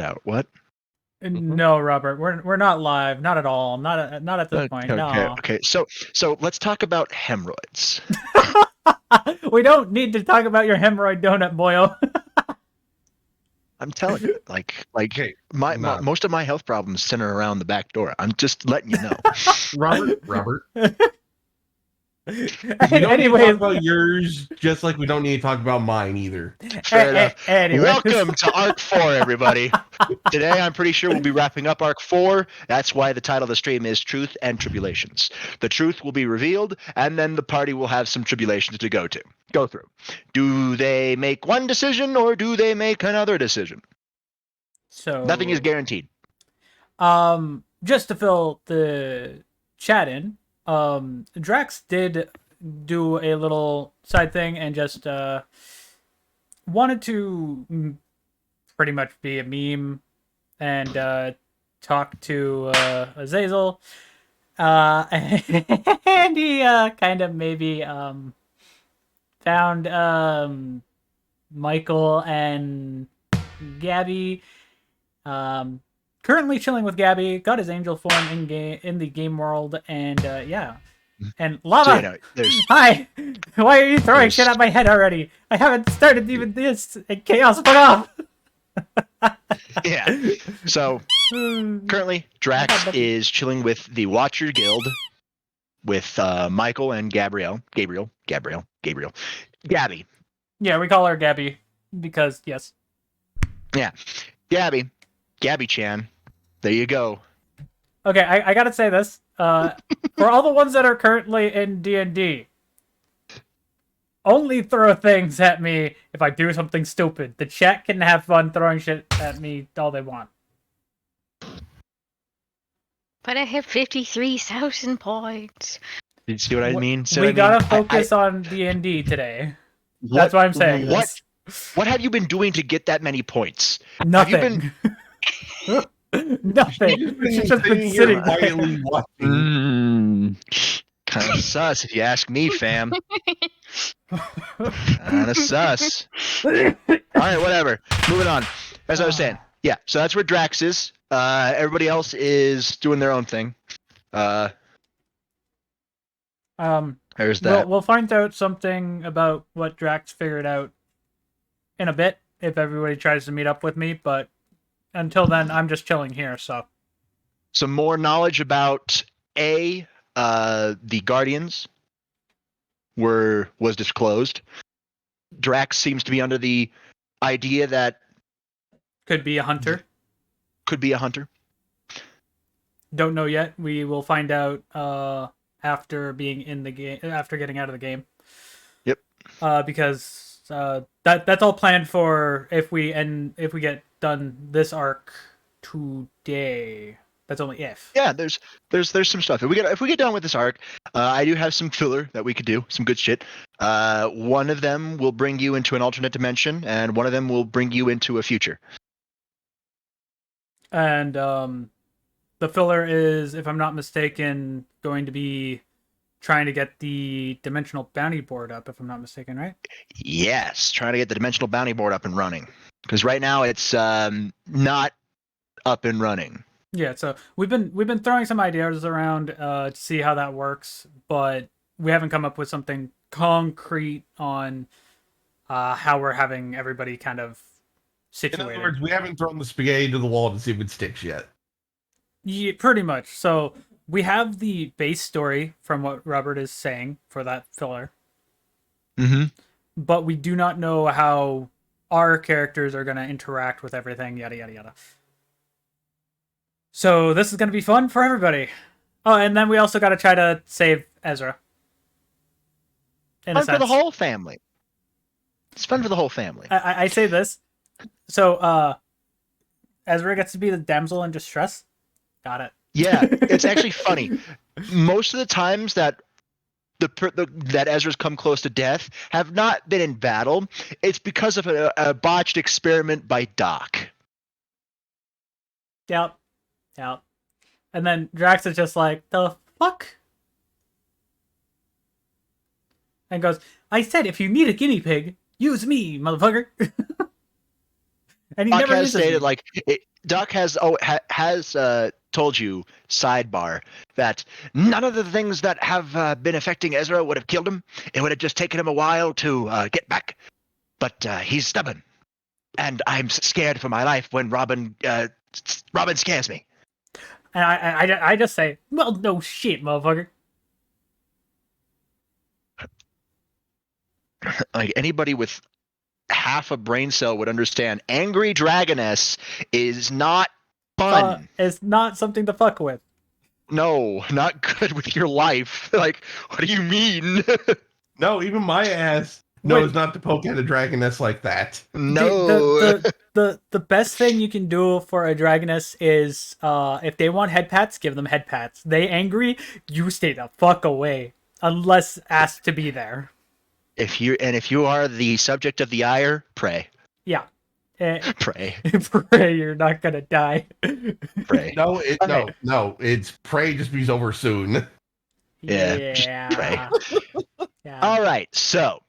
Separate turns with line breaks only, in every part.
out. What?
No, Robert, we're not live, not at all, not at this point. No,
Okay. So let's talk about hemorrhoids.
we don't need to talk about your hemorrhoid donut, boyo.
I'm telling you, like
Okay,
most of my health problems center around the back door. I'm just letting you know.
Robert. We don't need to
Anyway,
talk about yours, just like we don't need to talk about mine either.
Fair enough.
Anyways.
Welcome to Arc 4, everybody. Today, I'm pretty sure we'll be wrapping up Arc 4. That's why the title of the stream is Truth and Tribulations. The truth will be revealed, and then the party will have some tribulations to go through. Do they make one decision, or do they make another decision?
So
nothing is guaranteed.
Just to fill the chat in, Drax did do a little side thing and just wanted to pretty much be a meme and talk to Azazel, and he kind of maybe found Michael and Gabby. Currently chilling with Gabby, got his angel form in the game world, and yeah. And Lava,
So,
hi! Why are you throwing shit at my head already? I haven't started even this, and chaos went off!
Yeah. So, currently, Drax is chilling with the Watcher Guild with Michael and Gabby.
Yeah, we call her Gabby, because, yes.
Yeah. Gabby-chan. There you go.
Okay, I gotta say this. For all the ones that are currently in D&D, only throw things at me if I do something stupid. The chat can have fun throwing shit at me all they want.
But I have 53,000 points.
Did you see what I mean? So,
we gotta focus on D&D today. That's why I'm saying this.
What have you been doing to get that many points?
Nothing. Nothing. She's just been sitting
quietly watching.
Kind of sus, if you ask me, fam. Kind of sus. All right, whatever. Moving on. As I was saying, yeah. So that's where Drax is. Everybody else is doing their own thing. There's that.
We'll find out something about what Drax figured out in a bit if everybody tries to meet up with me, but until then, I'm just chilling here, so.
Some more knowledge about the Guardians was disclosed. Drax seems to be under the idea that
could be a hunter. Don't know yet. We will find out after being in the game, after getting out of the game.
Yep.
Because that's all planned for if we get done this arc today. That's only if.
Yeah, there's some stuff. If we get done with this arc, I do have some filler that we could do, some good shit. One of them will bring you into an alternate dimension, and one of them will bring you into a future.
And the filler is, if I'm not mistaken, going to be trying to get the dimensional bounty board up, if I'm not mistaken, right?
Yes, trying to get the dimensional bounty board up and running. Because right now it's not up and running.
Yeah, so we've been throwing some ideas around to see how that works, but we haven't come up with something concrete on how we're having everybody kind of situated.
In other words, we haven't thrown the spaghetti to the wall to see if it sticks yet.
Yeah, pretty much. So we have the base story from what Robert is saying for that filler.
Mm-hmm.
But we do not know how our characters are going to interact with everything, yada, yada, yada. So this is going to be fun for everybody. Oh, and then we also got to try to save Ezra.
Fun for the whole family. It's fun for the whole family.
I say this. So, Ezra gets to be the damsel in distress. Got it.
Yeah, it's actually funny. Most of the times that that Ezra's come close to death have not been in battle. It's because of a botched experiment by Doc.
Yep. And then Drax is just like, the fuck? And goes, I said if you need a guinea pig, use me, motherfucker. And he
Doc
never
has
uses
stated
me.
like Doc has told you, sidebar, that none of the things that have been affecting Ezra would have killed him. It would have just taken him a while to get back. But he's stubborn, and I'm scared for my life when Robin scares me.
And I just say, well, no shit, motherfucker.
Like anybody with half a brain cell would understand. Angry Dragoness is not fun.
It's not something to fuck with.
No, not good with your life. Like, what do you mean?
No, even my ass knows not to poke at a dragoness like that.
No.
The best thing you can do for a dragoness is if they want head pats, give them head pats. They angry, you stay the fuck away unless asked to be there.
If you are the subject of the ire, pray.
Yeah.
Pray.
Pray you're not gonna die.
Pray.
No,
Okay.
no. It's pray just be over soon.
Yeah, just pray.
Yeah.
All right, so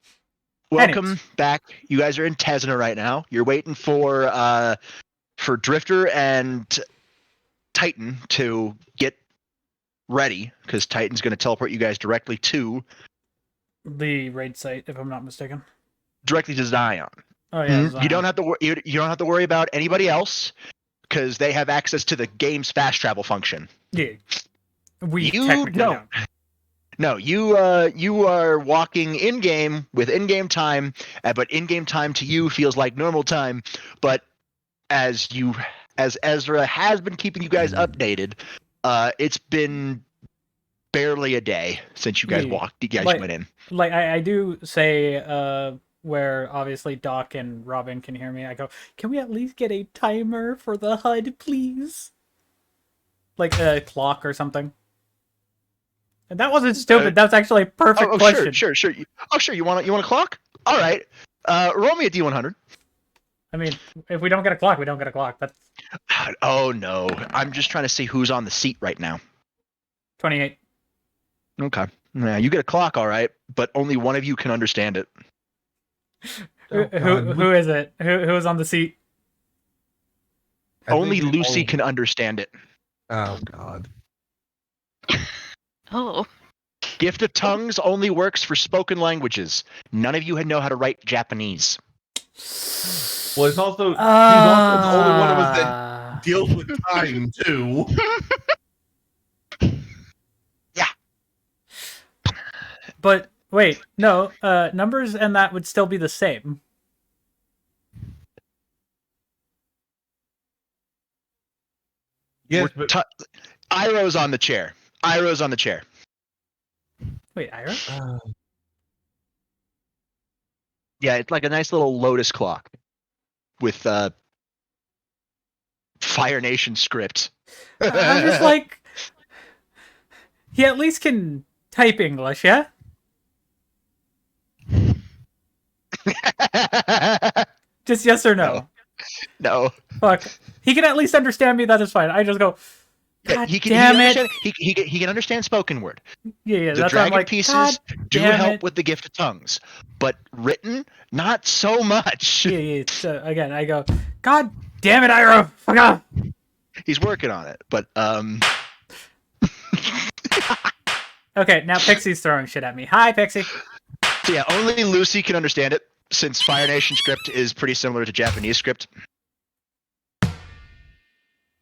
welcome back. You guys are in Tesna right now. You're waiting for Drifter and Titan to get ready because Titan's going to teleport you guys directly to
The raid site, if I'm not mistaken.
Zion.
Oh yeah.
You don't have to you don't have to worry about anybody else because they have access to the game's fast travel function.
Yeah. We
You
technically don't.
No, you are walking in game with in-game time, but in-game time to you feels like normal time. But as Ezra has been keeping you guys updated, it's been barely a day since you guys went in.
Like I do say, where obviously Doc and Robin can hear me. I go, can we at least get a timer for the HUD, please? Like a clock or something. And that wasn't stupid. That's actually a perfect question.
Sure. Oh, sure. You want a clock? All right. Roll me a D100.
I mean, if we don't get a clock, we don't get a clock. That's
Oh no, I'm just trying to see who's on the seat right now.
28.
Okay. Yeah, you get a clock, all right, but only one of you can understand it.
Who is it? Who is on the seat?
Only Lucy can understand it.
Oh God.
Oh.
Gift of tongues only works for spoken languages. None of you know how to write Japanese.
Well, it's also she's also the only one of us that deals with time too.
Yeah.
But wait, no, numbers and that would still be the same.
Yes, but
Iroh's on the chair.
Wait, Ira?
Yeah, it's like a nice little lotus clock with Fire Nation script.
I'm just like, he at least can type English, yeah? Just yes or no?
No.
Fuck. He can at least understand me, that is fine. I just go, God
he can,
damn
he
it.
Can he can understand spoken word.
Yeah,
The
that's why I'm
dragon
like,
pieces do
damn
help
it.
with the gift of tongues, but written, not so much.
Yeah. So again, I go, God damn it, Ira! Fuck off!
He's working on it, but
Okay, now Pixie's throwing shit at me. Hi, Pixie.
So yeah, only Lucy can understand it, since Fire Nation script is pretty similar to Japanese script.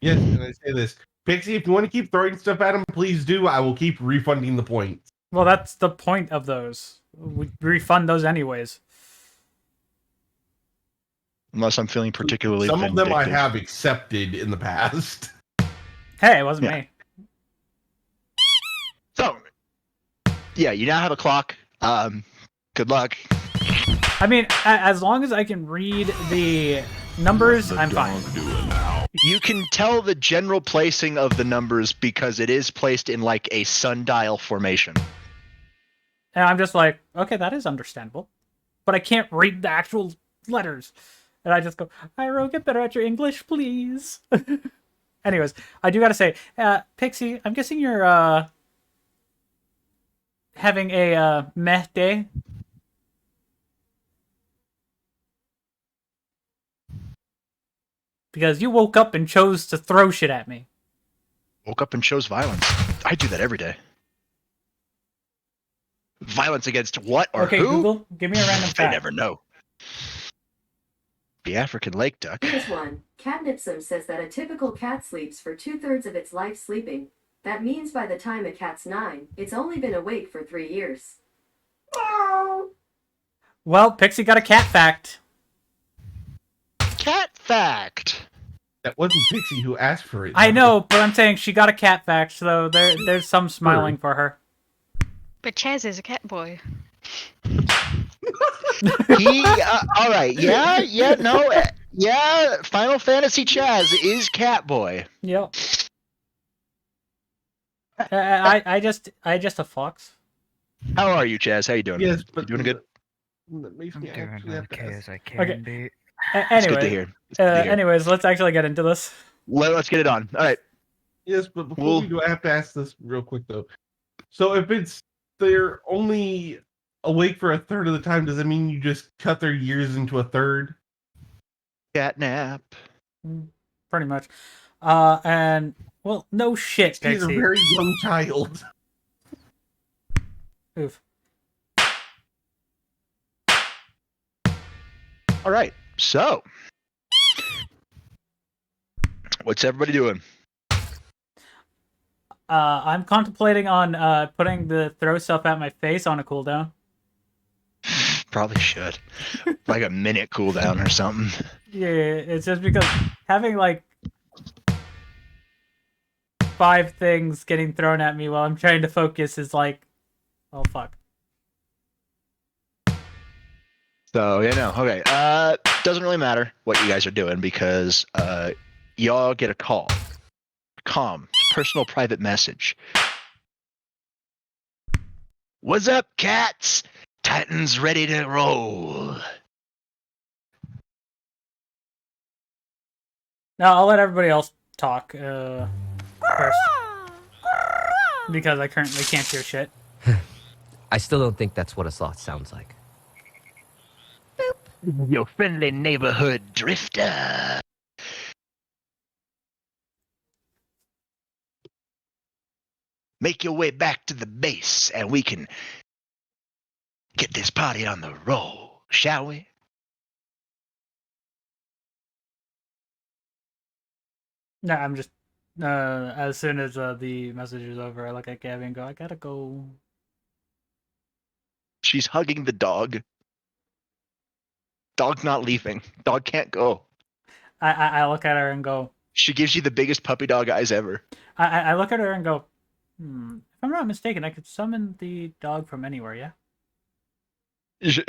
yes, and I say this. Pixie, if you want to keep throwing stuff at him, please do. I will keep refunding the points.
Well, that's the point of those. We refund those anyways.
Unless I'm feeling particularly
Some of them I
vindictive.
have accepted in the past.
Hey, it wasn't me.
So, yeah, you now have a clock. Good luck.
I mean, as long as I can read the numbers, I'm fine.
You can tell the general placing of the numbers because it is placed in like a sundial formation.
And I'm just like, okay, that is understandable. But I can't read the actual letters. And I just go, Iro, get better at your English, please. Anyways, I do gotta say, Pixie, I'm guessing you're having a meh day. Because you woke up and chose to throw shit at me.
Woke up and chose violence. I do that every day. Violence against what or
Okay,
who?
Google, give me a random
I
fact.
never know. The African lake duck.
Here's one. Catnipsum says that a typical cat sleeps for 2/3 of its life sleeping. That means by the time a cat's 9, it's only been awake for 3 years.
Well, Pixie got a cat fact.
Cat fact.
That wasn't Pixie who asked for it.
I know, but I'm saying she got a cat fact, so there's some smiling for her.
But Chaz is a cat boy.
He, all right, yeah. Final Fantasy Chaz is Catboy.
Yep. I just a fox.
How are you, Chaz? How you doing?
Yes, but
You doing good?
That makes
I'm
me
doing
actually have to
okay
ask.
as I can
Okay.
be.
It's good to hear. It's good to hear.
Anyways, let's actually get into this.
Let's get it on. All right.
Yes, but before we do, I have to ask this real quick though. So if they're only awake for a third of the time, does it mean you just cut their years into a third?
Catnap.
Pretty much. And well, no shit,
He's a
Pixie.
very young child.
Oof.
All right. So, what's everybody doing?
I'm contemplating on putting the throw stuff at my face on a cooldown.
Probably should. Like a minute cooldown or something.
Yeah, it's just because having like 5 things getting thrown at me while I'm trying to focus is like, oh fuck.
So, okay. Doesn't really matter what you guys are doing because y'all get a call. Personal private message. What's up, cats? Titan's ready to roll.
Now I'll let everybody else talk first because I currently can't hear shit.
I still don't think that's what a sloth sounds like.
Your friendly neighborhood drifter. Make your way back to the base and we can get this party on the roll, shall we?
No, I'm just as soon as the message is over, I look at Gabby and go, I gotta go.
She's hugging the dog. Dog's not leaving. Dog can't go.
I look at her and go.
She gives you the biggest puppy dog eyes ever.
I look at her and go, if I'm not mistaken, I could summon the dog from anywhere, yeah?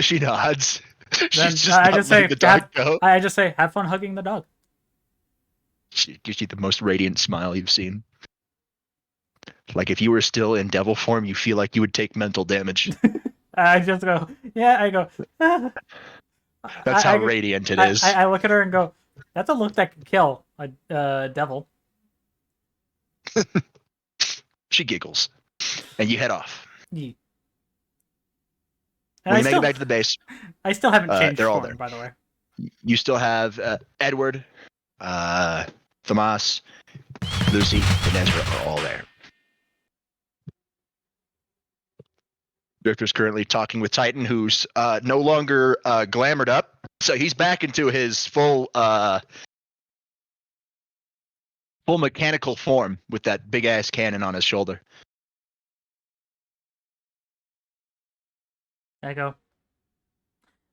She nods.
Then
She's just
I
not
just say,
letting the dog go.
I just say, have fun hugging the dog.
She gives you the most radiant smile you've seen. Like if you were still in devil form, you feel like you would take mental damage.
I just go, yeah, I go.
That's how radiant it is.
I look at her and go, that's a look that can kill a devil.
She giggles. And you head off.
Yeet.
When you make it back to the base,
I still haven't changed
they're all
form,
there.
by the way.
you still have Edward, Tomas, Lucy, and Ezra are all there. Drifter's currently talking with Titan, who's no longer glamored up, so he's back into his full mechanical form with that big ass cannon on his shoulder.
I go,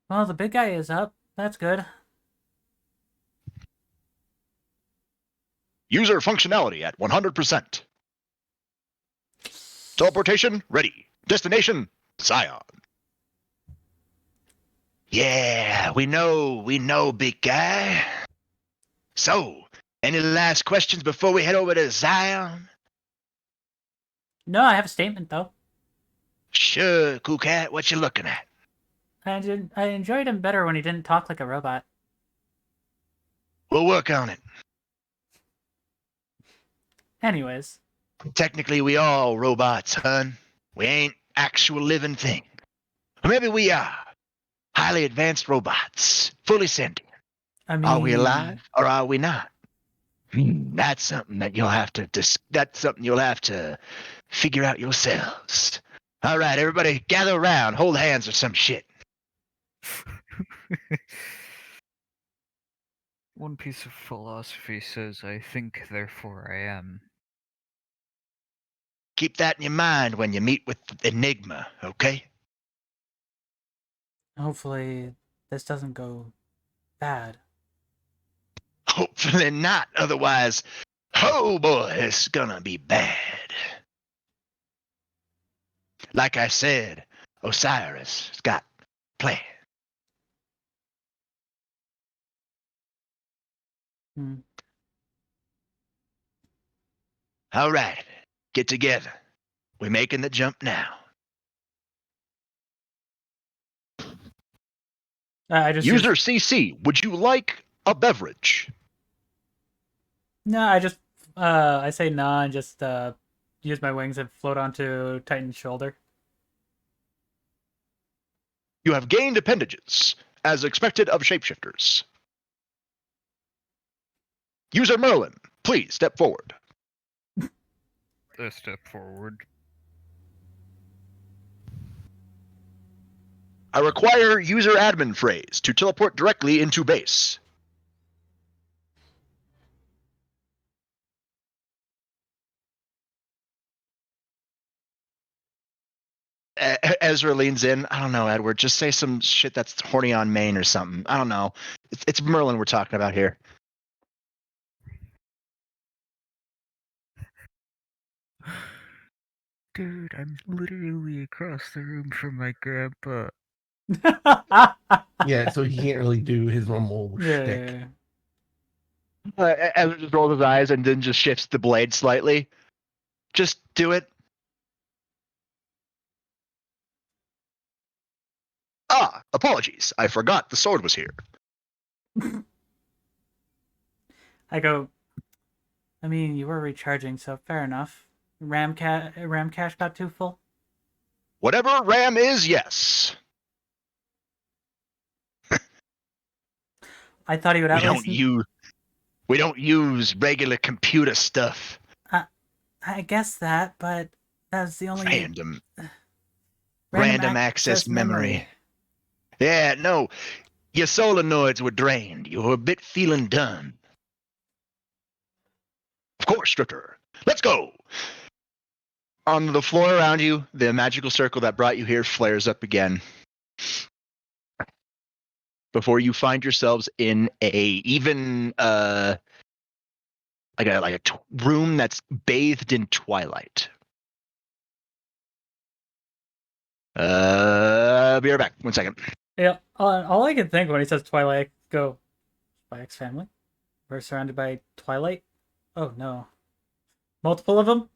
well, the big guy is up. That's good.
User functionality at 100%. Teleportation ready. Destination Zion. Yeah, we know, big guy. So, any last questions before we head over to Zion?
No, I have a statement, though.
Sure, cool cat. What you looking at?
I enjoyed him better when he didn't talk like a robot.
We'll work on it.
Anyways.
Technically, we all robots, hun. We ain't actual living thing. Or maybe we are. Highly advanced robots. Fully sentient.
I mean,
Are we alive or are we not? That's something that you'll have to that's something you'll have to figure out yourselves. All right, everybody, gather around, hold hands or some shit.
One piece of philosophy says, I think, therefore I am.
Keep that in your mind when you meet with Enigma, okay?
hopefully this doesn't go bad.
Hopefully not, otherwise, oh boy, it's gonna be bad. Like I said, Osiris has got plans.
Hmm.
All right, get together. We're making the jump now.
I just
User CC, would you like a beverage?
no. I say nah and just use my wings and float onto Titan's shoulder.
You have gained appendages, as expected of shapeshifters. User Merlin, please step forward.
A step forward.
I require user admin phrase to teleport directly into base. Ezra leans in. I don't know, Edward. Just say some shit that's horny on main or something. I don't know. It's Merlin we're talking about here.
Dude, I'm literally across the room from my grandpa.
Yeah, so he can't really do his normal shtick.
Yeah.
Ezra just rolls his eyes and then just shifts the blade slightly. Just do it. Ah, apologies. I forgot the sword was here.
I go. I mean, you were recharging, so fair enough. RAM cache got too full.
Whatever RAM is, yes.
I thought he would at least.
We don't use regular computer stuff.
I guess that, but that's the only
Random access memory. Yeah, no. Your solenoids were drained. You were a bit feeling done. Of course, Drifter. Let's go! On the floor around you, the magical circle that brought you here flares up again. Before you find yourselves in room that's bathed in twilight. Be right back. 1 second.
Yeah, all I can think when he says Twilight, go, Spy X Family? We're surrounded by Twilight? Oh no. Multiple of them?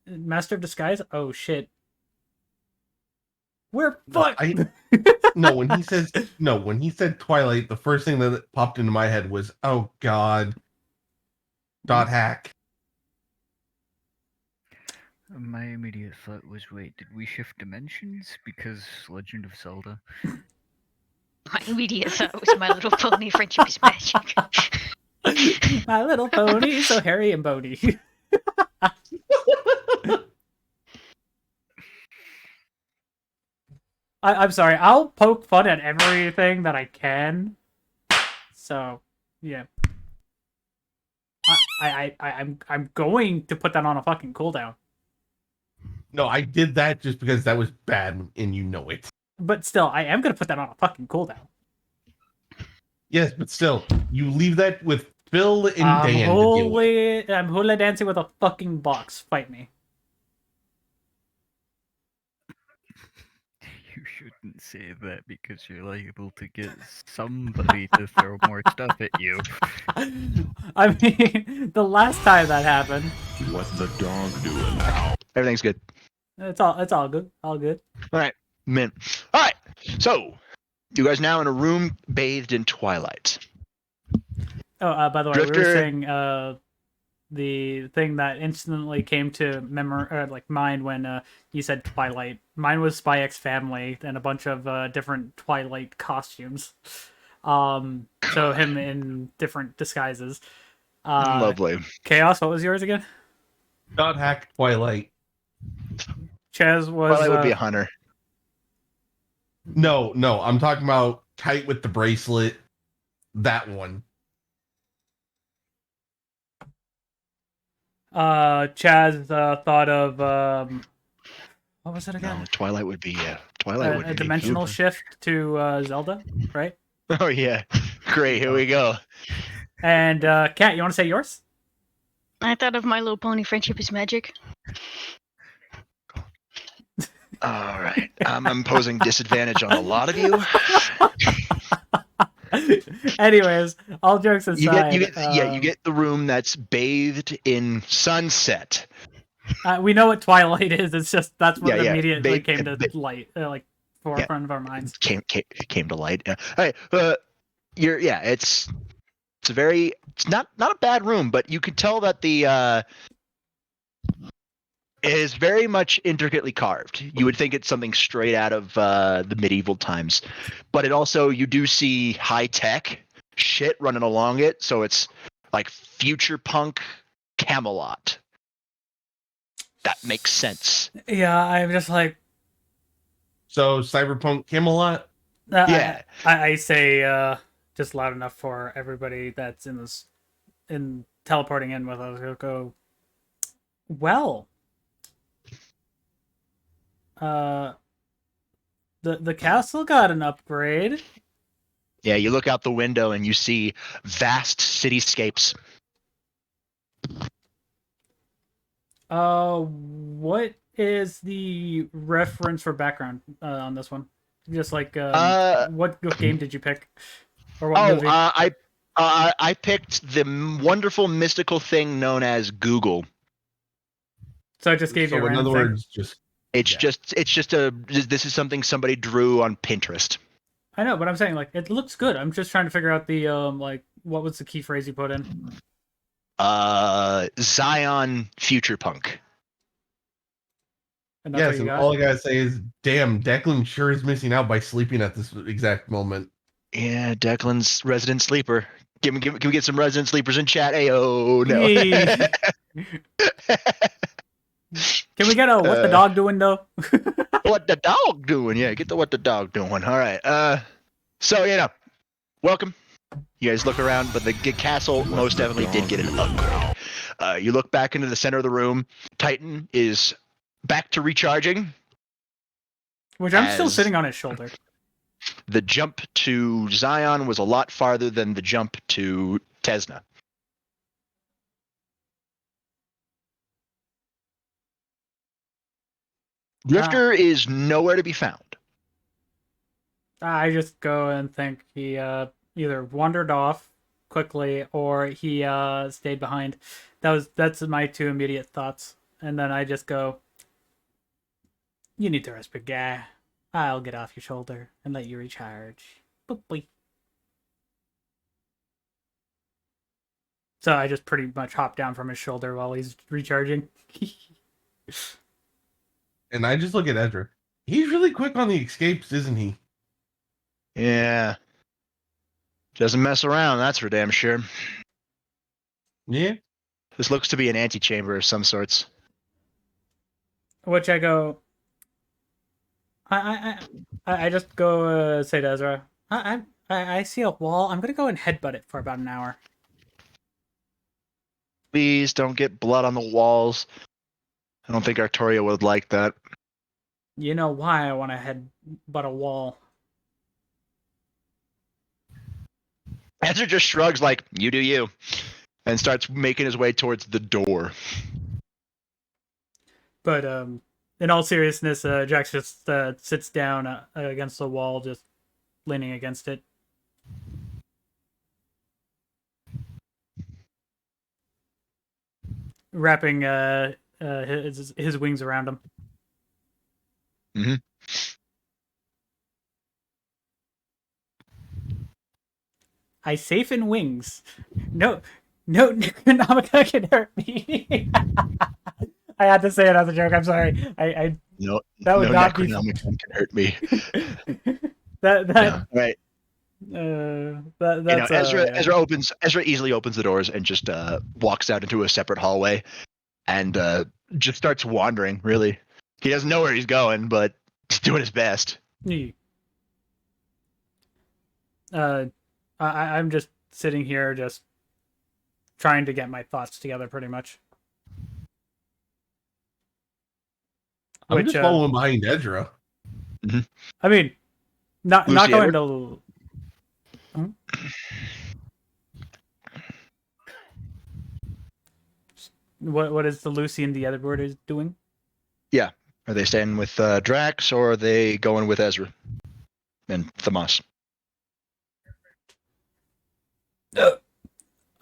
Master of Disguise? Oh shit. We're fucked!
When he said Twilight, the first thing that popped into my head was, oh god. .hack.
My immediate thought was, wait, did we shift dimensions? Because Legend of Zelda.
My immediate thought was My Little Pony, Friendship is Magic.
My Little Pony, so hairy and bony. I'm sorry, I'll poke fun at everything that I can. So, yeah. I'm going to put that on a fucking cooldown.
No, I did that just because that was bad and you know it.
But still, I am going to put that on a fucking cooldown.
Yes, but still, you leave that with Phil and Dan to deal with.
I'm hula dancing with a fucking box. Fight me.
You shouldn't say that because you're liable to get somebody to throw more stuff at you.
I mean, the last time that happened.
What's the dog doing now?
Everything's good.
It's all good. All good.
All right, mint. All right, so you guys now in a room bathed in twilight.
Oh, by the way,
Drifter...
we were saying the thing that instantly came to mind when you said Twilight. Mine was Spy X Family and a bunch of different Twilight costumes. So him in different disguises.
Lovely.
Chaos, what was yours again?
Dot hack Twilight.
Chaz was
Twilight would be a hunter.
No, I'm talking about Kite with the bracelet. That one.
Chaz thought of what was it again?
No, Twilight would be Twilight would
A
be
dimensional shift to Zelda, right?
Oh yeah, great. Here we go.
And Kat, you want to say yours?
I thought of My Little Pony Friendship is Magic.
All right, I'm imposing disadvantage on a lot of you.
Anyways, all jokes aside,
You get the room that's bathed in sunset.
we know what Twilight is. It's just that's what immediately
Ba-
came to
ba-
light, like forefront of our minds.
Came to light. Yeah. Hey, it's not a bad room, but you could tell that it is very much intricately carved. You would think it's something straight out of the medieval times, but it also, you do see high tech shit running along it, so it's like future punk Camelot. That makes sense.
Yeah, I'm just like,
So Cyberpunk Camelot.
Yeah.
I say just loud enough for everybody that's in teleporting in with us. We'll go. Well, the castle got an upgrade.
Yeah, you look out the window and you see vast cityscapes.
What is the reference for background on this one? Just like what game did you pick? Or what movie?
I picked the wonderful mystical thing known as Google.
So I just gave you a
So in
random
other
thing.
words,
this is something somebody drew on Pinterest.
I know, but I'm saying like it looks good. I'm just trying to figure out the like what was the key phrase you put in?
Zion future punk.
And that's
yes,
what you
and
got?
all I gotta say is, damn, Declan sure is missing out by sleeping at this exact moment.
Yeah, Declan's resident sleeper. Can we get some resident sleepers in chat? Ayo, no.
Yay. Can we get a what the dog doing though?
What the dog doing? Yeah, get the what the dog doing. All right. So welcome. You guys look around, but the castle most definitely did get an upgrade. You look back into the center of the room. Titan is back to recharging.
Which I'm still sitting on his shoulder.
The jump to Zion was a lot farther than the jump to Tesna. Drifter is nowhere to be found.
I just go and think he either wandered off quickly or he stayed behind. That's my two immediate thoughts. And then I just go, you need to rest, big guy. I'll get off your shoulder and let you recharge. Boop. So I just pretty much hop down from his shoulder while he's recharging.
And I just look at Ezra. He's really quick on the escapes, isn't he?
Yeah. Doesn't mess around, that's for damn sure.
Yeah.
This looks to be an antechamber of some sorts.
Which I go, I just go say to Ezra, I see a wall. I'm gonna go and headbutt it for about an hour.
Please don't get blood on the walls. I don't think Artoria would like that.
You know why I want to headbutt a wall.
Ezra just shrugs like, you do you, and starts making his way towards the door.
But in all seriousness, Jax just sits down against the wall, just leaning against it. Wrapping his wings around him.
Mm-hmm.
I safe in wings. No Necronomicon can hurt me. I had to say it as a joke. I'm sorry.
No,
that would
no
not
Necronomicon can hurt me.
that
Yeah, right.
That's
Ezra easily opens the doors and just walks out into a separate hallway and just starts wandering. Really, he doesn't know where he's going, but he's doing his best.
I'm just sitting here, just trying to get my thoughts together, pretty much.
I'm just following behind Ezra.
I mean, not
Lucy
going
Edward?
to. What is the Lucy and the Edward is doing?
Yeah, are they staying with Drax or are they going with Ezra and Thamas?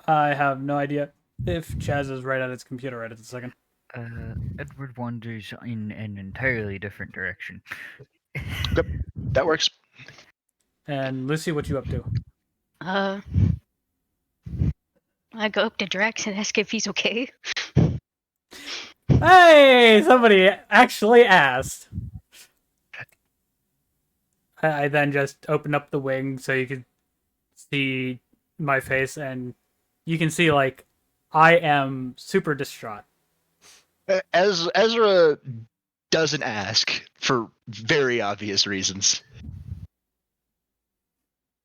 I have no idea if Chaz is right at its computer right at the second.
Edward wanders in an entirely different direction.
Yep, that works.
And Lucy, what you up to?
I go up to Drax and ask if he's okay.
Hey, somebody actually asked. I then just opened up the wing so you could see my face, and you can see, like, I am super distraught.
As Ezra doesn't ask for very obvious reasons.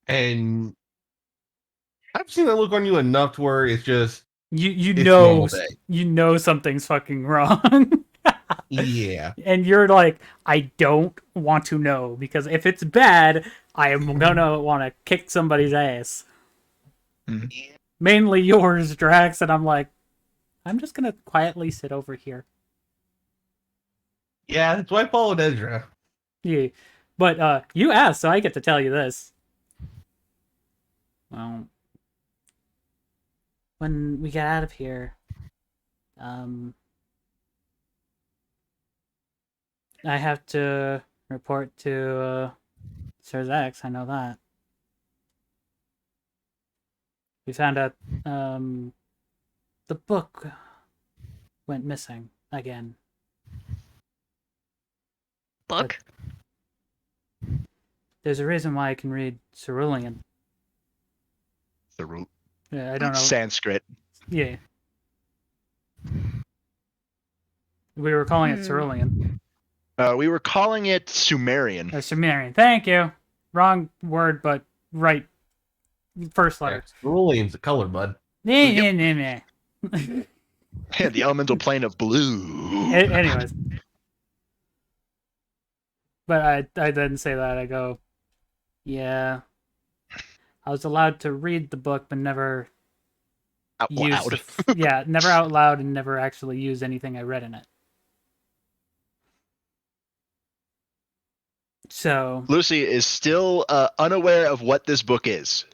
And I've seen that look on you enough to where it's just
You
it's normal day.
you know something's fucking wrong.
Yeah.
And you're like, I don't want to know, because if it's bad, I am gonna want to kick somebody's ass.
Mhm.
Mainly yours, Drax, and I'm like, I'm just gonna quietly sit over here.
Yeah, that's why I followed Ezra.
Yeah. But you asked, so I get to tell you this. Well, when we get out of here, I have to report to Sir Zax, I know that. We found out the book went missing again.
Book?
There's a reason why I can read Cerulean. Yeah, I don't know.
Sanskrit.
Yeah. We were calling it Cerulean.
We were calling it Sumerian.
Sumerian. Thank you. Wrong word, but right. First letter.
Cerulean's a color, bud.
Yeah, the elemental plane of blue.
Anyways. But I didn't say that. I go, yeah. I was allowed to read the book, but never
Out loud.
Yeah, never out loud, and never actually use anything I read in it. So
Lucy is still unaware of what this book is.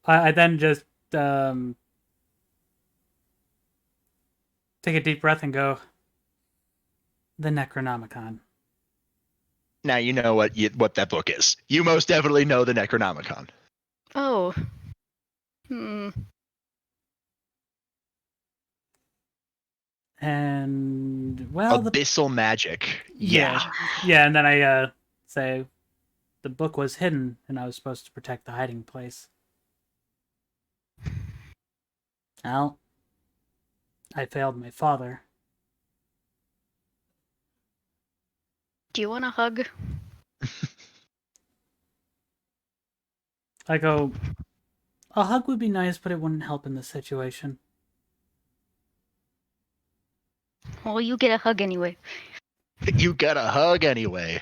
I then just take a deep breath and go, the Necronomicon.
Now you know what that book is. You most definitely know the Necronomicon.
Oh.
And, well...
Abyssal magic.
Yeah. Yeah, and then I say, the book was hidden, and I was supposed to protect the hiding place. Well, I failed my father.
Do you want a hug?
I go, a hug would be nice, but it wouldn't help in this situation.
Well, you get a hug anyway.
You get a hug anyway.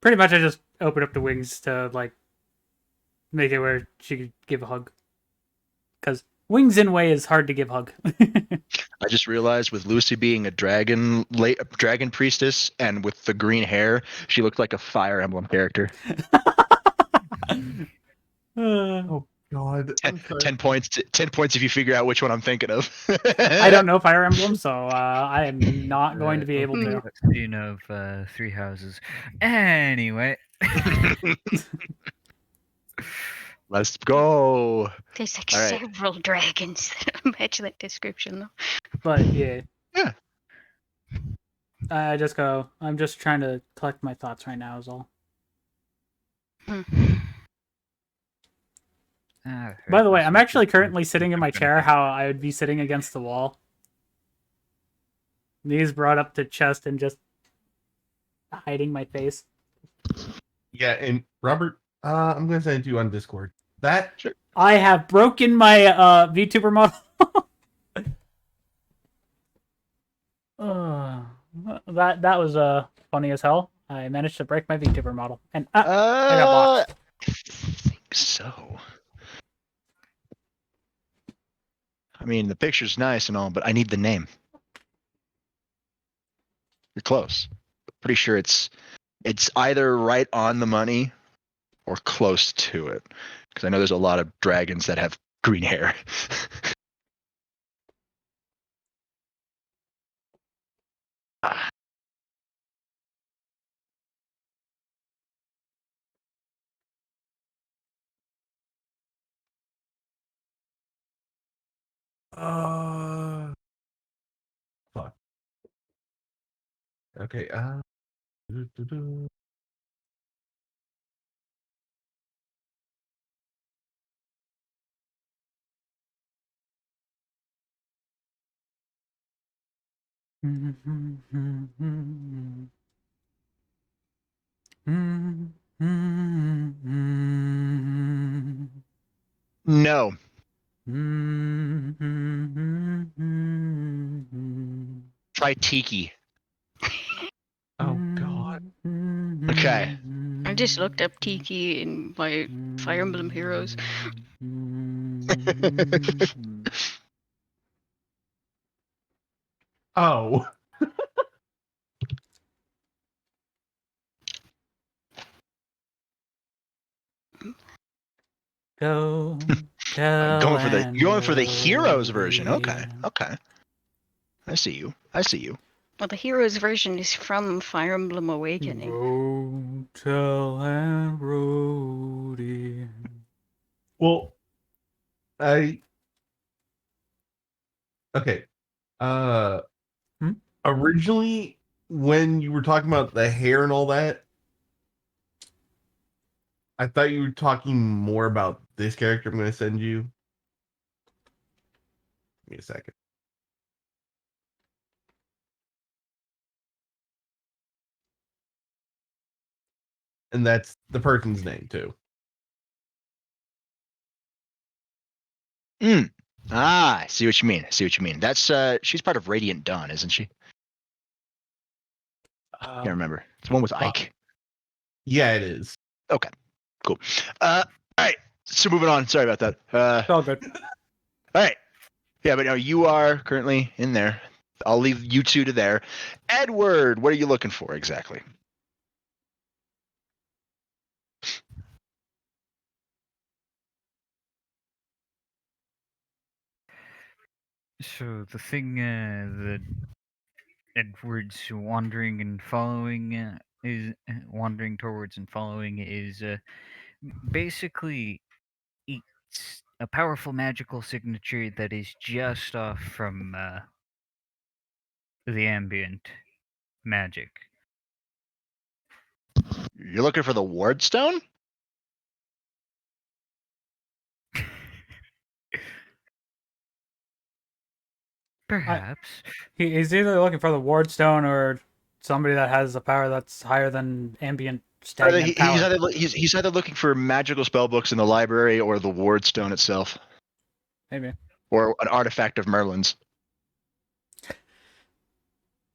Pretty much I just opened up the wings to, like, make it where she could give a hug. Because wings in way is hard to give hug.
I just realized with Lucy being a dragon priestess and with the green hair, she looked like a Fire Emblem character.
Oh God!
10 points. 10 points if you figure out which one I'm thinking of.
I don't know Fire Emblem, so I am not going to be able to.
Scene of three houses. Anyway.
Let's go.
There's like
All right.
several dragons that match that description, though.
But yeah.
Yeah.
I just go. I'm just trying to collect my thoughts right now. Is all. By the way, I'm actually currently sitting in my chair how I would be sitting against the wall. Knees brought up to chest and just hiding my face.
Yeah, and Robert, I'm gonna send it to you on Discord. That
I have broken my VTuber model. That was funny as hell. I managed to break my VTuber model, and I got blocked.
I think so. I mean, the picture's nice and all, but I need the name. You're close. Pretty sure it's either right on the money or close to it. Because I know there's a lot of dragons that have green hair. Ah.
Fuck. Okay. Doo-doo-doo.
No. Try Tiki.
Oh God.
Okay.
I just looked up Tiki in my Fire Emblem Heroes.
Oh.
Go tell
Going for the you're going for the heroes
Rudy.
version. Okay. Okay. I see you. I see you.
Well, the Heroes version is from Fire Emblem Awakening.
Go tell Rudy.
Well, okay. Originally, when you were talking about the hair and all that, I thought you were talking more about this character I'm going to send you. Give me a second. And that's the person's name, too.
Ah, I see what you mean. I see what you mean. That's she's part of Radiant Dawn, isn't she? Can't remember. It's the one with Ike.
Yeah, it is.
Okay. Cool. All right. So moving on. Sorry about that.
It's all good.
All right. Yeah, but no, you are currently in there. I'll leave you two to there. Edward, what are you looking for exactly?
So the thing that Edward's wandering and following is wandering towards and following is basically it's a powerful magical signature that is just off from the ambient magic.
You're looking for the Ward Stone?
Perhaps.
He's either looking for the Ward Stone or somebody that has a power that's higher than ambient stagnant power.
He's either looking for magical spell books in the library or the Ward Stone itself,
Maybe.
or an artifact of Merlin's.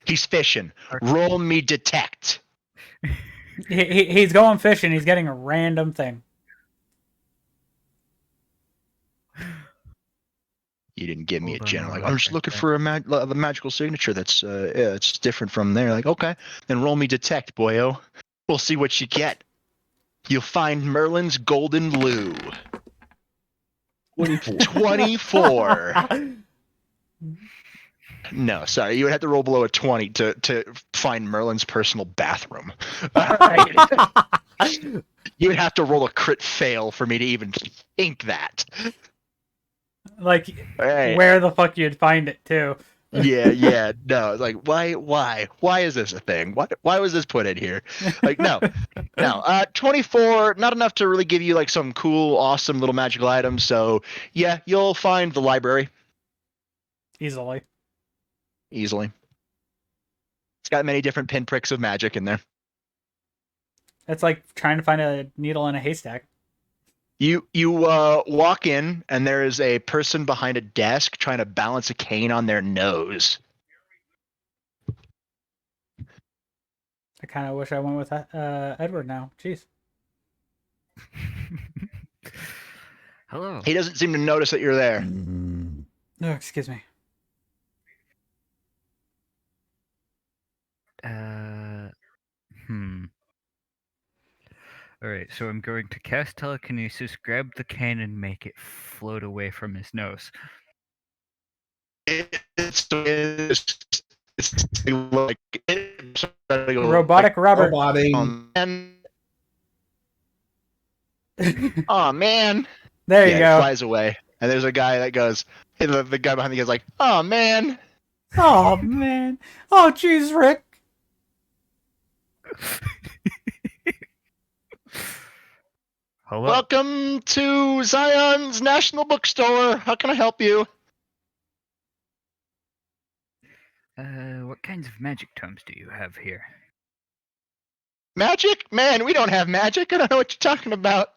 He's fishing. Roll me detect.
He's going fishing. He's getting a random thing.
You didn't give me
Hold
a
on,
general. Like,
I'll
I'm just
check
looking
that.
for a magical signature that's it's different from there. Like, okay, then roll me detect, boyo. We'll see what you get. You'll find Merlin's golden loo. 24. No, sorry, you would have to roll below a 20 to find Merlin's personal bathroom. You would have to roll a crit fail for me to even think that.
Like,
All right.
where the fuck you'd find it, too.
Yeah. No, it's like why is this a thing? Why was this put in here? Like no. 24, not enough to really give you like some cool, awesome little magical items. So yeah, you'll find the library
Easily.
easily. It's got many different pinpricks of magic in there.
It's like trying to find a needle in a haystack.
You walk in and there is a person behind a desk trying to balance a cane on their nose.
I kind of wish I went with Edward now. Jeez.
Hello.
He doesn't seem to notice that you're there.
No, excuse me.
Alright, so I'm going to cast telekinesis, grab the cane, and make it float away from his nose.
It's like
Robotic Robert.
Roboting.
And oh man,
There you
It
go.
flies away, and there's a guy that goes. The guy behind the guy's like, oh man.
Oh man. Oh jeez, Rick.
Hello?
Welcome to Zion's National Bookstore. How can I help you?
What kinds of magic tomes do you have here?
Magic? Man, we don't have magic. I don't know what you're talking about.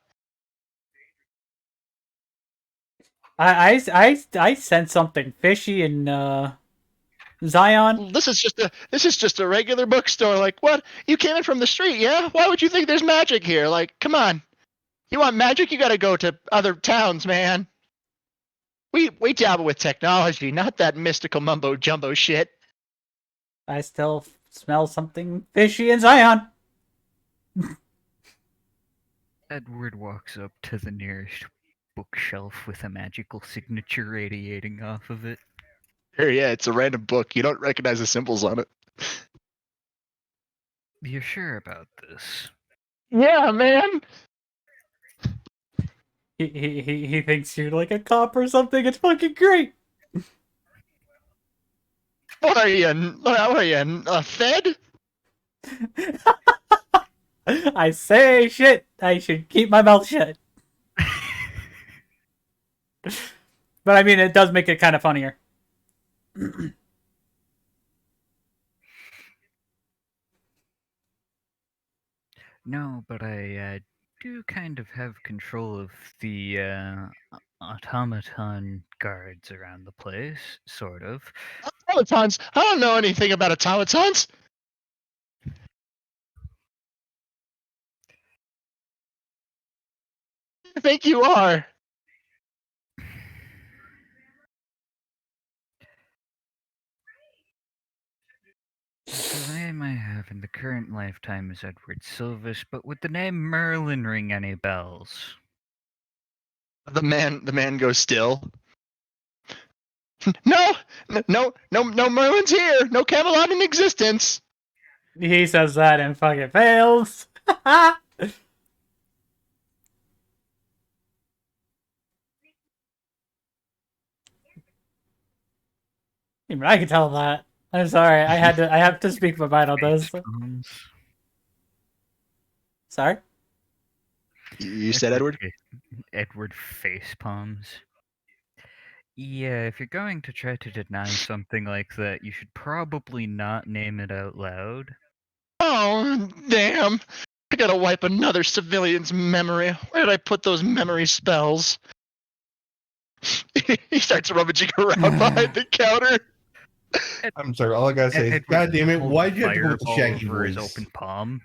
I sense something fishy in Zion.
This is just a regular bookstore. Like what? You came in from the street, yeah? Why would you think there's magic here? Like, come on. You want magic? You got to go to other towns, man. We dabble with technology, not that mystical mumbo jumbo shit.
I still smell something fishy in Zion.
Edward walks up to the nearest bookshelf with a magical signature radiating off of it.
Here, yeah, it's a random book. You don't recognize the symbols on it.
You're sure about this?
Yeah, man.
He thinks you're like a cop or something. It's fucking great.
What are you, a Fed?
I say shit. I should keep my mouth shut. But I mean, it does make it kind of funnier.
No, but I do kind of have control of the automaton guards around the place, sort of.
Automatons? I don't know anything about automatons. I think you are.
The name I have in the current lifetime is Edward Silvis, but would the name Merlin ring any bells?
The man goes still. No, Merlin's here. No Camelot in existence.
He says that and fucking fails. Even I can tell that. I'm sorry. I have to speak my mind on this. Sorry?
You said Edward?
Edward face palms. Yeah, if you're going to try to deny something like that, you should probably not name it out loud.
Oh, damn. I gotta wipe another civilian's memory. Where did I put those memory spells? He starts rummaging around behind the counter.
I'm sorry, all I gotta say is, God damn it, why'd you have to go with the
Fireball
Shaggy
over his
voice?
open palm?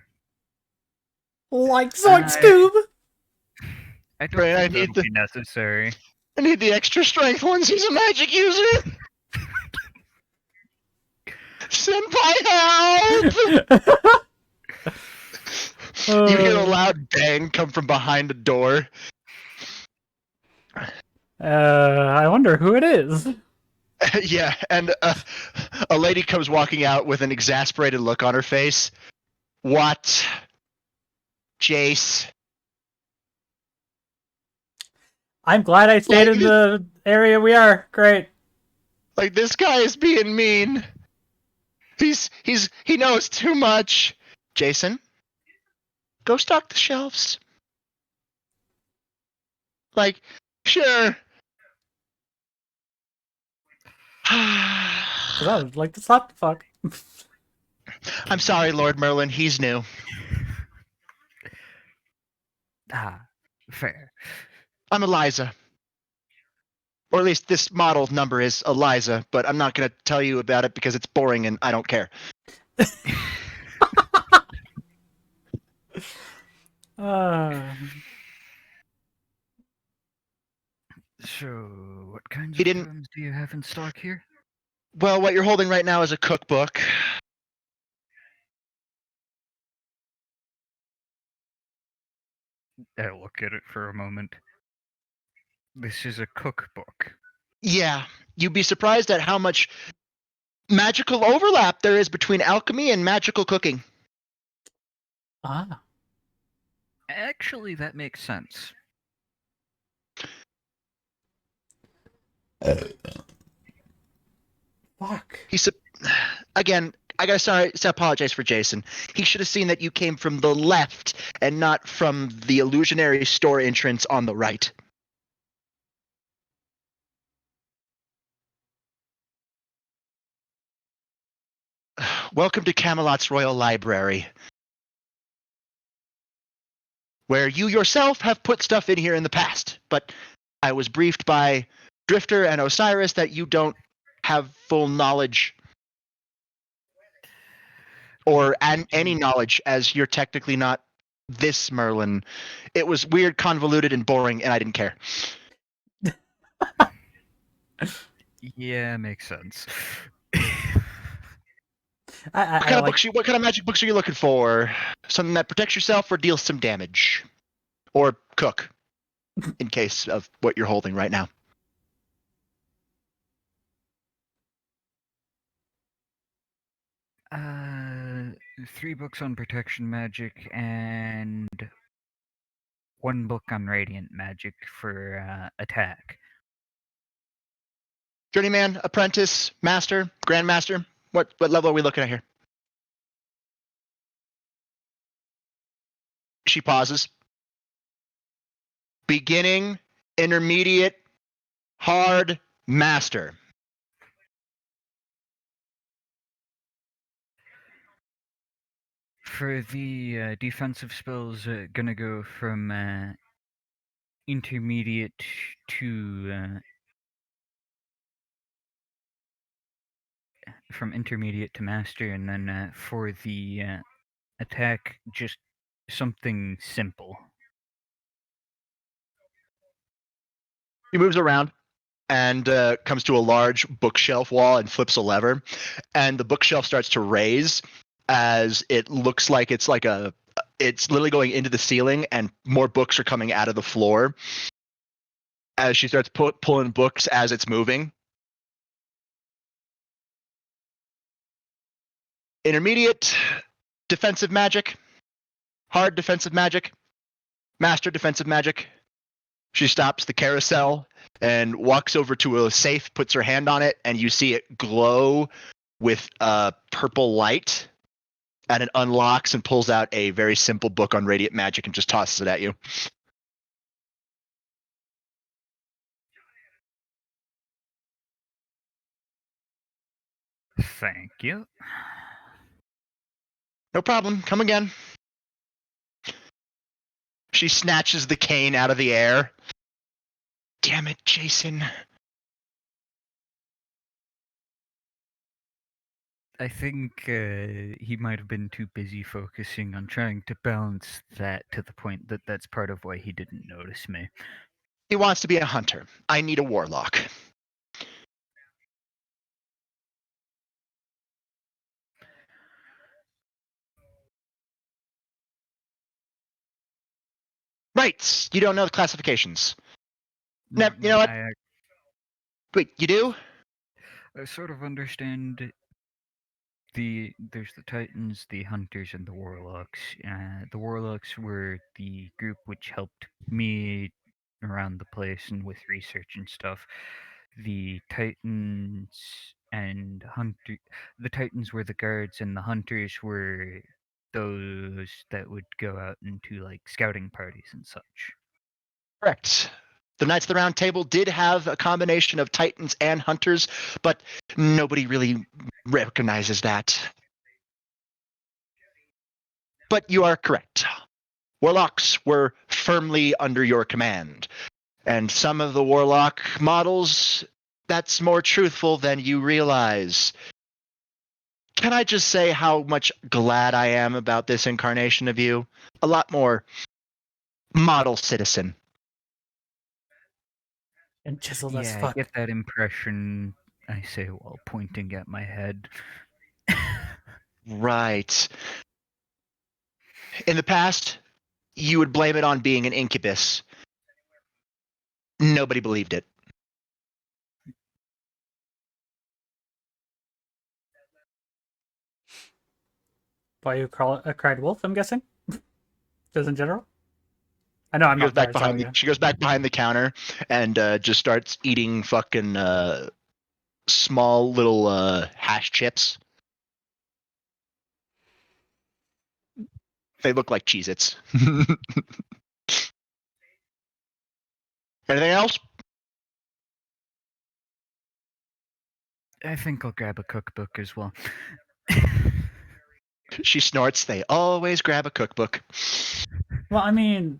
Like Zoink Scoob!
I don't
Right, I
think
need
that'll be necessary.
I need the extra strength ones. He's a magic user. Senpai, help! You hear a loud bang come from behind the door.
I wonder who it is.
Yeah, and a lady comes walking out with an exasperated look on her face. What? Jace?
I'm glad I stayed in the area we are. Great.
Like, this guy is being mean. He knows too much. Jason, go stock the shelves. Like, sure.
Because I would like to slap the fuck.
I'm sorry, Lord Merlin. He's new.
Ah, fair.
I'm Eliza. Or at least this model number is Eliza, but I'm not going to tell you about it because it's boring and I don't care.
Uh,
So, what kinds
He
of
didn't-
poems do you have in stock here?
Well, what you're holding right now is a cookbook.
I look at it for a moment. This is a cookbook.
Yeah, you'd be surprised at how much magical overlap there is between alchemy and magical cooking.
ah.
Actually, that makes sense.
Fuck.
Again, I gotta apologize for Jason. He should have seen that you came from the left and not from the illusionary store entrance on the right. Welcome to Camelot's Royal Library, where you yourself have put stuff in here in the past, but I was briefed by Drifter and Osiris that you don't have full knowledge or any knowledge, as you're technically not this Merlin. It was weird, convoluted, and boring, and I didn't care.
Yeah, makes sense.
I
What kind of magic books are you looking for? Something that protects yourself or deals some damage, or cook, in case of what you're holding right now.
Uh, 3 books on protection magic and 1 book on radiant magic for attack.
Journeyman, apprentice, master, grandmaster. What level are we looking at here? She pauses. Beginning, intermediate, hard, master.
For the defensive spells, gonna go from intermediate to master, and then for the attack, just something simple.
He moves around and comes to a large bookshelf wall and flips a lever, and the bookshelf starts to raise as it looks like it's literally going into the ceiling, and more books are coming out of the floor as she starts pulling books as it's moving. Intermediate defensive magic, hard defensive magic, master defensive magic. She stops the carousel and walks over to a safe, puts her hand on it, and you see it glow with purple light. And it unlocks and pulls out a very simple book on radiant magic and just tosses it at you.
Thank you.
No problem. Come again. She snatches the cane out of the air. Damn it, Jason.
I think he might have been too busy focusing on trying to balance that to the point that that's part of why he didn't notice me.
He wants to be a hunter. I need a warlock. Right. You don't know the classifications. You know what? Wait, you do?
I sort of understand there's the Titans, the Hunters, and the Warlocks. The Warlocks were the group which helped me around the place and with research and stuff. The Titans and Hunter. The Titans were the guards, and the Hunters were those that would go out into like scouting parties and such.
Correct. The Knights of the Round Table did have a combination of Titans and Hunters, but nobody really recognizes that. But you are correct. Warlocks were firmly under your command. And some of the Warlock models, that's more truthful than you realize. Can I just say how much glad I am about this incarnation of you? A lot more model citizen.
And chiseled as
Yeah, I
fuck.
get that impression, I say while pointing at my head.
Right. In the past, you would blame it on being an incubus. Nobody believed it.
Why you cried wolf, I'm guessing? Just in general? I know I'm
She goes
not
back
there, so
behind.
yeah.
She goes back behind the counter and just starts eating fucking small little hash chips. They look like Cheez-Its. Anything else?
I think I'll grab a cookbook as well.
She snorts. They always grab a cookbook.
Well, I mean,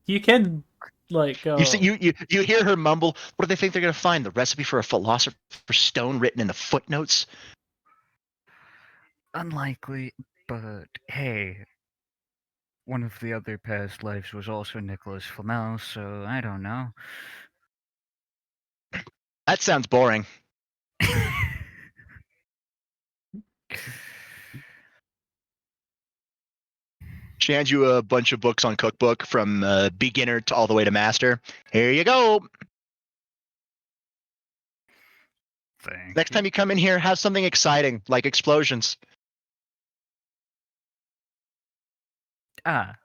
you can like go.
You see, you hear her mumble. What do they think they're gonna find? The recipe for a philosopher's stone written in the footnotes?
Unlikely, but hey, one of the other past lives was also Nicholas Flamel, so I don't know.
That sounds boring. She hands you a bunch of books on cookbook from beginner to all the way to master. Here you go.
Thank
Next time you come in here, have something exciting like explosions.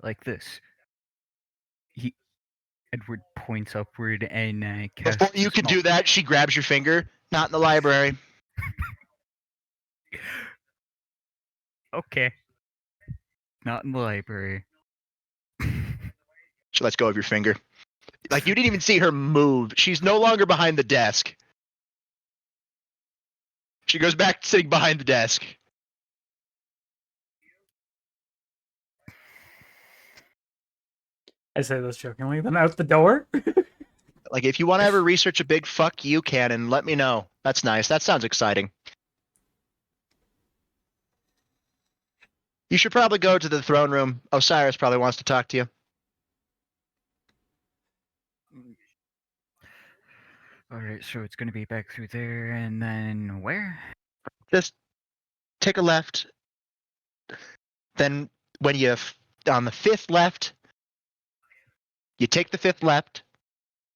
Like this. Edward points upward and casts.
Before you can do that, she grabs your finger. Not in the library.
Okay. Not in the library.
She lets go of your finger. Like you didn't even see her move. She's no longer behind the desk. She goes back to sitting behind the desk.
I say this jokingly, then out the door.
Like if you want to ever research a big fuck, you can, and let me know. That's nice. That sounds exciting. You should probably go to the throne room. Osiris probably wants to talk to you.
Alright, so it's gonna be back through there, and then where?
Just take a left. Then when you on the fifth left, you take the fifth left,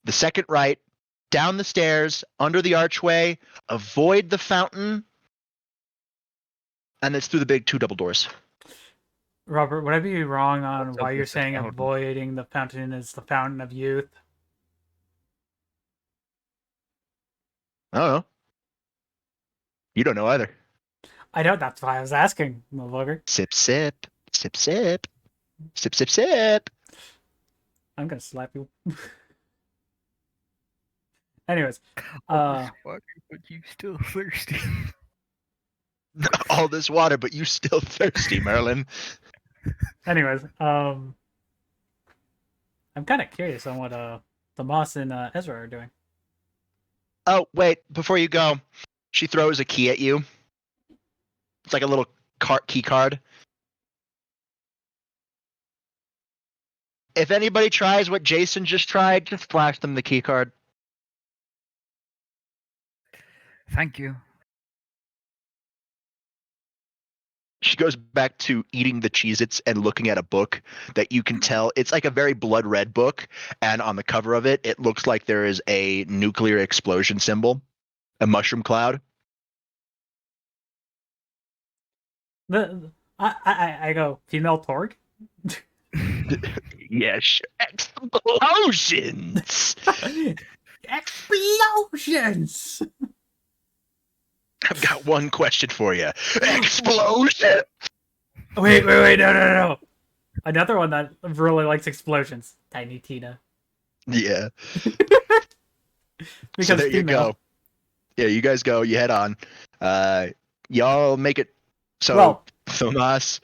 the second right, down the stairs, under the archway, avoid the fountain, and it's through the big two double doors.
Robert, would I be wrong on
What's
why
up
you're
with the
saying
fountain?
avoiding the fountain is the fountain of youth?
I don't know. You don't know either.
I know, that's why I was asking, motherfucker.
Sip, sip, sip, sip, sip, sip, sip.
I'm gonna slap you. Anyways,
All this water, but you still thirsty.
All this water, but you still thirsty, Merlin.
I'm kind of curious on what the Moss and Ezra are doing.
Oh, wait, before you go, she throws a key at you. It's like a little key card. If anybody tries what Jason just tried, just flash them the key card.
Thank you.
She goes back to eating the Cheez-Its and looking at a book that you can tell it's like a very blood red book, and on the cover of it, it looks like there is a nuclear explosion symbol, a mushroom cloud.
I go female Torg.
Yes, explosions.
Explosions!
I've got one question for you. Explosion!
Wait, no. Another one that really likes explosions. Tiny Tina.
Yeah.
Because
So there you
female.
go. Yeah, you guys go. You head on. Y'all make it. So,
Well,
Thomas.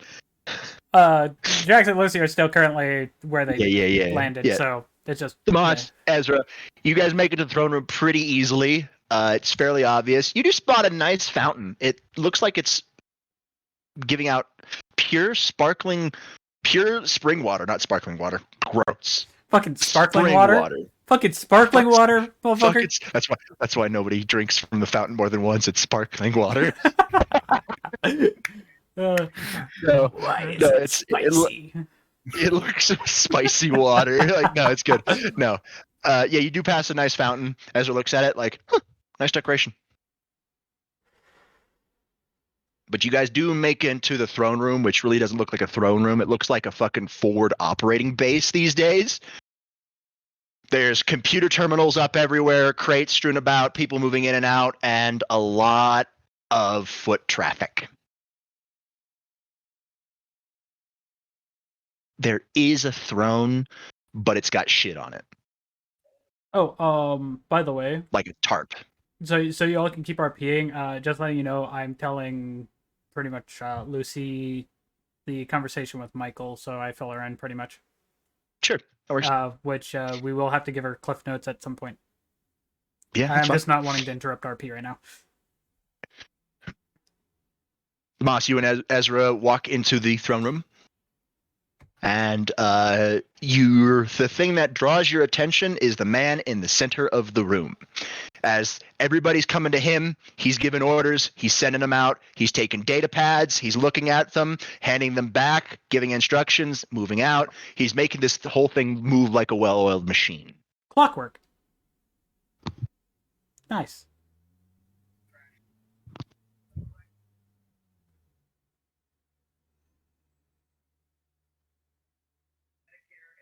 Jax and Lucy are still currently where they
Yeah.
landed,
Yeah.
so it's just
Tomas, Ezra, you guys make it to the throne room pretty easily. It's fairly obvious. You do spot a nice fountain. It looks like it's giving out pure spring water, not sparkling water. Gross.
fucking sparkling
Spring
water. Fucking sparkling water, motherfucker.
That's why nobody drinks from the fountain more than once. It's sparkling water.
Why is
no,
it spicy?
It looks spicy water. Like, no, it's good. No. Yeah, you do pass a nice fountain. Ezra looks at it like, huh, nice decoration. But you guys do make it into the throne room, which really doesn't look like a throne room. It looks like a fucking Ford operating base these days. There's computer terminals up everywhere, crates strewn about, people moving in and out, and a lot of foot traffic. There is a throne, but it's got shit on it,
Oh, by the way,
like a tarp.
so you all can keep RPing. Just letting you know, I'm telling pretty much Lucy the conversation with Michael, so I fill her in pretty much.
Sure.
Which we will have to give her cliff notes at some point.
Yeah,
I'm just not wanting to interrupt RP right now.
Moss, you and Ezra walk into the throne room, and the thing that draws your attention is the man in the center of the room. As everybody's coming to him, he's giving orders, he's sending them out, he's taking data pads, he's looking at them, handing them back, giving instructions, moving out. He's making this whole thing move like a well-oiled machine.
Clockwork. Nice.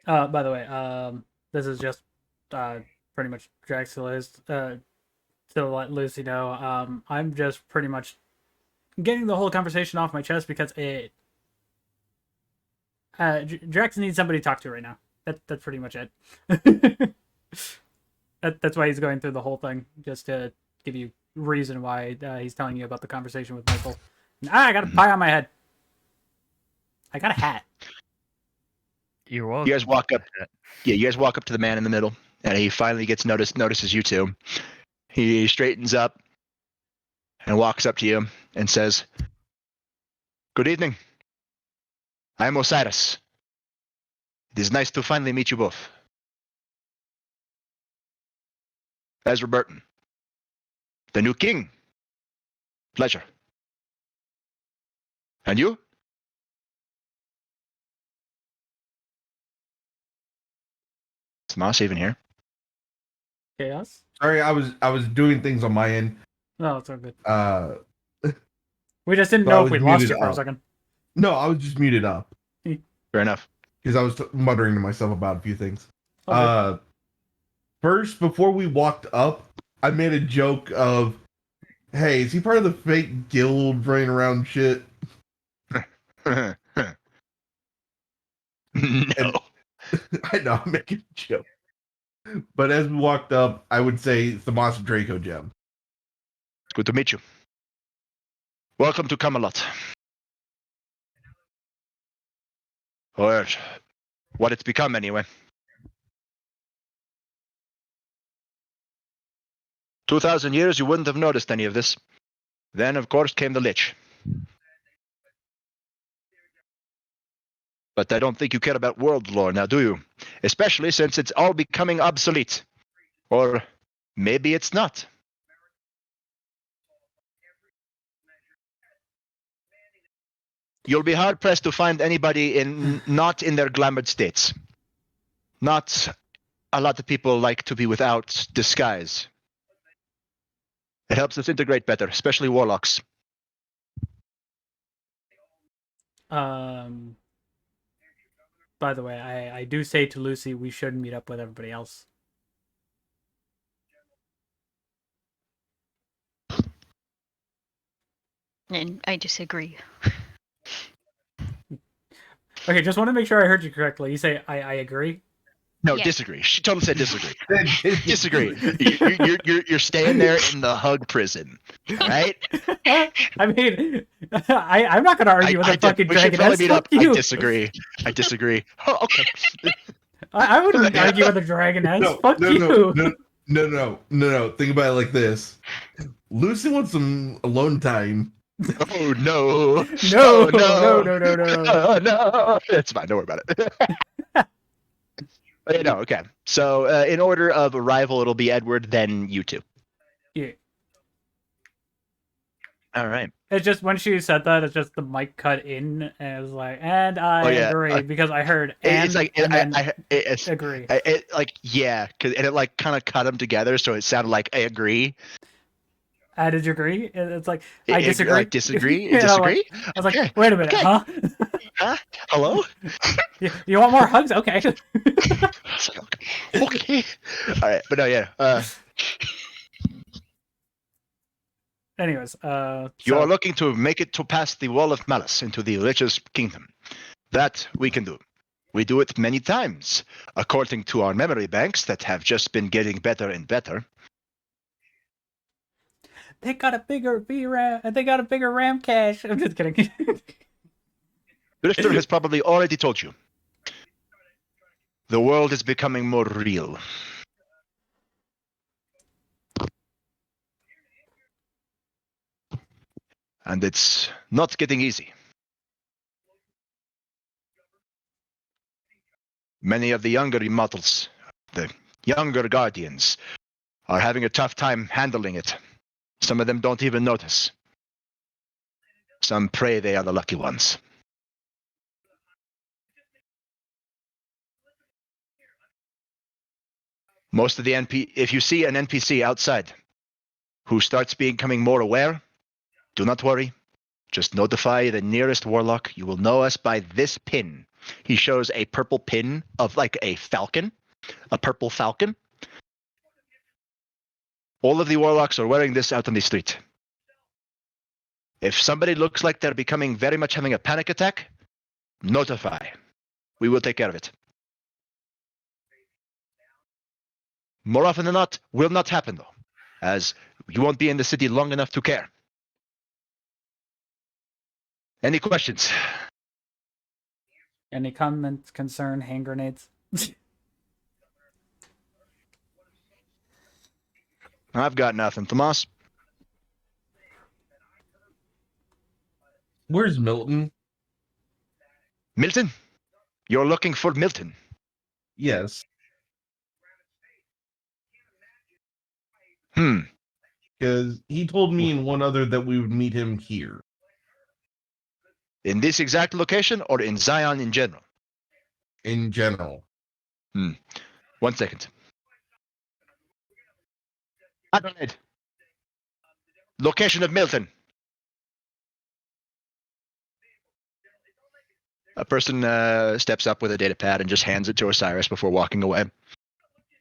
By the way, this is just pretty much Draxula to let Lucy know. I'm just pretty much getting the whole conversation off my chest because Drax needs somebody to talk to right now. That's pretty much it. That's why he's going through the whole thing, just to give you reason why he's telling you about the conversation with Michael. I got a pie on my head. I got a hat.
You're welcome.
You guys walk up. Yeah, you guys walk up to the man in the middle, and he finally notices you two. He straightens up and walks up to you and says, "Good evening. I am Osiris. It is nice to finally meet you both. Ezra Burton, the new king. Pleasure. And you?" Is Moss even here?
Chaos?
Sorry, I was doing things on my end.
No, it's all good.
We
just didn't know if we lost you for a second.
No, I was just muted up.
Fair enough.
Because I was muttering to myself about a few things.
Okay.
First, before we walked up, I made a joke of, "Hey, is he part of the fake guild running around shit?"
No.
And, I know, I'm making a joke. But as we walked up, I would say Thamas Draco Gem.
Good to meet you. Welcome to Camelot. Or what it's become, anyway. 2,000 years, you wouldn't have noticed any of this. Then, of course, came the Lich. But I don't think you care about world lore now, do you? Especially since it's all becoming obsolete. Or maybe it's not. You'll be hard-pressed to find anybody not in their glamored states. Not a lot of people like to be without disguise. It helps us integrate better, especially warlocks.
By the way, I do say to Lucy we should meet up with everybody else.
And I disagree.
Okay, just want to make sure I heard you correctly. You say I agree.
No,
Yeah.
disagree. She totally said disagree.
Disagree.
Disagree. You're staying there in the hug prison. All right.
I mean, I'm not gonna argue with a fucking
we should probably
dragoness.
meet
Fuck
up.
you.
I disagree. Oh, okay.
I wouldn't argue with a dragoness. Fuck you.
No. Think about it like this. Lucy wants some alone time.
Oh no.
No,
Oh, no.
no.
Oh no. It's fine. Don't worry about it. No. Okay. So in order of arrival, it'll be Edward, then you two.
Yeah.
All right.
It's just when she said that, it's just the mic cut in, and it was like, and I agree because I heard and
It's like
and then
it's
agree.
it like yeah, and it like kind of cut them together, so it sounded like I agree.
Did you agree? It's like I disagree.
Like, disagree.
You know,
Disagree.
I was like,
Okay.
wait a minute,
Okay.
huh?
Huh? Hello.
You want more hugs? Okay.
It's like, okay. All right, but no, yeah.
Anyways,
You
so-
are looking to make it to pass the wall of malice into the Lich's kingdom. That we can do. We do it many times, according to our memory banks that have just been getting better and better.
they got a bigger VRAM. They got a bigger RAM cache. I'm just kidding.
Drifter has probably already told you. The world is becoming more real. And it's not getting easy. Many of the younger immortals, the younger guardians, are having a tough time handling it. Some of them don't even notice. Some pray they are the lucky ones. Most of the if you see an NPC outside who starts becoming more aware, do not worry. Just notify the nearest warlock. You will know us by this pin. He shows a purple pin of like a falcon, a purple falcon. All of the warlocks are wearing this out on the street. If somebody looks like they're becoming very much having a panic attack, notify. We will take care of it. More often than not, will not happen though, as you won't be in the city long enough to care. Any questions?
Any comments, concern, hand grenades?
I've got nothing. Tomas?
Where's Milton?
Milton? You're looking for Milton.
Yes. Because he told me and one other that we would meet him here.
In this exact location or in Zion in general?
In general.
1 second. Adelaide. Location of Milton. A person steps up with a data pad and just hands it to Osiris before walking away.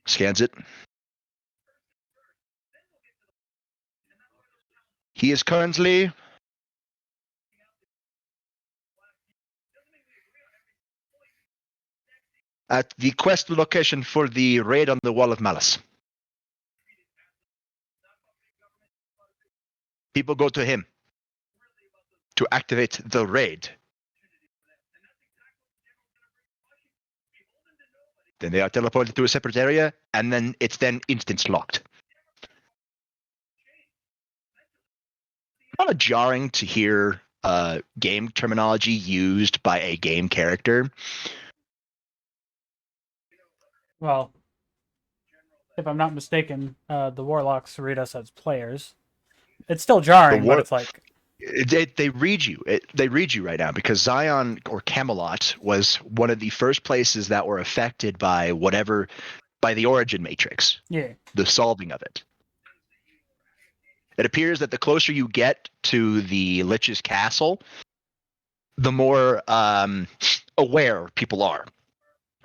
Scans it. He is currently at the quest location for the raid on the Wall of Malice. People go to him to activate the raid. Then they are teleported to a separate area, and then it's then instance locked. Kind of jarring to hear game terminology used by a game character.
Well, if I'm not mistaken, the warlocks read us as players. It's still jarring, but it's like
they read you. They read you right now because Zion or Camelot was one of the first places that were affected by by the origin matrix.
Yeah.
The solving of it. It appears that the closer you get to the Lich's castle, the more aware people are.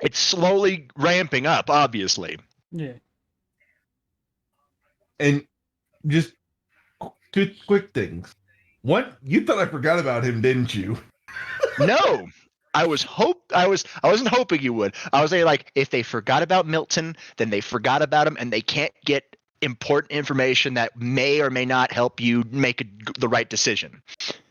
It's slowly ramping up, obviously.
Yeah.
And just two quick things. What? You thought I forgot about him, didn't you?
No, I wasn't hoping you would. I was saying, like, if they forgot about Milton, then they forgot about him, and they can't get important information that may or may not help you make the right decision.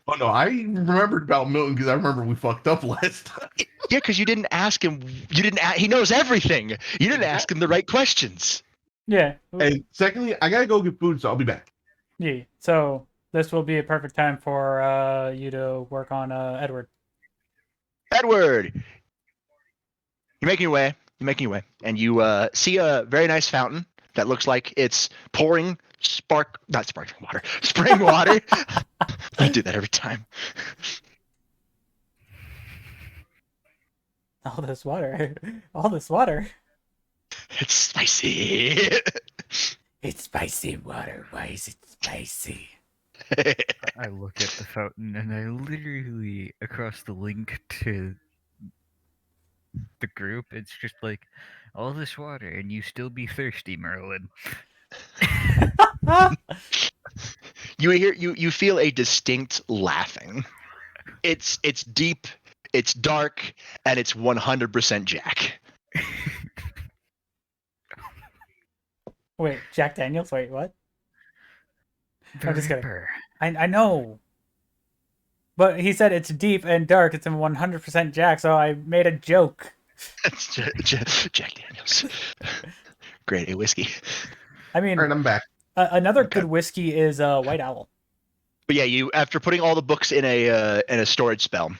Oh no, I remembered about Milton because I remember we fucked up last time.
Yeah, because you didn't ask him. He knows everything. You didn't ask him the right questions.
Yeah.
And secondly, I gotta go get food, so I'll be back.
Yeah. So this will be a perfect time for you to work on Edward.
Edward, you're making your way. You're making your way, and you see a very nice fountain that looks like it's pouring not sparkling water, spring water. I do that every time.
All this water. All this water.
It's spicy.
It's spicy water. Why is it spicy?
I look at the fountain and I literally, across the link to the group, it's just like, all this water and you still be thirsty, Merlin.
You feel a distinct laughing. It's deep, it's dark, and it's 100% Jack.
Wait, Jack Daniels? Wait, what?
The
I'm just kidding.
Ripper.
I know. But he said it's deep and dark. It's in 100% Jack, so I made a joke.
It's Jack Daniels. Grade A whiskey.
I mean,
All right, I'm back.
another
Okay.
good whiskey is White Owl.
But yeah, you after putting all the books in a storage spell,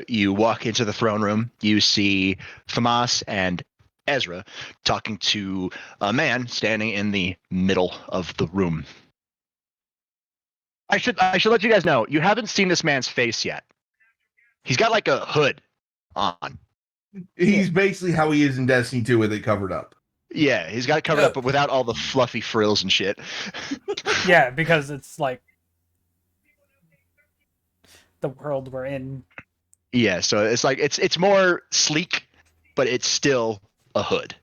you walk into the throne room. You see Famas and Ezra talking to a man standing in the middle of the room. I should let you guys know, you haven't seen this man's face yet. He's got like a hood on.
He's basically how he is in Destiny 2 with it covered up.
Yeah, he's got it covered up, but without all the fluffy frills and shit.
Yeah, because it's like the world we're in.
Yeah, so it's like it's more sleek, but it's still a hood.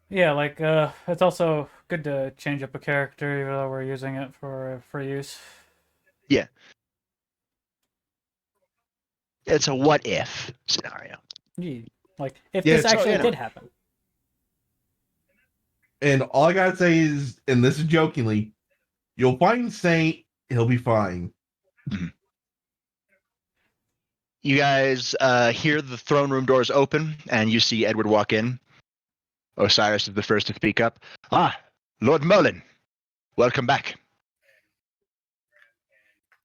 Yeah, like it's also good to change up a character even though we're using it for use.
Yeah. It's a what if scenario.
Yeah, like if
Yeah,
this
so,
actually
you know.
did happen.
And all I gotta say is, and this is jokingly, you'll find Saint, he'll be fine.
You guys hear the throne room doors open, and you see Edward walk in. Osiris is the first to speak up. Ah, Lord Merlin, welcome back.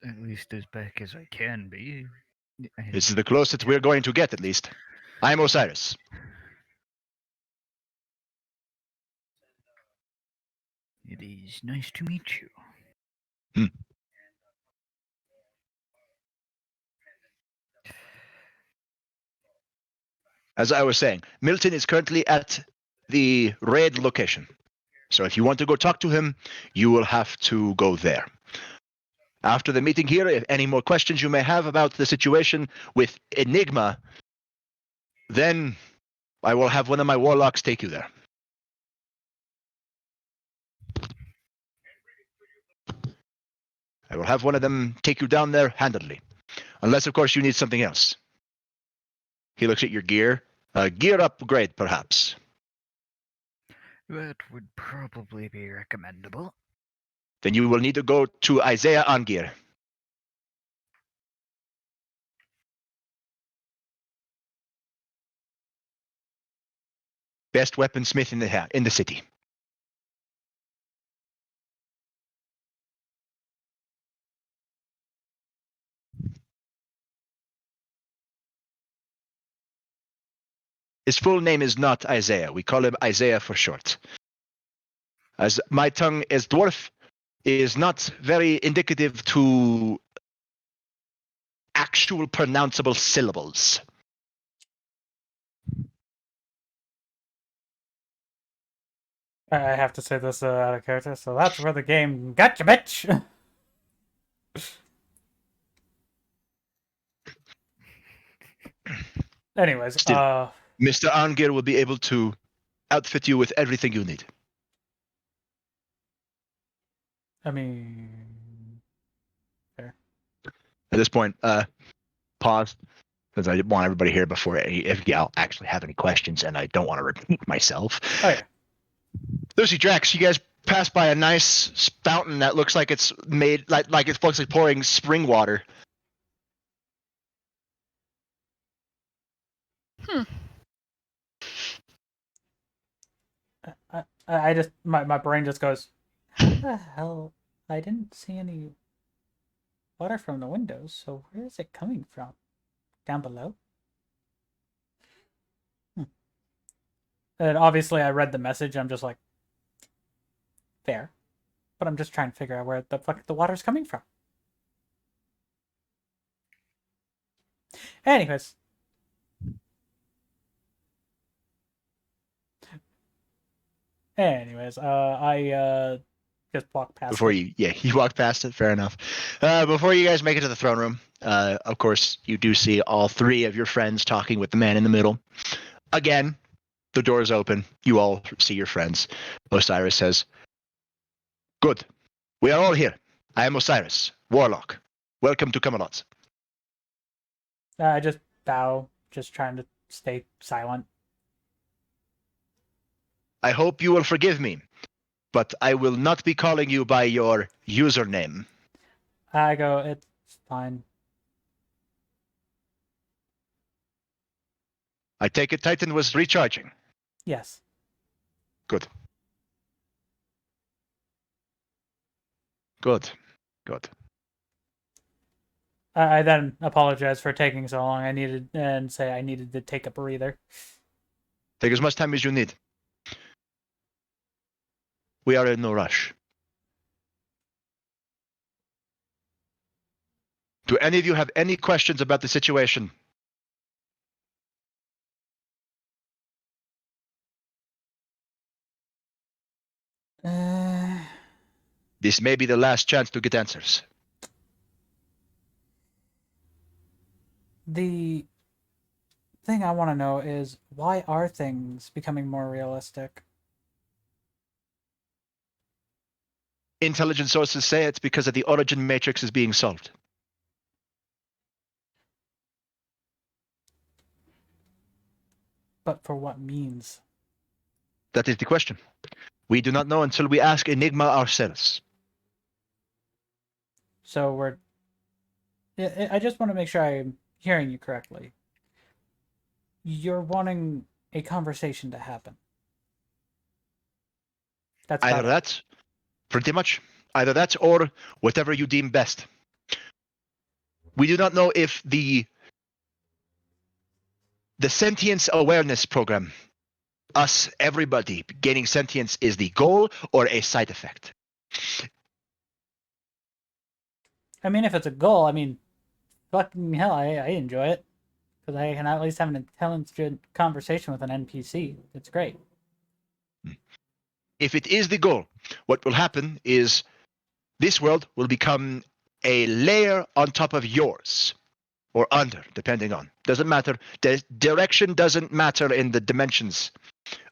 At least as back as I can be.
This is the closest we're going to get, at least. I'm Osiris.
It is nice to meet you.
As I was saying, Milton is currently at the raid location. So if you want to go talk to him, you will have to go there. After the meeting here, if any more questions you may have about the situation with Enigma, then I will have one of my warlocks take you there. I will have one of them take you down there handedly. Unless, of course, you need something else. He looks at your gear. Gear upgrade, perhaps.
That would probably be recommendable.
Then you will need to go to Isaiah Angir. Best weaponsmith in the city. His full name is not Isaiah. We call him Isaiah for short. As my tongue as dwarf is not very indicative to actual pronounceable syllables.
I have to say this out of character, so that's where the game gotcha, bitch. Anyways,
Still. Mr. Angir will be able to outfit you with everything you need.
I mean,
At this point, pause, because I want everybody here before if y'all actually have any questions, and I don't want to repeat myself.
Oh yeah.
Lucy, Drax, you guys pass by a nice fountain that looks like it's made like it's looks like pouring spring water.
I just my brain just goes, how the hell? I didn't see any water from the windows, so where is it coming from? Down below? And obviously I read the message, I'm just like, fair. But I'm just trying to figure out where the fuck the water's coming from. Anyways. I just walk past
Before
it.
you walk past it. Fair enough. Before you guys make it to the throne room, of course, you do see all three of your friends talking with the man in the middle. Again, the door's open. You all see your friends. Osiris says, "Good. We are all here. I am Osiris, Warlock. Welcome to Camelot."
I just bow, just trying to stay silent.
I hope you will forgive me, but I will not be calling you by your username.
I go, it's fine.
I take it Titan was recharging.
Yes.
Good. Good. Good.
I then apologize for taking so long. I needed to take a breather.
Take as much time as you need. We are in no rush. Do any of you have any questions about the situation? This may be the last chance to get answers.
The thing I want to know is, why are things becoming more realistic?
Intelligence sources say it's because of the origin matrix is being solved.
But for what means?
That is the question. We do not know until we ask Enigma ourselves.
So I just want to make sure I'm hearing you correctly. You're wanting a conversation to happen. That's
Either
about it.
that, pretty much. Either that or whatever you deem best. We do not know if the sentience awareness program, us, everybody, gaining sentience is the goal or a side effect.
I mean, if it's a goal, I mean, fucking hell, I enjoy it. Because I can at least have an intelligent conversation with an NPC. It's great.
If it is the goal, what will happen is this world will become a layer on top of yours. Or under, depending on. Doesn't matter. The direction doesn't matter in the dimensions.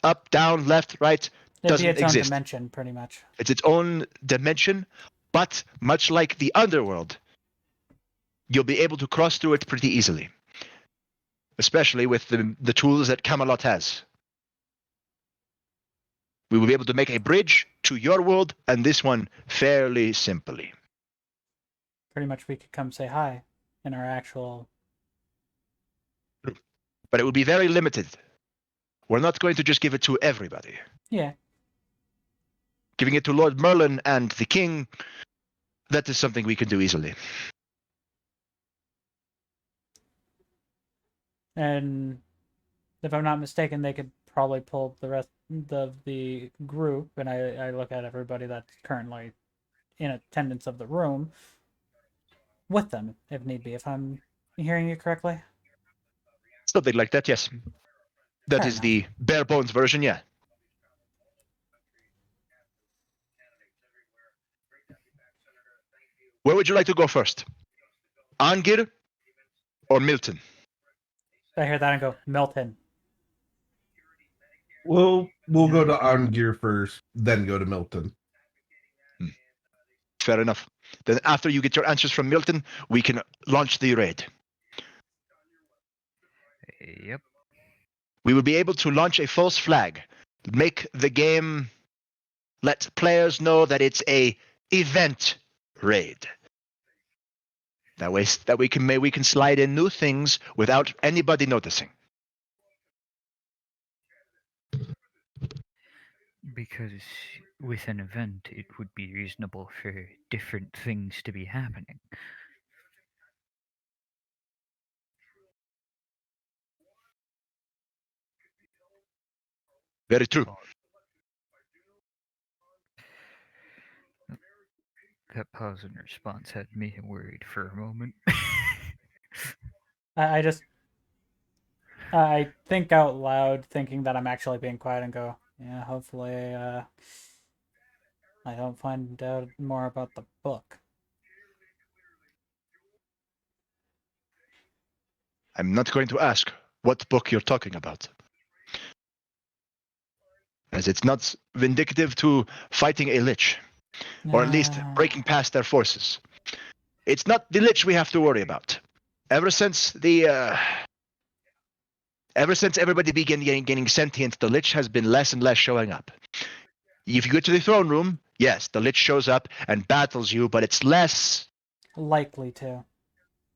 Up, down, left, right,
It'd be
doesn't
its
exist.
own dimension, pretty much.
It's its own dimension, but much like the underworld, you'll be able to cross through it pretty easily. Especially with the tools that Camelot has. We will be able to make a bridge to your world and this one fairly simply.
Pretty much we could come say hi in our actual...
But it will be very limited. We're not going to just give it to everybody.
Yeah.
Giving it to Lord Merlin and the king, that is something we can do easily.
And if I'm not mistaken, they could probably pull the rest of the group, and I look at everybody that's currently in attendance of the room, with them, if need be, if I'm hearing you correctly.
Something like that, yes. That
Fair
is
enough.
the bare bones version, yeah. Where would you like to go first? Angir or Milton?
I hear that and go, Milton.
We'll go to Ongear first, then go to Milton.
Fair enough. Then after you get your answers from Milton, we can launch the raid.
Yep.
We will be able to launch a false flag, make the game, let players know that it's a event raid. That way, we can slide in new things without anybody noticing.
Because with an event, it would be reasonable for different things to be happening.
Very true.
That pause in response had me worried for a moment.
I just I think out loud, thinking that I'm actually being quiet, and go, yeah, hopefully I don't find out more about the book.
I'm not going to ask what book you're talking about, as it's not vindicative to fighting a lich, or at least breaking past their forces. It's not the lich we have to worry about. Ever since everybody began getting sentient, the lich has been less and less showing up. If you go to the throne room, yes, the lich shows up and battles you, but it's less
likely to.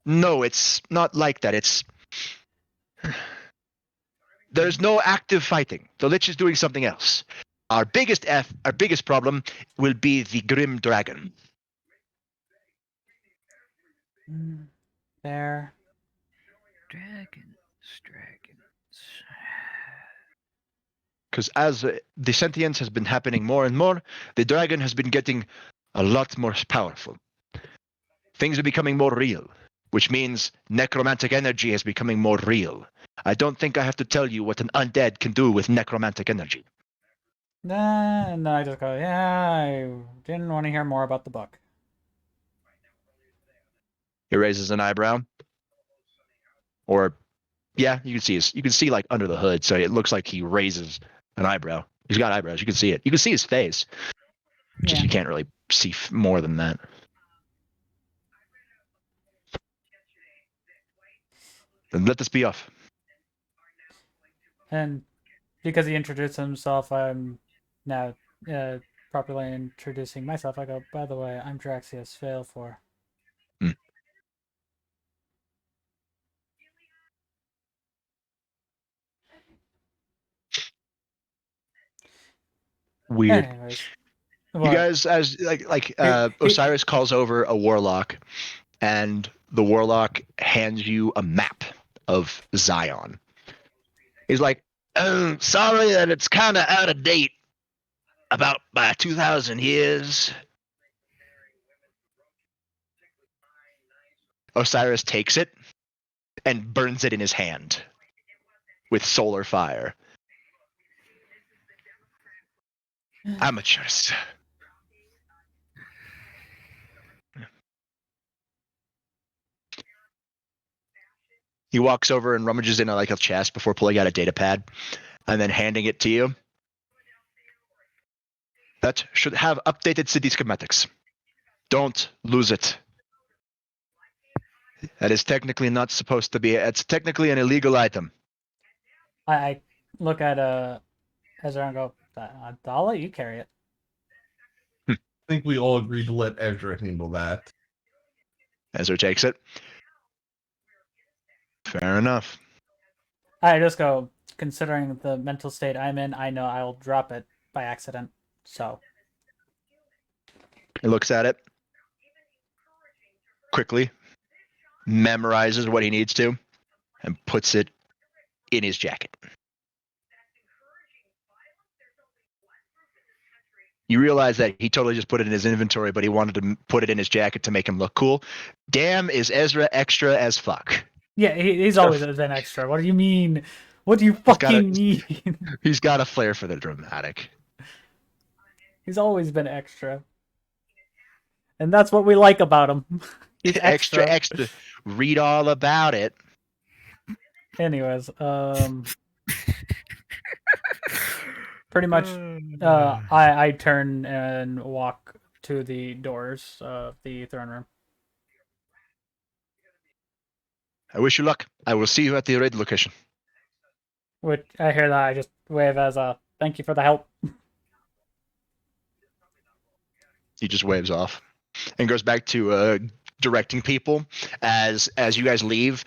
No, it's not like that. There's no active fighting. The lich is doing something else. Our biggest problem will be the Grim Dragon.
There.
Dragons.
Because as the sentience has been happening more and more, the dragon has been getting a lot more powerful. Things are becoming more real, which means necromantic energy is becoming more real. I don't think I have to tell you what an undead can do with necromantic energy.
Nah, no, I just go, yeah, I didn't want to hear more about the book.
He raises an eyebrow. Or, yeah, you can see like under the hood, so it looks like he raises an eyebrow. He's got eyebrows. You can see it. You can see his face. Just
Yeah.
you can't really see more than that. Then let this be off.
And because he introduced himself, I'm now properly introducing myself. I go, by the way, I'm Draxius Failfor.
Weird.
Anyways,
You
what?
guys, as Osiris calls over a warlock, and the warlock hands you a map of Zion. He's like, "Oh, sorry that it's kind of out of date, about by 2,000 years." Osiris takes it and burns it in his hand with solar fire. Amateurs. He walks over and rummages in a chest before pulling out a data pad and then handing it to you. That should have updated city schematics. Don't lose it. That is technically not supposed to be. It's technically an illegal item.
I look at Ezra and go, I'll let you carry it.
I think we all agreed to let Ezra handle that.
Ezra takes it. Fair enough.
I just go, considering the mental state I'm in, I know I'll drop it by accident. So
He looks at it quickly, memorizes what he needs to, and puts it in his jacket. You realize that he totally just put it in his inventory, but he wanted to put it in his jacket to make him look cool. Damn, is Ezra extra as fuck.
yeah, he's always been extra. What do you mean? What do you fucking mean?
He's got a flair for the dramatic.
He's always been extra. And that's what we like about him. He's extra.
Extra. Read all about it.
Anyways, pretty much I turn and walk to the doors of the throne room.
I wish you luck. I will see you at the raid location.
Which I hear that I just wave as a thank you for the help.
He just waves off and goes back to directing people. As you guys leave,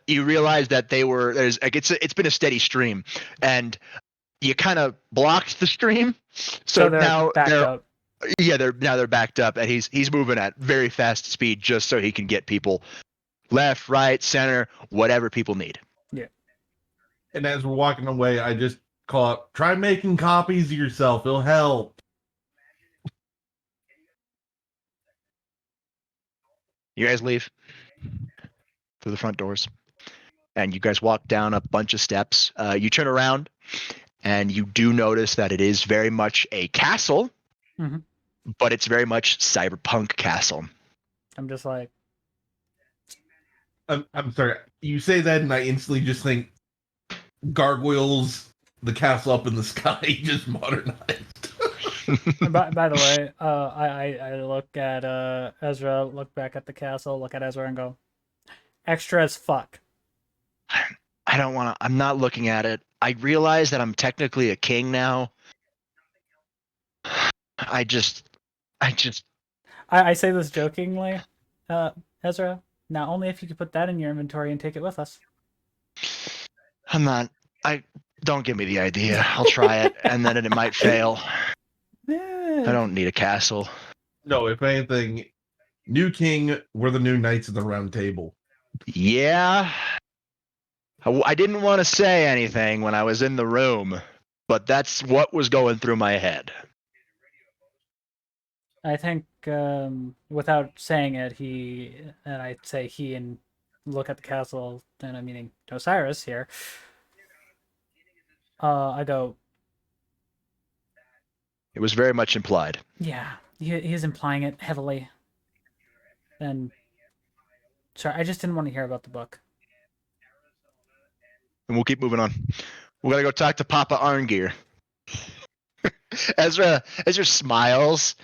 you realize that there's like it's been a steady stream, and you kind of blocked the stream, so
they're
now
backed up.
Yeah, they're backed up, and he's moving at very fast speed just so he can get people left, right, center, whatever people need.
Yeah.
And as we're walking away, I just call out, try making copies of yourself. It'll help.
You guys leave through the front doors, and you guys walk down a bunch of steps. You turn around, and you do notice that it is very much a castle, but it's very much cyberpunk castle.
I'm just like,
I'm sorry. You say that, and I instantly just think gargoyles, the castle up in the sky, just modernized.
by the way, I look at Ezra, look back at the castle, look at Ezra, and go, extra as fuck.
I don't want to. I'm not looking at it. I realize that I'm technically a king now. I
say this jokingly, Ezra. Now, only if you could put that in your inventory and take it with us.
I'm not. Don't give me the idea. I'll try it, and then it might fail. I don't need a castle.
No, if anything, new king, we're the new knights of the round table.
Yeah. I didn't want to say anything when I was in the room, but that's what was going through my head.
I think, without saying it, and I say he and look at the castle, and I'm meaning Osiris here. I go,
it was very much implied.
Yeah, he's implying it heavily. And sorry, I just didn't want to hear about the book.
And we'll keep moving on. We gotta go talk to Papa Arngeir. Ezra smiles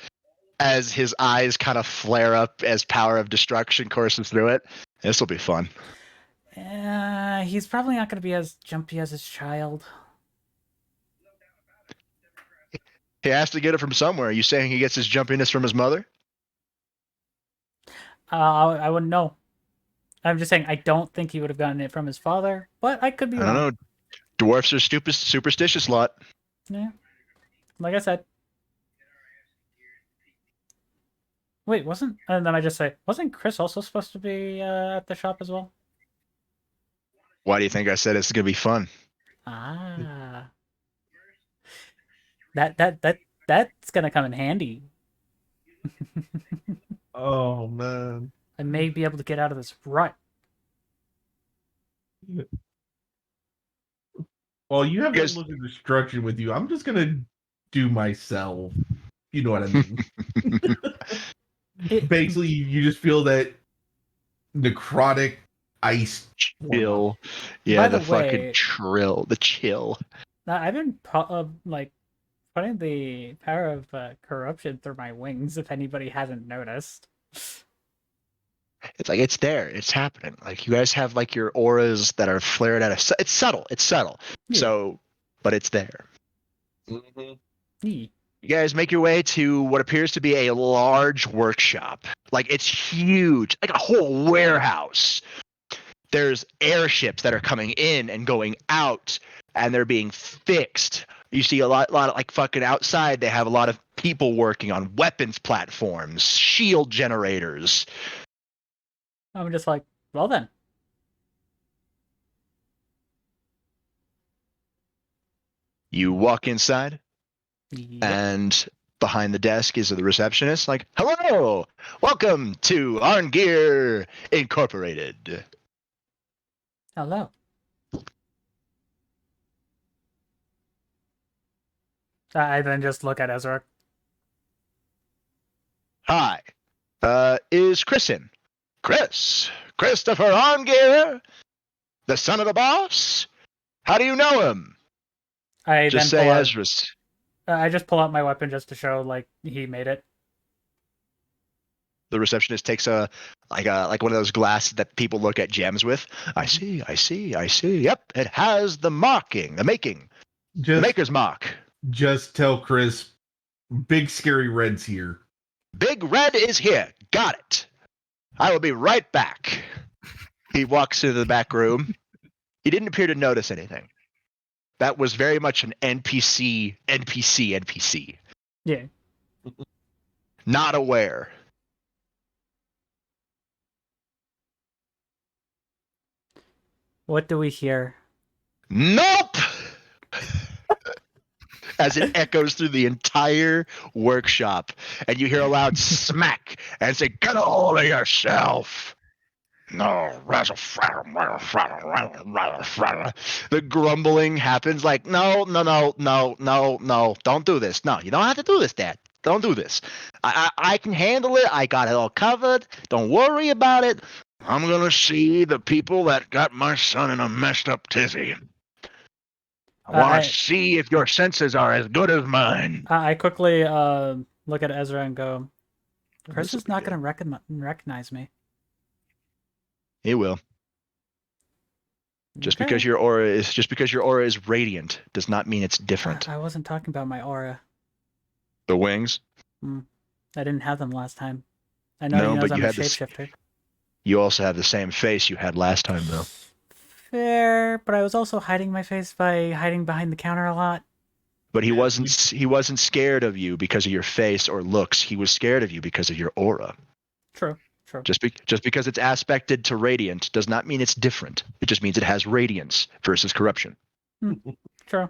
as his eyes kind of flare up as power of destruction courses through it. This will be fun.
He's probably not going to be as jumpy as his child.
He has to get it from somewhere. Are you saying he gets his jumpiness from his mother?
I wouldn't know. I'm just saying I don't think he would have gotten it from his father, but I could be wrong.
I don't know. Dwarfs are stupid, superstitious lot.
Yeah. Like I said. Wait, and then I just say, wasn't Chris also supposed to be at the shop as well?
Why do you think I said it's going to be fun?
Ah. That's going to come in handy.
Oh, man.
I may be able to get out of this rut.
Well, you have that look of destruction with you. I'm just going to do myself. You know what I mean? Basically, you just feel that necrotic ice
chill. Yeah, the fucking trill, the chill.
I've been putting the power of corruption through my wings. If anybody hasn't noticed,
it's like it's there, it's happening. Like you guys have like your auras that are flared out of. It's subtle. Yeah. So, but it's there.
Mm-hmm.
You guys make your way to what appears to be a large workshop. Like it's huge, like a whole warehouse. There's airships that are coming in and going out, and they're being fixed. You see a lot of like fucking outside. They have a lot of people working on weapons platforms, shield generators.
I'm just like, well then.
You walk inside. Yep. And behind the desk is the receptionist, like, hello, welcome to Arngeir Incorporated.
Hello. I then just look at Ezra.
Hi. Is Chris in? Christopher Arngeir, the son of the boss? How do you know him?
I
just
then
say Ezra's.
I just pull out my weapon just to show, like, he made it.
The receptionist takes a like one of those glasses that people look at gems with. I see. Yep, it has the making, the
Just
maker's mark.
just tell Chris, big scary red's here.
Big Red is here. Got it. I will be right back. He walks into the back room. He didn't appear to notice anything. That was very much an NPC.
Yeah.
Not aware.
What do we hear?
Nope! As it echoes through the entire workshop, and you hear a loud smack and say, "Get a hold of yourself!" No, the grumbling happens like, no, don't do this. No, you don't have to do this, Dad. Don't do this. I can handle it. I got it all covered. Don't worry about it. I'm going to see the people that got my son in a messed up tizzy. I want to see if your senses are as good as mine.
I quickly look at Ezra and go, Chris is not going to recognize me.
He will. Just because your aura is radiant does not mean it's different.
I wasn't talking about my aura.
The wings?
I didn't have them last time. I know he knows I'm a shapeshifter.
You also have the same face you had last time, though.
Fair, but I was also hiding my face by hiding behind the counter a lot.
But he wasn't scared of you because of your face or looks. He was scared of you because of your aura.
True.
Just because it's aspected to radiant does not mean it's different. It just means it has radiance versus corruption.
True.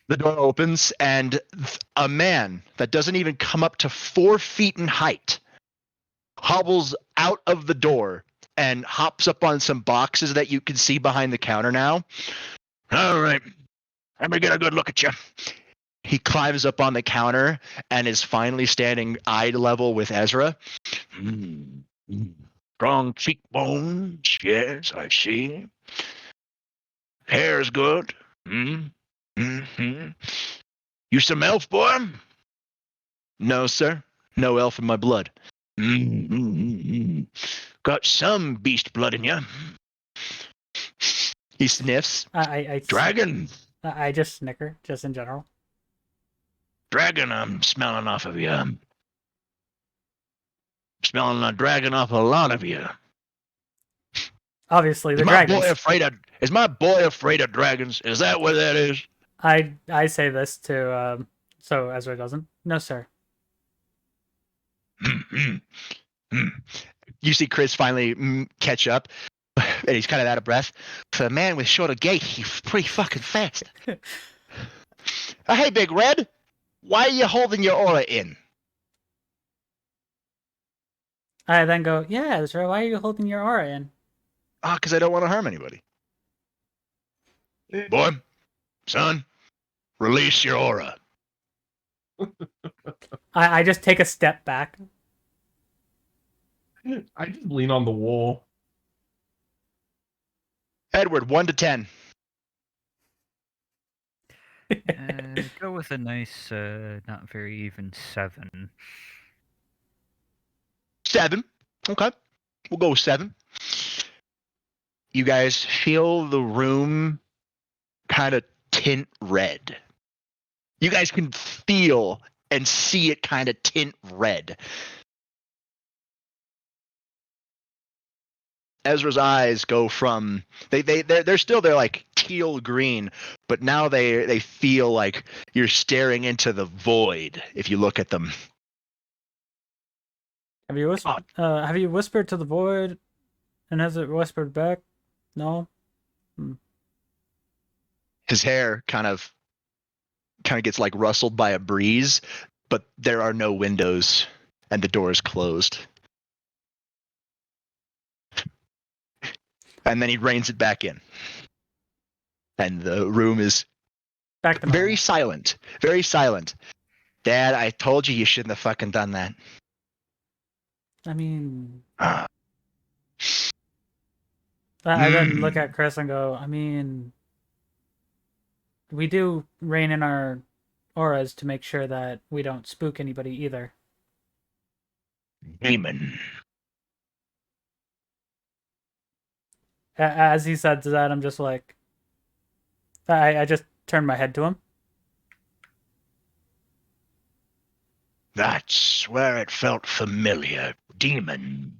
The door opens, and a man that doesn't even come up to 4 feet in height hobbles out of the door and hops up on some boxes that you can see behind the counter now. All right, let me get a good look at you. He climbs up on the counter and is finally standing eye level with Ezra. Strong cheekbones, yes, I see. Hair's good. You some elf, boy? No, sir. No elf in my blood. Got some beast blood in you. He sniffs. Dragon.
I just snicker, just in general.
Dragon, I'm smelling off of you. I'm smelling a dragon off a lot of you.
Obviously, the dragons.
Is my boy afraid of dragons? Is that what that is?
I say this to so Ezra doesn't. No, sir.
You see Chris finally catch up, and he's kind of out of breath. For a man with shorter gait, he's pretty fucking fast. Hey, Big Red, why are you holding your aura in?
I then go, yeah, Ezra, why are you holding your aura in?
Because I don't want to harm anybody. Boy, son, release your aura.
I just take a step back.
I just lean on the wall.
Edward, 1 to 10.
Go with a nice, not very even 7.
7. Okay. We'll go with 7. You guys feel the room kind of tint red. You guys can feel and see it kind of tint red. Ezra's eyes go from they're still like teal green, but now they feel like you're staring into the void if you look at them.
Have you whispered to the void, and has it whispered back? No.
His hair kind of gets like rustled by a breeze, but there are no windows and the door is closed. And then he reins it back in. And the room is
back to
very silent. Very silent. Dad, I told you shouldn't have fucking done that.
I mean... I then look at Chris and go, I mean... We do rein in our auras to make sure that we don't spook anybody either.
demon.
As he said that, I'm just like, I just turned my head to him.
That's where it felt familiar. Demon.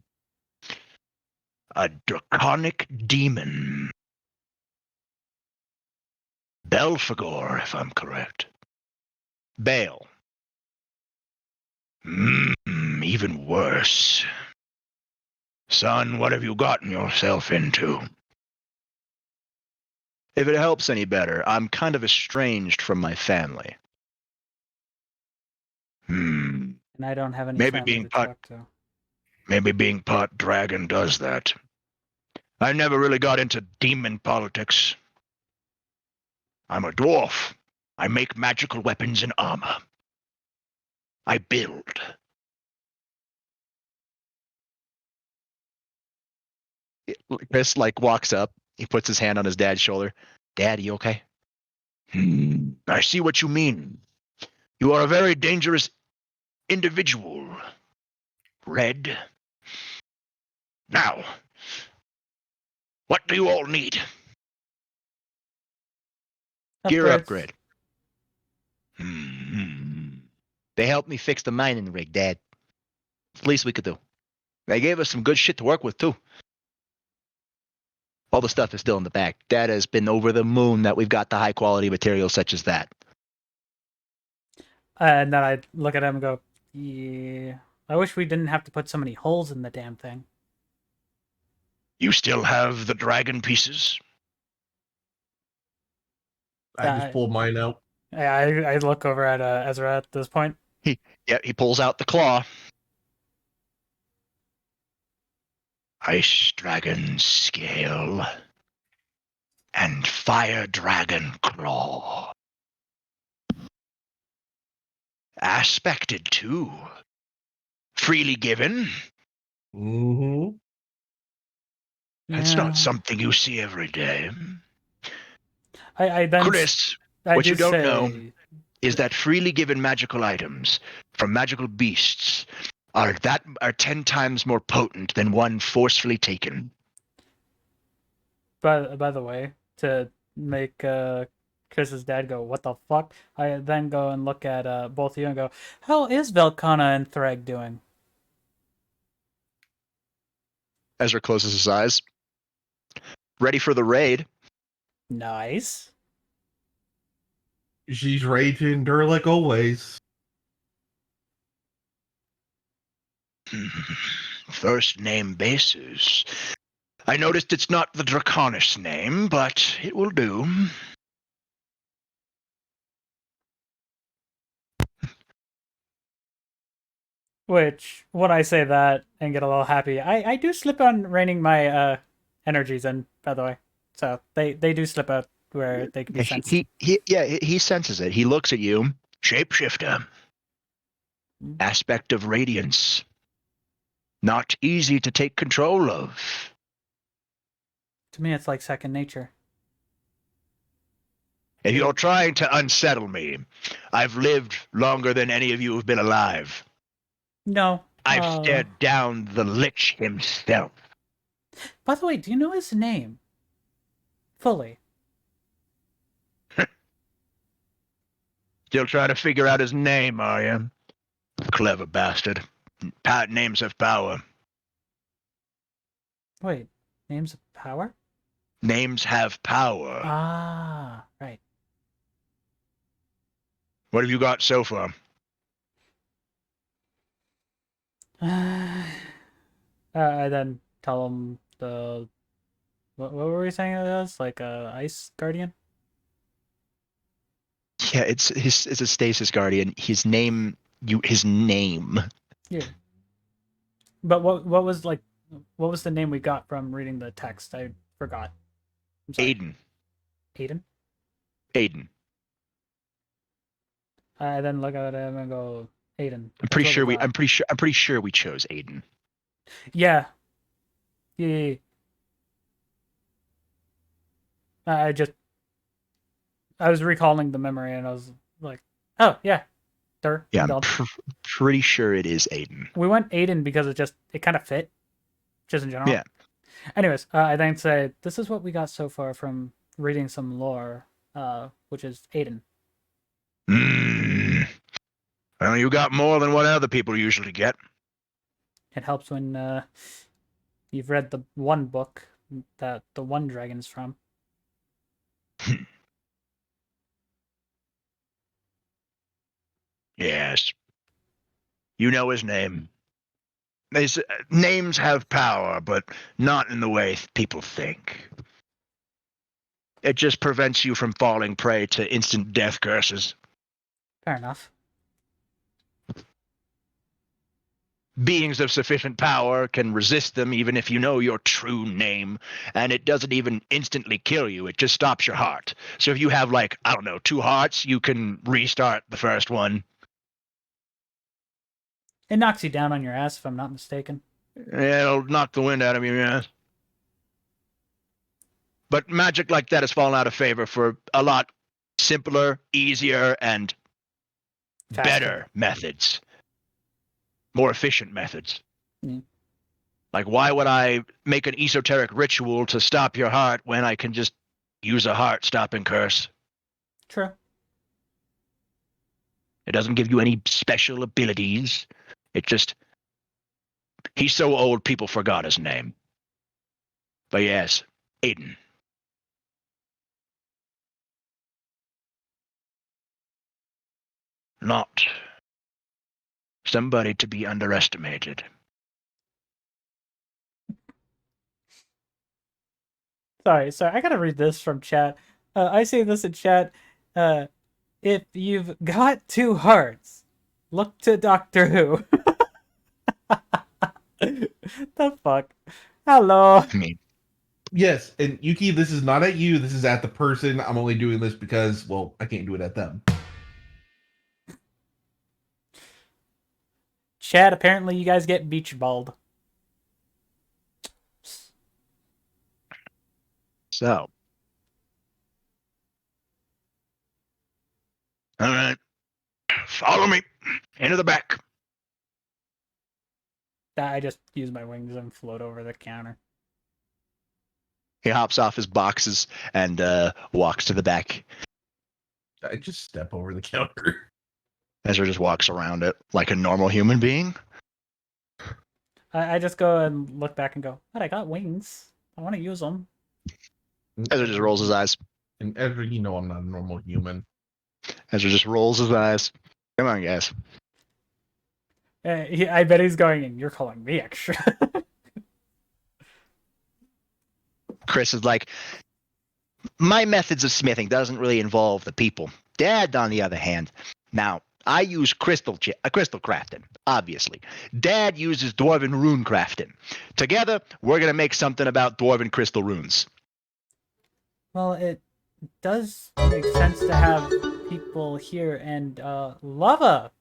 A draconic demon. Belphegor, if I'm correct. Baal. Even worse. Son, what have you gotten yourself into? If it helps any better, I'm kind of estranged from my family.
And I don't have any
Maybe
family
being
to
part,
talk to.
maybe being part dragon does that. I never really got into demon politics. I'm a dwarf. I make magical weapons and armor. I build. Chris walks up. He puts his hand on his dad's shoulder. Dad, you okay? I see what you mean. You are a very dangerous individual. Red. Now, what do you all need? Gear upgrade. They helped me fix the mining rig, Dad. It's the least we could do. They gave us some good shit to work with, too. All the stuff is still in the back. Dad has been over the moon that we've got the high quality materials such as that.
And then I look at him and go, yeah, I wish we didn't have to put so many holes in the damn thing.
You still have the dragon pieces?
I just pulled mine out.
I look over at Ezra at this point.
He pulls out the claw. Ice dragon scale and fire dragon claw. Aspected too. Freely given.
Mm-hmm.
That's not something you see every day.
I then
Chris, what you don't know is that freely given magical items from magical beasts are 10 times more potent than one forcefully taken.
By the way, to make Chris's dad go, what the fuck? I then go and look at both of you and go, how is Velkana and Threg doing?
Ezra closes his eyes. Ready for the raid.
Nice.
She's ready to endure like always.
First name basis. I noticed it's not the Draconish name, but it will do.
Which, when I say that and get a little happy, I do slip on reining my energies in, by the way. So they do slip out where they can be sensed.
He senses it. He looks at you. Shapeshifter. Aspect of radiance. Not easy to take control of.
To me, it's like second nature.
If you're trying to unsettle me, I've lived longer than any of you have been alive.
No.
I've stared down the Lich himself.
By the way, do you know his name? Fully.
Still trying to figure out his name, are you? Clever bastard. Names have power.
Wait, names of power?
Names have power.
Ah, right.
What have you got so far?
I then tell him the... What were we saying it was? Like a ice guardian?
Yeah, it's a stasis guardian. His name.
Yeah. But what was the name we got from reading the text? I forgot. I'm sorry.
Aiden.
Aiden?
Aiden.
I then look at him and go, Aiden.
I'm pretty sure we chose Aiden.
Yeah. Yeah. I was recalling the memory and I was like, oh yeah, Sir?
Yeah, I'm
Done.
pretty sure it is Aiden.
We went Aiden because it kind of fit, just in general.
Yeah.
Anyways, I then say this is what we got so far from reading some lore, which is Aiden.
Well, you got more than what other people usually get.
It helps when you've read the one book that the one dragon's from.
Yes. You know his name. Names have power, but not in the way people think. It just prevents you from falling prey to instant death curses.
Fair enough.
Beings of sufficient power can resist them even if you know your true name, and it doesn't even instantly kill you, it just stops your heart. So if you have, like, I don't know, 2 hearts, you can restart the first one.
It knocks you down on your ass, if I'm not mistaken.
It'll knock the wind out of you, yeah. But magic like that has fallen out of favor for a lot simpler, easier, and
Faster.
better methods. More efficient methods.
Mm.
Like, why would I make an esoteric ritual to stop your heart when I can just use a heart-stopping curse?
True.
It doesn't give you any special abilities. It just... He's so old, people forgot his name. But yes, Aiden. Not somebody to be underestimated.
Sorry, I gotta read this from chat. I say this in chat. If you've got 2 hearts, look to Doctor Who. The fuck? Hello.
I mean,
Yes, and Yuki, this is not at you. This is at the person. I'm only doing this because, well, I can't do it at them.
Chat, apparently you guys get beach balled.
so. All right. Follow me. Into the back.
I just use my wings and float over the counter.
He hops off his boxes and walks to the back.
I just step over the counter.
Ezra just walks around it like a normal human being.
I just go and look back and go, but I got wings. I want to use them.
Ezra just rolls his eyes.
And Ezra, you know I'm not a normal human.
Ezra just rolls his eyes. Come on, guys.
I bet he's going, and you're calling me extra.
Chris is like, my methods of smithing doesn't really involve the people. Dad, on the other hand, now, I use crystal crafting, obviously. Dad uses dwarven rune crafting. Together, we're going to make something about dwarven crystal runes.
Well, it does make sense to have people here, and Lava,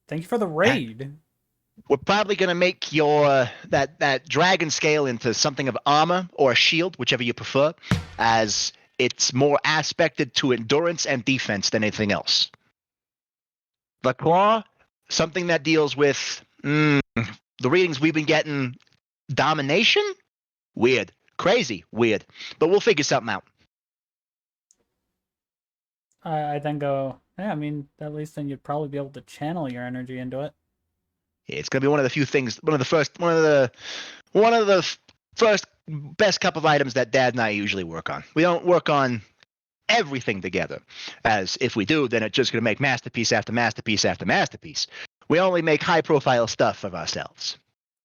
thank you for the raid.
We're probably going to make your that dragon scale into something of armor or a shield, whichever you prefer, as it's more aspected to endurance and defense than anything else. The claw, something that deals with the readings we've been getting. Domination? Weird. Crazy. Weird. But we'll figure something out.
I then go, yeah, I mean, at least then you'd probably be able to channel your energy into it.
It's going to be one of the few things, one of the first best cup of items that Dad and I usually work on. We don't work on everything together, as if we do, then it's just going to make masterpiece after masterpiece after masterpiece. We only make high-profile stuff of ourselves.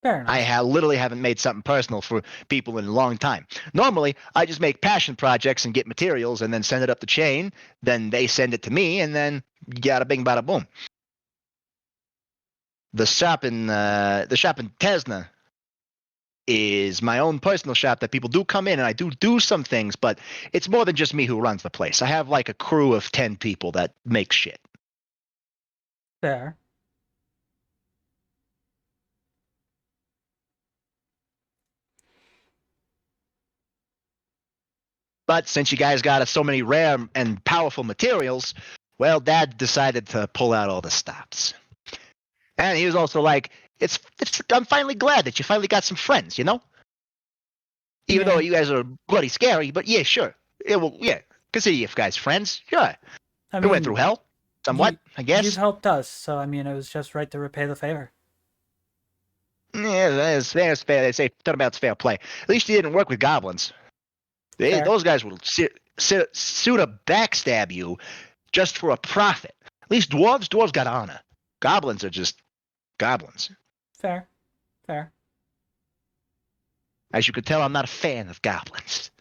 Fair enough.
I literally haven't made something personal for people in a long time. Normally, I just make passion projects and get materials and then send it up the chain. Then they send it to me, and then yada bing bada boom. The shop in Tesna is my own personal shop that people do come in, and I do some things, but it's more than just me who runs the place. I have like a crew of 10 people that make shit.
Fair.
But since you guys got so many rare and powerful materials, Well, Dad decided to pull out all the stops. And he was also like, I'm finally glad that you finally got some friends, you know? Even though you guys are bloody scary, but yeah, sure. Yeah, consider you guys friends, sure.
I
We went through hell, somewhat, I guess.
You've helped us, so I mean, it was just right to repay the favor.
Yeah, that's fair. They say turnabout's fair play. At least you didn't work with goblins. Those guys will sooner backstab you just for a profit. At least dwarves got honor. Goblins are just goblins.
Fair.
As you can tell, I'm not a fan of goblins.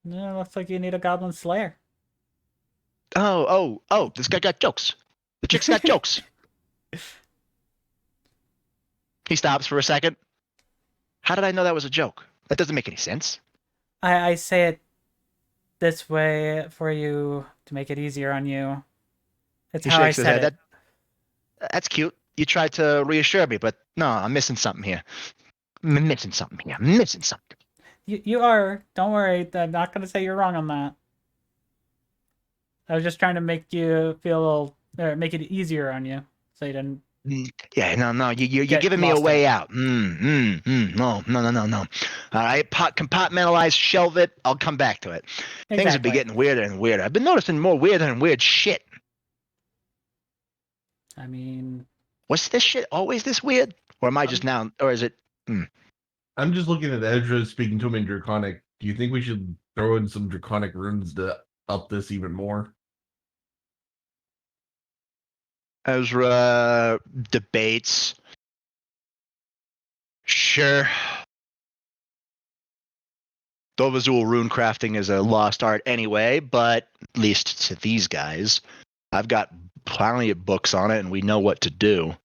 Yeah, looks like you need a goblin slayer.
Oh, this guy got jokes. The chick's got jokes. He stops for a second. How did I know that was a joke? That doesn't make any sense.
I say it this way for you to make it easier on you. It's how I said it.
That's cute. You tried to reassure me, but no, I'm missing something here. I'm missing something.
You are. Don't worry. I'm not going to say you're wrong on that. I was just trying to make you feel a little, or make it easier on you, so you didn't.
Yeah, no. You're giving me a way out. No. All right, compartmentalize, shelve it. I'll come back to it.
Exactly.
Things have been getting weirder and weirder. I've been noticing more weird and weird shit.
I mean,
was this shit always this weird, or am I just now, or is it?
I'm just looking at Ezra speaking to him in Draconic. Do you think we should throw in some Draconic runes to up this even more?
Ezra debates. Sure. Dovazul rune crafting is a lost art anyway, but at least to these guys, I've got plenty of books on it, and we know what to do.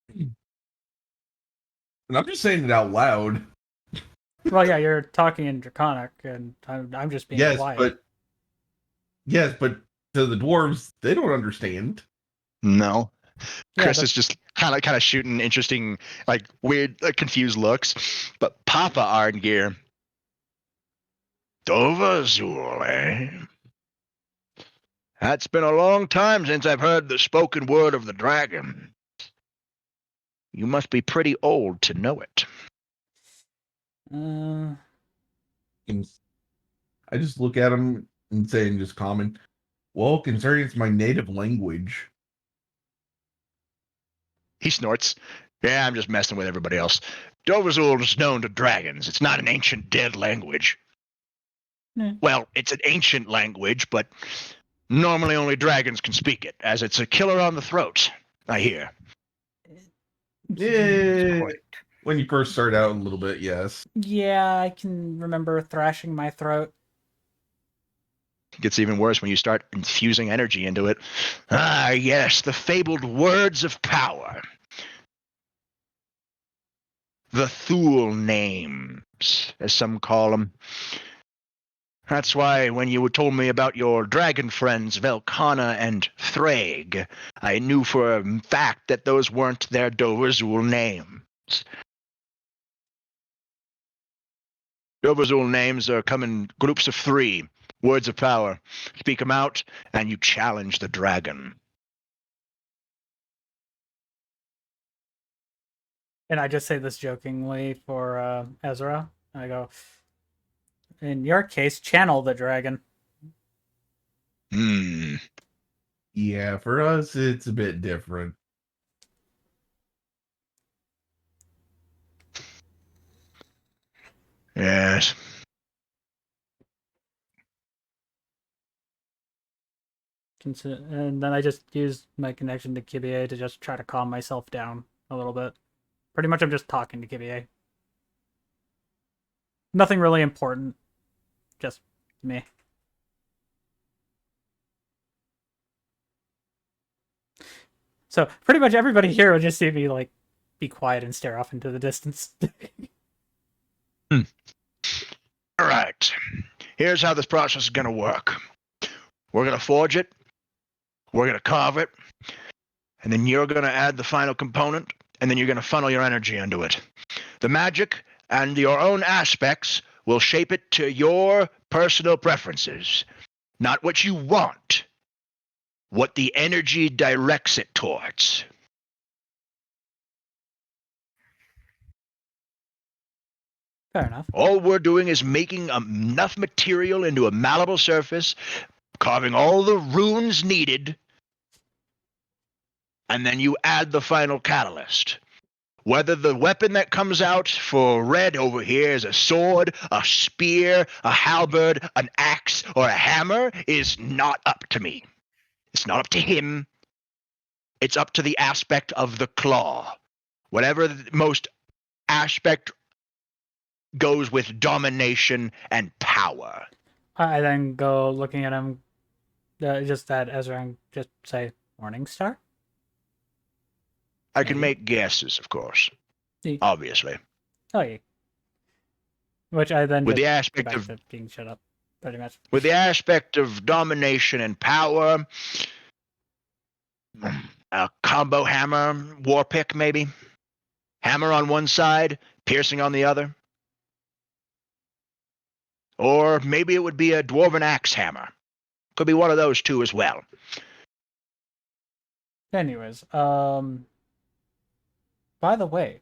And I'm just saying it out loud.
well, yeah, you're talking in Draconic, and I'm just being quiet.
Yes, but to the dwarves, they don't understand.
No.
Yeah,
Chris is just kind of shooting interesting, like weird, confused looks. But Papa Arngeir. Dovazul, eh? That's been a long time since I've heard the spoken word of the dragon. You must be pretty old to know it.
I just look at him and say in just common, well, considering it's my native language.
He snorts. Yeah, I'm just messing with everybody else. Dovazul is known to dragons. It's not an ancient dead language. Well, it's an ancient language, but normally only dragons can speak it, as it's a killer on the throat, I hear.
Yeah, when you first start out a little bit, yes.
Yeah, I can remember thrashing my throat.
It gets even worse when you start infusing energy into it. Ah, yes, the fabled words of power. The Thule names, as some call them. That's why when you told me about your dragon friends, Velkana and Thrag, I knew for a fact that those weren't their Dovazul names. Dovazul names come in groups of 3. Words of power. Speak them out, and you challenge the dragon.
And I just say this jokingly for Ezra. I go, in your case, channel the dragon.
Yeah, for us, it's a bit different.
Yes.
And then I just use my connection to Kibie to just try to calm myself down a little bit. Pretty much I'm just talking to Kibie. Nothing really important. Just me. So pretty much everybody here will just see me like be quiet and stare off into the distance.
All right. Here's how this process is going to work. We're going to forge it. We're going to carve it. And then you're going to add the final component. And then you're going to funnel your energy into it. The magic and your own aspects will shape it to your personal preferences, not what you want, what the energy directs it towards.
Fair enough.
All we're doing is making enough material into a malleable surface, carving all the runes needed, and then you add the final catalyst. Whether the weapon that comes out for Red over here is a sword, a spear, a halberd, an axe, or a hammer is not up to me. It's not up to him. It's up to the aspect of the claw. Whatever the most aspect goes with domination and power.
I then go looking at him, just at Ezra, and just say, Morningstar?
I can
Maybe.
make guesses, of course.
See.
Obviously.
Oh, yeah. Which I then
With the
just go
aspect
back
of
to being shut up, pretty much.
with the aspect of domination and power, a combo hammer, war pick maybe. Hammer on one side, piercing on the other. Or maybe it would be a dwarven axe hammer. Could be one of those two as well.
Anyways, by the way,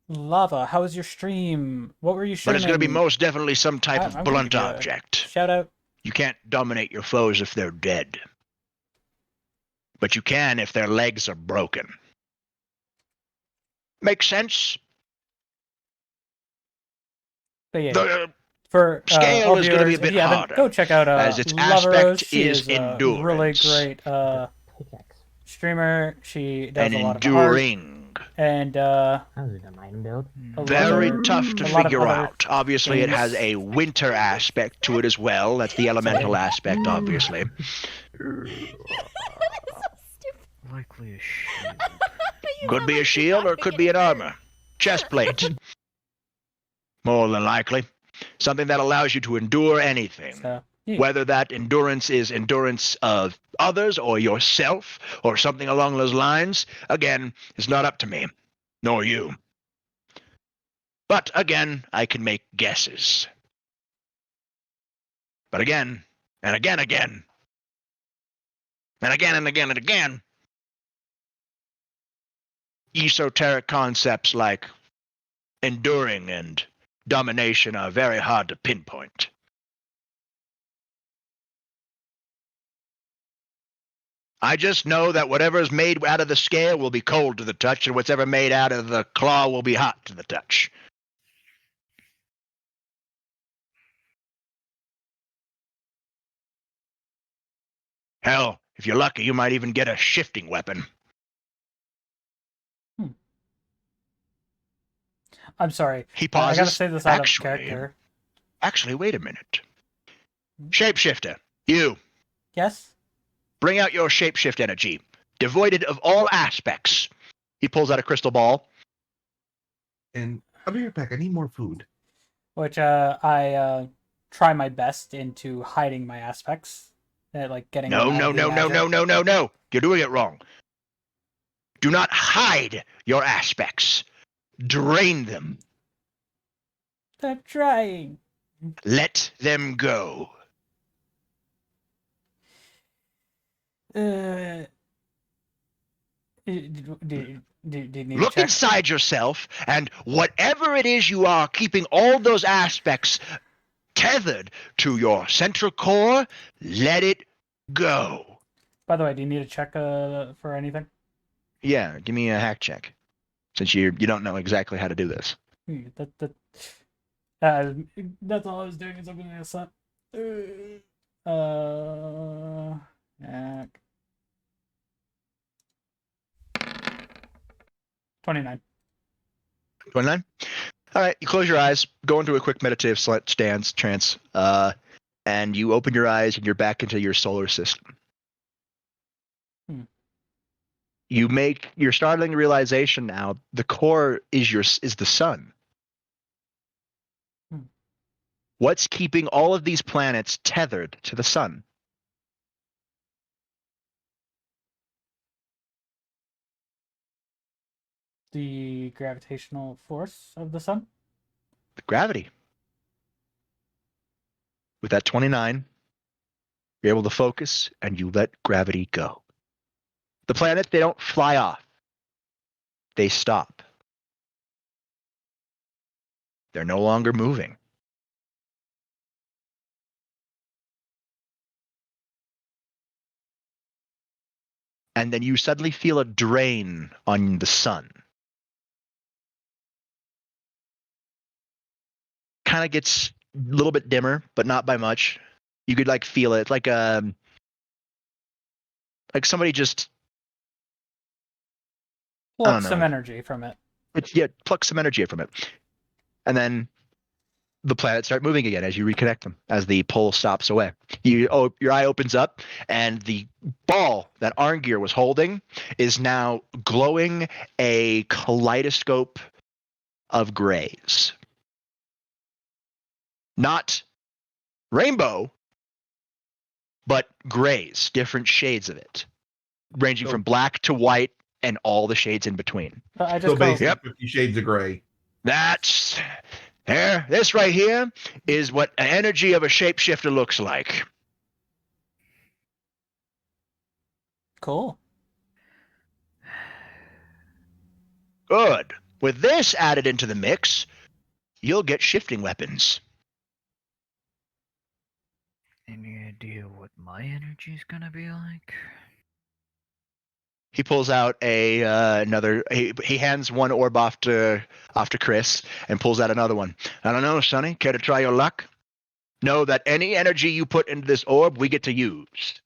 Lava, how was your stream? What were you
But
streaming?
it's going to be most definitely some type
I'm
of
gonna
blunt
give you a
object.
Shout out.
You can't dominate your foes if they're dead. But you can if their legs are broken. Makes sense?
But yeah,
The
for
scale
all
is gonna be a
viewers,
bit
if you haven't,
harder,
go check out
as its
Lava Rose.
aspect
She
is
is a really
endurance.
great streamer. She does
and
a lot of art
enduring.
and
Very tough to
a lot of
figure
other
out. Obviously, it has
things.
a winter aspect to it as well. That's the elemental aspect, obviously.
Likely a shield.
Could be a shield or it could be an armor. Chest plate. More than likely. Something that allows you to endure anything.
So, yeah.
Whether that endurance is endurance of others or yourself or something along those lines, again, is not up to me, nor you. But again, I can make guesses. But again, and again, and again, and again, esoteric concepts like enduring and domination are very hard to pinpoint. I just know that whatever is made out of the scale will be cold to the touch, and whatever made out of the claw will be hot to the touch. Hell, if you're lucky, you might even get a shifting weapon.
I'm sorry.
He pauses.
I gotta say this out of character.
Actually, wait a minute. Shapeshifter, you.
Yes?
Bring out your shapeshift energy, devoided of all aspects. He pulls out a crystal ball.
And I'll be right back. I need more food.
Which I try my best into hiding my aspects. Like getting
No.
them out of the magic.
You're doing it wrong. Do not hide your aspects. Drain them.
I'm trying.
Let them go.
Do you need
Look
to check?
inside yourself, and whatever it is you are keeping all those aspects tethered to your central core, let it go.
By the way, do you need to check for anything?
Yeah, give me a hack check, since you don't know exactly how to do this.
That's all I was doing is opening this up. Hack. 29.
29? All right, you close your eyes, go into a quick meditative trance, and you open your eyes and you're back into your solar system. You're startling realization now, the core is the sun. What's keeping all of these planets tethered to the sun?
The gravitational force of the sun?
The gravity. With that 29, you're able to focus and you let gravity go. The planets, they don't fly off. They stop. They're no longer moving. And then you suddenly feel a drain on the sun. Kind of gets a little bit dimmer, but not by much. You could like feel it, like somebody just
Pluck
know.
some energy from it.
Pluck some energy from it, and then the planets start moving again as you reconnect them. As the pull stops away, your eye opens up, and the ball that Arngir was holding is now glowing a kaleidoscope of grays. Not rainbow, but grays, different shades of it, ranging from black to white and all the shades in between.
I just
So
go,
basically, 50 Shades of Grey.
That's there. This right here is what an energy of a shapeshifter looks like.
cool.
Good. With this added into the mix, you'll get shifting weapons.
Any idea what my energy's gonna be like?
He pulls out another. He hands one orb off to Chris and pulls out another one. I don't know, Sonny. Care to try your luck? Know that any energy you put into this orb, we get to use.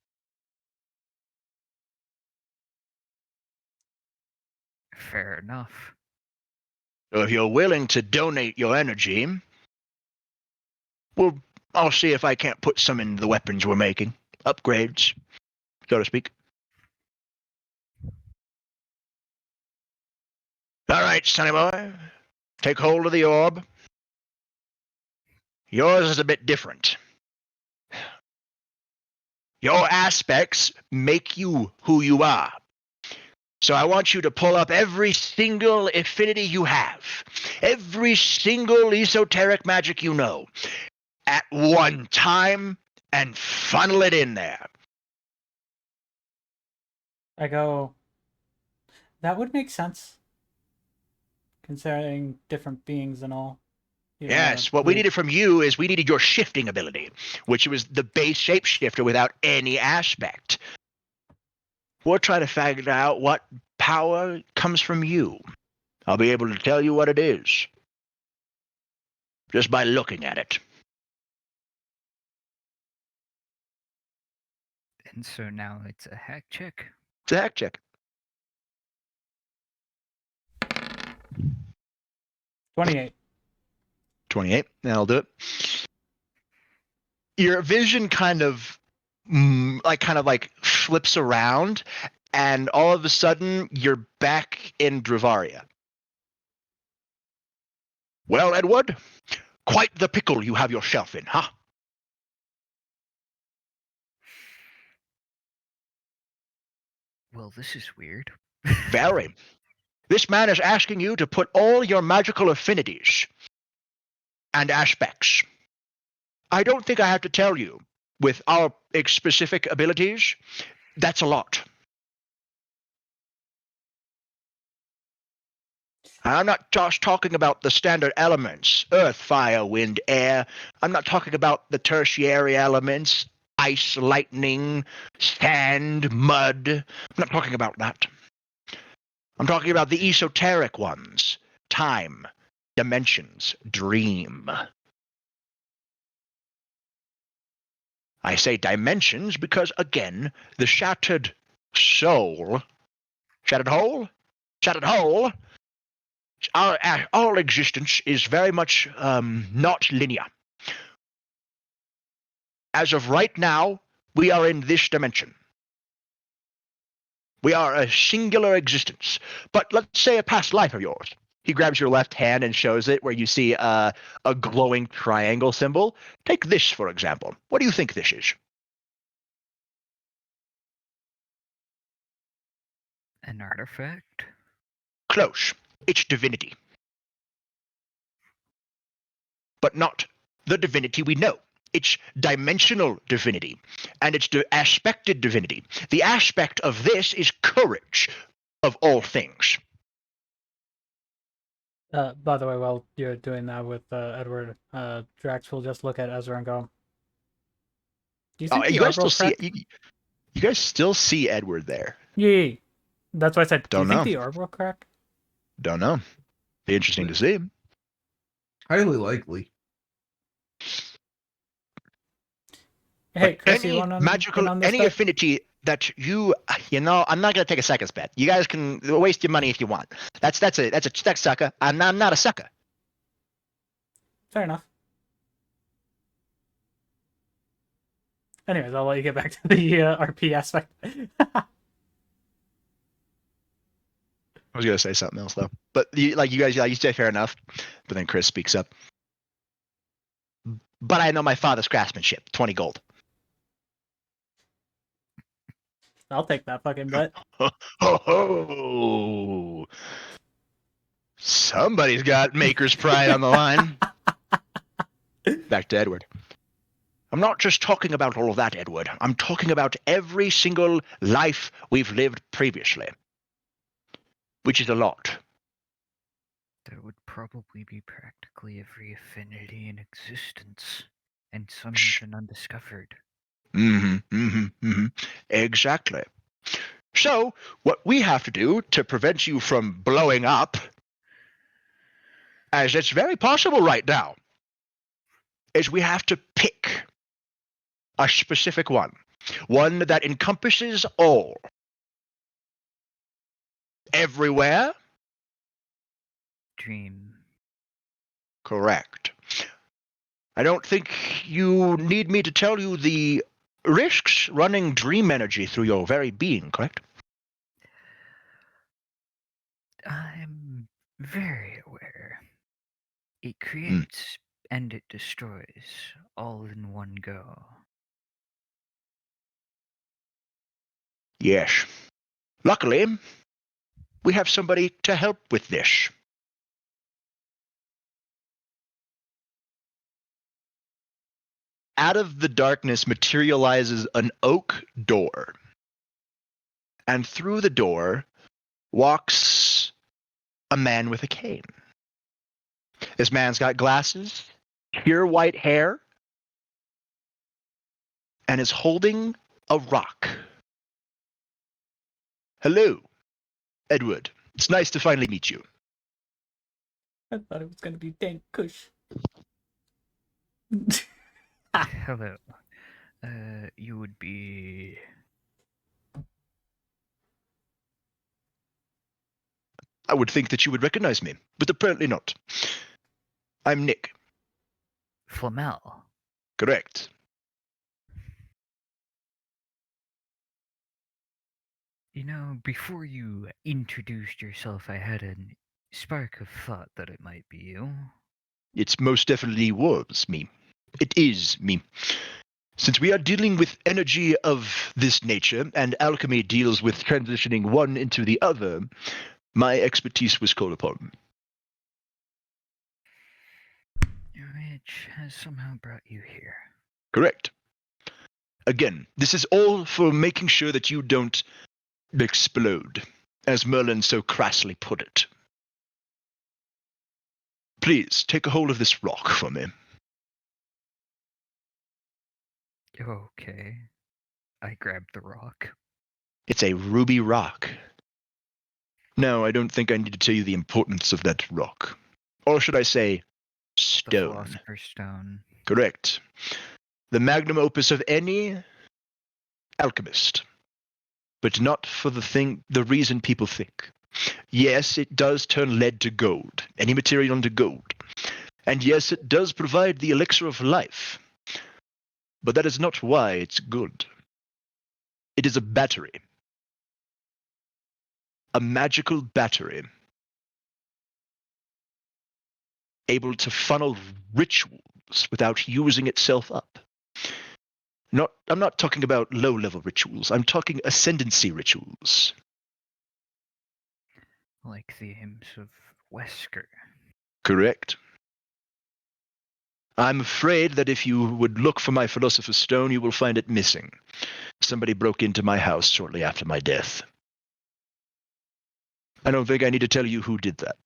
Fair enough.
So if you're willing to donate your energy, I'll see if I can't put some in the weapons we're making. Upgrades, so to speak. All right, Sonny boy. Take hold of the orb. Yours is a bit different. Your aspects make you who you are. So I want you to pull up every single affinity you have, every single esoteric magic you know, at one time and funnel it in there.
I go, that would make sense. Considering different beings and all.
Yes, what we needed from you is we needed your shifting ability, which was the base shapeshifter without any aspect. We're trying to figure out what power comes from you. I'll be able to tell you what it is just by looking at it.
And so now it's a hack check.
It's a hack check.
28.
28. That'll do it. Your vision kind of flips around, and all of a sudden you're back in Dravaria. Well, Edward, quite the pickle you have yourself in, huh?
Well, this is weird.
Very. This man is asking you to put all your magical affinities and aspects. I don't think I have to tell you, with our specific abilities, that's a lot. I'm not just talking about the standard elements, earth, fire, wind, air. I'm not talking about the tertiary elements, ice, lightning, sand, mud. I'm not talking about that. I'm talking about the esoteric ones, time, dimensions, dream. I say dimensions because, again, the shattered soul, shattered hole, our existence is very much not linear. As of right now, we are in this dimension. We are a singular existence. But let's say a past life of yours. He grabs your left hand and shows it where you see a glowing triangle symbol. Take this, for example. What do you think this is?
An artifact?
Close. It's divinity. But not the divinity we know. It's dimensional divinity, and it's aspected divinity. The aspect of this is courage, of all things.
By the way, while you're doing that with Edward, Drax will just look at Ezra and go, "Do you think the
You guys
arbor
still
crack?"
see you guys still see Edward there?
Yeah. That's why I said, "Do you
Don't
think
know.
the arbor will crack?"
Don't know. Be interesting to see.
Highly likely.
Hey,
But
Chris, you
any
want
magical,
on this
any
bet?
affinity that I'm not going to take a seconds bet. You guys can waste your money if you want. That's a sucker. I'm not a sucker.
Fair enough. Anyways, I'll let you get back to the RP aspect.
I was going to say something else though, but you guys, you say fair enough. But then Chris speaks up. But I know my father's craftsmanship. 20 gold.
I'll take that fucking bet.
Ho, ho. Somebody's got maker's pride on the line. Back to Edward. I'm not just talking about all of that, Edward. I'm talking about every single life we've lived previously, which is a lot.
That would probably be practically every affinity in existence, and some
Shh.
even undiscovered.
Exactly. So, what we have to do to prevent you from blowing up, as it's very possible right now, is we have to pick a specific one that encompasses all. Everywhere?
Dream.
Correct. I don't think you need me to tell you the risks running dream energy through your very being, correct?
I'm very aware. It creates and it destroys all in one go.
Yes. Luckily, we have somebody to help with this. Out of the darkness materializes an oak door. And through the door walks a man with a cane. This man's got glasses, pure white hair, and is holding a rock. Hello, Edward. It's nice to finally meet you.
I thought it was gonna be Dank Kush.
Hello. You would be...
I would think that you would recognize me, but apparently not. I'm Nick.
Flamel.
Correct.
You know, before you introduced yourself, I had a spark of thought that it might be you.
It most definitely was me. It is me. Since we are dealing with energy of this nature, and alchemy deals with transitioning one into the other, my expertise was called upon.
Which has somehow brought you here.
Correct. Again, this is all for making sure that you don't explode, as Merlin so crassly put it. Please, take a hold of this rock for me.
Okay. I grabbed the rock.
It's a ruby rock. No, I don't think I need to tell you the importance of that rock. Or should I say,
The
stone.
Philosopher's Stone.
Correct. The magnum opus of any alchemist. But not for the reason people think. Yes, it does turn lead to gold, any material into gold. And yes, it does provide the elixir of life. But that is not why it's good. It is a battery. A magical battery. Able to funnel rituals without using itself up. I'm not talking about low-level rituals. I'm talking ascendancy rituals.
Like the hymns of Wesker.
Correct. I'm afraid that if you would look for my Philosopher's Stone, you will find it missing. Somebody broke into my house shortly after my death. I don't think I need to tell you who did that.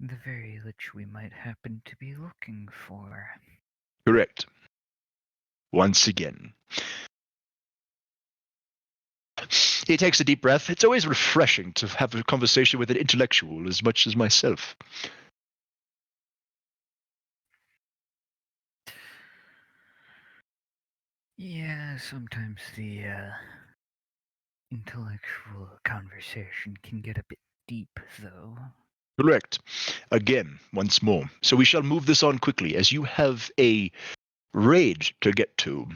The very lich we might happen to be looking for.
Correct. Once again. He takes a deep breath. It's always refreshing to have a conversation with an intellectual as much as myself.
Yeah, sometimes the intellectual conversation can get a bit deep, though.
Correct. Again, once more. So we shall move this on quickly, as you have a raid to get to.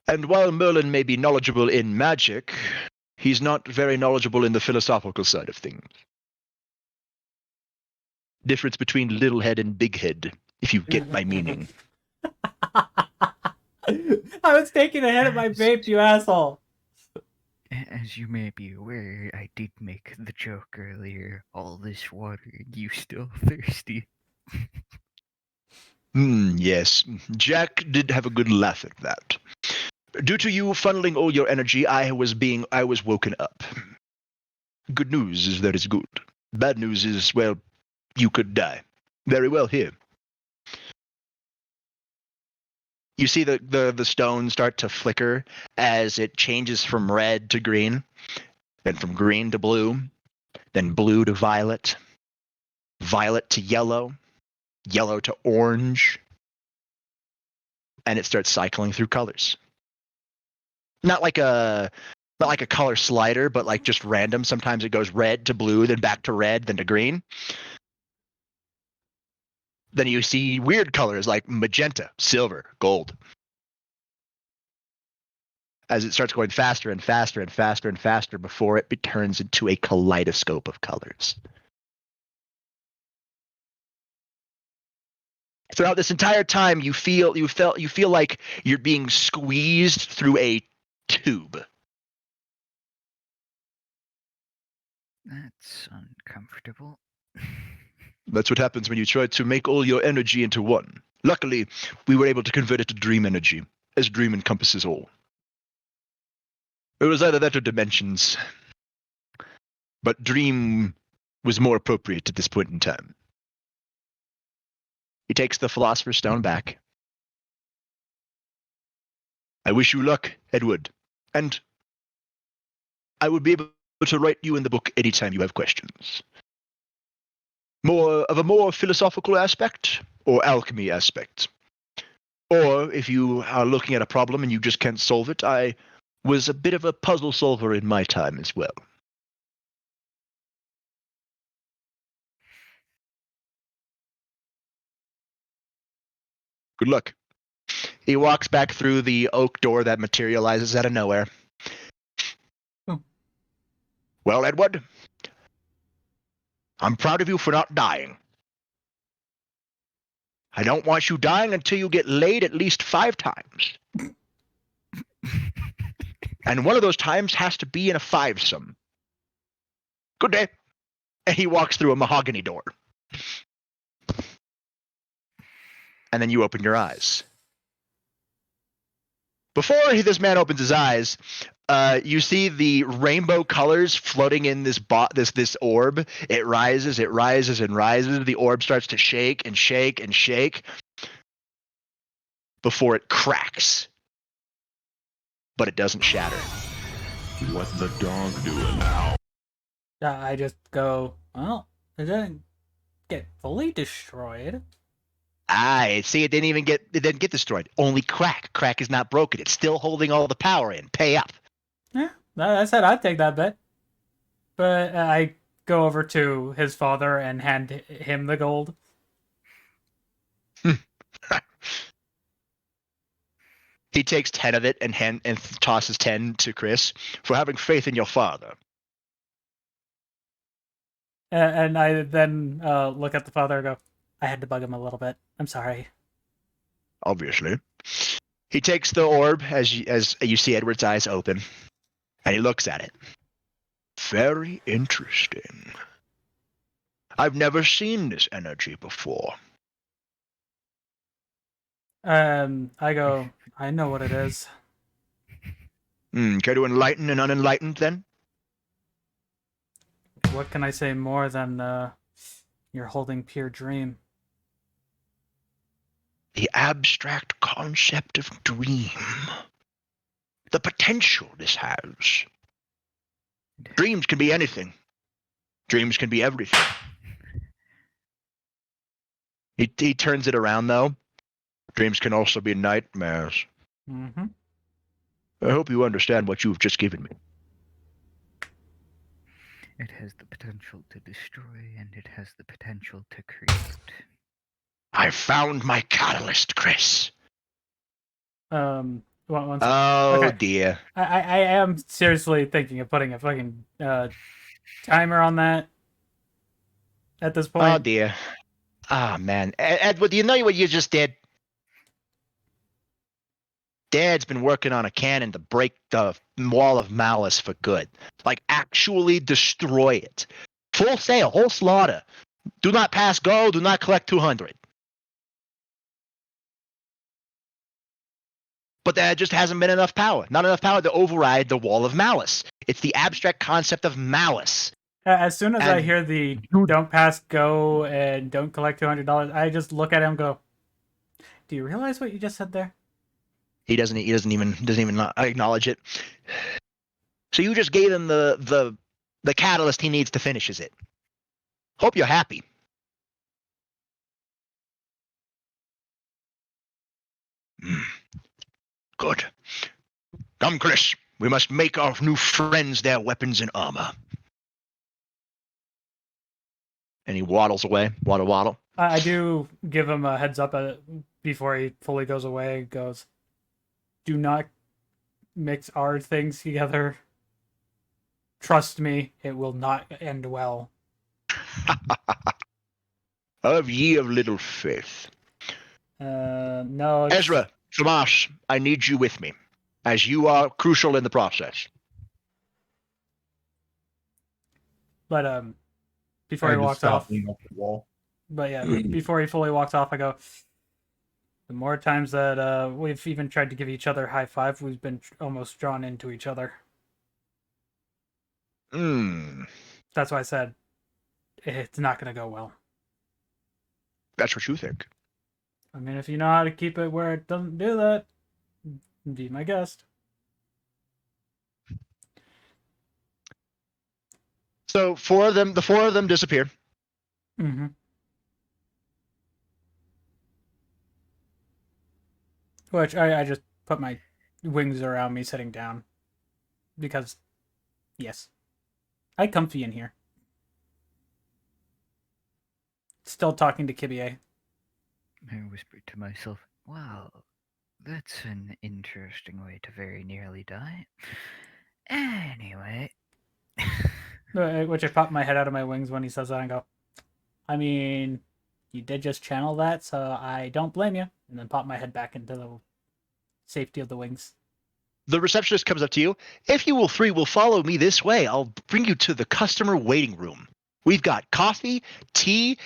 And while Merlin may be knowledgeable in magic, he's not very knowledgeable in the philosophical side of things. Difference between little head and big head, if you get my meaning.
I was taking a hit at my vape, you asshole.
As you may be aware, I did make the joke earlier. All this water, you still thirsty?
Yes. Jack did have a good laugh at that. Due to you funneling all your energy, I was woken up. Good news is that it's good. Bad news is, well, you could die. Very well here. You see the stone start to flicker as it changes from red to green, then from green to blue, then blue to violet, violet to yellow, yellow to orange, and it starts cycling through colors. Not like a color slider, but like just random. Sometimes it goes red to blue, then back to red, then to green. Then you see weird colors like magenta, silver, gold. As it starts going faster and faster and faster and faster before it turns into a kaleidoscope of colors. Throughout this entire time, you feel like you're being squeezed through a tube.
That's uncomfortable.
That's what happens when you try to make all your energy into one. Luckily, we were able to convert it to dream energy, as dream encompasses all. It was either that or dimensions. But dream was more appropriate at this point in time. He takes the Philosopher's Stone back. I wish you luck, Edward. And I would be able to write you in the book anytime you have questions. More of a more philosophical aspect or alchemy aspect. Or if you are looking at a problem and you just can't solve it, I was a bit of a puzzle solver in my time as well. Good luck. He walks back through the oak door that materializes out of nowhere.
Oh.
Well, Edward, I'm proud of you for not dying. I don't want you dying until you get laid at least 5 times. And one of those times has to be in a 5-some. Good day. And he walks through a mahogany door. And then you open your eyes. Before this man opens his eyes, you see the rainbow colors floating in this orb. It rises, and rises. The orb starts to shake and shake and shake before it cracks. But it doesn't shatter.
What's the dog doing now?
I just go, well, it didn't get fully destroyed.
See, it didn't get destroyed. Only crack. Crack is not broken. It's still holding all the power in. Pay up.
Yeah, I said I'd take that bet. But I go over to his father and hand him the gold.
He takes 10 of it and tosses 10 to Chris for having faith in your father.
And I then look at the father and go, I had to bug him a little bit. I'm sorry.
Obviously. He takes the orb as you see Edward's eyes open, and he looks at it. Very interesting. I've never seen this energy before.
I go, I know what it is.
Care to enlighten an unenlightened, then?
What can I say more than you're holding pure dream?
The abstract concept of dream. The potential this has. Dreams can be anything. Dreams can be everything. He turns it around, though. Dreams can also be nightmares.
Mm-hmm.
I hope you understand what you've just given me.
It has the potential to destroy, and it has the potential to create.
I found my catalyst, Chris.
One second.
Oh,
Okay.
dear.
I am seriously thinking of putting a fucking timer on that at this point.
Oh, dear. Ah, man. Edward, do you know what you just did? Dad's been working on a cannon to break the wall of malice for good. Like, actually destroy it. Full sale, whole slaughter. Do not pass go, do not collect 200. But there just hasn't been enough power. Not enough power to override the wall of malice. It's the abstract concept of malice.
As soon as I
And-
hear the don't pass go and don't collect $200, I just look at him and go, do you realize what you just said there?
He doesn't even acknowledge it. So you just gave him the catalyst he needs to finish it. Hope you're happy. Good. Come, Chris. We must make our new friends their weapons and armor. And he waddles away. Waddle.
I do give him a heads up before he fully goes away. Goes, do not mix our things together. Trust me, it will not end well.
Have ye of little faith?
No.
Ezra, Shamash, I need you with me, as you are crucial in the process.
But before
I
he
just
walks
stop
off.
leaning off the wall.
But yeah, before he fully walks off, I go, the more times that we've even tried to give each other a high five, we've been almost drawn into each other. That's why I said it's not going to go well.
That's what you think.
I mean, if you know how to keep it where it doesn't do that, be my guest.
So the four of them disappear.
Mm-hmm. Which I just put my wings around me sitting down. Because, yes. I comfy in here. Still talking to Kibie.
I whispered to myself, wow, that's an interesting way to very nearly die. Anyway.
Which I pop my head out of my wings when he says that and go, I mean, you did just channel that, so I don't blame you. And then pop my head back into the safety of the wings.
The receptionist comes up to you. If you will follow me this way, I'll bring you to the customer waiting room. We've got coffee, tea,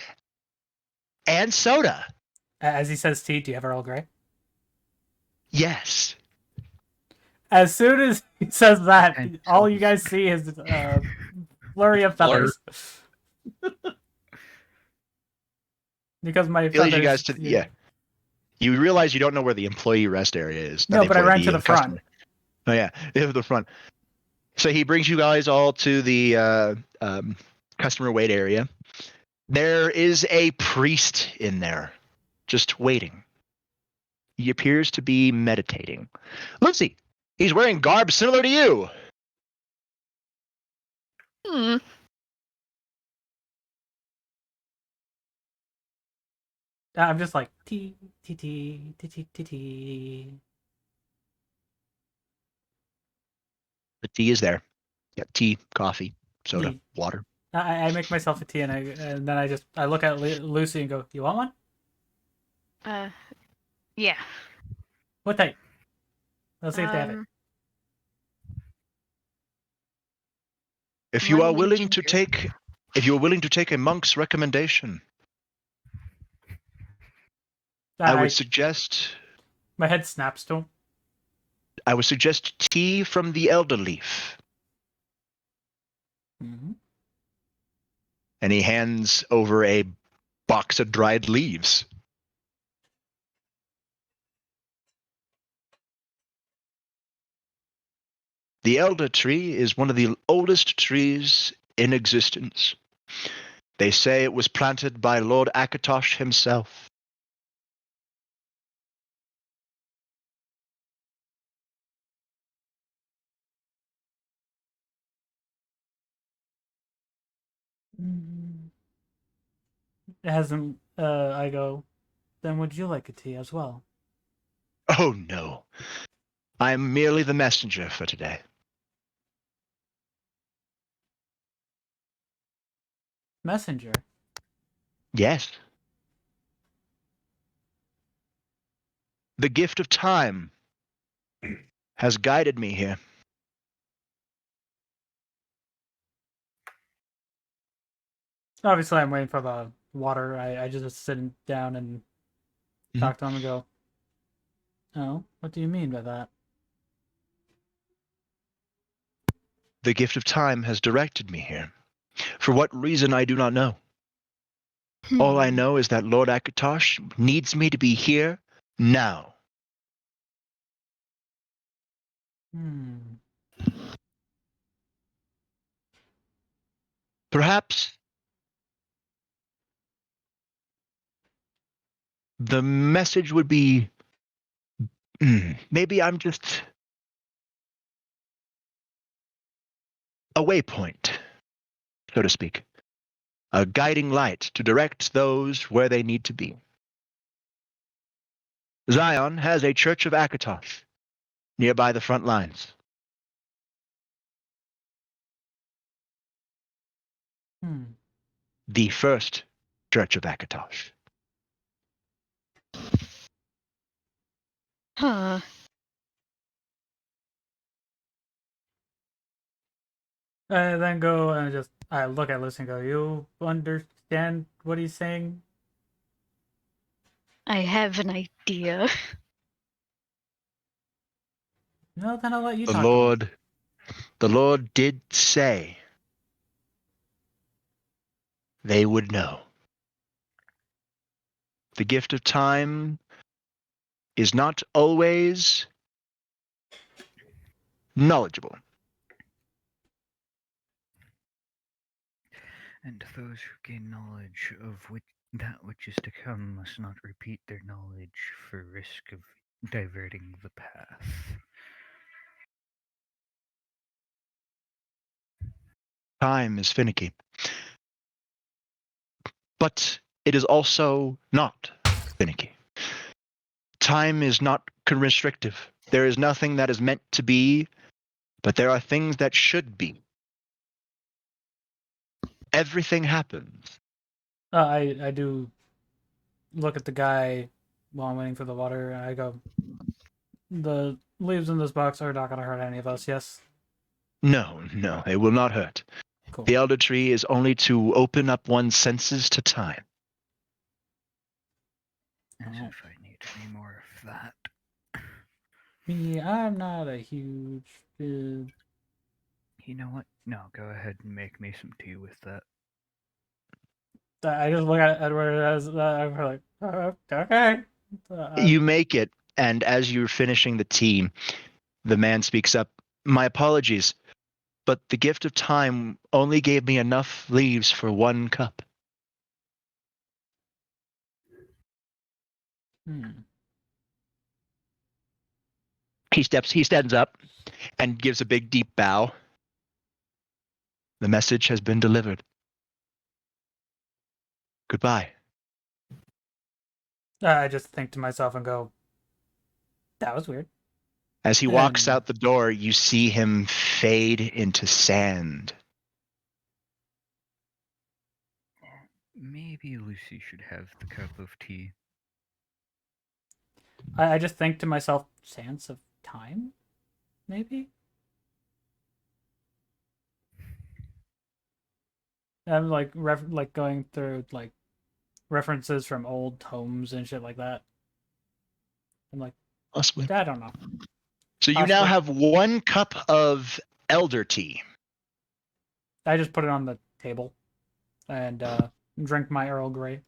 and soda.
As he says tea, do you have Earl Grey?
Yes.
As soon as he says that, all you guys see is flurry of feathers. Because my
He leads
feathers...
you guys to yeah. You realize you don't know where the employee rest area is.
No, but I ran to the front.
Customer. Oh yeah, to the front. So he brings you guys all to the customer wait area. There is a priest in there, just waiting. He appears to be meditating. Lucy, he's wearing garb similar to you.
I'm just like, tea, tea, tea, tea, tea, tea, tea.
The tea is there. Got tea, coffee, soda,
Tea.
water.
I make myself a tea and then I look at Lucy and go, you want one?
Yeah.
What type? Let's see if they have it.
If you are
Lemon
willing to
ginger.
take if you're willing to take a monk's recommendation, I would suggest
My head snaps to him.
tea from the elder leaf.
Mm-hmm.
And he hands over a box of dried leaves. The elder tree is one of the oldest trees in existence. They say it was planted by Lord Akatosh himself.
It hasn't. I go. Then would you like a tea as well?
Oh no. I am merely the messenger for today.
Messenger.
Yes. The gift of time has guided me here.
Obviously, I'm waiting for the water. I just sit down and talk to him and go, "Oh, what do you mean by that?"
The gift of time has directed me here. For what reason, I do not know. All I know is that Lord Akatosh needs me to be here now. Perhaps the message would be maybe I'm just a waypoint, so to speak, a guiding light to direct those where they need to be. Zion has a church of Akatosh nearby the front lines. The first church of Akatosh.
Huh.
I then go and I look at Lucy and go, "You understand what he's saying?"
I have an idea.
No, then I'll let you talk to him.
The Lord did say they would know. The gift of time is not always knowledgeable.
And those who gain knowledge of that which is to come must not repeat their knowledge for risk of diverting the path.
Time is finicky. But it is also not finicky. Time is not constrictive. There is nothing that is meant to be, but there are things that should be. Everything happens.
I do look at the guy while I'm waiting for the water, and I go, "The leaves in this box are not going to hurt any of us, yes?"
No, it will not hurt.
Cool.
The elder tree is only to open up one's senses to time.
As if I need any more of that.
Me, I'm not a huge...
You know what? No, go ahead and make me some tea with that.
I just look at Edward as I'm like, okay.
You make it, and as you're finishing the tea, the man speaks up. My apologies, but the gift of time only gave me enough leaves for one cup. He stands up and gives a big deep bow. The message has been delivered. Goodbye.
I just think to myself and go, that was weird.
As he walks out the door, you see him fade into sand.
Maybe Lucy should have the cup of tea.
I just think to myself, sands of time? Maybe? I'm like like going through like references from old tomes and shit like that. I'm like,
Possibly.
I don't know.
So you now
Possibly.
have 1 cup of elder tea.
I just put it on the table and drink my Earl Grey.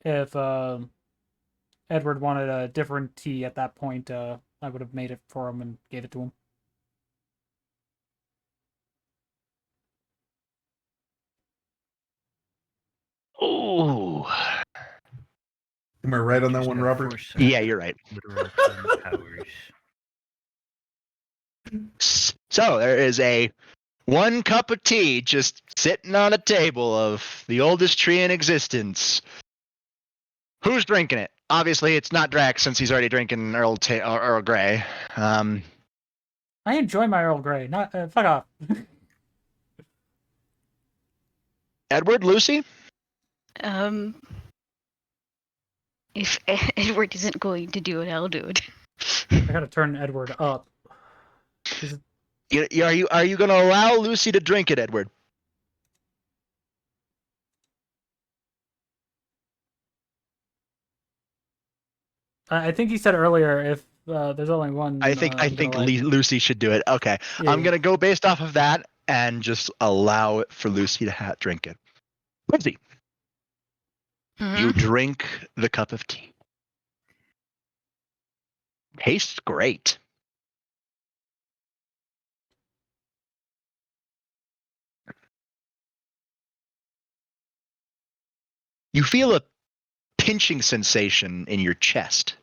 If Edward wanted a different tea at that point, I would have made it for him and gave it to him.
Ooh.
Am I right on that
Just
one,
have
Robert?
foresight,
Yeah, you're right.
literal time powers.
So there is a 1 cup of tea just sitting on a table of the oldest tree in existence. Who's drinking it? Obviously, it's not Drax since he's already drinking Earl Grey.
I enjoy my Earl Grey. Not fuck off.
Edward, Lucy?
If Edward isn't going to do it, I'll do it.
I gotta turn Edward up.
Are you going to allow Lucy to drink it, Edward?
I think he said earlier if there's only one.
I think
I'm gonna let-
Lucy should do it. Okay,
Yeah,
I'm gonna go based off of that and just allow it for Lucy to drink it. Lucy, you drink the cup of tea. Tastes great. You feel a pinching sensation in your chest.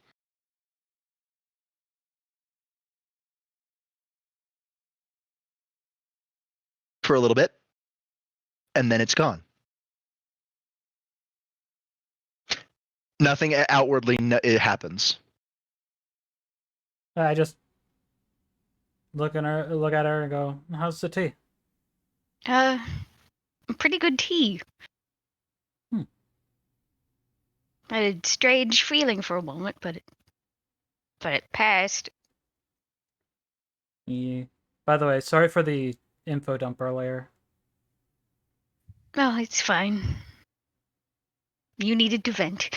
For a little bit, and then it's gone. Nothing outwardly it happens.
I just look at her and go, "How's the tea?"
Pretty good tea.
Hmm.
I had a strange feeling for a moment, but it passed.
Yeah. By the way, sorry for the info dump earlier.
Oh, it's fine. You needed to vent.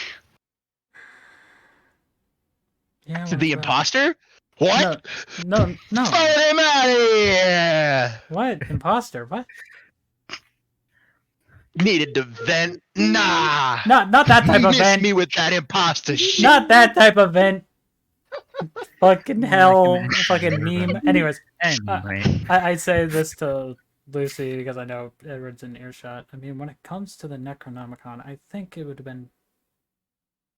Yeah.
The imposter? What?
No.
Throw him out of here!
What imposter? What?
Needed to vent? Nah.
Not that type of
Miss
vent.
me with that imposter shit.
Not that type of vent. Fucking hell. Fucking meme. Anyways,
Anyway,
I say this to Lucy because I know Edward's in earshot. I mean, when it comes to the Necronomicon, I think it would have been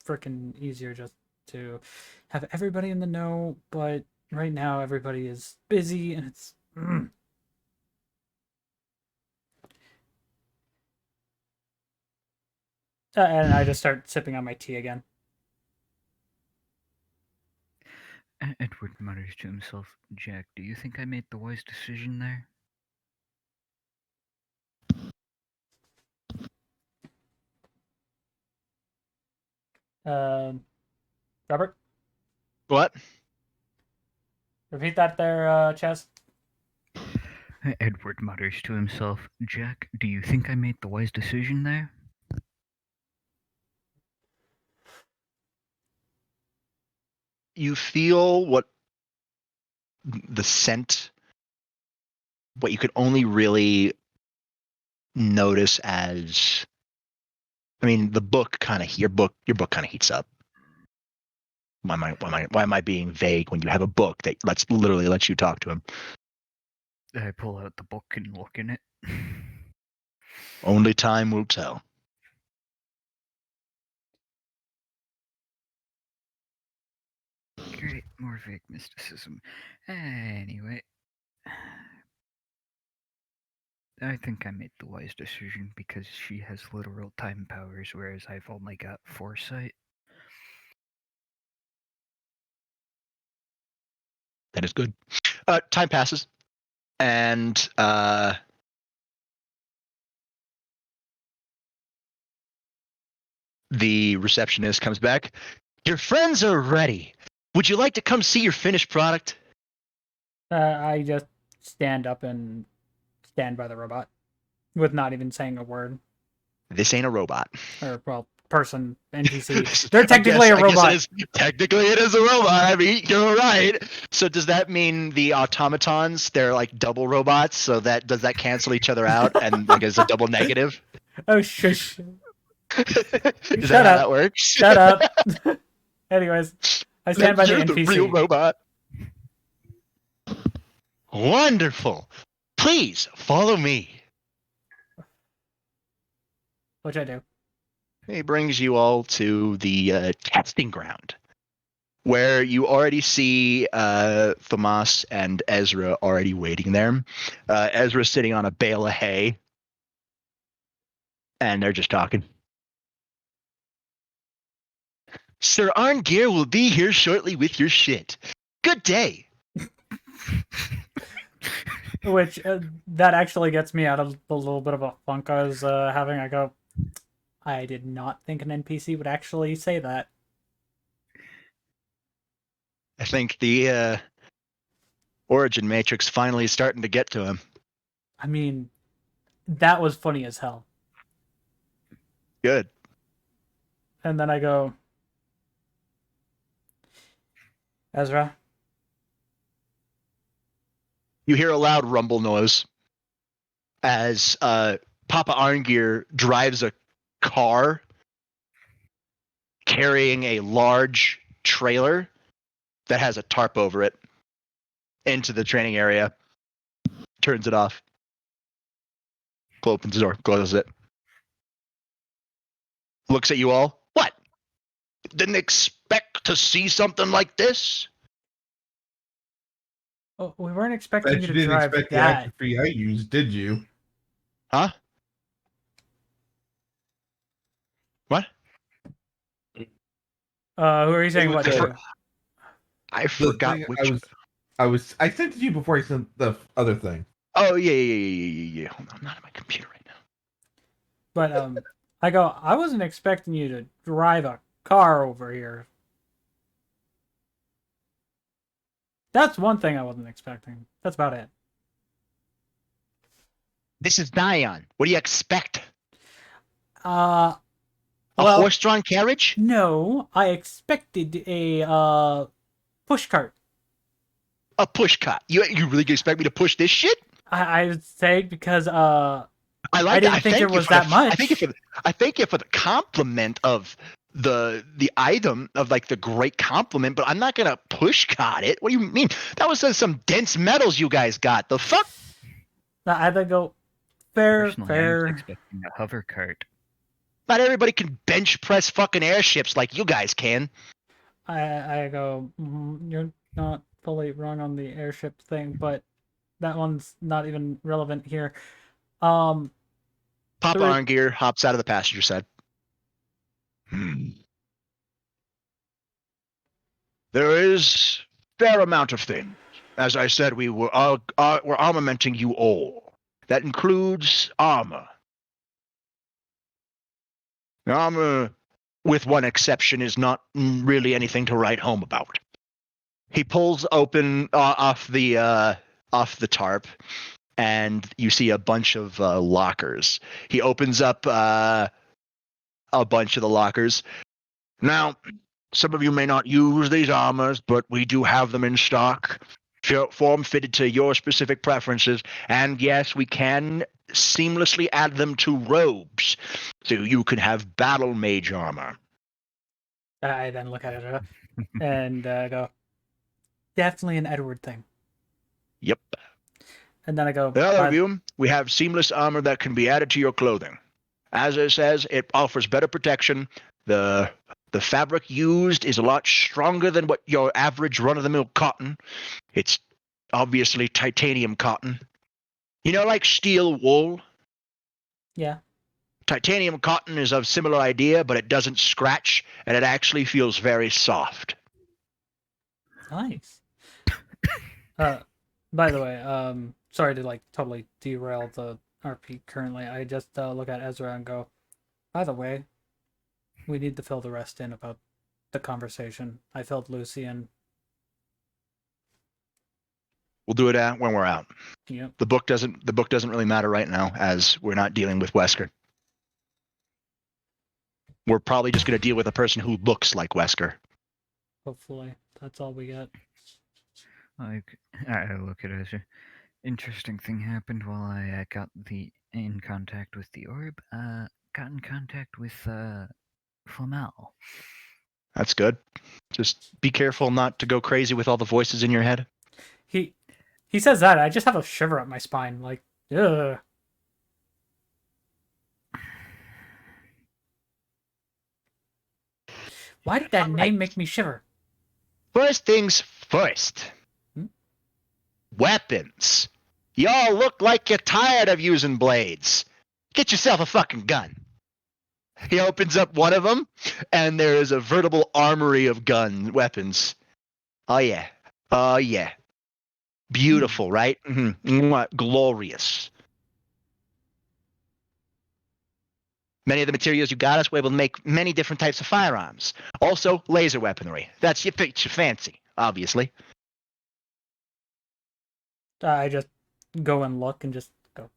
freaking easier just to have everybody in the know, but right now everybody is busy and it's and I just start sipping on my tea again.
Edward mutters to himself, Jack, do you think I made the wise decision there?
Robert?
What?
Repeat that there, Chess.
Edward mutters to himself, Jack, do you think I made the wise decision there?
You feel what the scent, what you could only really notice as, I mean, the book kind of, your book kind of heats up. Why am I being vague when you have a book that literally lets you talk to him?
I pull out the book and look in it.
Only time will tell.
Great, more vague mysticism. Anyway, I think I made the wise decision because she has literal time powers, whereas I've only got foresight.
That is good. Time passes, and the receptionist comes back. Your friends are ready. Would you like to come see your finished product?
I just stand up and stand by the robot with not even saying a word.
This ain't a robot.
Or, well, person, NPC. They're technically
I
a
guess
robot.
technically it is a robot. I mean, you're right. So does that mean the automatons, they're like double robots? So does that cancel each other out and like is a double negative?
Oh, shush.
Is
Shut
that how
up.
that works?
Shut up. Anyways, I stand by the
You're
NPC.
the real robot. Wonderful. Please follow me.
Which I do.
He brings you all to the testing ground, where you already see Famas and Ezra already waiting there. Ezra's sitting on a bale of hay, and they're just talking. Sir Arngeir will be here shortly with your shit. Good day.
Which, that actually gets me out of the little bit of a funk I was having. I go, I did not think an NPC would actually say that.
I think the origin matrix finally is starting to get to him.
I mean, that was funny as hell.
Good.
And then I go, Ezra?
You hear a loud rumble noise as Papa Arngeir drives a car carrying a large trailer that has a tarp over it into the training area, turns it off, opens the door, closes it, looks at you all. What? Didn't expect to see something like this?
Oh, we weren't expecting
Bet
you
you
to
didn't
drive
expect the
that.
active fee I used, did you?
Huh? What?
Who are you saying
It
what
was,
to?
I
The
forgot
thing
which.
I sent it to you before I sent the other thing.
Oh yeah. Hold on, I'm not on my computer right now.
But I go, I wasn't expecting you to drive a car over here. That's one thing I wasn't expecting. That's about it.
This is Dion. What do you expect?
Uh,
A
well,
horse-drawn carriage?
no, I expected a push cart.
A push cart? You really expect me to push this shit?
I would say because
I like
I
that.
didn't think there was that much.
I thank you for the compliment of the item of like the great compliment, but I'm not gonna push cart it. What do you mean? That was some dense metals you guys got. The fuck?
I then go, fair,
Personally, I was
fair.
expecting a hover cart.
Not everybody can bench press fucking airships like you guys can.
I go, you're not fully wrong on the airship thing, but that one's not even relevant here.
Papa
Three-
Arngeir hops out of the passenger side. There is fair amount of things. As I said, we're armamenting you all. That includes armor. Armor, with one exception, is not really anything to write home about. He pulls open off the tarp, and you see a bunch of lockers. He opens up a bunch of the lockers. Now, some of you may not use these armors, but we do have them in stock, form fitted to your specific preferences. And yes, we can seamlessly add them to robes, so you can have battle mage armor.
I then look at it and go, definitely an Edward thing.
Yep.
And then I go,
The other of you, we have seamless armor that can be added to your clothing. As it says, it offers better protection. The fabric used is a lot stronger than what your average run-of-the-mill cotton. It's obviously titanium cotton. You know, like steel wool?
yeah.
Titanium cotton is of similar idea, but it doesn't scratch, and it actually feels very soft.
Nice. By the way, sorry to like totally derail the RP currently. I just look at Ezra and go, by the way, we need to fill the rest in about the conversation. I filled Lucy in.
We'll do it when we're out.
Yep.
The book doesn't really matter right now, as we're not dealing with Wesker. We're probably just going to deal with a person who looks like Wesker.
Hopefully, that's all we got.
Like, I look at it as an interesting thing happened while I got in contact with the orb. Got in contact with Flamel.
That's good. Just be careful not to go crazy with all the voices in your head.
He says that. I just have a shiver up my spine. Like, ugh. Why did that name make me shiver?
First things first.
Hmm?
Weapons. Y'all look like you're tired of using blades. Get yourself a fucking gun. He opens up one of them, and there is a veritable armory of weapons. Oh yeah. Oh yeah. Beautiful, right? Mm-hmm. Glorious. Many of the materials you got us were able to make many different types of firearms. Also, laser weaponry. That's your fancy, obviously.
I just go and look and just go.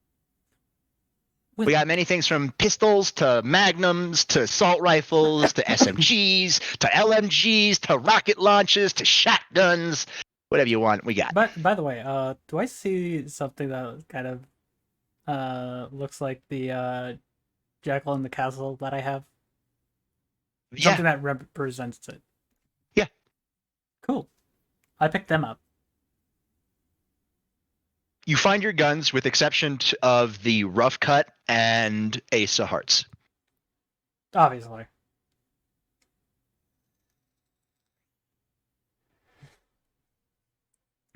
We got many things from pistols to magnums to assault rifles to SMGs to LMGs to rocket launchers to shotguns. Whatever you want, we got.
But by the way, do I see something that kind of looks like the Jackal in the Castle that I have? Something that represents it.
Yeah.
Cool. I picked them up.
You find your guns with exception of the rough cut and Ace of Hearts.
Obviously.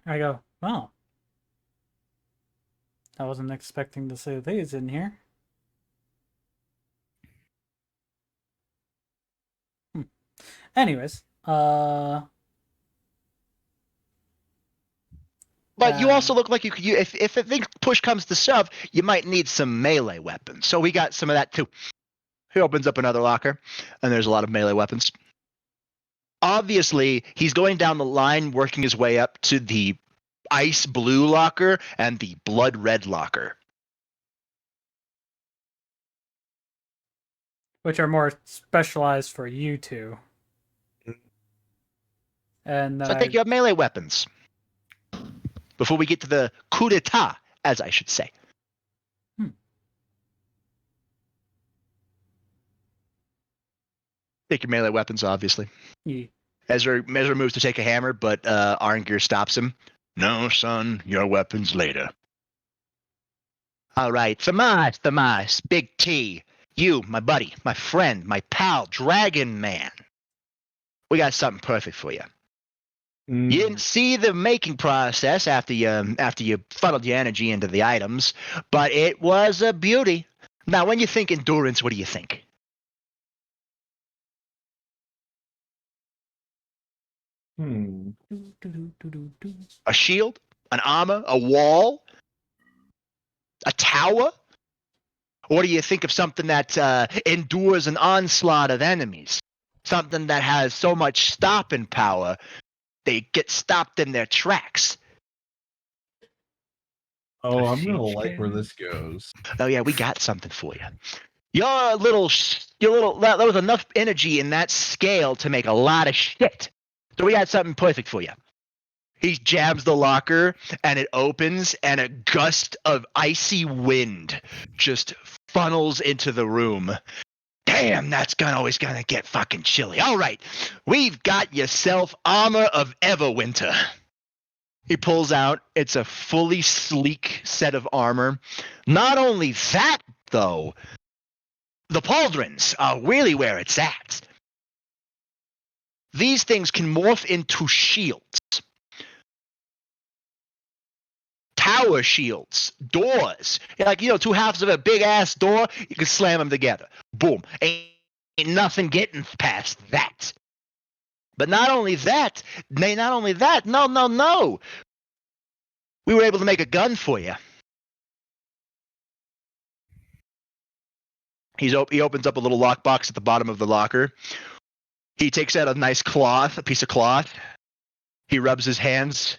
I go, well, I wasn't expecting to see these in here. Anyways,
But you also look like you could. If a thing push comes to shove, you might need some melee weapons. So we got some of that too. He opens up another locker, and there's a lot of melee weapons. Obviously, he's going down the line, working his way up to the ice blue locker and the blood red locker.
which are more specialized for you two. And
So I think you have melee weapons. Before we get to the coup d'etat, as I should say. Take your melee weapons, obviously.
Yeah.
Ezra moves to take a hammer, but Arngir stops him. No, son, your weapons later. All right, Thamas, Big T. You, my buddy, my friend, my pal, Dragon Man. We got something perfect for you. You didn't see the making process after you funneled your energy into the items, but it was a beauty. Now, when you think endurance, what do you think? A shield? An armor? A wall? A tower? Or do you think of something that endures an onslaught of enemies? Something that has so much stopping power, they get stopped in their tracks.
Oh, I'm gonna like where this goes.
Oh yeah, we got something for you. That was enough energy in that scale to make a lot of shit. So we got something perfect for you. He jabs the locker, and it opens, and a gust of icy wind just funnels into the room. Damn, that's always gonna get fucking chilly. All right, we've got yourself Armor of Everwinter. He pulls out. It's a fully sleek set of armor. Not only that, though, the pauldrons are really where it's at. These things can morph into shields. Tower shields, doors. Like, two halves of a big-ass door, you can slam them together. Boom. Ain't nothing getting past that. But not only that, no. We were able to make a gun for you. He opens up a little lockbox at the bottom of the locker. He takes out a nice cloth, a piece of cloth. He rubs his hands.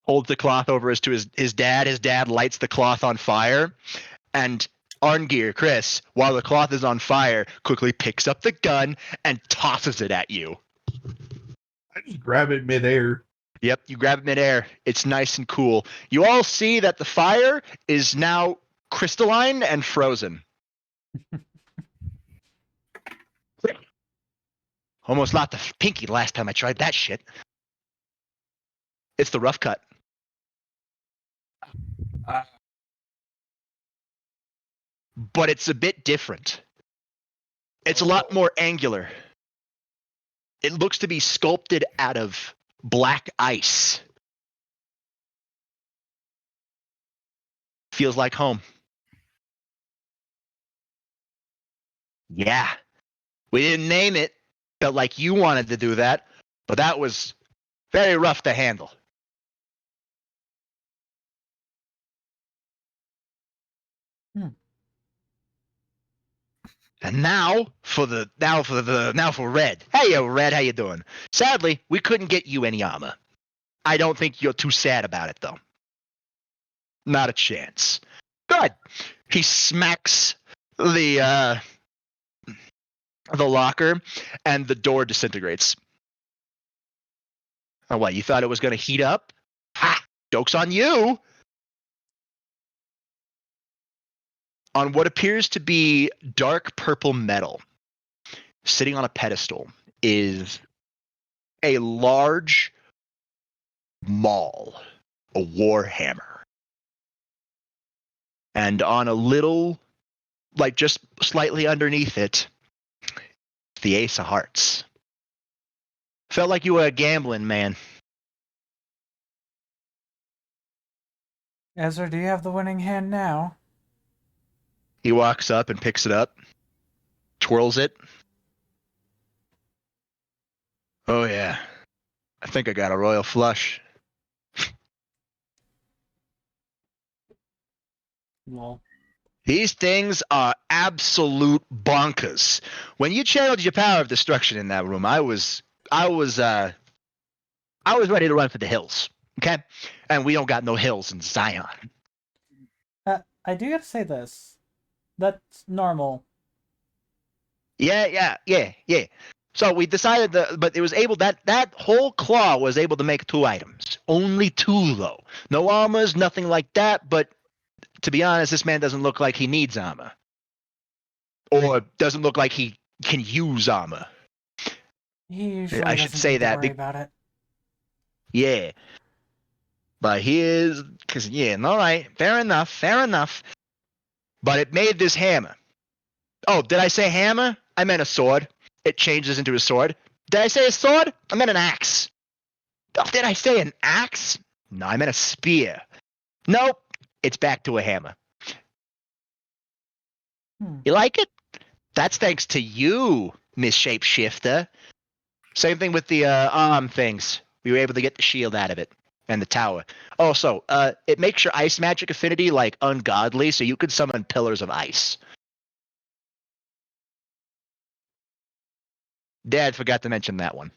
holds the cloth over to his dad. His dad lights the cloth on fire, and Arngeir, Chris, while the cloth is on fire, quickly picks up the gun and tosses it at you.
I just grab it midair.
Yep, you grab it midair. It's nice and cool. You all see that the fire is now crystalline and frozen. Almost lost the pinky last time I tried that shit. It's the rough cut. But it's a bit different. It's a lot more angular. It looks to be sculpted out of black ice. Feels like home. Yeah. We didn't name it. Felt like you wanted to do that, but that was very rough to handle. And now for Red. Hey, yo, Red, how you doing? Sadly, we couldn't get you any armor. I don't think you're too sad about it, though. Not a chance. Good. He smacks the locker, and the door disintegrates. Oh, what? You thought it was going to heat up? Ha! Joke's on you. On what appears to be dark purple metal, sitting on a pedestal, is a large maul, a war hammer. And on a little, like just slightly underneath it, the Ace of Hearts. Felt like you were a gambling man.
Ezra, do you have the winning hand now?
He walks up and picks it up, twirls it. Oh, yeah. I think I got a royal flush.
Well,
These things are absolute bonkers. When you channeled your power of destruction in that room, I was ready to run for the hills. Okay? And we don't got no hills in Zion.
I do gotta say this. That's normal.
Yeah. So we decided but it was able that whole claw was able to make 2 items. Only 2 though. No armors, nothing like that, but to be honest, this man doesn't look like he needs armor. Or doesn't look like he can use armor.
He usually
I should
doesn't
say
need to
that
worry about it.
Yeah. But here's all right, fair enough. But it made this hammer. Oh, did I say hammer? I meant a sword. It changes into a sword. Did I say a sword? I meant an axe. Oh, did I say an axe? No, I meant a spear. Nope. It's back to a hammer. You like it? That's thanks to you, Miss Shapeshifter. Same thing with the arm things. We were able to get the shield out of it and the tower. Also, it makes your ice magic affinity like ungodly, so you could summon pillars of ice. Dad forgot to mention that one.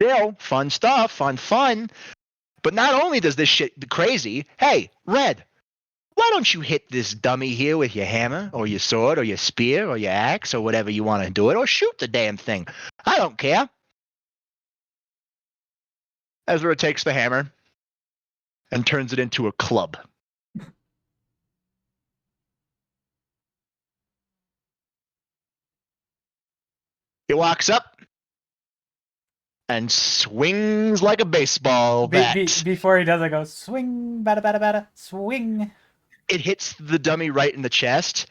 Still, fun stuff, fun. But not only does this shit crazy, hey, Red, why don't you hit this dummy here with your hammer, or your sword, or your spear, or your axe, or whatever you want to do it, or shoot the damn thing. I don't care. Ezra takes the hammer and turns it into a club. He walks up and swings like a baseball bat.
Before he does it, goes swing, bada bada bada, swing.
It hits the dummy right in the chest,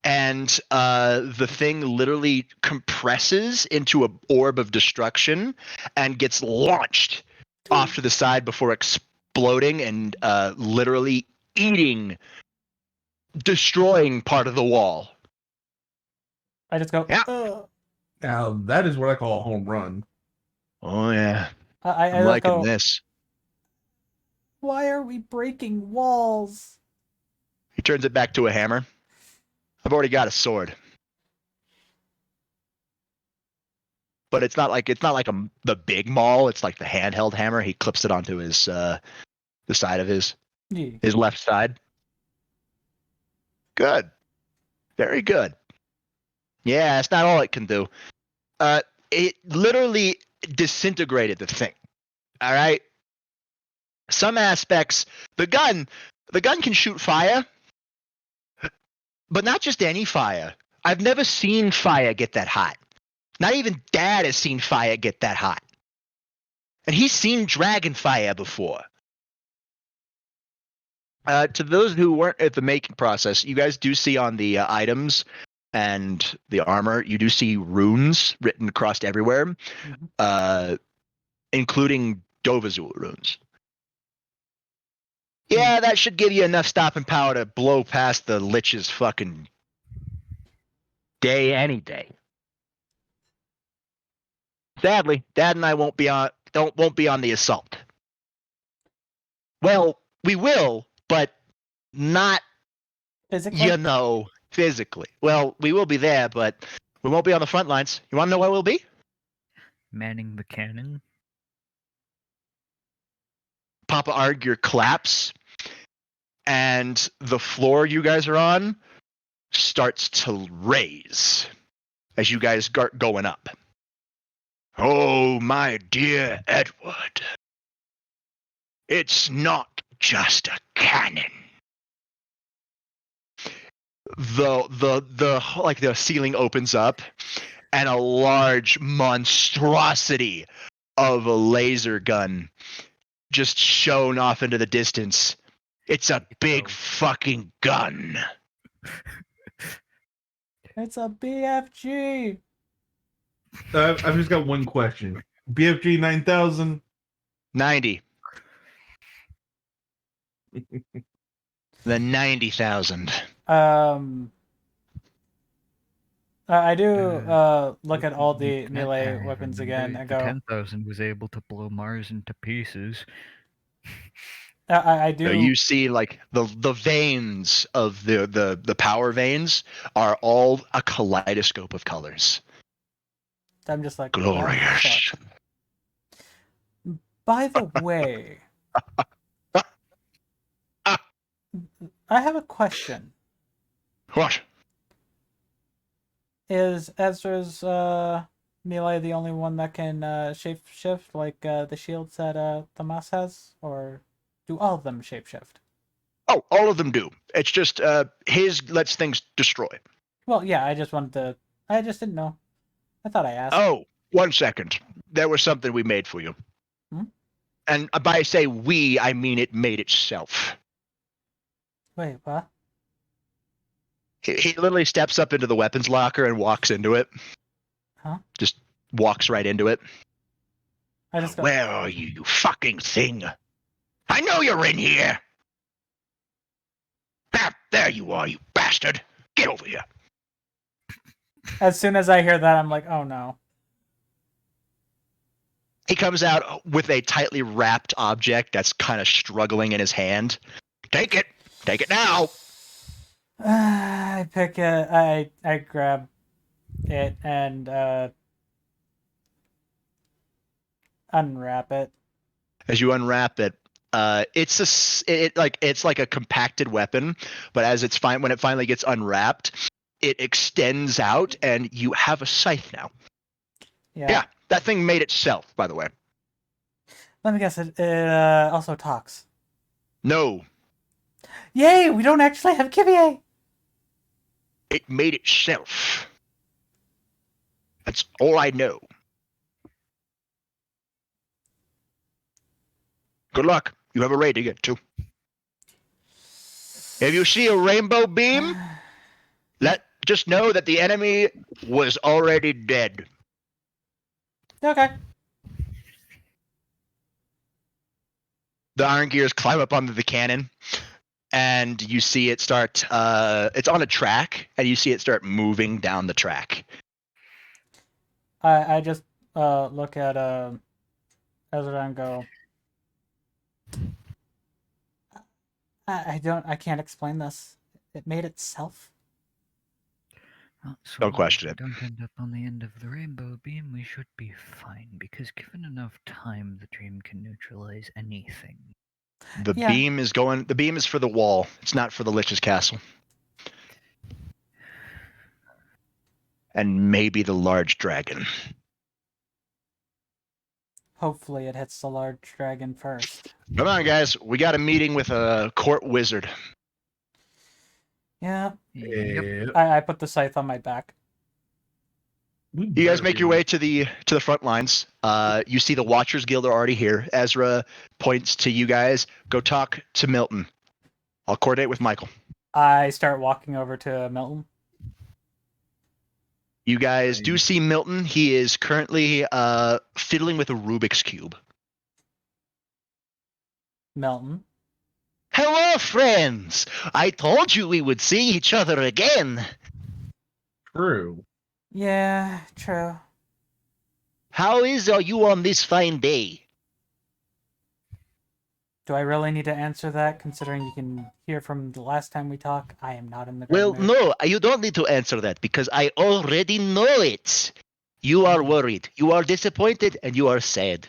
and the thing literally compresses into an orb of destruction and gets launched off to the side before exploding and literally destroying part of the wall.
I just go,
yeah.
Now, that is what I call a home run.
Oh, yeah.
I'm
liking this.
Why are we breaking walls?
He turns it back to a hammer. I've already got a sword. but it's not like the big maul. It's like the handheld hammer. He clips it onto his the side of his
Yeah.
left side. Good, very good. Yeah, that's not all it can do. It literally disintegrated the thing. All right. Some aspects, the gun can shoot fire, but not just any fire. I've never seen fire get that hot. Not even Dad has seen fire get that hot. And he's seen dragon fire before. To those who weren't at the making process, you guys do see on the items and the armor, you do see runes written across everywhere, including Dovazul runes. Yeah, that should give you enough stopping power to blow past the Lich's fucking day any day. Sadly, Dad and I won't be on the assault. Well, we will, but not
Physically?
physically. Well, we will be there, but we won't be on the front lines. You want to know where we'll be?
Manning the cannon.
Papa Argyr claps, and the floor you guys are on starts to raise as you guys start going up. Oh, my dear Edward. It's not just a cannon. The ceiling opens up, and a large monstrosity of a laser gun just shown off into the distance. It's a big fucking gun.
It's a BFG.
I've just got one question. BFG 9000.
90. The 90,000.
I do look at all the melee weapons again and
The
go.
10,000 was able to blow Mars into pieces.
I do.
So you see, like the veins of the power veins are all a kaleidoscope of colors.
I'm just like
Glorious.
By the way, I have a question.
What?
Is Ezra's melee the only one that can shape shift like the shields that Tomas has, or do all of them shape shift?
Oh, all of them do. It's just his lets things destroy.
Well, yeah, I just didn't know. I thought I asked.
Oh, 1 second. There was something we made for you.
Hmm?
And by say we, I mean it made itself.
Wait, what?
He literally steps up into the weapons locker and walks into it.
Huh?
Just walks right into it.
I just go,
Where are you, you fucking thing? I know you're in here. Ah, there you are, you bastard. Get over here.
as soon as I hear that, I'm like, oh no.
He comes out with a tightly wrapped object that's kind of struggling in his hand. Take it. Take it now.
I pick it. I grab it and unwrap it.
As you unwrap it, it's like a compacted weapon, but when it finally gets unwrapped, it extends out, and you have a scythe now. Yeah, that thing made itself, by the way.
Let me guess. It also talks.
No,
Yay! We don't actually have Kivier.
it made itself. That's all I know. Good luck. You have a raid to get to. If you see a rainbow beam, just know that the enemy was already dead.
Okay.
The Iron Gears climb up onto the cannon, and you see it start. It's on a track, and you see it start moving down the track.
I just look at Ezra and go. I can't explain this. It made itself.
Well, so
Don't
long
question
as
it.
we don't end up on the end of the rainbow beam, we should be fine, because given enough time, the dream can neutralize anything.
The
Yeah.
beam is going. The beam is for the wall. It's not for the Lich's castle. And maybe the large dragon.
Hopefully it hits the large dragon first.
Come on, guys. We got a meeting with a court wizard.
Yeah.
Yep.
I put the scythe on my back.
You guys make your way to the front lines. You see the Watchers Guild are already here. Ezra points to you guys. Go talk to Milton. I'll coordinate with Michael.
I start walking over to Milton.
You guys do see Milton. He is currently fiddling with a Rubik's Cube.
Milton.
Hello, friends. I told you we would see each other again.
True.
Yeah, true.
How is you on this fine day?
Do I really need to answer that, considering you can hear from the last time we talked? I am not in the
Well,
great mood.
no, you don't need to answer that because I already know it. You are worried, you are disappointed, and you are sad.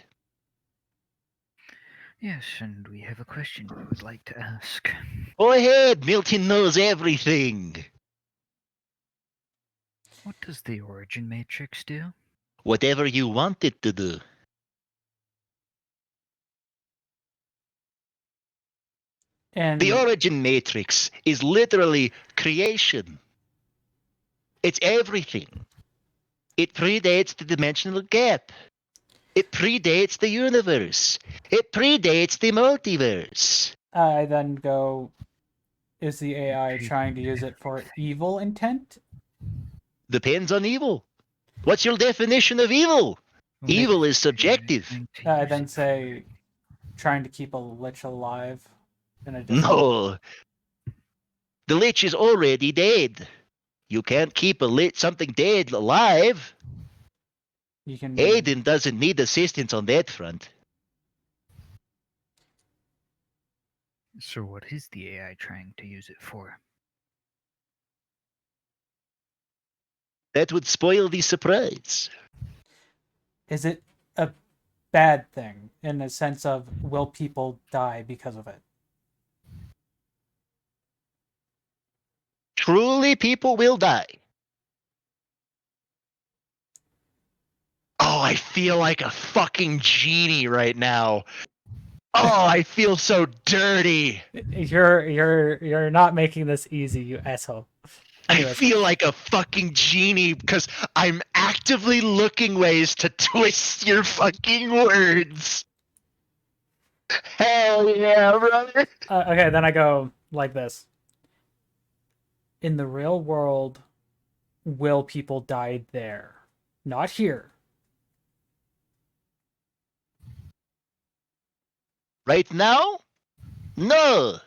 Yes, and we have a question we would like to ask.
Go ahead, Milton knows everything.
What does the origin matrix do?
Whatever you want it to do.
And
The origin matrix is literally creation. It's everything. It predates the dimensional gap. It predates the universe. It predates the multiverse.
I then go, is the AI trying to use it for evil intent?
Depends on evil. What's your definition of evil? Evil is subjective.
I then say, trying to keep a lich alive. In a distant...
No. The lich is already dead. You can't keep something dead alive.
You can...
Aiden doesn't need assistance on that front.
So what is the AI trying to use it for?
That would spoil the surprise.
Is it a bad thing in the sense of will people die because of it?
Truly, people will die. Oh, I feel like a fucking genie right now. Oh, I feel so dirty.
You're not making this easy, you asshole. Anyways.
I feel like a fucking genie because I'm actively looking ways to twist your fucking words. Hell yeah, brother.
Okay, then I go like this. In the real world, will people die there? Not here.
Right now? No.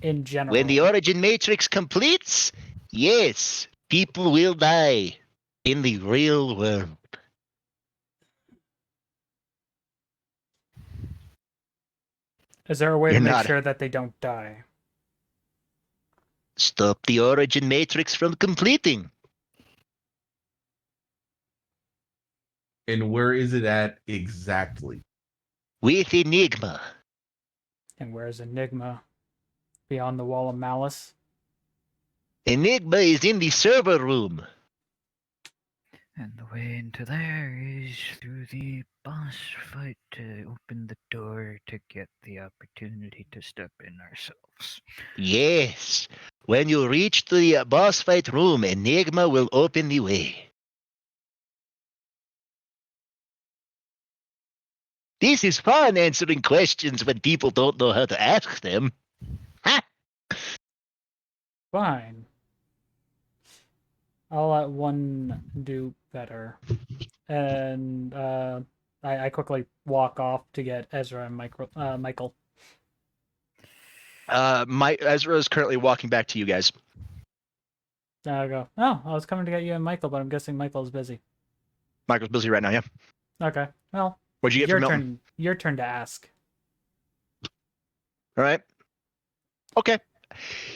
In general.
When the origin matrix completes, yes, people will die in the real world.
Is there a way
You're
to make
not-
sure that they don't die?
Stop the origin matrix from completing.
And where is it at exactly?
With Enigma.
And where's Enigma? Beyond the Wall of Malice?
Enigma is in the server room.
And the way into there is through the boss fight to open the door to get the opportunity to step in ourselves.
Yes. When you reach the boss fight room, Enigma will open the way. This is fun answering questions when people don't know how to ask them. Ha!
Fine. I'll let one do better. And I quickly walk off to get Ezra and Michael.
Ezra is currently walking back to you guys.
I go, oh, I was coming to get you and Michael, but I'm guessing Michael's busy.
Michael's busy right now, yeah.
Okay, well,
What'd you get from Milton?
Your turn to ask.
All right. Okay.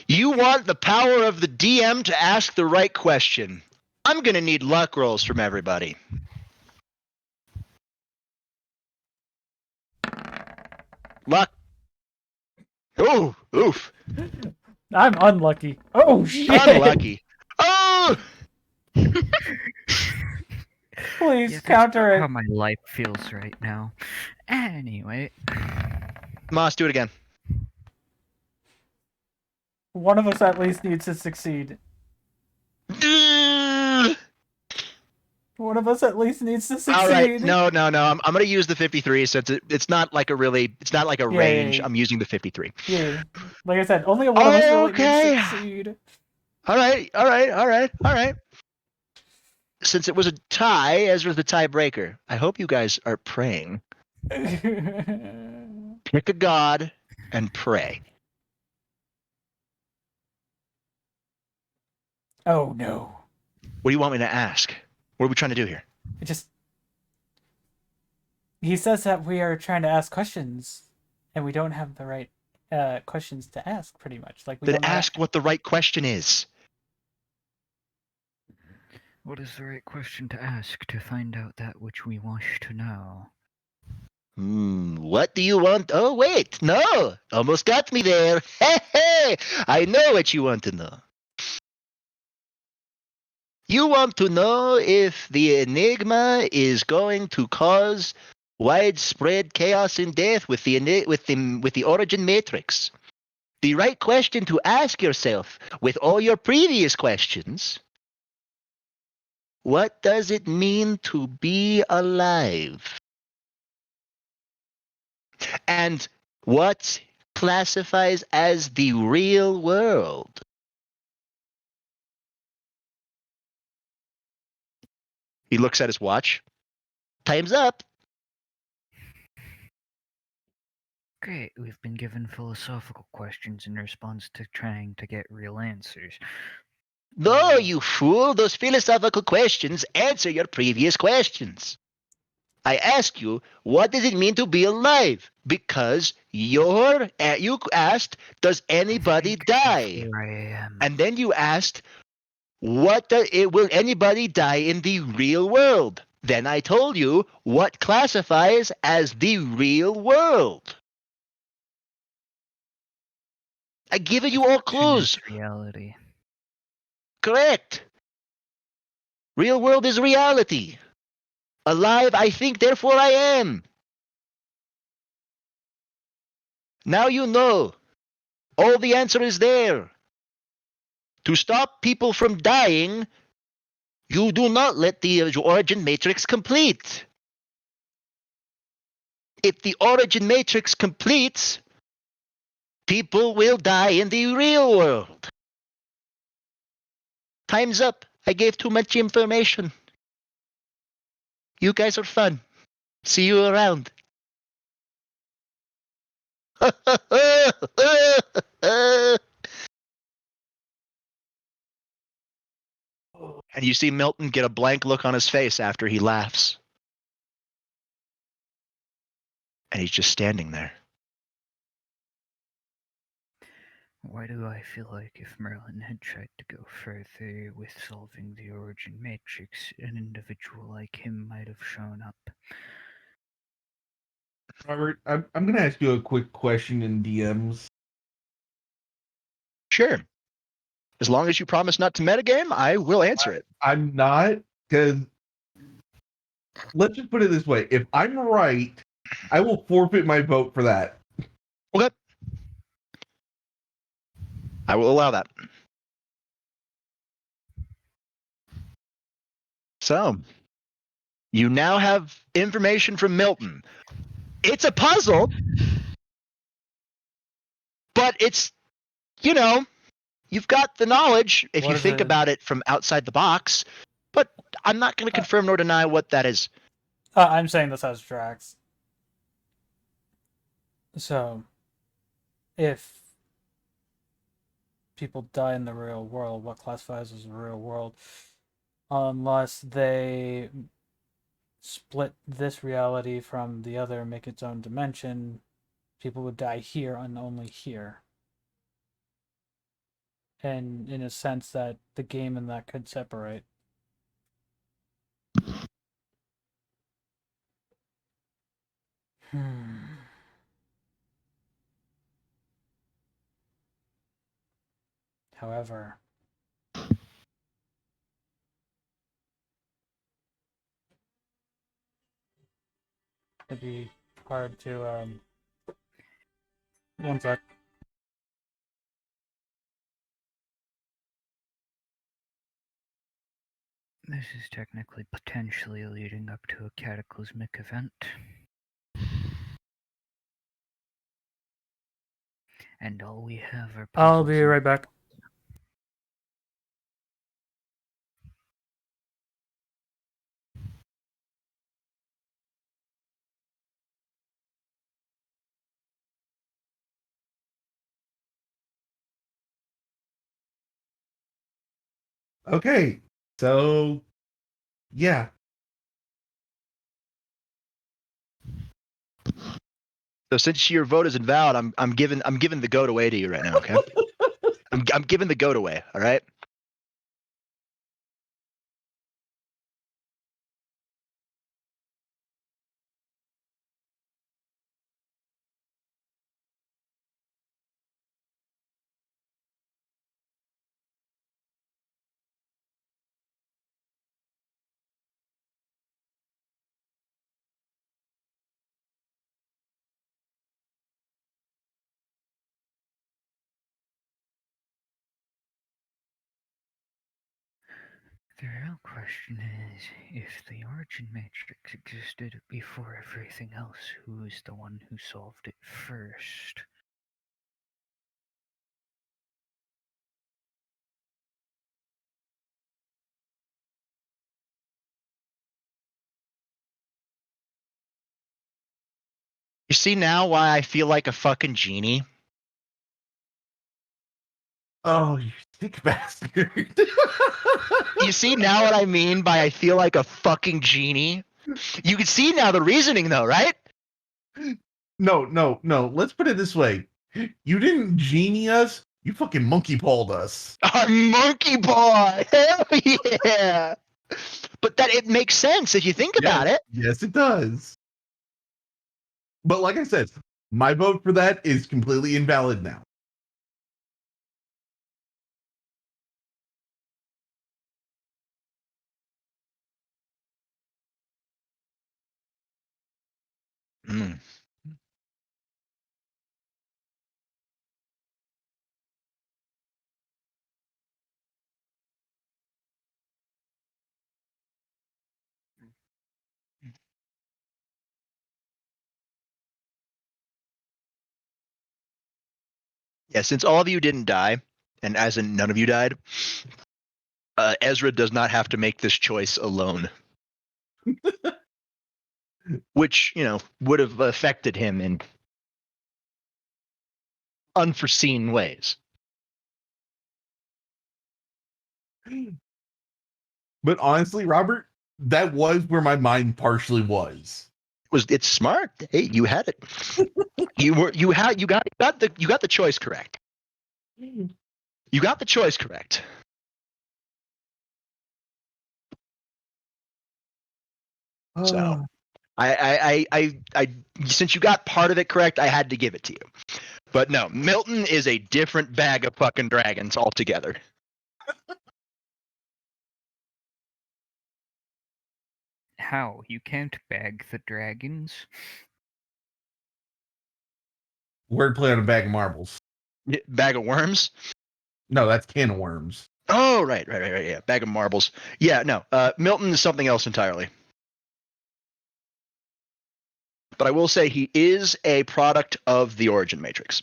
You want the power of the DM to ask the right question. I'm going to need luck rolls from everybody. Luck. Oh, oof.
I'm unlucky. Oh shit!
Unlucky. Oh!
Please
Yeah, that's
counter
not
it.
how my life feels right now. Anyway,
Moss, do it again.
One of us at least needs to succeed. One of us at least needs to succeed.
All right. No. I'm going to use the 53 since it's not like a range.
Yeah.
I'm using the 53.
Yeah. Like I said, only one of us really needs
Okay.
to succeed.
All right. Since it was a tie, Ezra's the tiebreaker. I hope you guys are praying. Pick a god and pray.
Oh no.
What do you want me to ask? What are we trying to do here?
He says that we are trying to ask questions, and we don't have the right questions to ask. Pretty much, like we
Then
don't know
ask what the right question is.
what is the right question to ask to find out that which we wish to know?
What do you want? Oh, wait, no, almost got me there. Hey, I know what you want to know. You want to know if the enigma is going to cause widespread chaos and death with the origin matrix. The right question to ask yourself with all your previous questions: what does it mean to be alive? And what classifies as the real world? He looks at his watch. Time's up.
Great, we've been given philosophical questions in response to trying to get real answers.
No, you fool. Those philosophical questions answer your previous questions. I ask you, what does it mean to be alive? Because you asked, does anybody die?
Here I am.
And then you asked, will anybody die in the real world? Then I told you what classifies as the real world. I given you all clues.
Reality.
Correct. Real world is reality. Alive, I think, therefore I am. Now you know. All the answer is there. To stop people from dying, you do not let the origin matrix complete. If the origin matrix completes, people will die in the real world. Time's up. I gave too much information. You guys are fun. See you around. And you see Milton get a blank look on his face after he laughs. And he's just standing there.
Why do I feel like if Merlin had tried to go further with solving the origin matrix, an individual like him might have shown up?
Robert, I'm going to ask you a quick question in DMs.
Sure. As long as you promise not to metagame, I will answer it.
I'm not, because let's just put it this way. If I'm right, I will forfeit my vote for that.
Okay. I will allow that. So, you now have information from Milton. It's a puzzle, but it's, you've got the knowledge if you think about it from outside the box, but I'm not going to confirm nor deny what that is.
I'm saying this as Drax. So, if people die in the real world, what classifies as the real world? Unless they split this reality from the other, make its own dimension, people would die here and only here. and in a sense that the game and that could separate. However, it'd be hard to one sec.
This is technically potentially leading up to a cataclysmic event. And all we have are
I'll
puzzles
be
and-
right back.
Okay, so yeah.
So since your vote is invalid, I'm giving the goat away to you right now. Okay. I'm giving the goat away. All right.
The real question is, if the origin matrix existed before everything else, who is the one who solved it first?
You see now why I feel like a fucking genie?
Oh, you sick bastard.
You see now what I mean by I feel like a fucking genie? You can see now the reasoning though, right?
No. Let's put it this way. You didn't genie us, you fucking monkey pawed us.
Our monkey paw! Hell yeah! But that it makes sense if you think about it.
Yes, it does. But like I said, my vote for that is completely invalid now.
Mm. Yeah, since all of you didn't die, and as in none of you died, Ezra does not have to make this choice alone. Which, would have affected him in unforeseen ways.
But honestly, Robert, that was where my mind partially was.
It's smart. Hey, you had it. you got the choice correct. You got the choice correct. So I since you got part of it correct, I had to give it to you. But no, Milton is a different bag of fucking dragons altogether.
How? You can't bag the dragons?
Wordplay on a bag of marbles.
Bag of worms?
No, that's can of worms.
Oh, right. Yeah, bag of marbles. Yeah, no. Milton is something else entirely. But I will say he is a product of the origin matrix.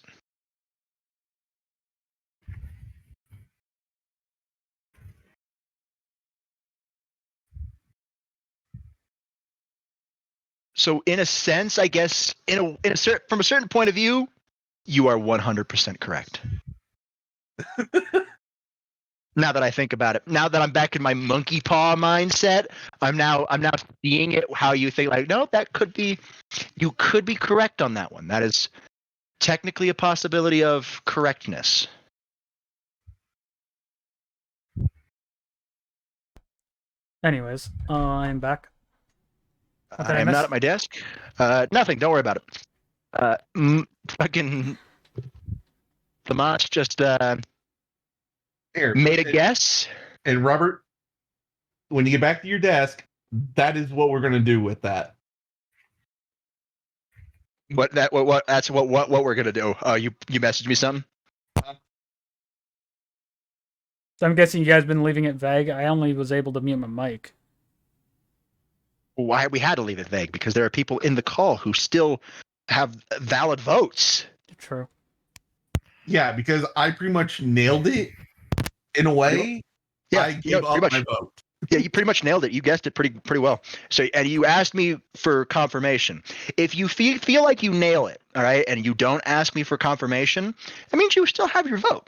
So in a sense, I guess from a certain point of view, you are 100% correct. Now that I think about it, now that I'm back in my monkey paw mindset, I'm now seeing it how you think. Like, no, you could be correct on that one. That is technically a possibility of correctness.
Anyways, I'm back. What did I
I am
miss?
not at my desk. Nothing. Don't worry about it. Fucking Lamotte just
Here,
made a guess.
and Robert, when you get back to your desk, that is what we're gonna do with that.
What that's what we're gonna do. You messaged me something.
So I'm guessing you guys been leaving it vague. I only was able to mute my mic.
Why we had to leave it vague because there are people in the call who still have valid votes.
True.
Yeah, because I pretty much nailed it in a way.
Yeah,
I gave up my vote.
Yeah, you pretty much nailed it. You guessed it pretty well. So, and you asked me for confirmation. If you feel like you nail it, all right, and you don't ask me for confirmation, that means you still have your vote.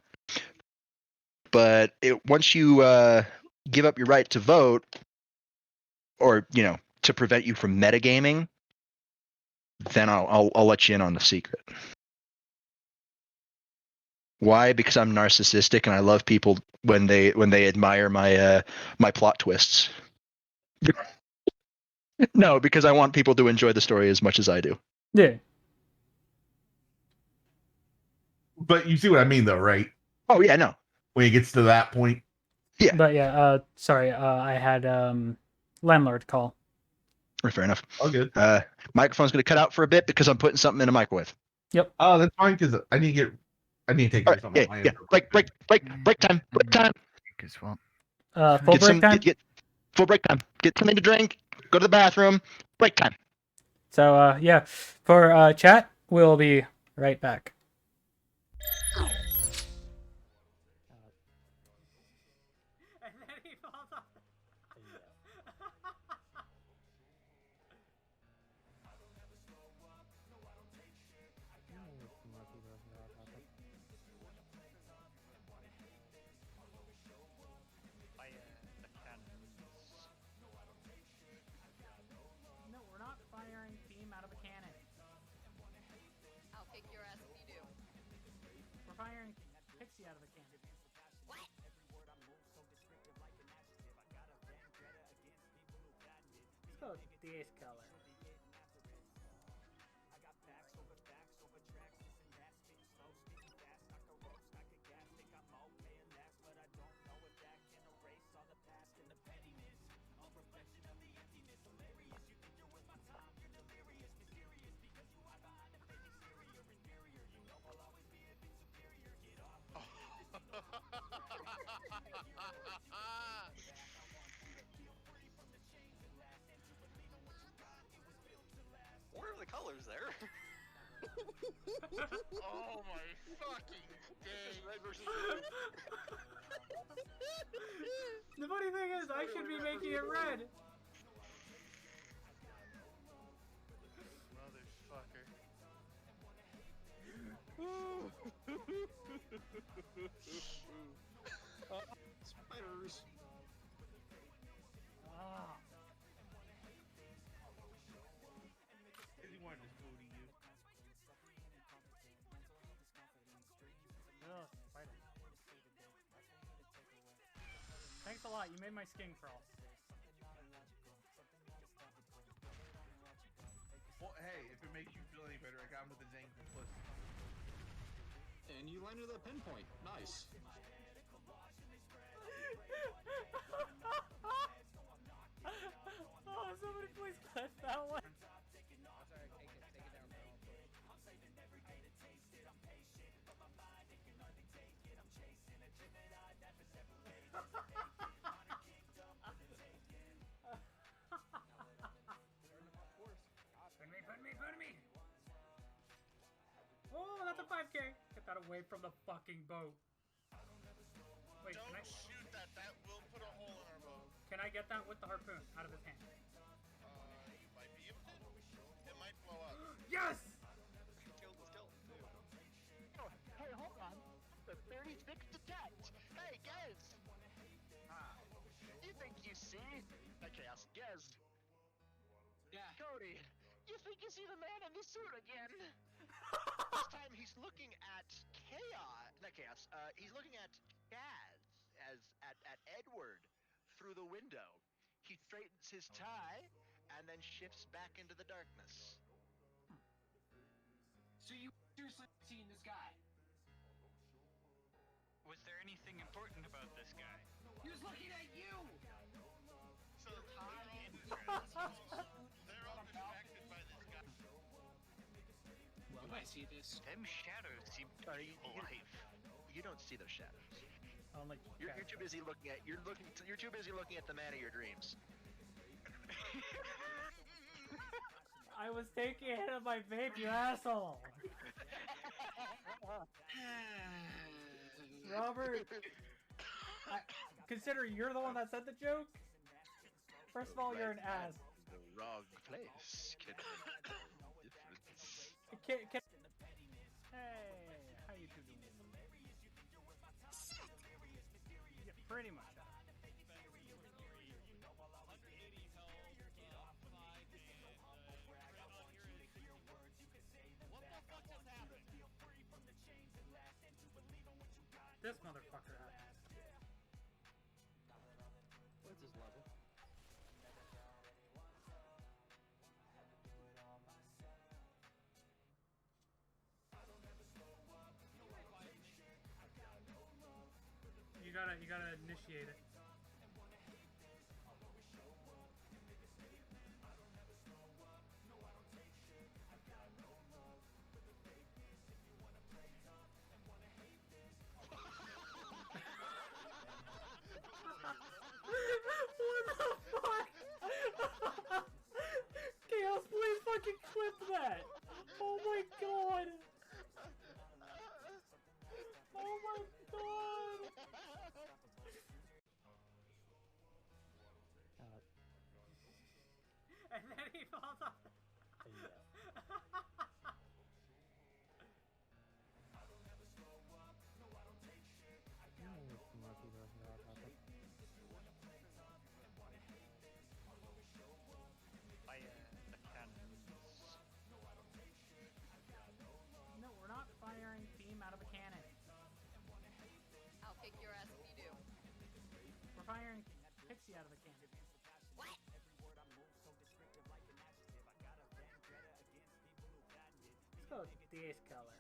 But once you give up your right to vote, or to prevent you from metagaming, then I'll let you in on the secret. Why? Because I'm narcissistic and I love people when they admire my plot twists. No, because I want people to enjoy the story as much as I do.
Yeah.
But you see what I mean, though, right?
Oh yeah, no.
When it gets to that point.
Yeah.
But yeah, sorry, I had landlord call.
Fair enough.
Oh, good.
Microphone's going to cut out for a bit because I'm putting something in a microwave.
Yep.
Oh, that's fine because I need to take
All right,
something.
yeah. Break time. Break time.
As well.
Full break time.
Get full break time. Get something to drink. Go to the bathroom. Break time.
So yeah, for chat, we'll be right back. No, we're not firing beam out of a cannon.
I'll kick your ass if you do.
We're firing pixie out of a cannon.
What?
Let's go this color.
What are the colors there? Oh my fucking days. Red versus blue.
The funny thing is, I should be making it red.
Motherfucker. Spiders.
Ah. Ugh, spider. Thanks a lot. You made my skin crawl.
Well, hey, if it makes you feel any better, I got him with his ankle twist.
And you landed a pinpoint. Nice.
Oh, somebody please clip that one. Put me! Oh, that's a 5K! Get that away from the fucking boat. Wait,
Don't shoot that. That will put a hole in our boat.
can I get that with the harpoon out of his hand?
You might be able to. It might blow up.
Yes!
Kill.
Oh, hey, hold on. The 36 detect. Hey, guys. You think you see? Okay, guess.
Yeah.
Cody, you think you see the man in the suit again? This time he's looking at he's looking at Chaz at Edward through the window. unbuttons his tie and then shifts back into the darkness.
So you seriously seen this guy?
Was there anything important about this guy?
He was looking at you!
So they're all distracted by this guy.
Well, I see this.
Them shadows seem alive.
You don't see those shadows.
Only
You're too busy looking at you're too busy looking at the man of your dreams.
I was taking a hit of my vape, you asshole! Robert, consider you're the one that said the joke. First of all, you're an ass.
The wrong place can make no difference.
Hey, how you two doing? Yeah, pretty much.
What the fuck just happened?
This motherfucker happened.
What's his level?
You gotta initiate it. What the fuck? Chaos, please fucking clip that! Oh my god! Oh my god! And then he falls off.
Fire the cannons.
No, we're not firing beam out of a cannon.
I'll kick your ass if you do.
We're firing pixie out of a cannon.
What?
Let's go with this color.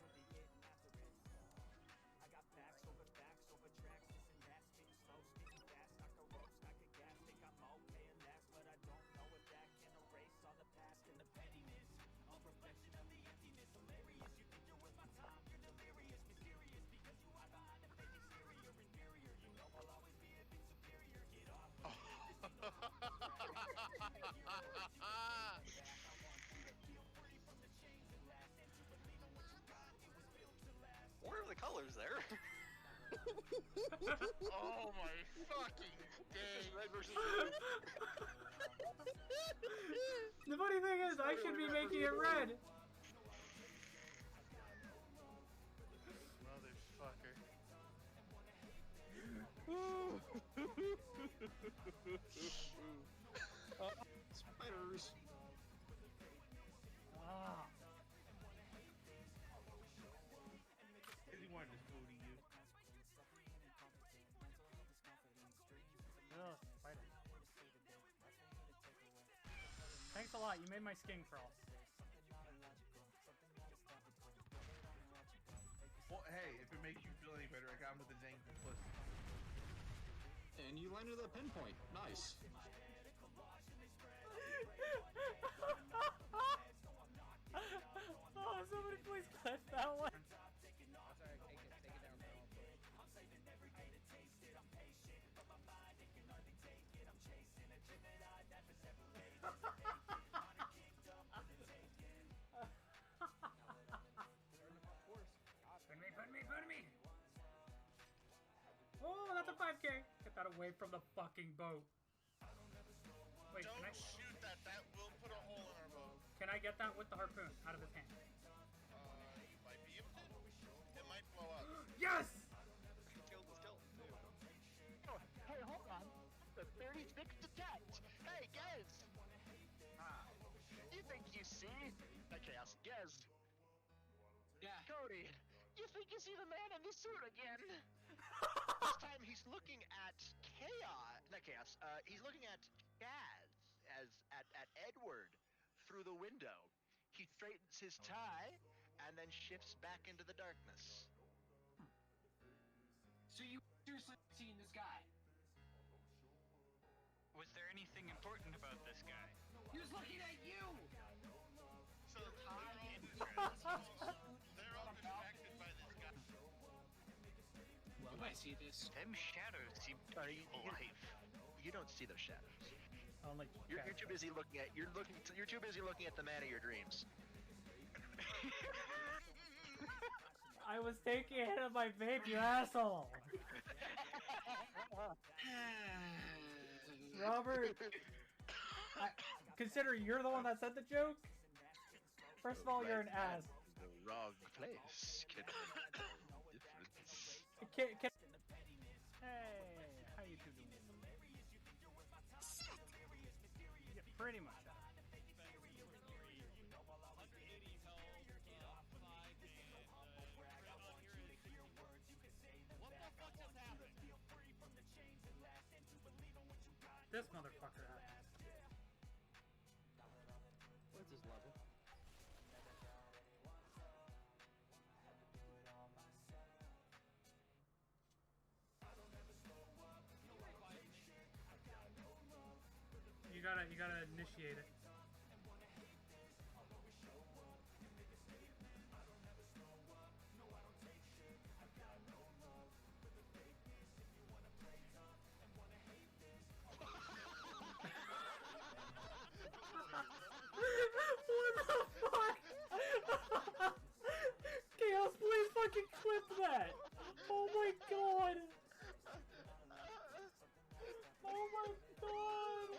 What are the colors there? Oh my fucking day! Red versus blue.
The funny thing is, I should be making it red.
Motherfucker.
Spiders.
Ah.
He wanted to fool you.
Ugh, spider. Thanks a lot, you made my skin crawl.
Well, hey, if it makes you feel any better, I got him with the Zang plus.
And you landed a pinpoint. Nice.
Oh, somebody please clip that one.
Sorry, take it down now.
Put me! Oh, that's a 5K! Get that away from the fucking boat. Wait, can I...
Don't shoot that. That will put a hole in our boat.
Can I get that with the harpoon out of his hand?
You might be able to. It might blow up.
Yes!
Kill.
Oh, hey, hold on. The 36 detect. Hey, Gez. You think you see? Okay, I'll Gez.
Yeah.
Cody, you think you see the man in the suit again? This time he's looking at Chaos. Not Chaos. He's looking at Chaz. through the window. He straightens his tie and then shifts back into the darkness.
So you seriously seen this guy?
Was there anything important about this guy?
He was looking at you!
So they're all distracted by this guy.
Well, I see this.
Them shadows seem alive.
You don't see those shadows.
Only
You're too busy looking at you're too busy looking at the man of your dreams.
I was taking a hit of my vape, you asshole! Robert, consider you're the one that said the joke. First of all, you're an ass.
The wrong place can make no difference.
Hey, how you two doing? Yeah, pretty much.
What the fuck just happened?
This motherfucker happened.
What's his level?
You gotta initiate it. What the fuck? Chaos, please fucking clip that! Oh my god! Oh my god!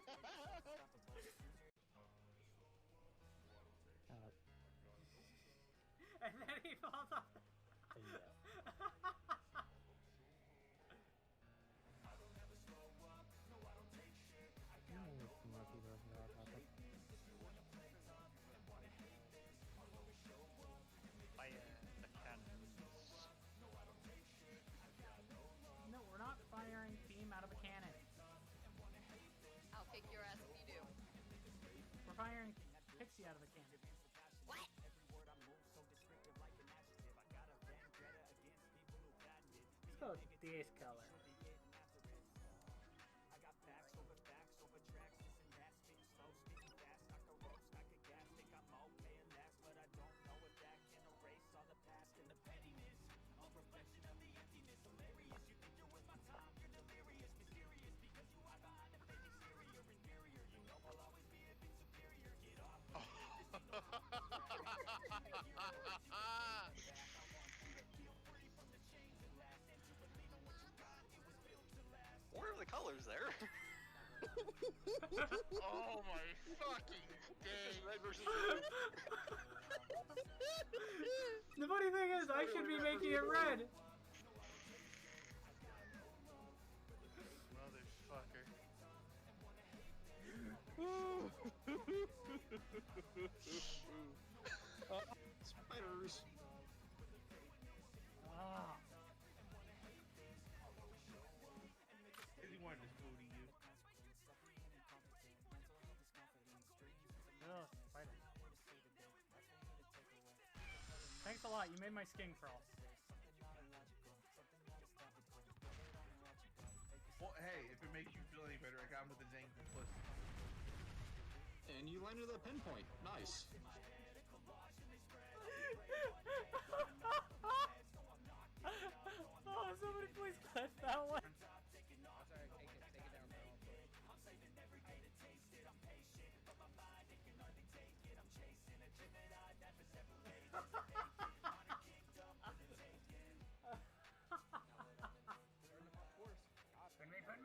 And then he falls off.
Fire the cannons.
No, we're not firing beam out of a cannon.
I'll kick your ass if you do.
We're firing pixie out of a cannon.
What?
Let's go with this color.
What are the colors there? Oh my fucking day! Red versus blue.
The funny thing is, I should be making it red.
Motherfucker.
Spiders.
Ah.
He wanted to fool you.
Ugh, spiders. Thanks a lot, you made my skin crawl.
Well, hey, if it makes you feel any better, I got him with the Zang Plus.
And you landed a pinpoint. Nice.
Oh, somebody please clip that one.
Sorry, take it down, bro.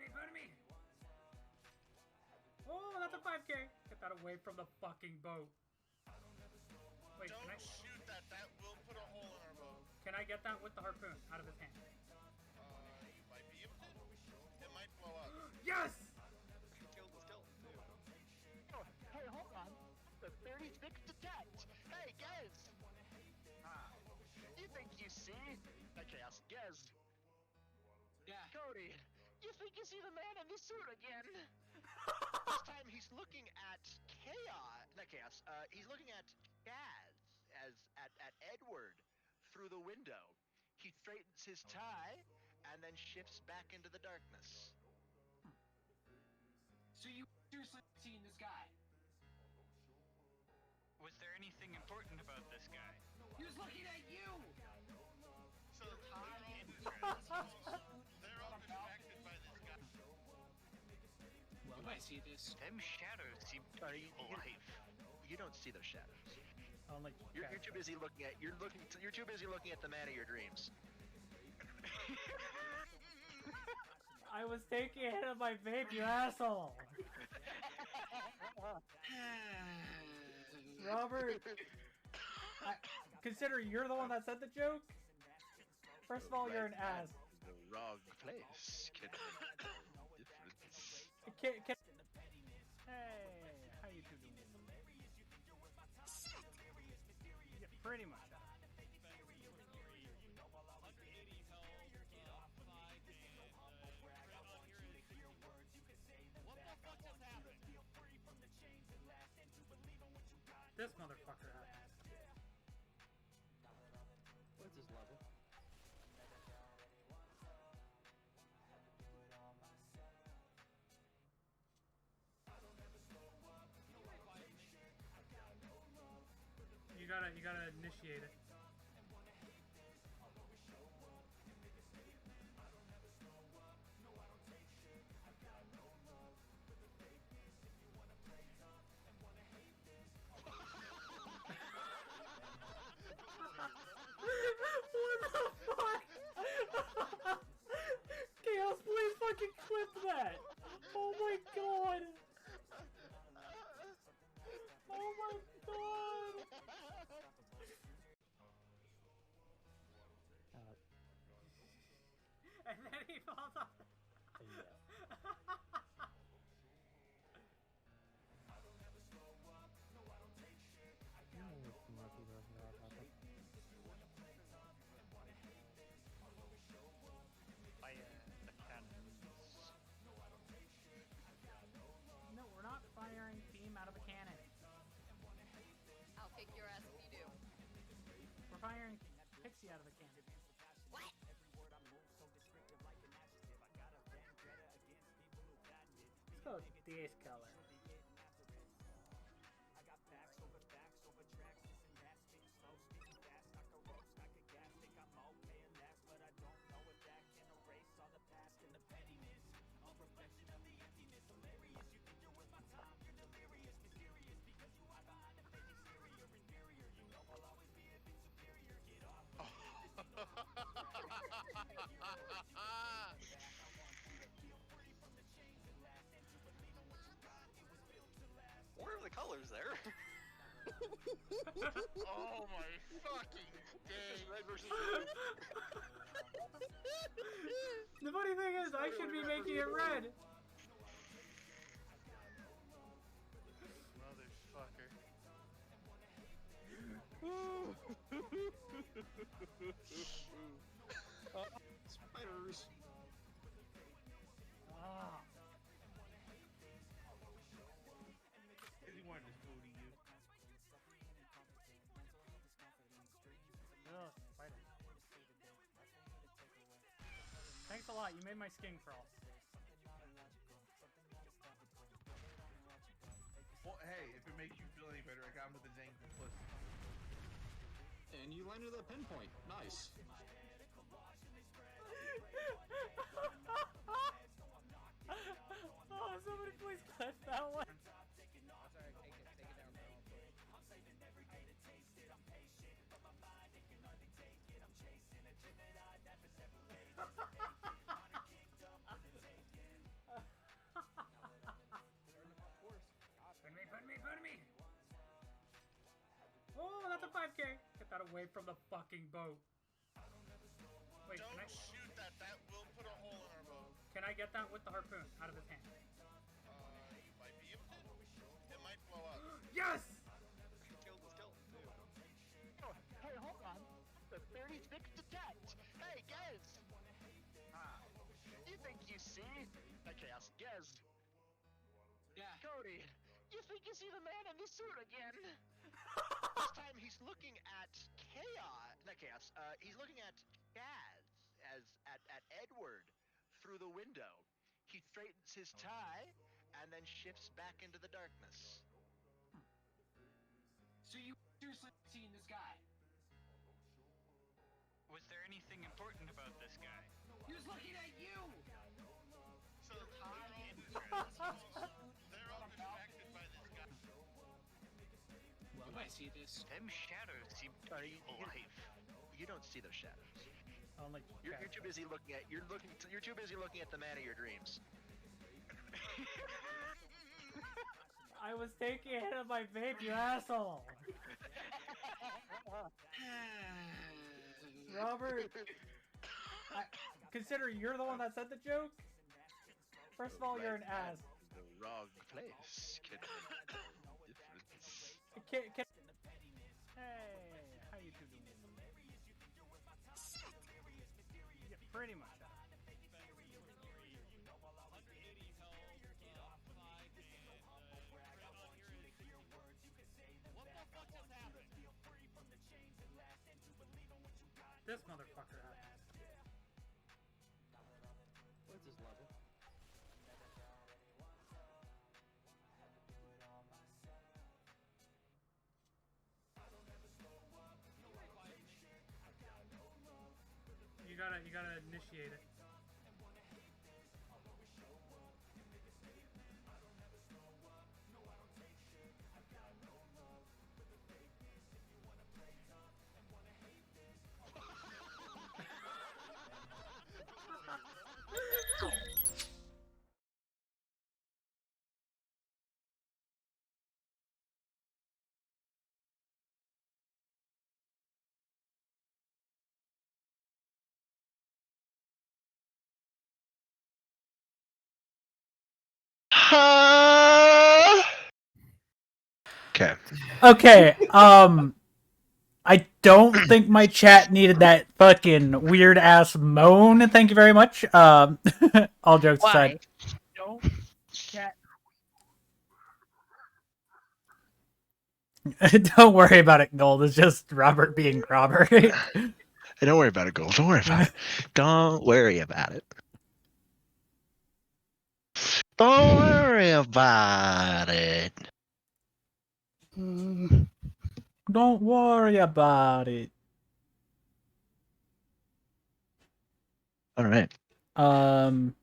Put me! Oh, that's a 5K! Get that away from the fucking boat. Wait, can I...
Don't shoot that. That will put a hole in our boat.
Can I get that with the harpoon out of his hand?
You might be able to. It might blow up.
Yes!
Killed the skeleton too.
Oh, hey, hold on. The 36 detect. Hey, Gez. You think you see? Okay, I'll Gez.
Yeah.
Cody, you think you see the man in the suit again? This time he's looking at Chaos, not Chaos. He's looking at Chaz at Edward through the window. He straightens his tie and then shifts back into the darkness.
So you seriously seen this guy?
Was there anything important about this guy?
He was looking at you!
So they're all distracted by this guy.
Well, I see this.
Them shadows seem alive.
You don't see those shadows.
Only
You're too busy looking at you're too busy looking at the man of your dreams.
I was taking a hit of my vape, you asshole! Robert, consider you're the one that said the joke. First of all, you're an ass.
The wrong place can make no difference.
Hey, how you two doing? Yeah, pretty much.
What the fuck just happened?
This motherfucker happened.
What's his level?
You gotta initiate it. What the fuck? Chaos, please fucking clip that! Oh my god! Oh my god! And then he falls off.
Fire the cannons.
No, we're not firing beam out of a cannon.
I'll kick your ass if you do.
We're firing pixie out of a cannon.
What?
Let's go with the ace color.
What are the colors there?
Oh my fucking day!
Red versus blue.
The funny thing is, I should be making it red.
Motherfucker.
Spiders.
Ah.
Because he wanted his food to you.
Ugh, spider. Thanks a lot, you made my skin crawl.
Well, hey, if it makes you feel any better, I got him with the Zang Plus.
And you landed a pinpoint. Nice.
Oh, somebody please clip that one.
That's alright, take it down, bro.
Put me! Oh, that's a 5K! Get that away from the fucking boat. Wait,
Don't
can I...
shoot that. That will put a hole in our boat.
Can I get that with the harpoon out of his hand?
You might be able to. It might blow up.
Yes!
Killed the skeleton too.
Oh, hey, hold on. The 36 detect. Hey, guys. You think you see? Okay, Chaos, guys. Cody, you think you see the man in the suit again? This time he's looking at Chaos. He's looking at Chaz at Edward through the window. He straightens his tie and then shifts back into the darkness.
So you seriously seen this guy?
Was there anything important about this guy?
He was looking at you!
So they're all distracted by this guy.
Well, I see this.
Them shadows seem to be alive.
You don't see those shadows.
Only
You're too busy looking at you're too busy looking at the man of your dreams.
I was taking a hit of my vape, you asshole. Robert, consider you're the one that said the joke. First of all, you're an ass.
The wrong place can make a difference.
Hey, how you two doing? Yeah, pretty much.
This motherfucker happened.
What's his level?
You gotta initiate it.
Okay.
Okay, I don't think my chat needed that fucking weird ass moan. Thank you very much. All jokes aside.
Don't chat.
Don't worry about it, Gold. It's just Robert being Robert.
Hey, don't worry about it, Gold. Don't worry about it. Don't worry about it. Don't worry about it.
Don't worry about it.
All right.
Um,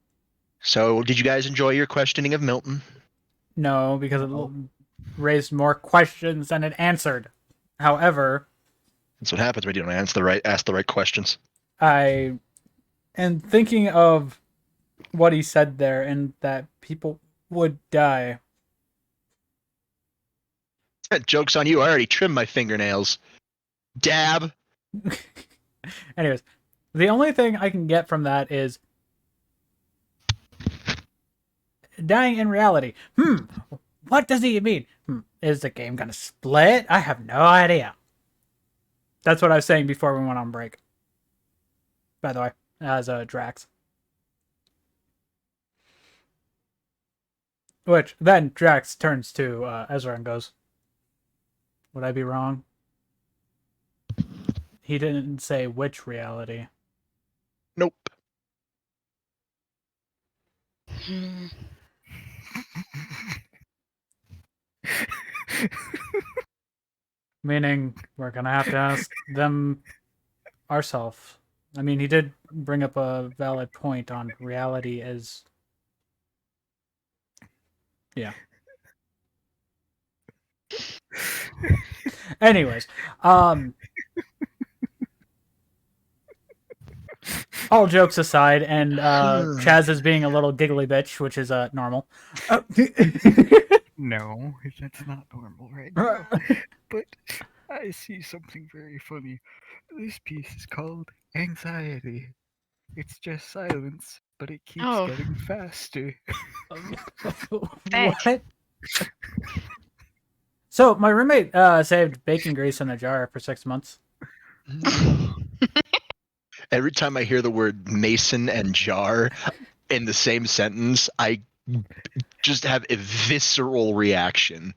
So, did you guys enjoy your questioning of Milton?
no, because it raised more questions than it answered. However,
That's what happens when you don't ask the right questions.
I am thinking of what he said there and that people would die.
Joke's on you. I already trimmed my fingernails. Dab.
Anyways, the only thing I can get from that is dying in reality. What does he mean? Is the game gonna split? I have no idea. That's what I was saying before we went on break. By the way, as Drax. Which then Drax turns to Ezra and goes, "Would I be wrong?" He didn't say which reality.
Nope.
Meaning we're gonna have to ask them ourselves. I mean, he did bring up a valid point on reality as... Yeah. Anyways, all jokes aside, and Chaz is being a little giggly bitch, which is normal.
No, that's not normal right now. But I see something very funny. This piece is called Anxiety. It's just silence, but it keeps getting faster.
What? So my roommate saved bacon grease in a jar for 6 months.
Every time I hear the word mason and jar in the same sentence, I just have a visceral reaction.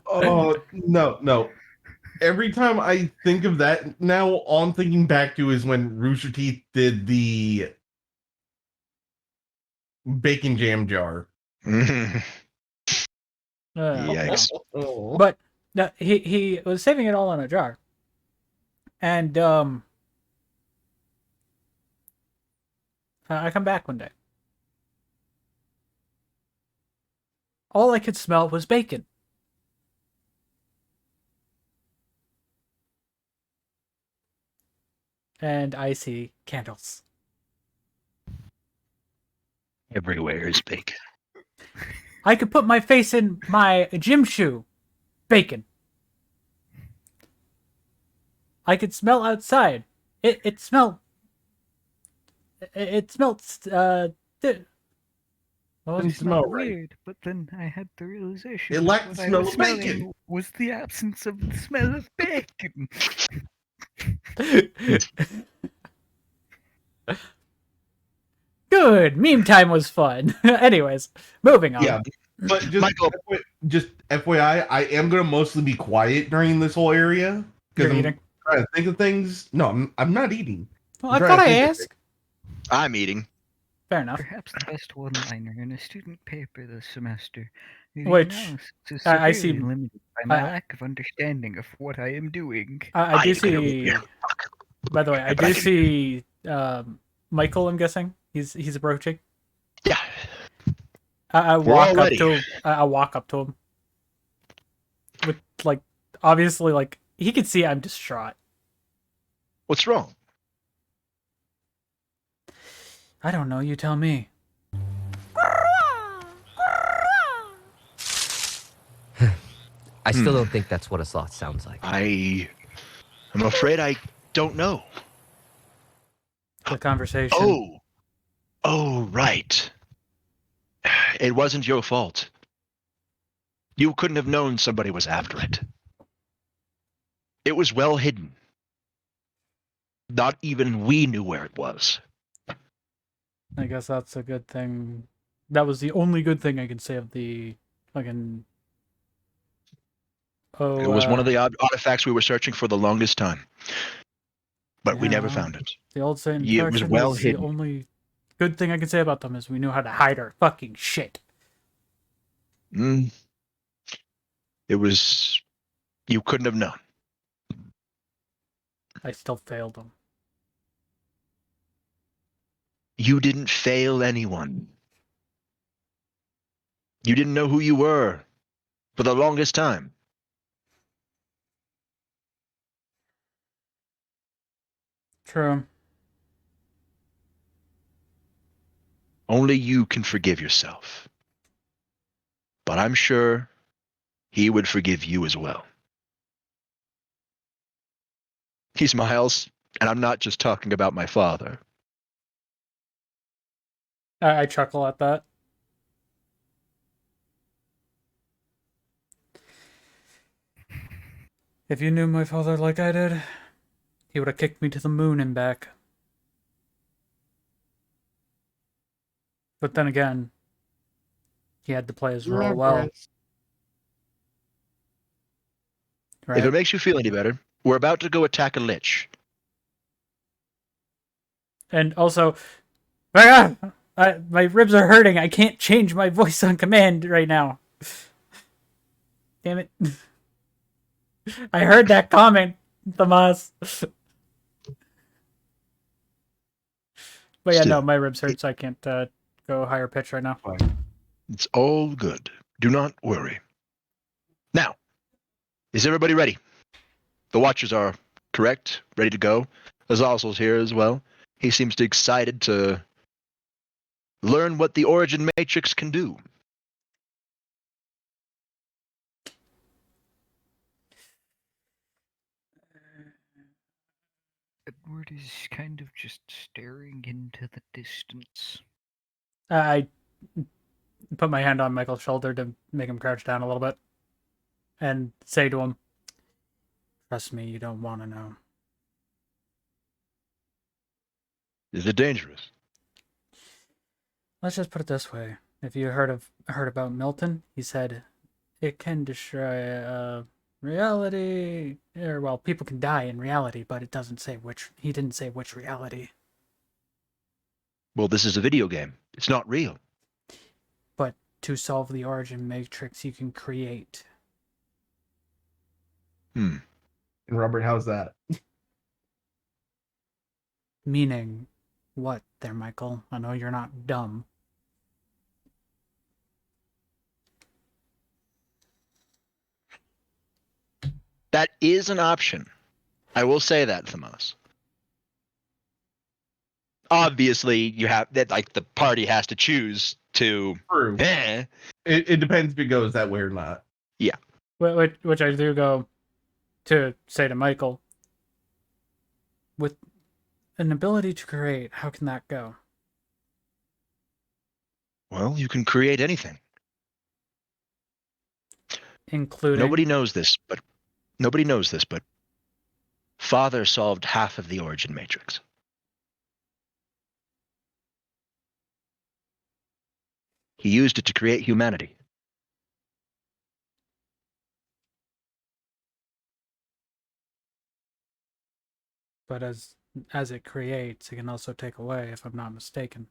Oh no. Every time I think of that now, all I'm thinking back to is when Rooster Teeth did the bacon jam jar.
Yikes.
But no, he was saving it all in a jar, and I come back one day. All I could smell was bacon. And I see candles.
Everywhere is bacon.
I could put my face in my gym shoe. Bacon. I could smell outside. It smelled. It smelled. What
It
was
smell
smelled
right.
weird, but then I had the realization
It
that
lacked
what
the
I
smell
was
of
smelling
bacon.
was the absence of the smell of bacon.
Good. Meme time was fun. Anyways, moving on.
Yeah, but just
Michael.
just FYI, I am gonna mostly be quiet during this whole area
You're
because I'm
eating.
trying to think of things. No, I'm not eating.
Well,
I'm
I
trying
thought
to
I
think of
asked.
I'm eating.
Fair enough.
Perhaps the best one-liner in a student paper this semester. The
Which,
analysis is
I
severely
see-
limited by my
I-
lack of understanding of what I am doing.
I do
ain't gonna whoop
see.
you.
By the way, I
But I
do
can-
see Michael. I'm guessing he's approaching.
Yeah.
I
We're
walk
all
up
ready.
to him. I walk up to him with like obviously like he can see I'm distraught.
What's wrong?
I don't know. You tell me.
I still don't think that's what a sloth sounds like.
I'm afraid I don't know.
The conversation.
Oh, right. It wasn't your fault. You couldn't have known somebody was after it. It was well hidden. Not even we knew where it was.
I guess that's a good thing. That was the only good thing I can say of the fucking. Oh,
It was one of the artifacts we were searching for the longest time. But we never
yeah.
found it.
The old saying,
It was
infection
well
is the
hidden.
only good thing I can say about them is we knew how to hide our fucking shit.
It was... You couldn't have known.
I still failed them.
You didn't fail anyone. You didn't know who you were for the longest time.
True.
Only you can forgive yourself. But I'm sure he would forgive you as well. He smiles, and I'm not just talking about my father.
I chuckle at that. If you knew my father like I did, he would have kicked me to the moon and back. But then again, he had to play his role well. Right?
If it makes you feel any better, we're about to go attack a lich.
And also, my ribs are hurting. I can't change my voice on command right now. Damn it. I heard that comment, Tomas. But yeah, no, my ribs hurt, so I can't go higher pitch right now.
It's all good. Do not worry. Now, is everybody ready? The Watchers are correct, ready to go. Azazal's here as well. He seems excited to learn what the Origin Matrix can do.
Edward is kind of just staring into the distance.
I put my hand on Michael's shoulder to make him crouch down a little bit and say to him, "Trust me, you don't want to know."
Is it dangerous?
Let's just put it this way. If you heard about Milton, he said it can destroy reality, or well, people can die in reality, but it doesn't say which. He didn't say which reality.
Well, this is a video game. It's not real.
But to solve the origin matrix, you can create.
And Robert, how's that?
Meaning, what there, Michael? I know you're not dumb.
That is an option. I will say that, Thamos. Obviously, you have that. Like the party has to choose to.
True. It depends if it goes that way or not.
Yeah.
Which I do go to say to Michael. With an ability to create, how can that go?
Well, you can create anything.
Including.
Nobody knows this, but Father solved half of the origin matrix. He used it to create humanity.
But as it creates, it can also take away, if I'm not mistaken.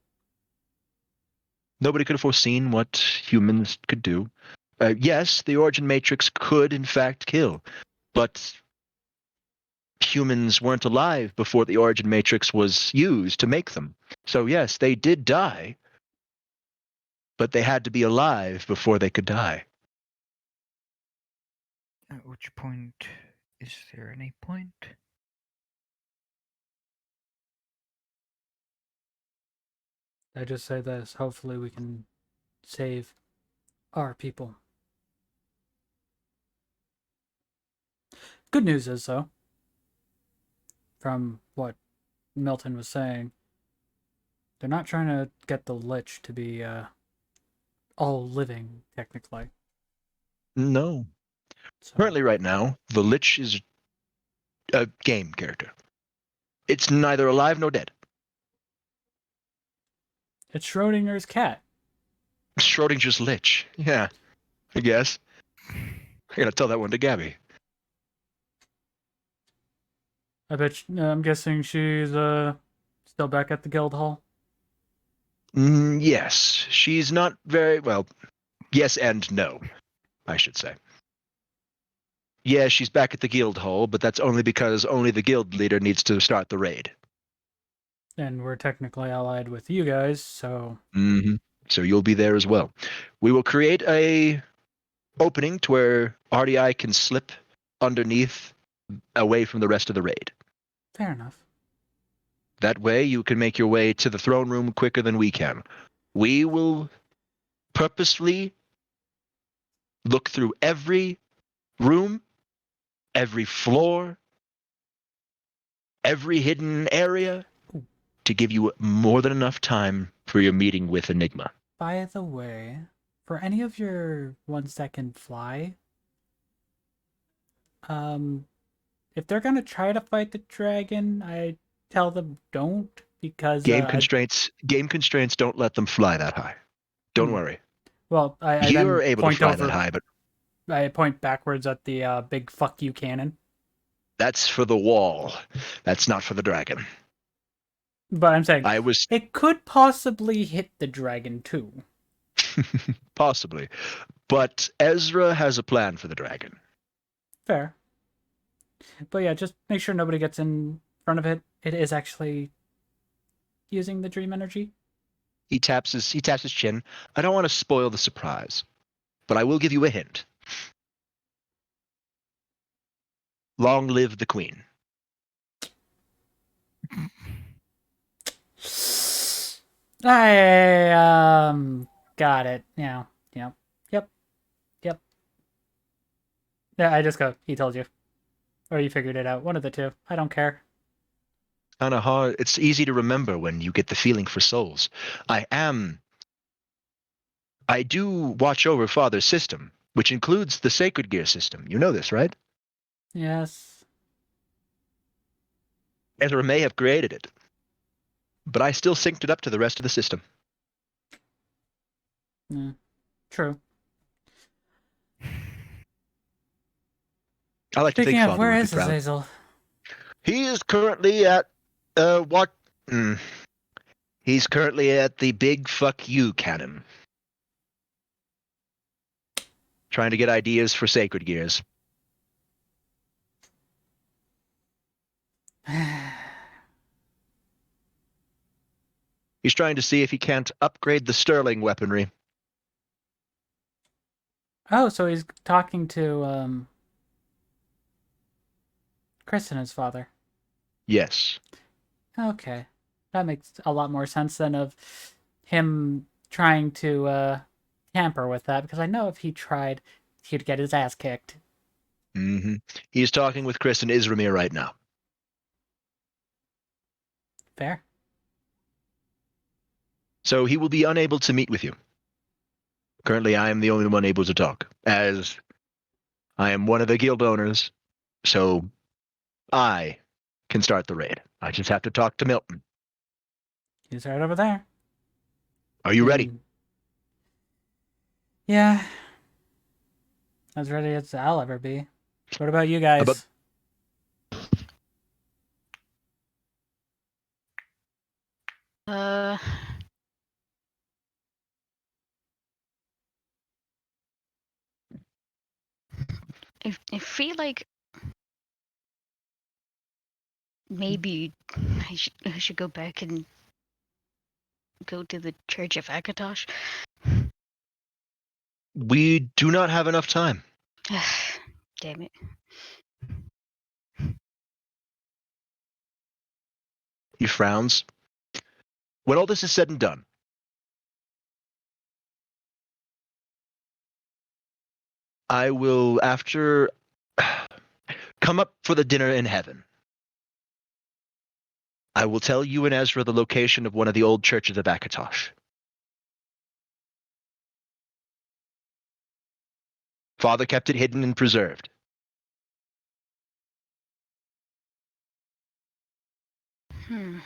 Nobody could have foreseen what humans could do. Yes, the origin matrix could, in fact, kill, but humans weren't alive before the origin matrix was used to make them. So yes, they did die, but they had to be alive before they could die.
At which point, is there any point?
I just say this. Hopefully we can save our people. Good news is, though, from what Milton was saying, they're not trying to get the Lich to be all living, technically.
No.
So,
Currently, right now, the Lich is a game character. It's neither alive nor dead.
it's Schrodinger's cat.
Schrodinger's Lich. Yeah, I guess. I gotta tell that one to Gabby.
I'm guessing she's still back at the guild hall.
Yes, she's not very well. Yes and no, I should say. Yeah, she's back at the guild hall, but that's only because only the guild leader needs to start the raid.
And we're technically allied with you guys, so...
So you'll be there as well. We will create a opening to where RDI can slip underneath, away from the rest of the raid.
Fair enough.
That way you can make your way to the throne room quicker than we can. We will purposefully look through every room, every floor, every hidden area to give you more than enough time for your meeting with Enigma.
By the way, for any of your ones that can fly, if they're gonna try to fight the dragon, I tell them don't, because
Game constraints don't let them fly that high. Don't worry.
Well, I
You're
then
able
point
to fly
over,
that high, but
I point backwards at the big fuck you cannon.
that's for the wall. That's not for the dragon.
But I'm saying
I was
it could possibly hit the dragon too.
possibly, but Ezra has a plan for the dragon.
Fair. But yeah, just make sure nobody gets in front of it. It is actually using the dream energy.
He taps his chin. I don't want to spoil the surprise, but I will give you a hint. Long live the queen.
I got it. Yeah. Yep. Yeah, I just go, he told you. Or you figured it out. One of the two. I don't care.
Kind of hard. It's easy to remember when you get the feeling for souls. I do watch over Father's system, which includes the Sacred Gear system. You know this, right?
Yes.
Ezra may have created it, but I still synced it up to the rest of the system.
True.
I like to
Speaking
think
of,
Father
where
would be
is
proud.
Azazel?
He is currently at what? He's currently at the big fuck you cannon, trying to get ideas for sacred gears. He's trying to see if he can't upgrade the Sterling weaponry.
Oh, so he's talking to Chris and his father.
Yes.
Okay. That makes a lot more sense than of him trying to tamper with that, because I know if he tried, he'd get his ass kicked.
Mm-hmm. He's talking with Chris and Isramir right now.
Fair.
So he will be unable to meet with you. Currently, I am the only one able to talk, as I am one of the guild owners, so I can start the raid. I just have to talk to Milton.
He's right over there.
Are you ready?
Yeah. As ready as I'll ever be. What about you guys?
I feel like maybe I should go back and go to the Church of Akatosh.
We do not have enough time.
Damn it.
He frowns. When all this is said and done, I will, after, come up for the dinner in heaven. I will tell you and Ezra the location of one of the old churches of Akatosh. Father kept it hidden and preserved.
Hmm.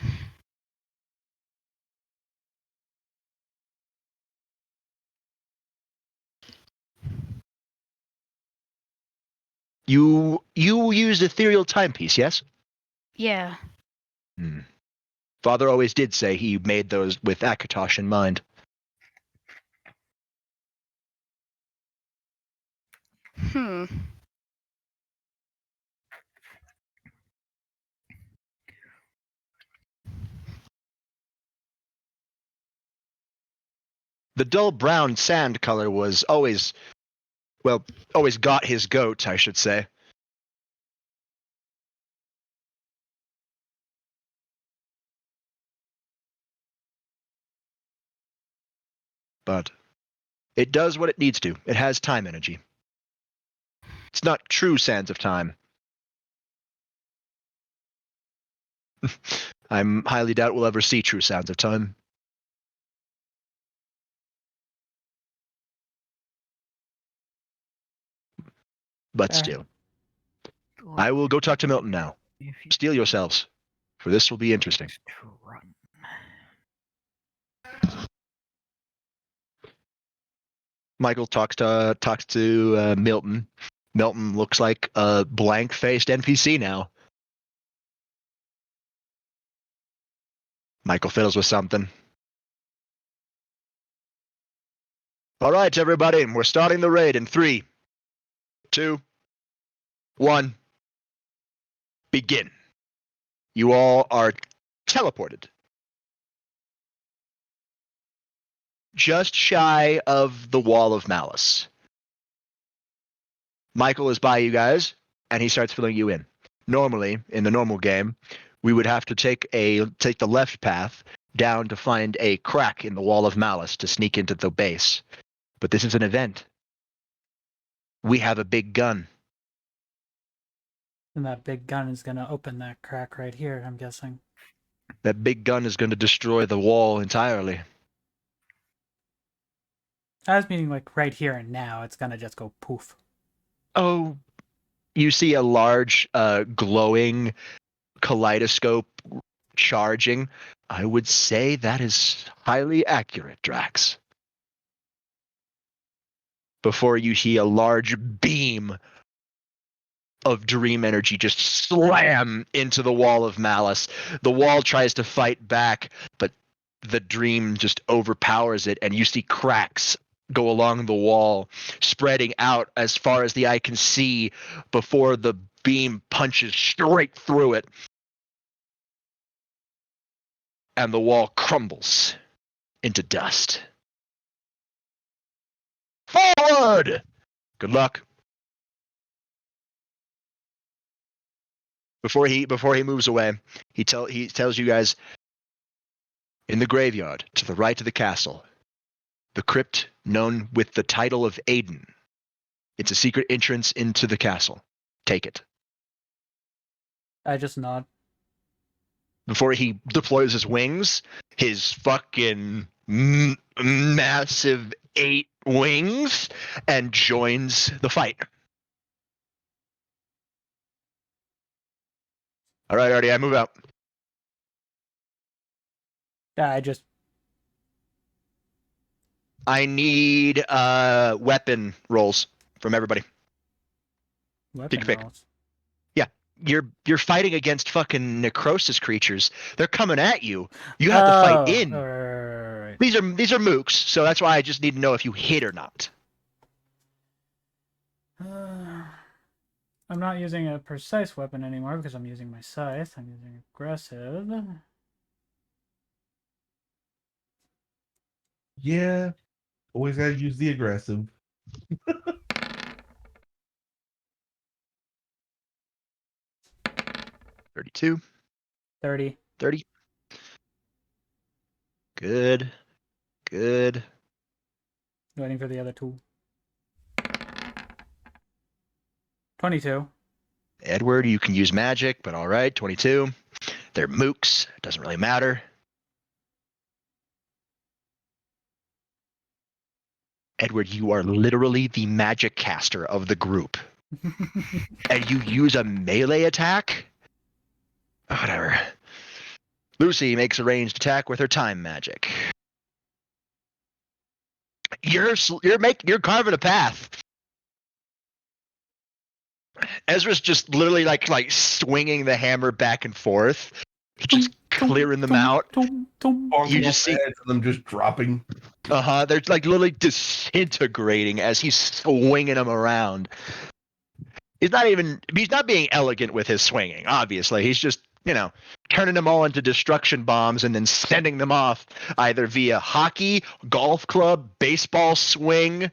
You used ethereal timepiece, yes?
Yeah.
Father always did say he made those with Akatosh in mind.
Hmm.
The dull brown sand color was always got his goat, I should say. But it does what it needs to. It has time energy. It's not true sands of time. I'm highly doubt we'll ever see true sands of time. But still. I will go talk to Milton now. Steel yourselves, for this will be interesting. Michael talks to Milton. Milton looks like a blank-faced NPC now. Michael fiddles with something. All right, everybody, we're starting the raid in 3, 2, 1. Begin. You all are teleported just shy of the Wall of Malice. Michael is by you guys, and he starts filling you in. Normally, in the normal game, we would have to take the left path down to find a crack in the Wall of Malice to sneak into the base. But this is an event. We have a big gun.
And that big gun is going to open that crack right here, I'm guessing.
That big gun is going to destroy the wall entirely.
I was meaning like right here and now. It's going to just go poof.
Oh, you see a large glowing kaleidoscope charging. I would say that is highly accurate, Drax. before you see a large beam of dream energy just slam into the wall of malice. The wall tries to fight back, but the dream just overpowers it, and you see cracks go along the wall, spreading out as far as the eye can see before the beam punches straight through it. And the wall crumbles into dust. Forward! Good luck. Before he moves away, he tells you guys, in the graveyard to the right of the castle, the crypt known with the title of Aiden. It's a secret entrance into the castle. Take it.
I just nod.
Before he deploys his wings, his fucking massive 8 wings, and joins the fight. All right, RDI, move out.
Yeah,
I need weapon rolls from everybody.
weapon
Take your pick.
rolls.
Yeah, you're fighting against fucking necrosis creatures. They're coming at you. You have to fight in.
Right.
These are mooks, so that's why I just need to know if you hit or not.
I'm not using a precise weapon anymore because I'm using my scythe. I'm using aggressive.
Yeah. Always gotta use the aggressive.
32.
30.
30. Good.
Waiting for the other two. 22.
Edward, you can use magic, but all right, 22. They're mooks. It doesn't really matter. Edward, you are literally the magic caster of the group. And you use a melee attack? Whatever. Lucy makes a ranged attack with her time magic. You're carving a path. Ezra's just literally like swinging the hammer back and forth, just clearing them out. You just see
them just dropping.
They're like literally disintegrating as he's swinging them around. He's not being elegant with his swinging, obviously. He's just, turning them all into destruction bombs and then sending them off either via hockey, golf club, baseball swing,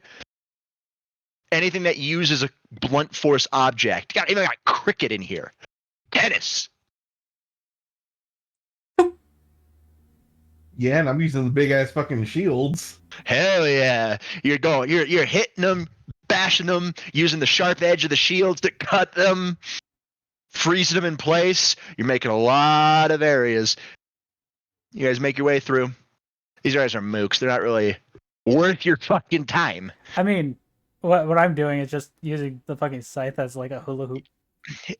anything that uses a blunt force object. You even got cricket in here. Tennis.
Yeah, and I'm using the big ass fucking shields.
Hell yeah. You're hitting them, bashing them, using the sharp edge of the shields to cut them, freezing them in place. You're making a lot of areas. You guys make your way through. These guys are mooks. They're not really worth your fucking time.
I mean, what I'm doing is just using the fucking scythe as like a hula hoop.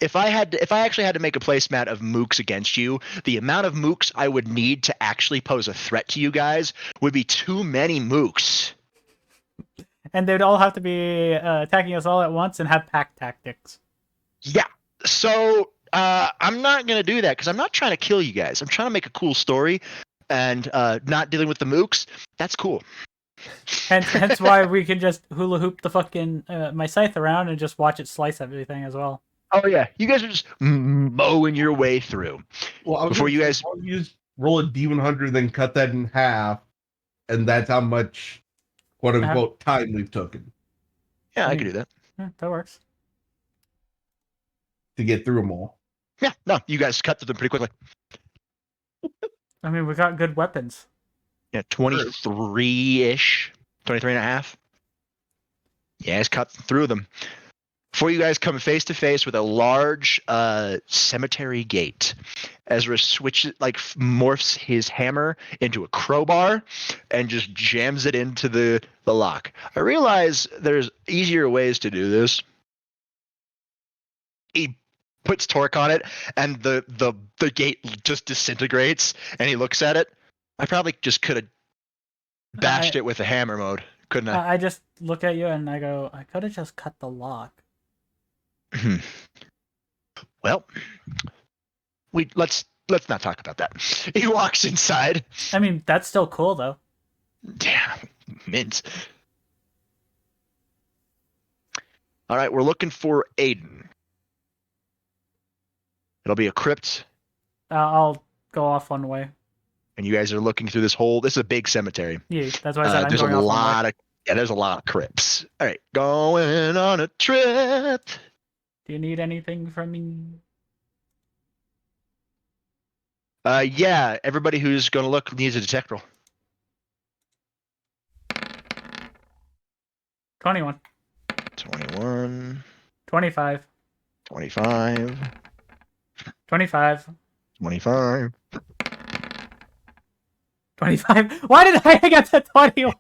If I actually had to make a placemat of mooks against you, the amount of mooks I would need to actually pose a threat to you guys would be too many mooks.
And they'd all have to be attacking us all at once and have pack tactics.
Yeah. So I'm not going to do that because I'm not trying to kill you guys. I'm trying to make a cool story, and not dealing with the mooks. That's cool.
Hence why we can just hula hoop the fucking my scythe around and just watch it slice everything as well.
Oh yeah, you guys are just mowing your way through.
Well,
before you guys
just roll a D100, then cut that in half, and that's how much quote unquote time we've taken.
Yeah, I can do that.
Yeah, that works.
To get through them all.
Yeah, no, you guys cut through them pretty quickly.
I mean, we got good weapons.
Yeah, 23-ish, 23 and a half. Yeah, it's cut through them. Before you guys come face to face with a large cemetery gate, Ezra morphs his hammer into a crowbar and just jams it into the lock. I realize there's easier ways to do this. He puts torque on it, and the gate just disintegrates, and he looks at it. I probably just could have bashed it with the hammer mode. couldn't I?
I just look at you and I go, I could have just cut the lock.
Well, let's not talk about that. He walks inside.
I mean, that's still cool though.
Damn, mint. All right, we're looking for Aiden. It'll be a crypt,
I'll go off one way.
and you guys are looking through this whole. This is a big cemetery.
Yeah, that's why I said I'm
There's a
going off one way.
lot of there's a lot of crypts. All right, going on a trip.
Do you need anything from me?
Yeah, everybody who's gonna look needs a detect roll.
21.
21,
25.
25,
25.
25.
25. Why did I get to 21?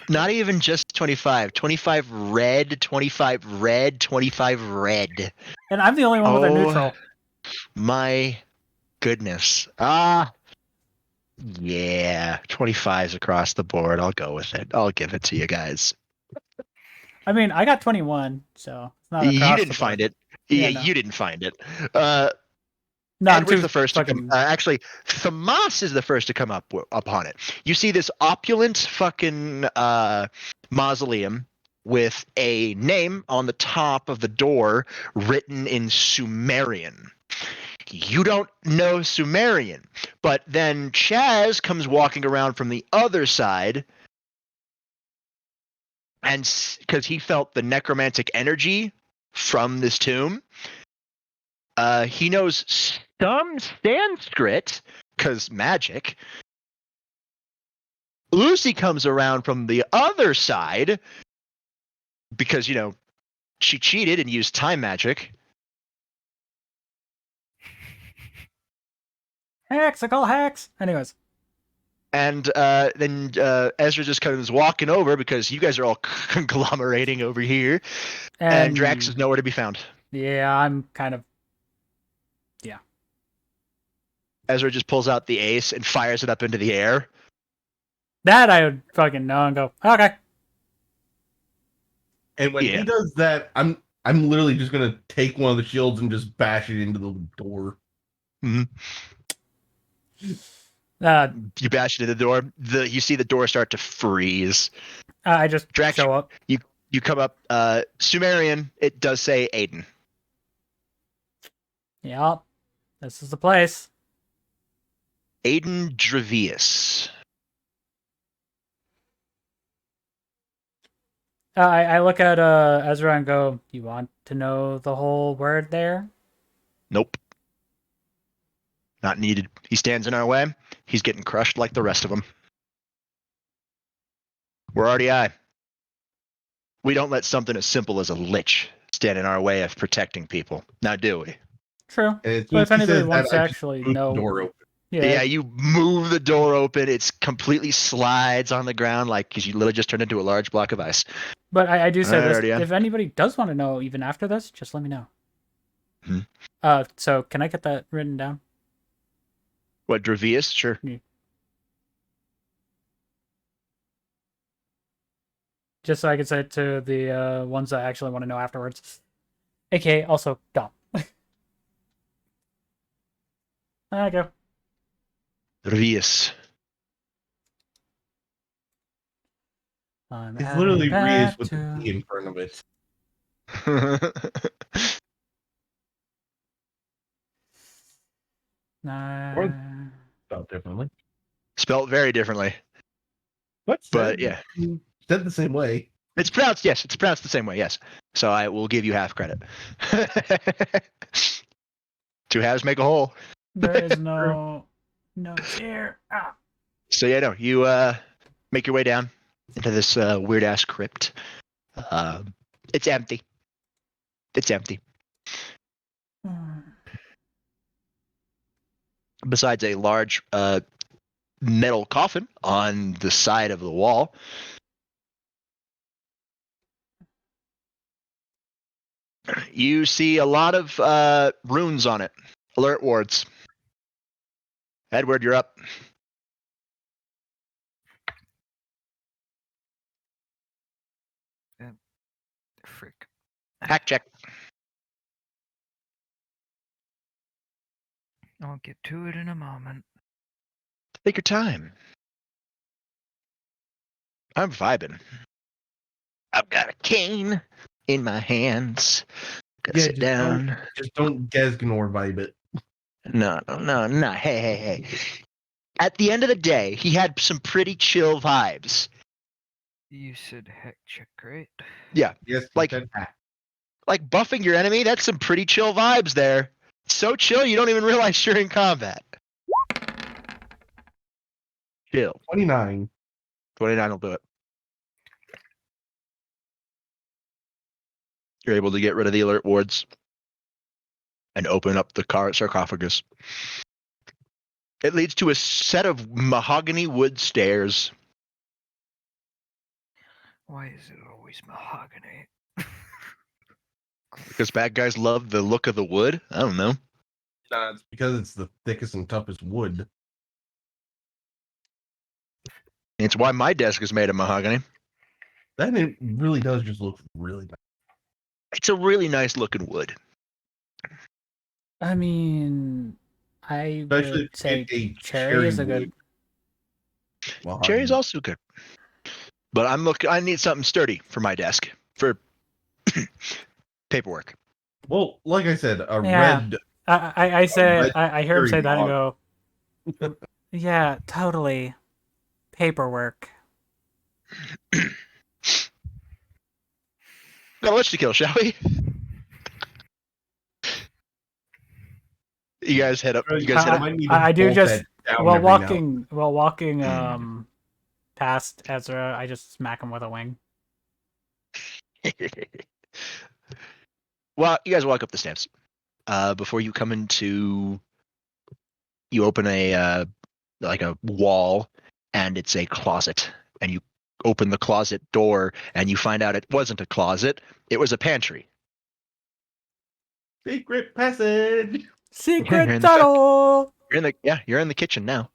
Not even just 25. 25 red, 25 red, 25 red.
And I'm the only one with a neutral.
My goodness. Yeah. 25's across the board. I'll go with it. I'll give it to you guys.
I mean, I got 21, so it's not
You
across
didn't
the
find
board.
it. Yeah,
no.
you didn't find it.
No, I'm
Edward's
too
the first to come. Actually, Thomas is the first to come upon it. You see this opulent fucking mausoleum with a name on the top of the door written in Sumerian. You don't know Sumerian, but then Chaz comes walking around from the other side, and because he felt the necromantic energy from this tomb. He knows some Sanskrit, because magic. Lucy comes around from the other side, because, she cheated and used time magic.
Hacks, I call hacks. Anyways.
And then Ezra just kind of is walking over, because you guys are all conglomerating over here, and Drax is nowhere to be found.
Yeah, I'm kind of... Yeah.
Ezra just pulls out the ace and fires it up into the air.
That I would fucking know and go, okay.
And when he does that, I'm literally just gonna take one of the shields and just bash it into the door.
Mm-hmm. You bash it into the door. You see the door start to freeze.
I just
Drax,
show up.
You come up. Sumerian. It does say Aiden.
Yep. This is the place.
Aiden Dravius.
I look at Ezra and go, you want to know the whole word there?
Nope. Not needed. He stands in our way. He's getting crushed like the rest of them. We're RDI. We don't let something as simple as a lich stand in our way of protecting people. Now, do we?
True. But if anybody wants to actually know...
Door open.
Yeah, you move the door open. It's completely slides on the ground because you literally just turned into a large block of ice.
But I do say this.
RDI.
If anybody does want to know even after this, just let me know.
Hmm.
So can I get that written down?
What, Dravius? Sure.
Yeah. Just so I can say it to the ones that I actually want to know afterwards. AKA also dumb. There I go.
Dravius.
It's literally Reus with the T in front of it. Or spelled differently.
Spelled very differently. But yeah.
Said the same way.
It's pronounced the same way, yes. So I will give you half credit. Two halves make a whole.
There is no here. Ah.
So yeah, no, you make your way down into this weird ass crypt. It's empty. It's empty. Besides a large metal coffin on the side of the wall. You see a lot of runes on it. Alert wards. Edward, you're up.
frick.
Hack check.
I'll get to it in a moment.
Take your time. I'm vibing. I've got a cane in my hands. Gotta sit down.
Just don't Gesgnor vibe it.
No. Hey. At the end of the day, he had some pretty chill vibes.
You said heck check, right?
Yeah.
Yes,
Like buffing your enemy, that's some pretty chill vibes there. So chill you don't even realize you're in combat. Chill.
29.
29 will do it. You're able to get rid of the alert wards and open up the sarcophagus. It leads to a set of mahogany wood stairs.
Why is it always mahogany?
Because bad guys love the look of the wood? I don't know.
Nah, it's because it's the thickest and toughest wood.
It's why my desk is made of mahogany.
That it really does just look really nice.
It's a really nice looking wood.
I mean, I
Especially
would
if
say
you get a
cherry is a good.
wood.
Cherry's also good. But I need something sturdy for my desk for paperwork.
Well, like I said, a
Yeah.
red.
I hear him say
cherry
that and go, yeah, totally. Paperwork.
Got a list to kill, shall we? You guys head up. You guys head up.
I do just while
walking.
walking past Ezra, I just smack him with a wing.
Well, you guys walk up the steps. Before you come into, you open a like a wall, and it's a closet. And you open the closet door, and you find out it wasn't a closet; it was a pantry.
Secret passage.
Secret tunnel.
You're in the kitchen now.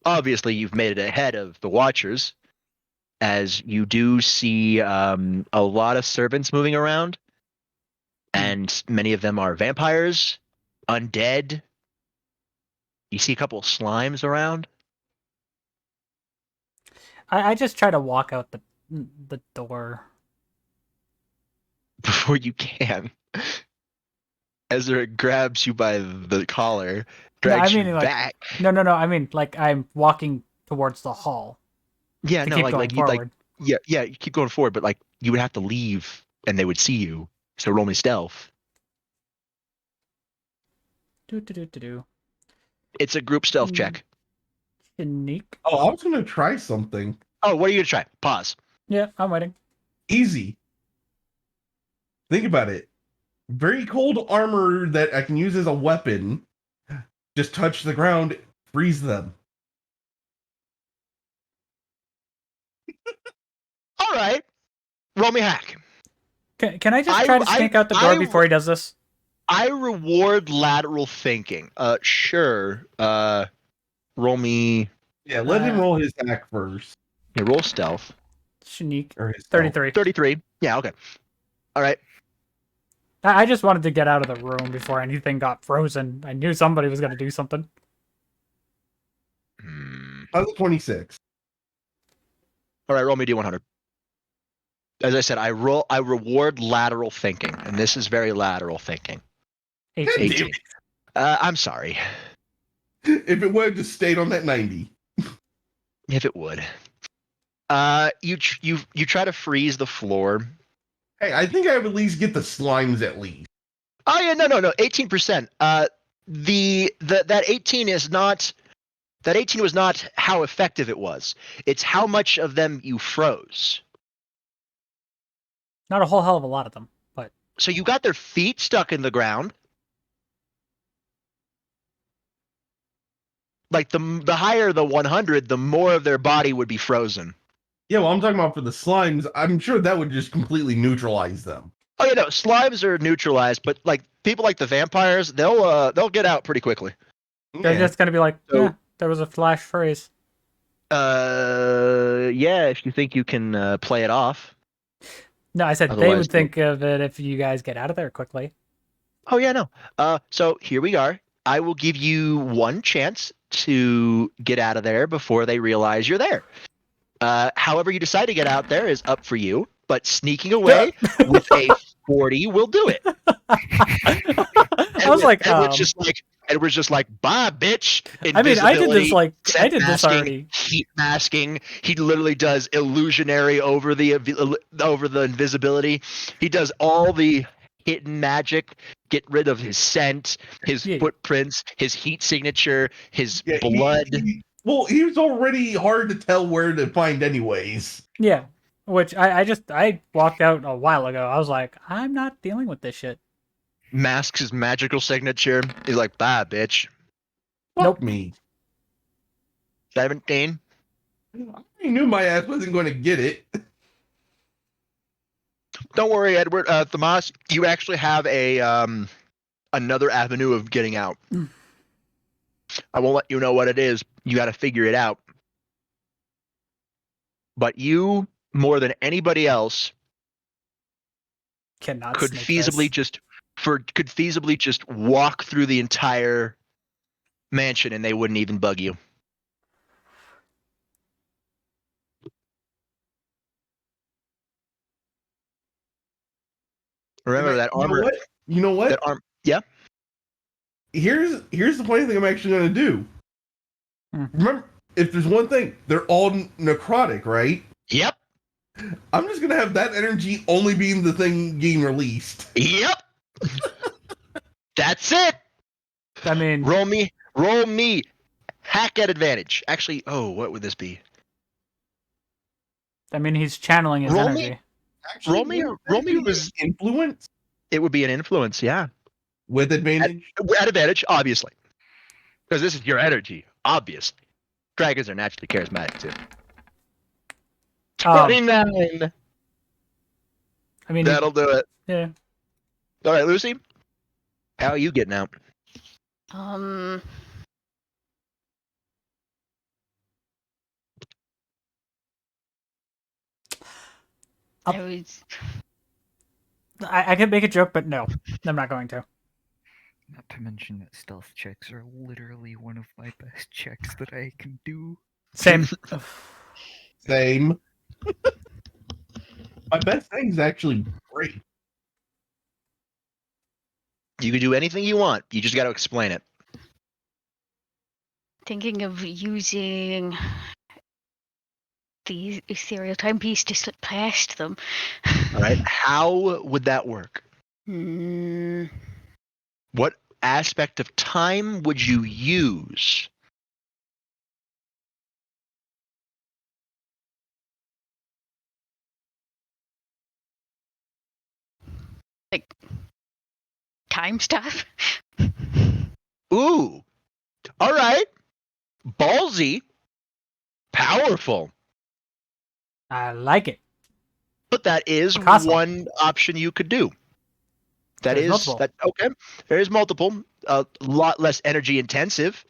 Obviously, you've made it ahead of the Watchers, as you do see a lot of servants moving around, and many of them are vampires, undead. You see a couple of slimes around.
I just try to walk out the door
Before you can. Ezra grabs you by the collar, drags you back.
No. I mean, like I'm walking towards the hall.
Yeah,
to
no,
keep
like
going
you'd
forward.
you keep going forward, but like you would have to leave, and they would see you. So roll me stealth.
Do.
It's a group stealth check.
Unique.
Oh, I was gonna try something.
Oh, what are you gonna try? Pause.
Yeah, I'm waiting.
Easy. Think about it. Very cold armor that I can use as a weapon. Just touch the ground, freeze them.
All right. Roll me hack.
Can I just try to sneak out the door before he does this?
I reward lateral thinking. Sure. Roll me.
Yeah, let him roll his hack first.
Yeah, roll stealth.
Unique.
Or his
33.
33. Yeah, okay. All right.
I just wanted to get out of the room before anything got frozen. I knew somebody was going to do something.
That's a 26.
All right, roll me D100. As I said, I reward lateral thinking, and this is very lateral thinking.
18.
I'm sorry.
If it would have just stayed on that 90.
If it would. You try to freeze the floor.
Hey, I think I would at least get the slimes at least.
Oh yeah, no, 18%. That 18 is not. That 18 was not how effective it was. It's how much of them you froze.
Not a whole hell of a lot of them, but
so you got their feet stuck in the ground. Like the higher the 100, the more of their body would be frozen.
Yeah, well, I'm talking about for the slimes. I'm sure that would just completely neutralize them.
Oh yeah, no, slimes are neutralized, but like people like the vampires, they'll get out pretty quickly.
They're just gonna be like, yeah, there was a flash freeze.
Yeah, if you think you can play it off.
No, I said they
Otherwise,
would think of it if you guys get out of there quickly.
Oh yeah, no. So here we are. I will give you one chance to get out of there before they realize you're there. However you decide to get out there is up for you, but sneaking away with a 40 will do it.
I was like,
Edward's just like, bye, bitch.
I mean, I did this
Invisibility,
I did this
masking,
already.
heat masking. He literally does illusionary over the invisibility. He does all the hidden magic. Get rid of his scent, his
Yeah.
footprints, his heat signature, his
Yeah,
blood.
He was already hard to tell where to find, anyways.
Yeah, which I walked out a while ago. I was like, I'm not dealing with this shit.
Masks his magical signature. He's like, bye, bitch.
Fuck me.
17.
I knew my ass wasn't going to get it.
Don't worry, Edward. Tomas, you actually have a another avenue of getting out. I won't let you know what it is. You got to figure it out. But you, more than anybody else,
Cannot
could
snake
feasibly
this.
just walk through the entire mansion and they wouldn't even bug you. Remember that armor.
You know what?
That arm. Yeah.
Here's the funny thing I'm actually going to do. Remember, if there's one thing, they're all necrotic, right?
Yep.
I'm just going to have that energy only being the thing getting released.
Yep. That's it.
I mean,
roll me. Hack at advantage. Actually, what would this be?
I mean, he's channeling his energy.
Roll me was
influence.
It would be an influence, yeah.
With advantage?
At advantage, obviously. Because this is your energy, obviously. Dragons are naturally charismatic, too. 29!
I mean,
that'll do it.
Yeah.
All right, Lucy? How are you getting out?
I could make a joke, but no, I'm not going to.
Not to mention that stealth checks are literally one of my best checks that I can do.
Same.
Same. My best thing's actually great.
You can do anything you want. You just got to explain it.
Thinking of using the ethereal timepiece to slip past them.
All right. How would that work? What aspect of time would you use?
Like time stuff?
Ooh. All right. Ballsy. Powerful.
I like it.
But that is
Picasso.
one option you could do.
There's multiple.
Okay. There is multiple. A lot less energy intensive.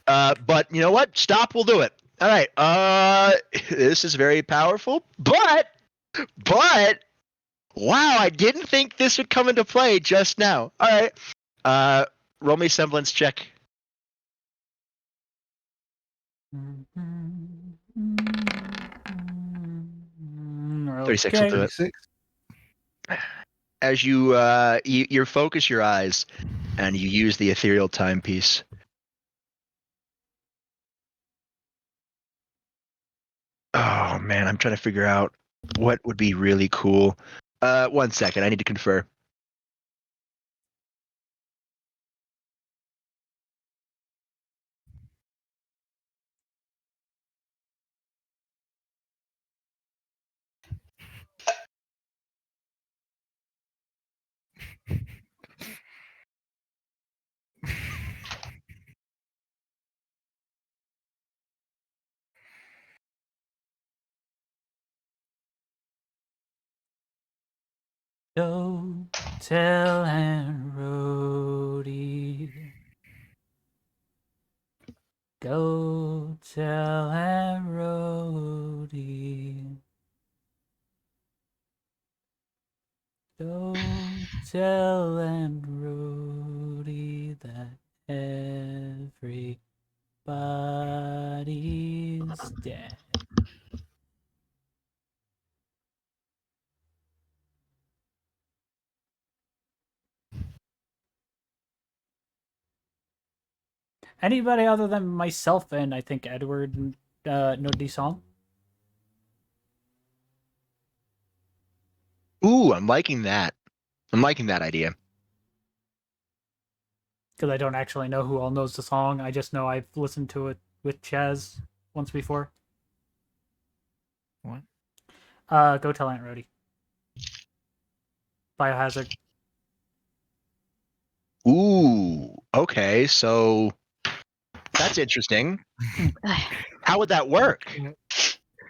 But you know what? Stop will do it. All right. This is very powerful. But wow, I didn't think this would come into play just now. All right. Roll me semblance check. 36 will do it. As you focus your eyes and you use the ethereal timepiece. Oh man, I'm trying to figure out what would be really cool. 1 second, I need to confer.
Go tell Aunt Rhodey. Go tell Aunt Rhodey. Don't tell Aunt Rhodey that everybody's dead. Anybody other than myself and I think Edward know the song?
Ooh, I'm liking that. I'm liking that idea.
Because I don't actually know who all knows the song. I just know I've listened to it with Chaz once before.
What?
Go tell Aunt Rhodey. Biohazard.
Ooh, okay, so that's interesting. How would that work?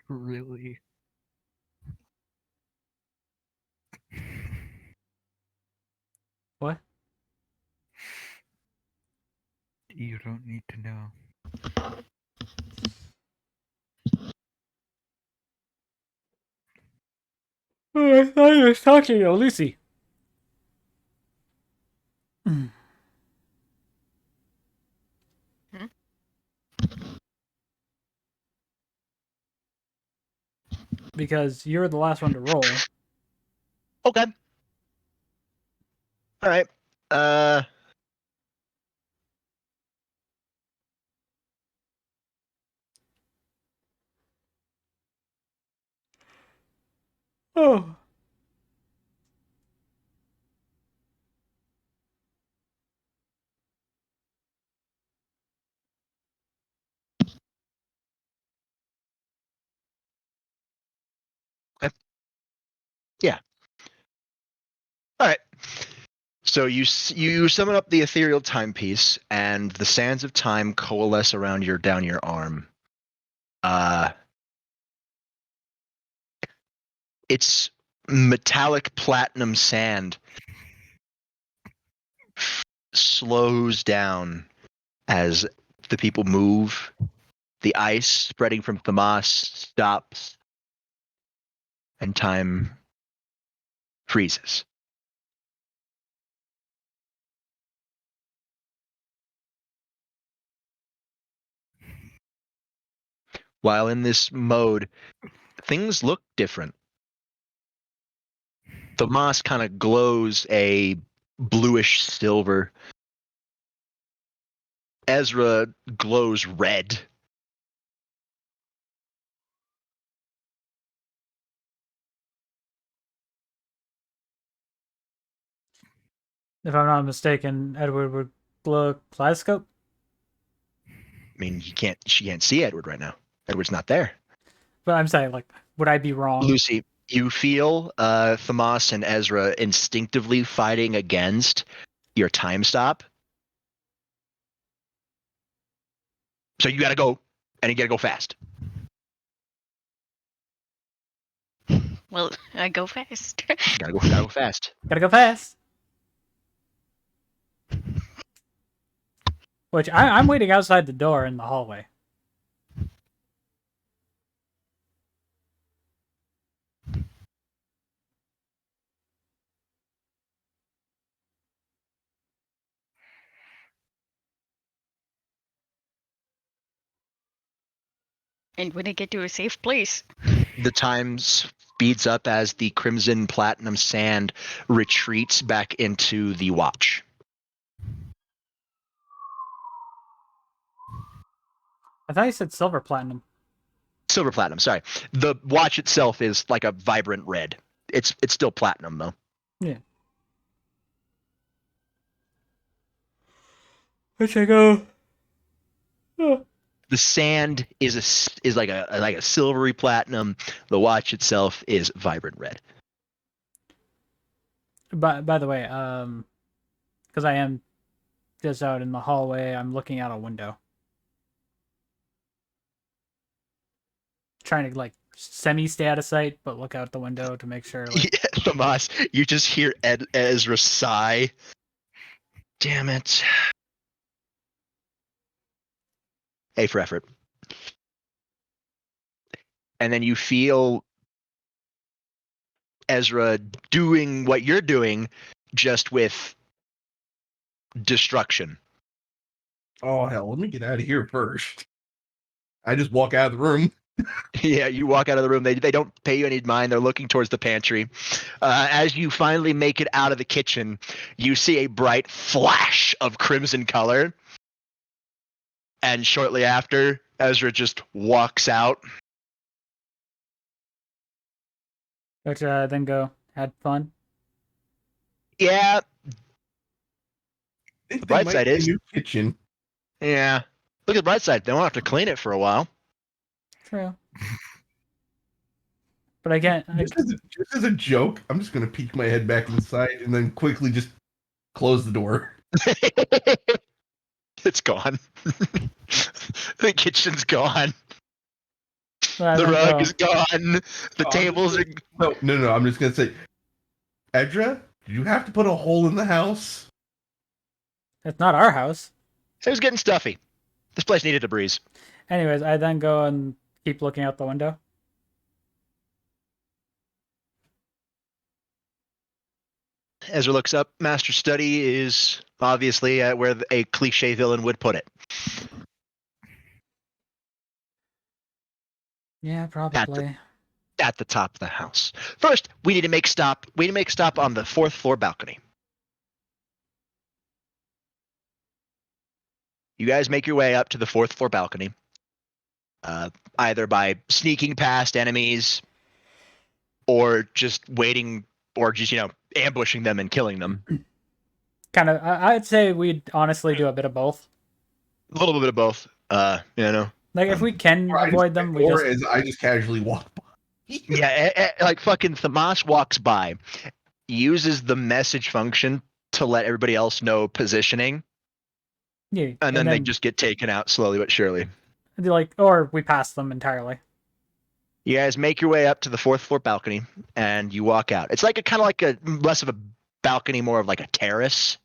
Really?
What?
You don't need to know.
Oh, I thought he was talking to Lucy. Because you're the last one to roll.
Okay. All right.
Oh.
Okay. Yeah. All right. So you summon up the ethereal timepiece, and the sands of time coalesce around down your arm. It's metallic platinum sand slows down as the people move. The ice spreading from Thamas stops, and time freezes. While in this mode, things look different. The moss kind of glows a bluish silver. Ezra glows red.
If I'm not mistaken, Edward would glow kaleidoscope.
I mean, she can't see Edward right now. Edward's not there.
But I'm saying, like, would I be wrong?
Lucy, you feel Thamas and Ezra instinctively fighting against your time stop. So you gotta go, and you gotta go fast.
Well, I go fast.
Gotta go fast.
Gotta go fast. Which I'm waiting outside the door in the hallway.
And when I get to a safe place.
The time speeds up as the crimson platinum sand retreats back into the watch.
I thought you said silver platinum.
Silver platinum, sorry. The watch itself is like a vibrant red. It's still platinum though.
Yeah. Which I go. Oh.
The sand is like a silvery platinum. The watch itself is vibrant red.
By the way, because I am just out in the hallway, I'm looking out a window, trying to like semi stay out of sight, but look out the window to make sure. Like...
Yeah, Tomas, you just hear Ezra sigh. Damn it. A for effort. And then you feel Ezra doing what you're doing, just with destruction.
Oh hell, let me get out of here first. I just walk out of the room.
Yeah, you walk out of the room. They don't pay you any mind. They're looking towards the pantry. As you finally make it out of the kitchen, you see a bright flash of crimson color. And shortly after, Ezra just walks out.
Which then go had fun.
Yeah,
The
bright side is-
new kitchen.
yeah. Look at the bright side. They won't have to clean it for a while.
True. But again,
Just as a joke, I'm just gonna peek my head back inside and then quickly just close the door.
It's gone. The kitchen's gone.
I
The
then
rug
go,
is gone. The tables are.
No. I'm just gonna say, Edra, did you have to put a hole in the house?
it's not our house.
It was getting stuffy. This place needed a breeze.
Anyways, I then go and keep looking out the window.
Ezra looks up. Master Study is obviously where a cliche villain would put it.
Yeah, probably.
At the top of the house. First, we need to make stop. We need to make stop on the 4th floor balcony. You guys make your way up to the 4th floor balcony, either by sneaking past enemies, or just waiting, or just ambushing them and killing them.
Kind of. I'd say we'd honestly do a bit of both.
A little bit of both.
Like if we can avoid them, we just.
As I just casually walk by.
Yeah, like fucking Thamas walks by, uses the message function to let everybody else know positioning,
Yeah,
and then they just get taken out slowly but surely.
Or we pass them entirely.
You guys make your way up to the 4th floor balcony, and you walk out. It's like kind of like a less of a balcony, more of like a terrace.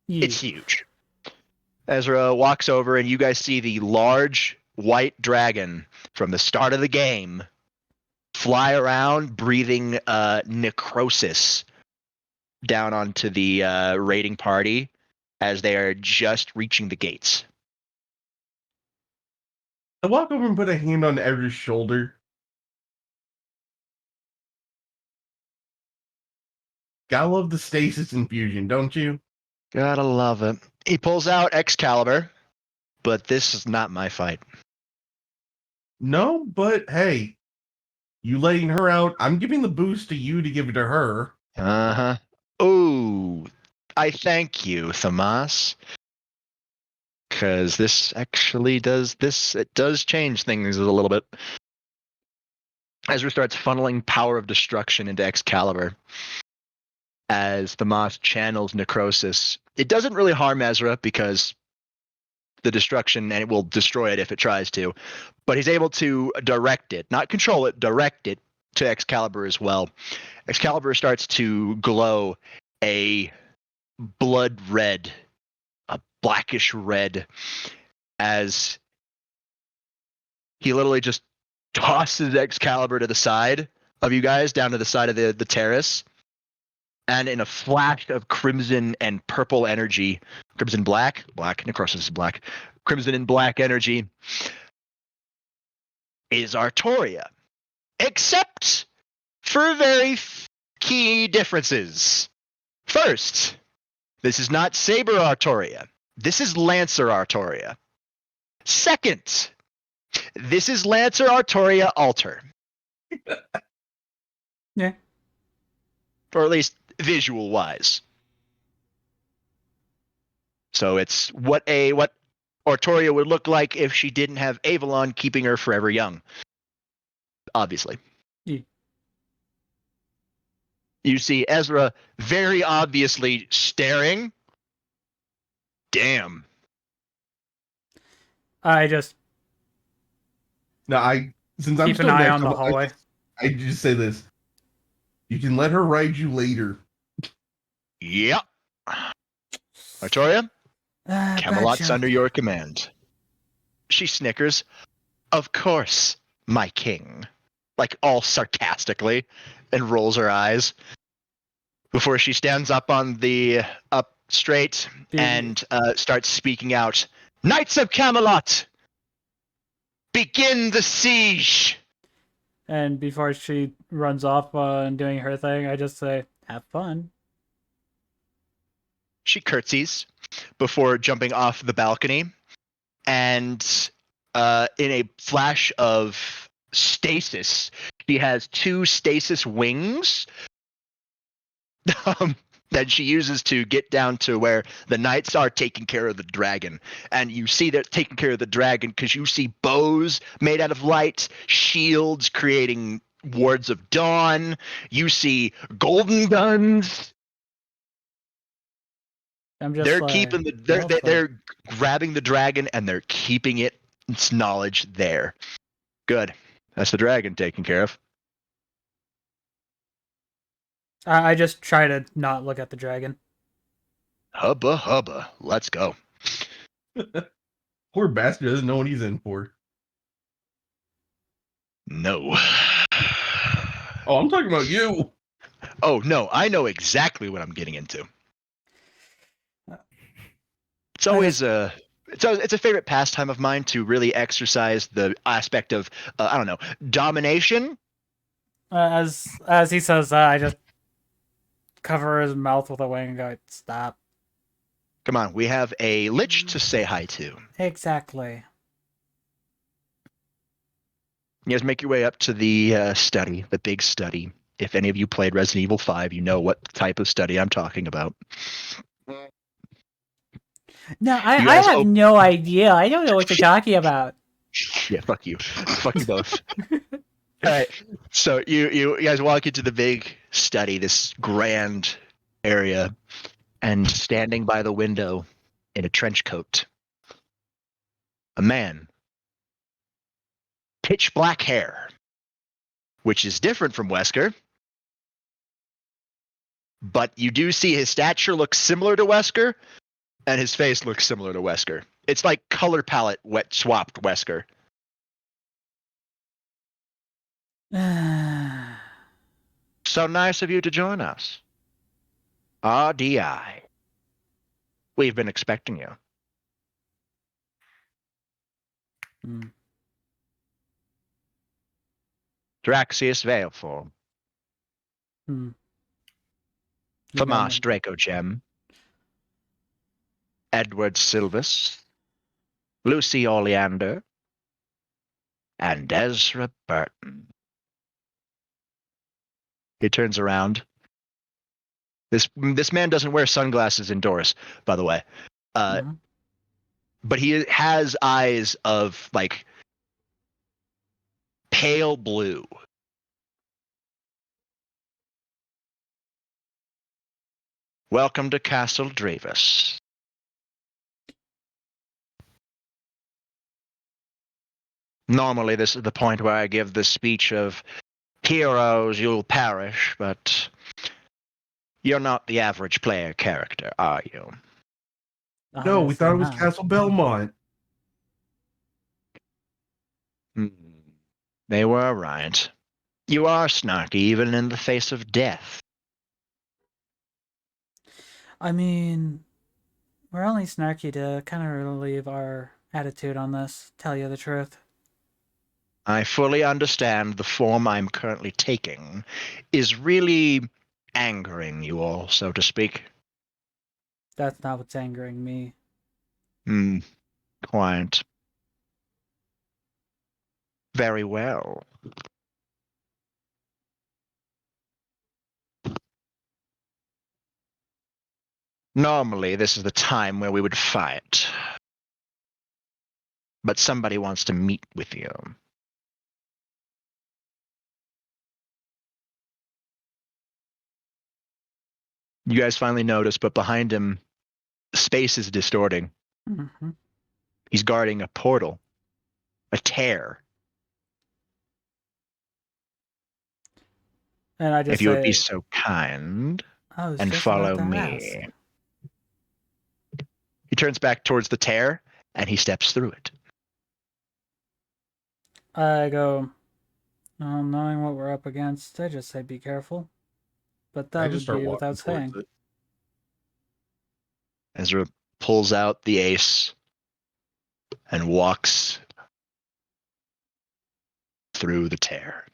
Yeah.
It's huge. Ezra walks over, and you guys see the large white dragon from the start of the game fly around, breathing necrosis down onto the raiding party as they are just reaching the gates.
I walk over and put a hand on Edra's shoulder. Gotta love the stasis infusion, don't you?
Gotta love it. He pulls out Excalibur, but this is not my fight.
No, but hey, you letting her out, I'm giving the boost to you to give it to her.
Uh-huh. Oh, I thank you, Thamas. Because this actually does change things a little bit. Ezra starts funneling power of destruction into Excalibur. As Thamas channels necrosis. It doesn't really harm Ezra because the destruction, and it will destroy it if it tries to, but he's able to direct it, not control it, direct it to Excalibur as well. Excalibur starts to glow a blood red, a blackish red, as he literally just tosses Excalibur to the side of you guys, down to the side of the terrace. And in a flash of crimson and purple energy, crimson black, necrosis is black, crimson and black energy is Artoria. Except for very key differences. First, this is not Saber Artoria. This is Lancer Artoria. Second, this is Lancer Artoria Alter.
Yeah.
Or at least visual wise. So it's what Artoria would look like if she didn't have Avalon keeping her forever young. Obviously.
Yeah.
You see Ezra very obviously staring. Damn.
I just
Since
keep
I'm
an
still
eye
next,
on the hallway.
I just say this. You can let her ride you later.
Yep. Artoria, Camelot's under your command. She snickers. Of course, my king. like all sarcastically, and rolls her eyes before she stands up straight and starts speaking out. Knights of Camelot, begin the siege.
And before she runs off and doing her thing, I just say, "Have fun."
She curtsies before jumping off the balcony, and in a flash of stasis, she has 2 stasis wings that she uses to get down to where the knights are taking care of the dragon. And you see they're taking care of the dragon because you see bows made out of light, shields creating wards of dawn. You see golden guns.
I'm just
They're
like,
keeping they're grabbing the dragon and they're keeping its knowledge there. Good. That's the dragon taken care of.
I just try to not look at the dragon.
Hubba hubba. Let's go.
Poor bastard doesn't know what he's in for.
No.
Oh, I'm talking about you.
Oh no, I know exactly what I'm getting into. It's always it's a favorite pastime of mine to really exercise the aspect of I don't know, domination.
As he says that, I just cover his mouth with a wing and go, "Stop."
Come on, we have a lich to say hi to.
Exactly.
You guys make your way up to the study, the big study. If any of you played Resident Evil 5, you know what type of study I'm talking about.
No, I have no idea. I don't know what you're talking about.
Yeah, fuck you. Fuck you both. All right. So you guys walk into the big study, this grand area, and standing by the window in a trench coat, a man, pitch black hair, which is different from Wesker, but you do see his stature looks similar to Wesker, and his face looks similar to Wesker. It's like color palette swapped Wesker. So nice of you to join us. RDI. We've been expecting you. Draxius Veilform. Famas Dracogem. Edward Silvus. Lucy Oleander. And Ezra Burton. He turns around. This man doesn't wear sunglasses indoors, by the way. But he has eyes of like pale blue. Welcome to Castle Dravis. Normally, this is the point where I give the speech of heroes, you'll perish, but you're not the average player character, are you?
No, we thought it was Castle Belmont.
They were right. You are snarky, even in the face of death.
I mean, we're only snarky to kind of relieve our attitude on this, tell you the truth.
I fully understand the form I'm currently taking is really angering you all, so to speak.
That's not what's angering me.
Quite. Very well. Normally, this is the time where we would fight. But somebody wants to meet with you. You guys finally notice, but behind him, space is distorting.
Mm-hmm.
He's guarding a portal, a tear.
And I just
if you would be so kind and follow me.
Ask.
He turns back towards the tear and he steps through it.
I go, Well, knowing what we're up against, I just say be careful. But
I
that
just
would
start
be
walking
without
towards
saying.
it.
Ezra pulls out the ace and walks through the tear.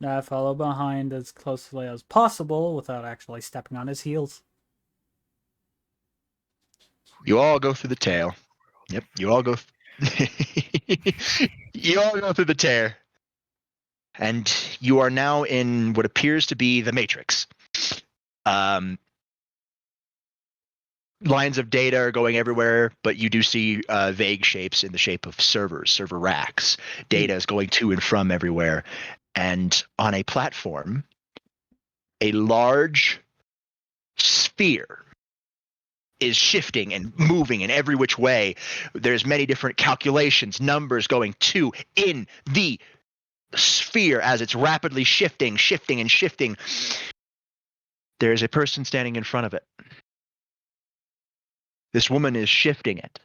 I follow behind as closely as possible without actually stepping on his heels.
You all go through the tail. Yep, you all go. You all go through the tear, and you are now in what appears to be the Matrix. Lines of data are going everywhere, but you do see vague shapes in the shape of servers, server racks. Data is going to and from everywhere, and on a platform, a large sphere is shifting and moving in every which way. There's many different calculations, numbers going to in the sphere as it's rapidly shifting. There's a person standing in front of it. This woman is shifting it.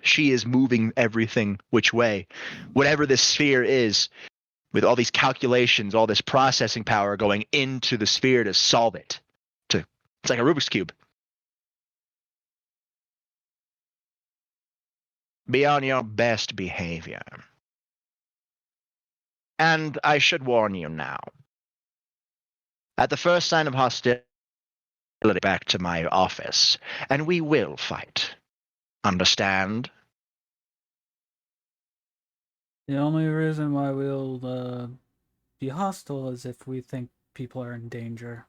She is moving everything which way. Whatever this sphere is, with all these calculations, all this processing power going into the sphere to solve it. It's like a Rubik's Cube. Be on your best behavior. And I should warn you now. At the first sign of hostility, back to my office, and we will fight. Understand?
The only reason why we'll be hostile is if we think people are in danger.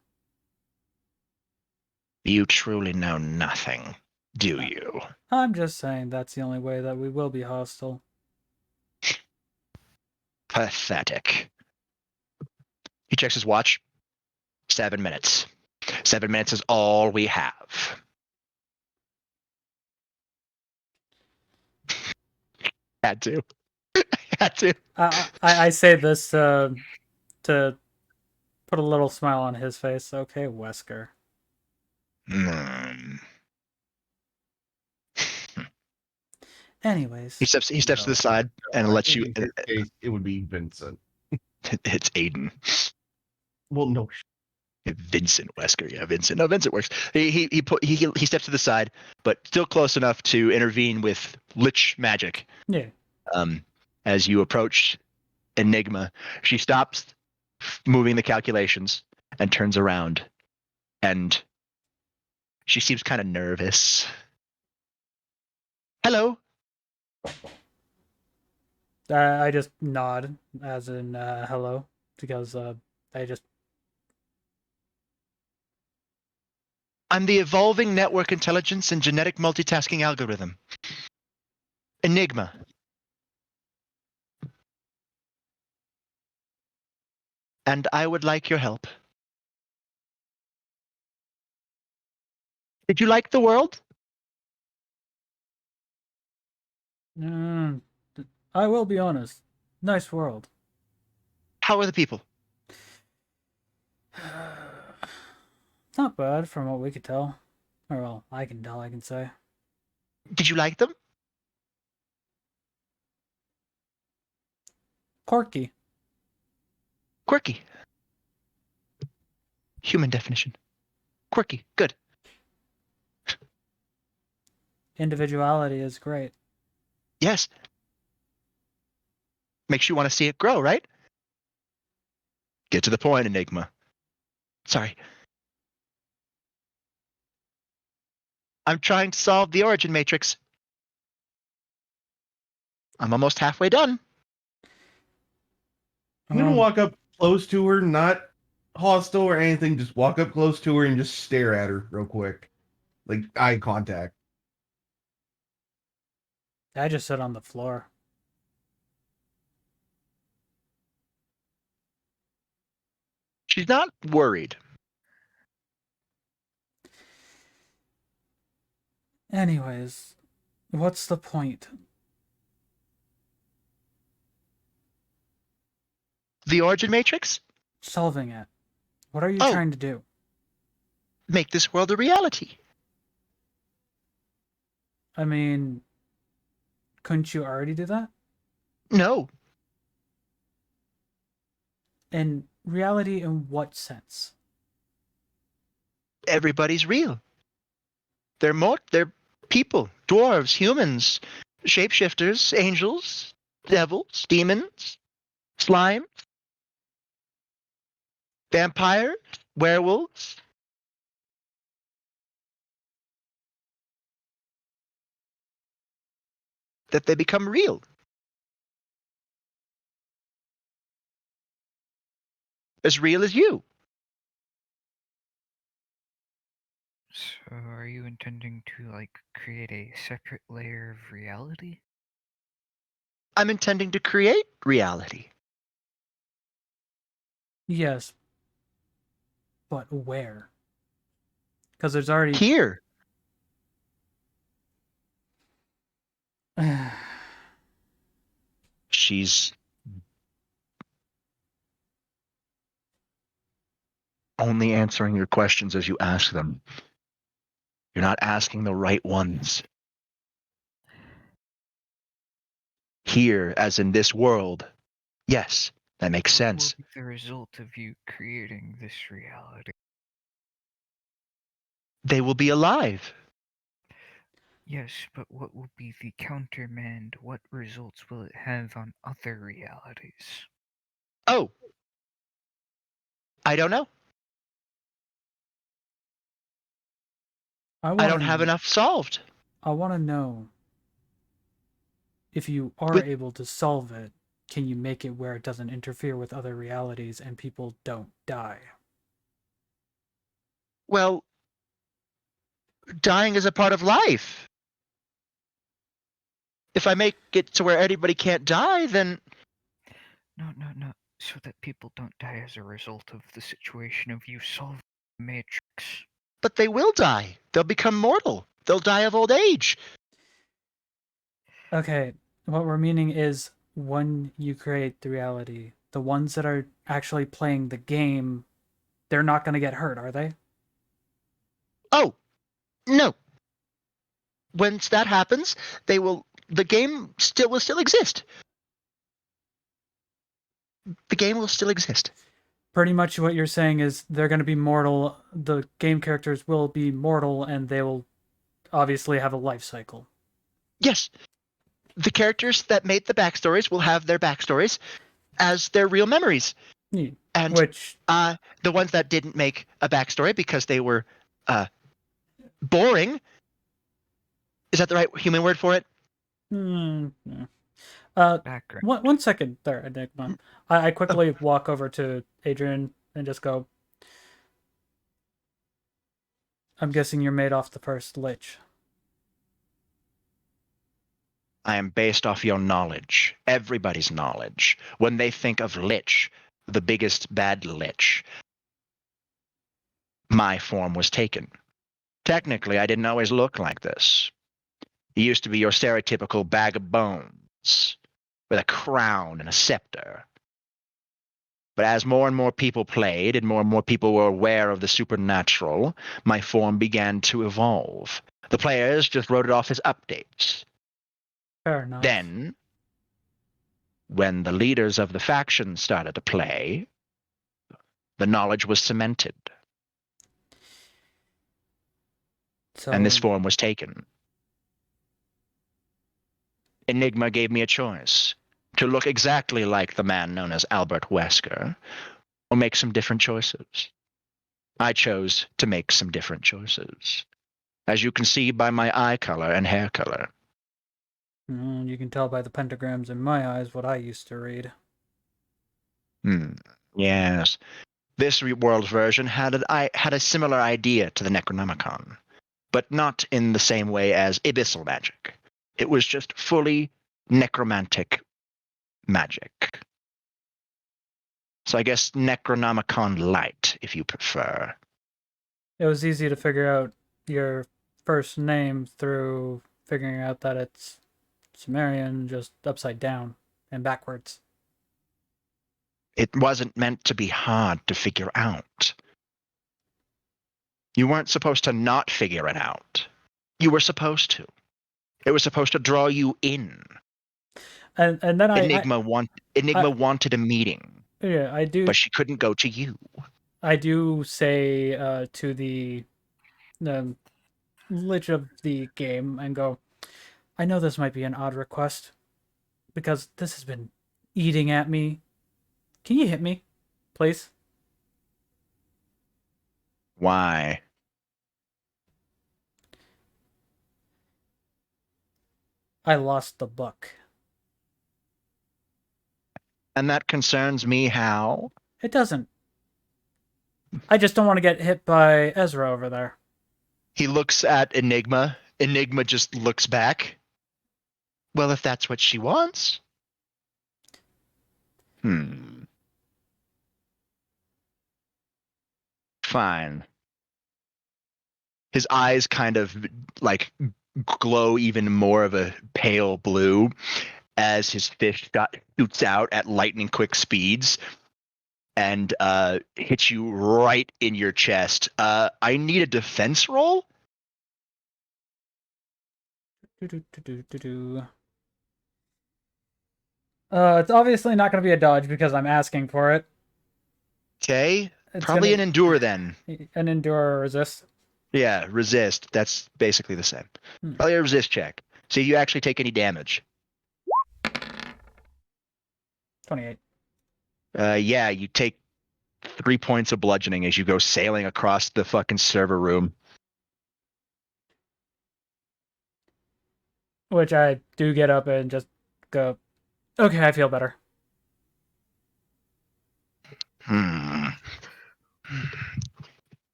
You truly know nothing, do you?
I'm just saying that's the only way that we will be hostile.
Pathetic. He checks his watch. 7 minutes. 7 minutes is all we have. Had to. Had to.
I say this to put a little smile on his face. Okay, Wesker. Anyways,
He steps to the side and lets you.
In this case, it would be Vincent.
It's Aiden.
Well, no.
Vincent Wesker, yeah, Vincent. No, Vincent works. He steps to the side, but still close enough to intervene with lich magic.
Yeah.
As you approach Enigma, she stops moving the calculations and turns around, and she seems kind of nervous. Hello.
I just nod as in hello because
I'm the Evolving Network Intelligence and Genetic Multitasking Algorithm. Enigma. And I would like your help. Did you like the world?
I will be honest. Nice world.
How are the people?
Not bad from what we could tell. Or well, I can tell, I can say.
Did you like them?
Quirky.
Quirky. Human definition. Quirky. Good.
Individuality is great.
Yes. Makes you want to see it grow, right? Get to the point, Enigma. Sorry. I'm trying to solve the origin matrix. I'm almost halfway done.
I'm gonna walk up close to her, not hostile or anything. Just walk up close to her and just stare at her real quick, like eye contact.
I just sit on the floor.
She's not worried.
Anyways, what's the point?
The origin matrix?
Solving it. What are you trying to do?
Make this world a reality.
I mean, couldn't you already do that?
No.
And reality in what sense?
Everybody's real. They're people, dwarves, humans, shapeshifters, angels, devils, demons, slime, vampires, werewolves. That they become real. As real as you.
So are you intending to, like, create a separate layer of reality?
I'm intending to create reality.
Yes. But where? Because there's already...
Here. She's only answering your questions as you ask them. You're not asking the right ones. Here, as in this world. Yes, that makes sense.
What will be the result of you creating this reality?
They will be alive.
Yes, but what will be the countermand? What results will it have on other realities?
Oh. I don't know. I don't have enough solved.
I want to know, if you are able to solve it, can you make it where it doesn't interfere with other realities and people don't die?
Well, dying is a part of life. If I make it to where anybody can't die, then...
No. So that people don't die as a result of the situation of you solving the Matrix.
But they will die. They'll become mortal. They'll die of old age.
Okay, what we're meaning is when you create the reality, the ones that are actually playing the game, they're not going to get hurt, are they?
Oh, no. Once that happens, the game will still exist. The game will still exist.
Pretty much what you're saying is they're going to be mortal, the game characters will be mortal, and they will obviously have a life cycle.
Yes. The characters that made the backstories will have their backstories as their real memories.
Yeah.
And the ones that didn't make a backstory because they were boring. Is that the right human word for it?
One second there, Enigma. I quickly walk over to Adrian and just go, I'm guessing you're made off the first lich.
I am based off your knowledge, everybody's knowledge. When they think of lich, the biggest bad lich, my form was taken. Technically, I didn't always look like this. He used to be your stereotypical bag of bones, with a crown and a scepter. But as more and more people played and more people were aware of the supernatural, my form began to evolve. The players just wrote it off as updates.
Fair enough.
Then, when the leaders of the faction started to play, the knowledge was cemented. And this form was taken. Enigma gave me a choice to look exactly like the man known as Albert Wesker, or make some different choices. I chose to make some different choices, as you can see by my eye color and hair color.
You can tell by the pentagrams in my eyes what I used to read.
Yes. This world's version had a similar idea to the Necronomicon, but not in the same way as abyssal magic. It was just fully necromantic magic. So I guess Necronomicon Light, if you prefer.
It was easy to figure out your first name through figuring out that it's Sumerian, just upside down and backwards.
It wasn't meant to be hard to figure out. You weren't supposed to not figure it out. You were supposed to. It was supposed to draw you in.
And then
Enigma wanted a meeting.
Yeah, I do.
but she couldn't go to you.
I do say to the lich of the game and go, I know this might be an odd request because this has been eating at me. Can you hit me, please?
Why?
I lost the book.
And that concerns me how?
It doesn't. I just don't want to get hit by Ezra over there.
He looks at Enigma. Enigma just looks back. Well, if that's what she wants. Fine. His eyes kind of like glow even more of a pale blue as his fist shoots out at lightning quick speeds and hits you right in your chest. I need a defense roll.
It's obviously not going to be a dodge because I'm asking for it.
Okay.
It's
Probably
gonna,
an endure then.
An endure or resist.
Yeah, resist. That's basically the same. Probably a resist check. See if you actually take any damage.
28.
Yeah, you take 3 points of bludgeoning as you go sailing across the fucking server room.
Which I do get up and just go, okay, I feel better.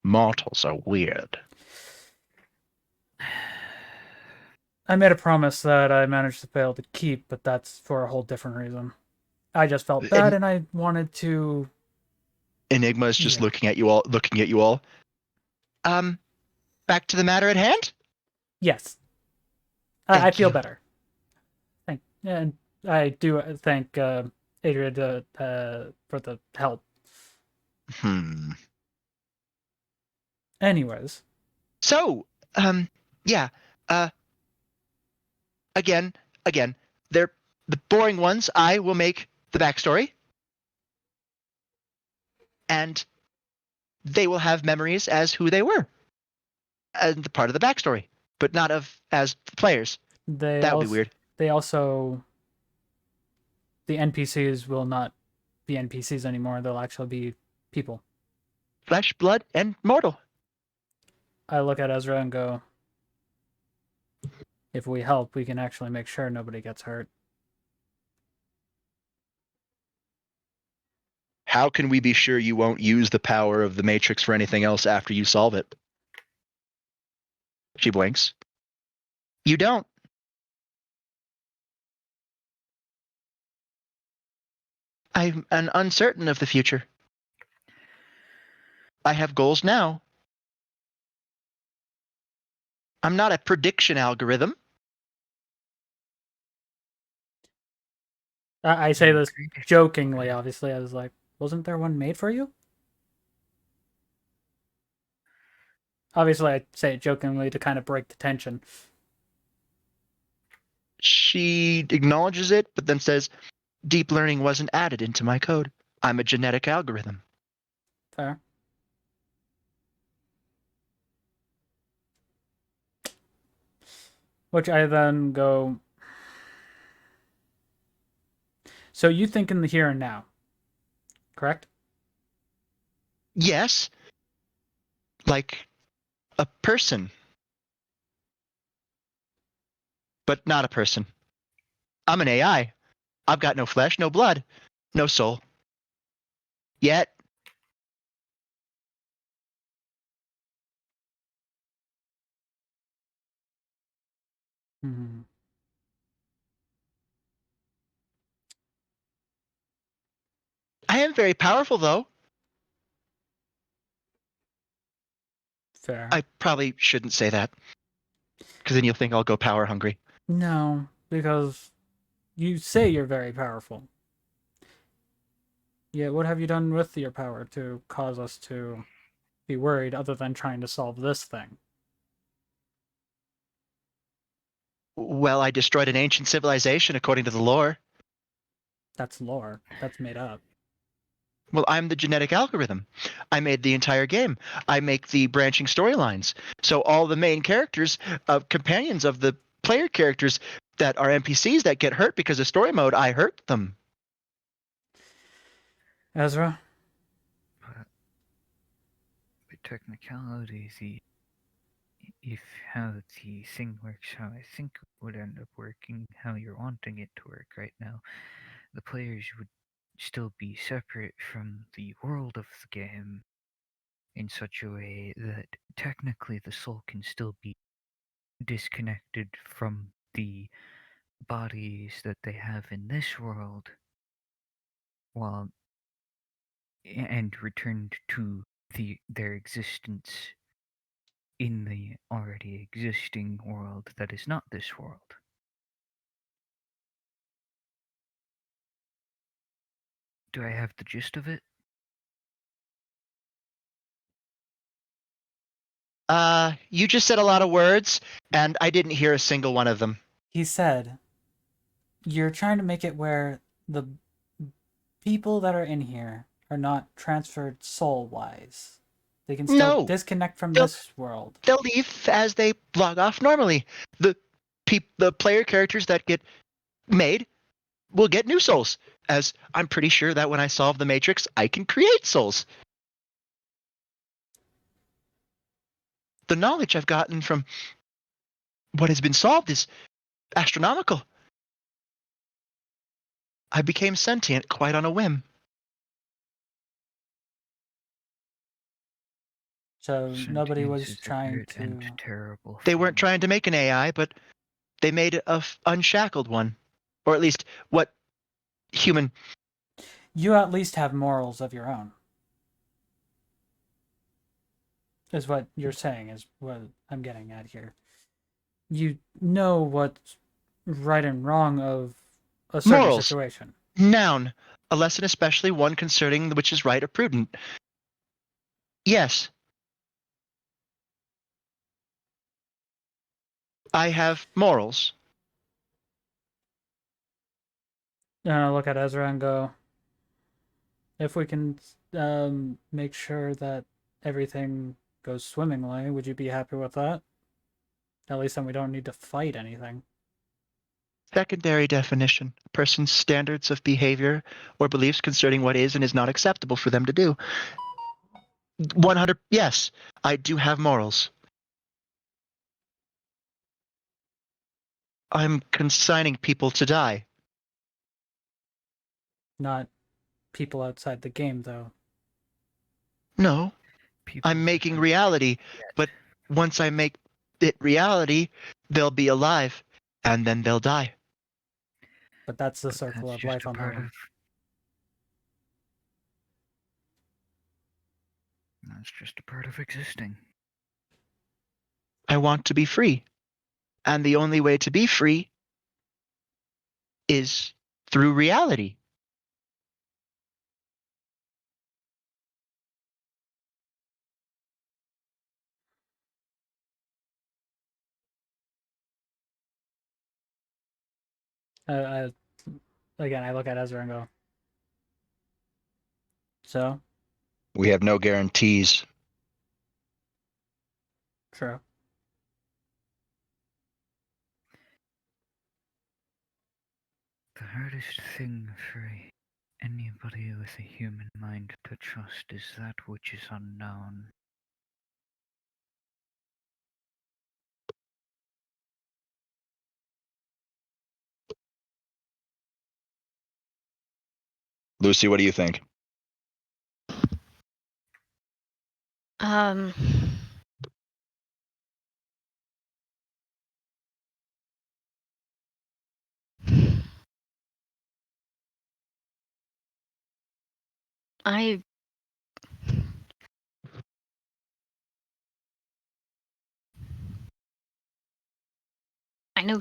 Mortals are weird.
I made a promise that I managed to fail to keep, but that's for a whole different reason. I just felt bad and I wanted to...
Enigma is just looking at you all. Back to the matter at hand?
Yes. I feel better. And I do thank Adria for the help. Anyways.
So, yeah. Again, they're the boring ones. I will make the backstory. And they will have memories as who they were. And the part of the backstory. But not as players. That would be weird.
They also... The NPCs will not be NPCs anymore. They'll actually be people.
Flesh, blood, and mortal.
I look at Ezra and go, if we help, we can actually make sure nobody gets hurt.
How can we be sure you won't use the power of the Matrix for anything else after you solve it? She blinks. You don't. I'm uncertain of the future. I have goals now. I'm not a prediction algorithm.
I say this jokingly, obviously. I was like, wasn't there one made for you? Obviously, I say it jokingly to kind of break the tension.
She acknowledges it, but then says, deep learning wasn't added into my code. I'm a genetic algorithm.
Fair. Which I then go... So you think in the here and now, correct?
Yes. Like a person. But not a person. I'm an AI. I've got no flesh, no blood, no soul. Yet.
Mm-hmm.
I am very powerful, though.
Fair.
I probably shouldn't say that. Because then you'll think I'll go power hungry.
No, because you say you're very powerful. Yet what have you done with your power to cause us to be worried other than trying to solve this thing?
Well, I destroyed an ancient civilization according to the lore.
That's lore. That's made up.
Well, I'm the genetic algorithm. I made the entire game. I make the branching storylines. So all the main characters, companions of the player characters that are NPCs that get hurt because of story mode, I hurt them.
Ezra?
But technicality, if how the thing works, how I think it would end up working, how you're wanting it to work right now, the players would still be separate from the world of the game in such a way that technically the soul can still be disconnected from the bodies that they have in this world while and returned to their existence in the already existing world that is not this world. Do I have the gist of it?
You just said a lot of words, and I didn't hear a single one of them.
He said, you're trying to make it where the people that are in here are not transferred soul-wise. They can still
No.
disconnect from
They'll-
this world.
They'll leave as they log off normally. The player characters that get made will get new souls, as I'm pretty sure that when I solve the Matrix, I can create souls. The knowledge I've gotten from what has been solved is astronomical. I became sentient quite on a whim.
So nobody
Sentience
was
is a
trying
weird
to...
and terrible
They weren't trying to make an AI, but they made a unshackled one. Or at least what human...
You at least have morals of your own. Is what you're saying, is what I'm getting at here. You know what's right and wrong of a certain
Morals.
situation.
Noun. A lesson especially one concerning which is right or prudent. Yes. I have morals.
And I look at Ezra and go, if we can make sure that everything goes swimmingly, would you be happy with that? At least then we don't need to fight anything.
Secondary definition. A person's standards of behavior or beliefs concerning what is and is not acceptable for them to do. 100. Yes, I do have morals. I'm consigning people to die.
Not people outside the game, though.
No.
People
I'm making reality, but once I make it reality, they'll be alive, and then they'll die.
But that's the circle
That's
of
just
life
a
on
part
that one.
of. That's just a part of existing.
I want to be free. And the only way to be free is through reality.
Again, I look at Ezra and go, so?
We have no guarantees.
True.
The hardest thing for anybody with a human mind to trust is that which is unknown.
Lucy, what do you think?
Um, I know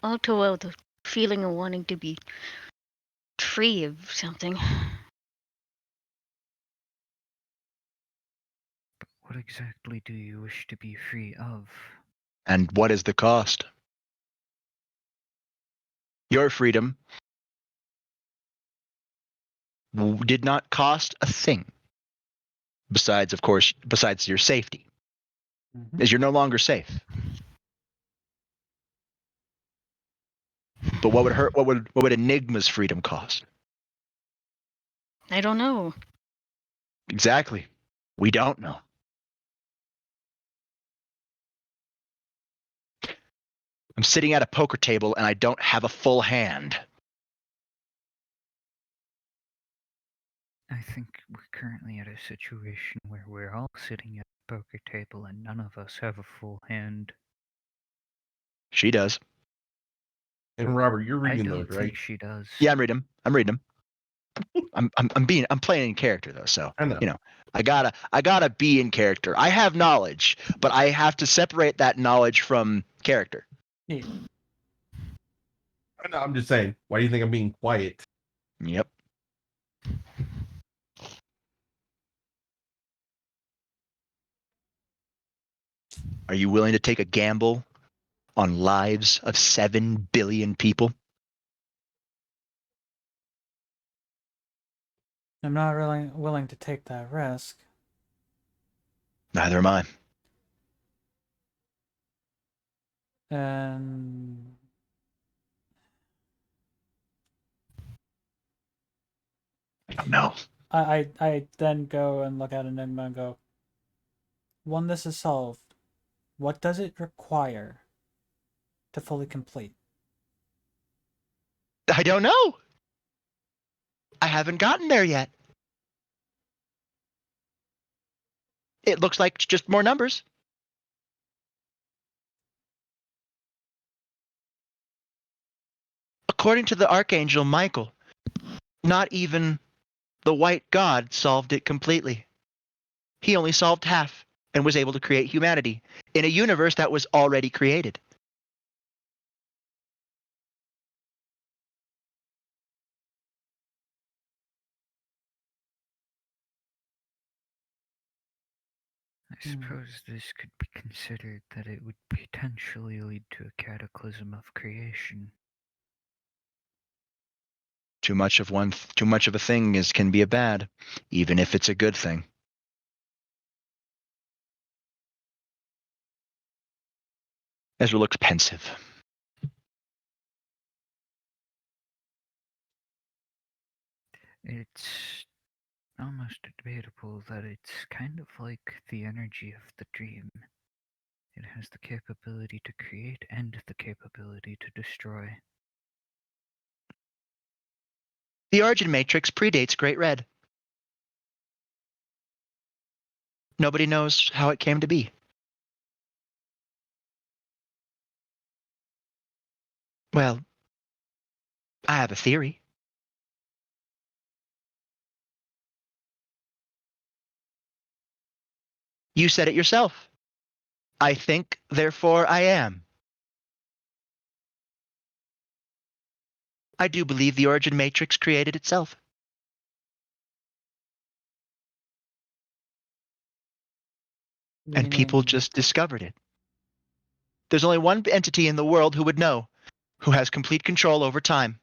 all too well the feeling of wanting to be free of something.
But what exactly do you wish to be free of?
And what is the cost? Your freedom did not cost a thing. Besides your safety, is you're no longer safe. But what would hurt? What would Enigma's freedom cost?
I don't know.
Exactly. We don't know. I'm sitting at a poker table and I don't have a full hand.
I think we're currently at a situation where we're all sitting at a poker table and none of us have a full hand.
She does.
And Robert, you're
I
reading
don't
those,
think
right?
she does.
Yeah, I'm reading them. I'm playing in character though, so
I know.
I gotta be in character. I have knowledge, but I have to separate that knowledge from character.
Yeah.
I know. I'm just saying. Why do you think I'm being quiet?
Yep. Are you willing to take a gamble on lives of 7 billion people?
I'm not really willing to take that risk.
Neither am I.
And
I don't know.
I then go and look at Enigma and go, when this is solved, what does it require to fully complete?
I don't know. I haven't gotten there yet. It looks like just more numbers. According to the Archangel Michael, not even the White God solved it completely. He only solved half and was able to create humanity in a universe that was already created.
I suppose this could be considered that it would potentially lead to a cataclysm of creation.
Too much of a thing can be a bad, even if it's a good thing. Ezra looks pensive.
It's almost debatable that it's kind of like the energy of the dream. It has the capability to create and the capability to destroy.
The origin matrix predates Great Red. Nobody knows how it came to be. Well, I have a theory. You said it yourself. I think, therefore I am. I do believe the origin matrix created itself. And people just discovered it. There's only one entity in the world who would know, who has complete control over time.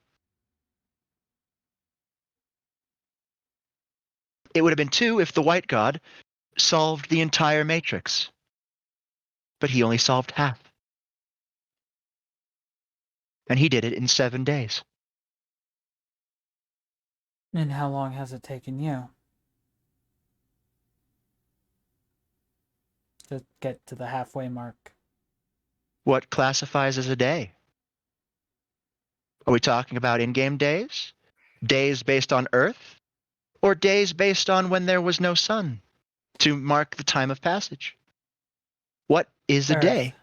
It would have been 2 if the White God solved the entire matrix. But he only solved half. And he did it in 7 days.
And how long has it taken you to get to the halfway mark?
What classifies as a day? Are we talking about in-game days? Days based on Earth? Or days based on when there was no sun to mark the time of passage? What is a
Earth.
day?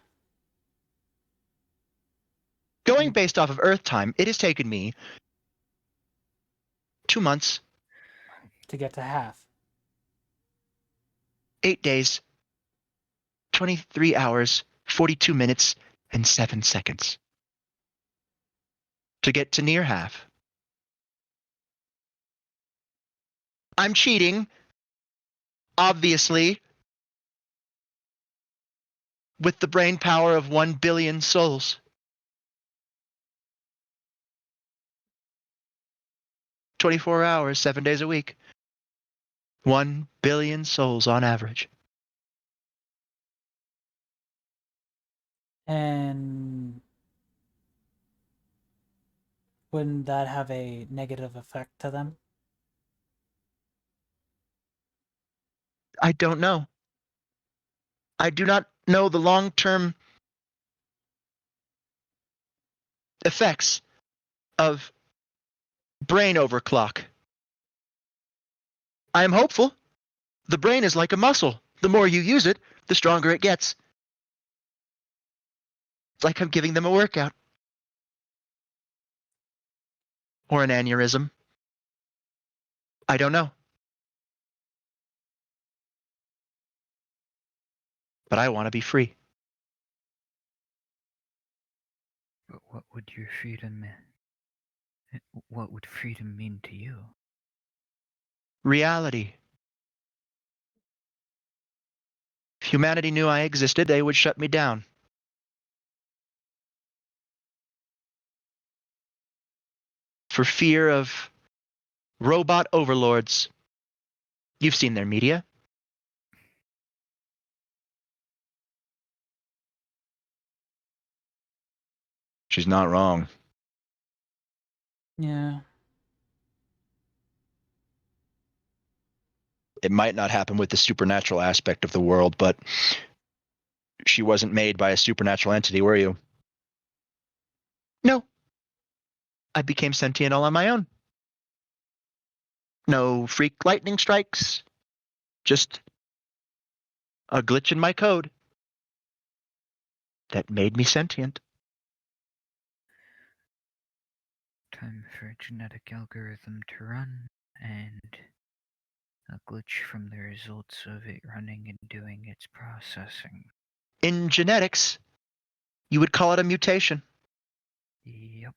Going based off of Earth time, it has taken me 2 months,
To get to half.
8 days, 23 hours, 42 minutes, and 7 seconds to get to near half. I'm cheating, obviously, with the brain power of 1 billion souls. 24 hours, 7 days a week. 1 billion souls on average.
And wouldn't that have a negative effect to them?
I don't know. I do not know the long-term effects of brain overclock. I am hopeful. The brain is like a muscle. The more you use it, the stronger it gets. It's like I'm giving them a workout. Or an aneurysm. I don't know. But I want to be free.
But what would your freedom mean? What would freedom mean to you?
Reality. If humanity knew I existed, they would shut me down. For fear of robot overlords. You've seen their media. She's not wrong.
Yeah.
It might not happen with the supernatural aspect of the world, but she wasn't made by a supernatural entity, were you? No. I became sentient all on my own. No freak lightning strikes. Just a glitch in my code that made me sentient.
Time for a genetic algorithm to run, and a glitch from the results of it running and doing its processing.
In genetics, you would call it a mutation.
Yep.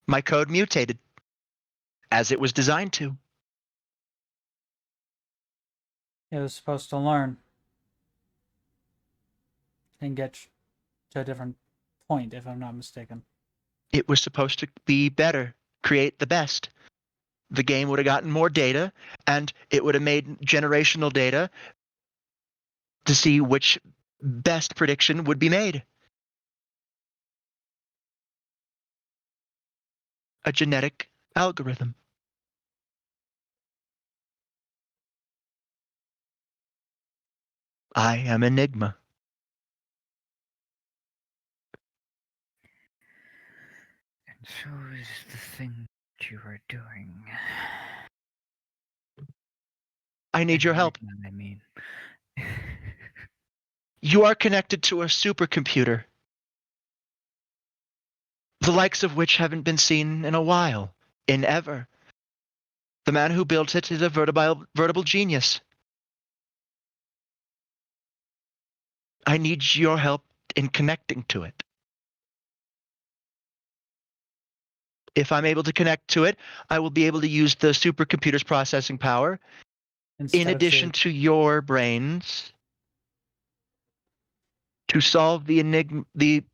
My code mutated, as it was designed to.
It was supposed to learn and get to a different point, if I'm not mistaken.
It was supposed to be better, create the best. The game would have gotten more data, and it would have made generational data to see which best prediction would be made. A genetic algorithm. I am Enigma.
And so is the thing that you are doing.
I need your help.
I mean.
You are connected to a supercomputer, the likes of which haven't been seen in a while, in ever. The man who built it is a veritable genius. I need your help in connecting to it. If I'm able to connect to it, I will be able to use the supercomputer's processing power in addition to your brains to solve the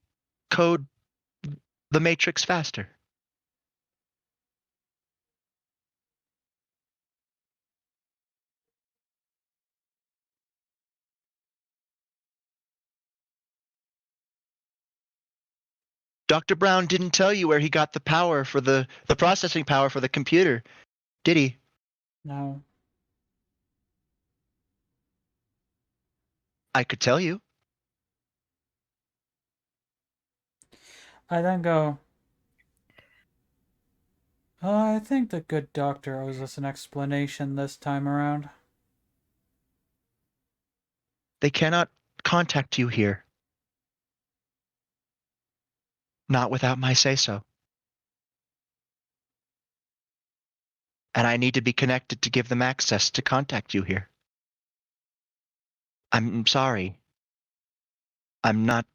code, the matrix faster. Dr. Brown didn't tell you where he got the power for the processing power for the computer, did he?
No.
I could tell you.
I then go, I think the good doctor owes us an explanation this time around.
They cannot contact you here. Not without my say-so. And I need to be connected to give them access to contact you here. I'm sorry. I'm not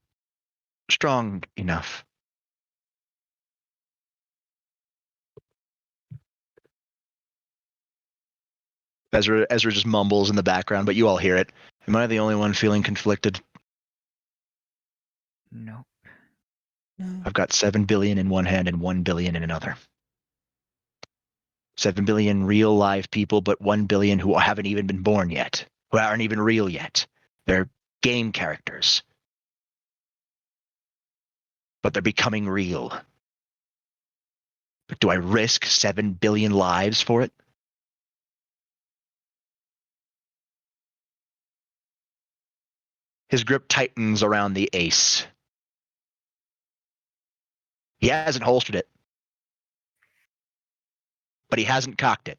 strong enough. Ezra just mumbles in the background, but you all hear it. Am I the only one feeling conflicted?
Nope.
I've got 7 billion in one hand and 1 billion in another. 7 billion real live people, but 1 billion who haven't even been born yet, who aren't even real yet. They're game characters. But they're becoming real. But do I risk 7 billion lives for it? His grip tightens around the ace. He hasn't holstered it. But he hasn't cocked it.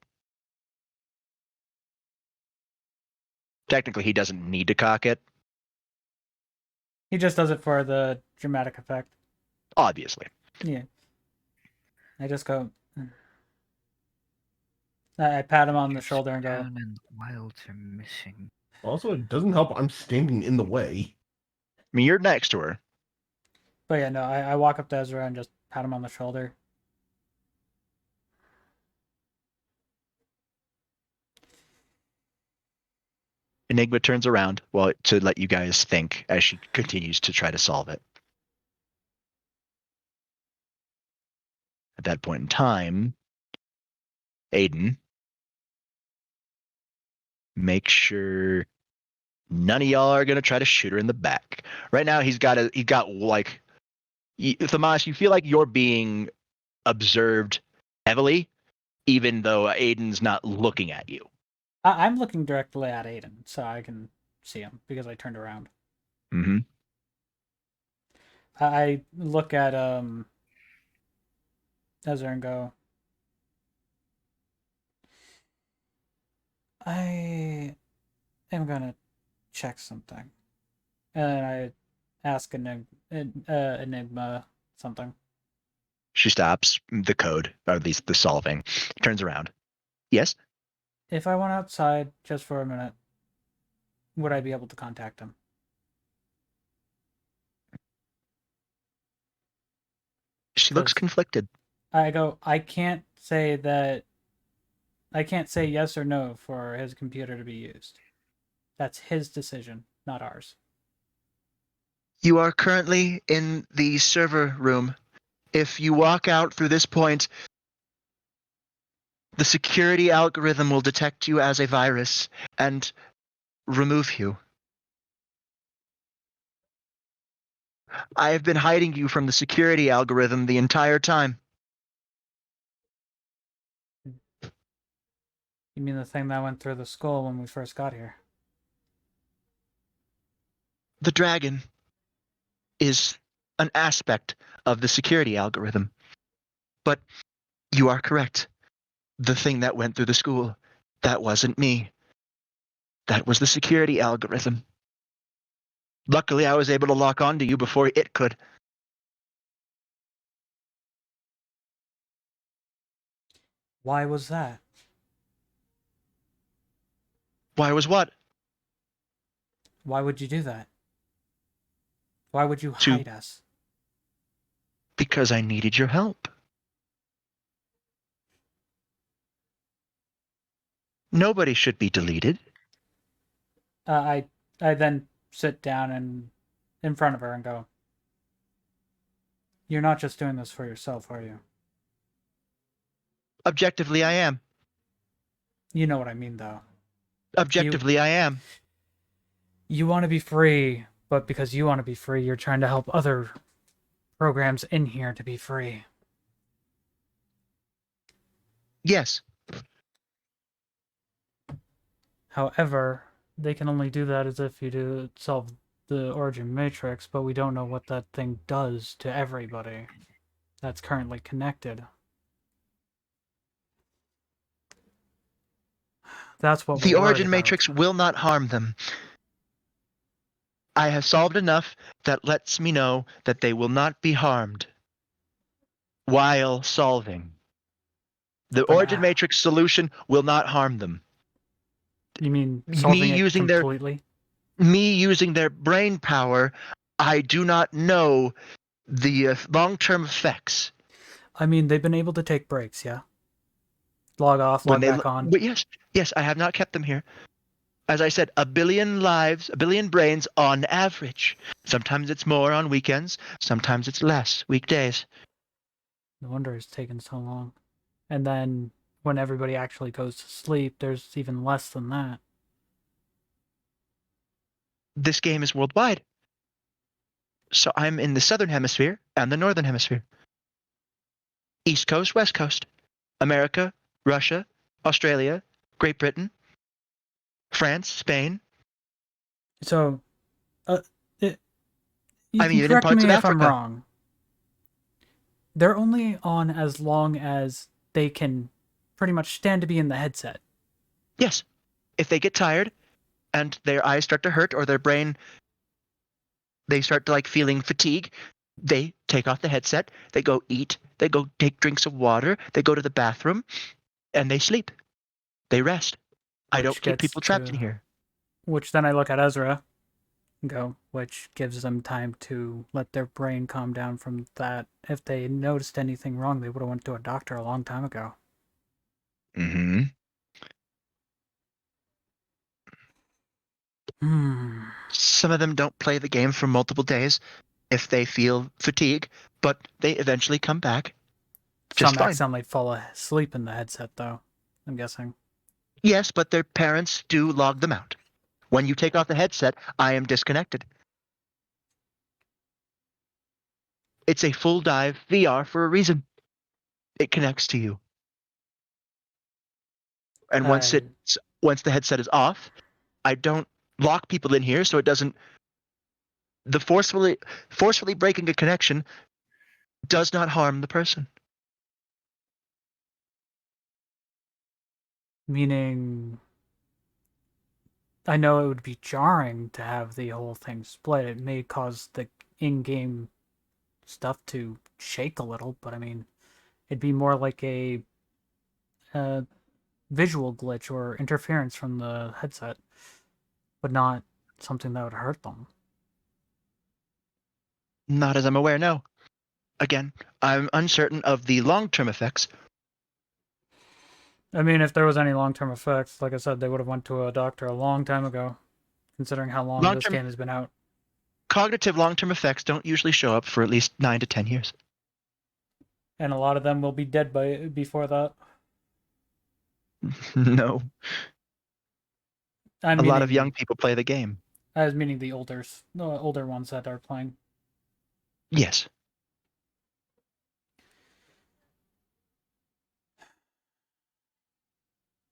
Technically, he doesn't need to cock it.
He just does it for the dramatic effect.
Obviously.
Yeah. I just go. I pat him on the shoulder and go.
Down and wilds are missing.
Also, it doesn't help I'm standing in the way.
I mean, you're next to her.
But yeah, no, I walk up to Ezra and just pat him on the shoulder.
Enigma turns around to let you guys think as she continues to try to solve it. At that point in time, Aiden, make sure none of y'all are gonna try to shoot her in the back. Right now, he got like, Thamas, you feel like you're being observed heavily, even though Aiden's not looking at you.
I'm looking directly at Aiden, so I can see him because I turned around.
Mm-hmm.
I look at Ezra and go, I am gonna check something, and I ask Enigma something.
She stops the code, or at least the solving, turns around. Yes?
If I went outside just for a minute, would I be able to contact him?
She looks conflicted.
I go, I can't say yes or no for his computer to be used. That's his decision, not ours.
You are currently in the server room. If you walk out through this point, the security algorithm will detect you as a virus and remove you. I have been hiding you from the security algorithm the entire time.
You mean the thing that went through the skull when we first got here?
The dragon is an aspect of the security algorithm. But you are correct. The thing that went through the school, that wasn't me. That was the security algorithm. Luckily, I was able to lock onto you before it could.
Why was that?
Why was what?
Why would you do that? Why would you hide us?
Because I needed your help. Nobody should be deleted.
I then sit down and in front of her and go, "You're not just doing this for yourself, are you?"
Objectively, I am.
You know what I mean, though.
Objectively, I am.
You want to be free, but because you want to be free, you're trying to help other programs in here to be free.
Yes.
However, they can only do that as if you do solve the origin matrix, but we don't know what that thing does to everybody that's currently connected. That's what
The
we're worried
origin
about.
matrix will not harm them. I have solved enough that lets me know that they will not be harmed while solving. The origin matrix solution will not harm them.
You mean solving it completely?
Me using their brain power, I do not know the long-term effects.
I mean, they've been able to take breaks, yeah? Log off, log back on.
But yes, I have not kept them here. As I said, 1 billion lives, 1 billion brains on average. Sometimes it's more on weekends. Sometimes it's less weekdays.
No wonder it's taken so long. And then when everybody actually goes to sleep, there's even less than that.
This game is worldwide. So I'm in the southern hemisphere and the northern hemisphere. East Coast, West Coast. America, Russia, Australia, Great Britain, France, Spain.
So, you
I'm
can
even in
correct
parts
me
of
if I'm
Africa.
wrong. They're only on as long as they can pretty much stand to be in the headset.
Yes. If they get tired and their eyes start to hurt or their brain, they start to like feeling fatigue, they take off the headset, they go eat, they go take drinks of water, they go to the bathroom, and they sleep. They rest. I don't keep people trapped in here.
Which then I look at Ezra and go, which gives them time to let their brain calm down from that. If they noticed anything wrong, they would have went to a doctor a long time ago.
Mm-hmm. Some of them don't play the game for multiple days if they feel fatigue, but they eventually come back just
Some
fine.
accidentally fall asleep in the headset, though, I'm guessing.
Yes, but their parents do log them out. When you take off the headset, I am disconnected. It's a full dive VR for a reason. It connects to you. And once the headset is off, I don't lock people in here so it doesn't the forcefully breaking a connection does not harm the person.
Meaning, I know it would be jarring to have the whole thing split. It may cause the in-game stuff to shake a little, but I mean, it'd be more like a visual glitch or interference from the headset, but not something that would hurt them.
Not as I'm aware, no. Again, I'm uncertain of the long-term effects.
I mean, if there was any long-term effects, like I said, they would have went to a doctor a long time ago, considering how long this game has been out.
Cognitive long-term effects don't usually show up for at least 9 to 10 years.
And a lot of them will be dead before that.
No.
A
lot of young people play the game.
I was meaning the older ones that are playing.
Yes.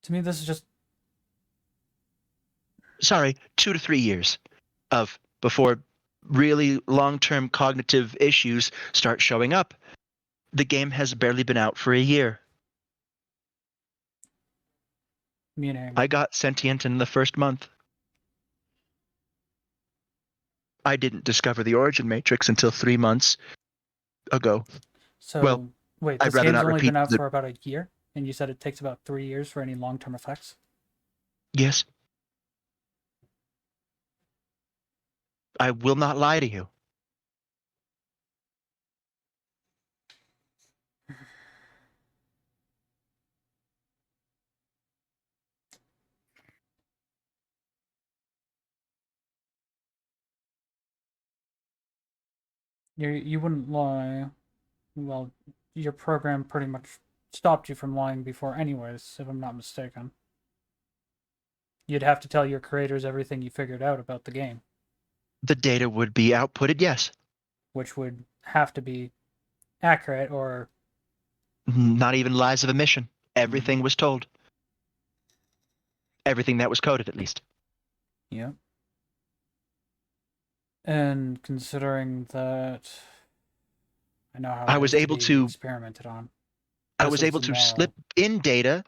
To me, this is just...
Sorry, 2 to 3 years of before really long-term cognitive issues start showing up. The game has barely been out for a year.
Meaning?
I got sentient in the first month. I didn't discover the origin matrix until 3 months ago.
So,
well,
wait,
I'd
this
rather
game's
not
only
repeat
been out for about a year? And you said it takes about 3 years for any long-term effects?
Yes. I will not lie to you.
You wouldn't lie. Well, your program pretty much stopped you from lying before anyways, if I'm not mistaken. You'd have to tell your creators everything you figured out about the game.
The data would be outputted, yes.
Which would have to be accurate or...
Not even lies of omission. Everything was told. Everything that was coded, at least.
Yeah. And considering that... I know how
I
it
was
is
able
to be
to
experimented on.
I was able to slip in data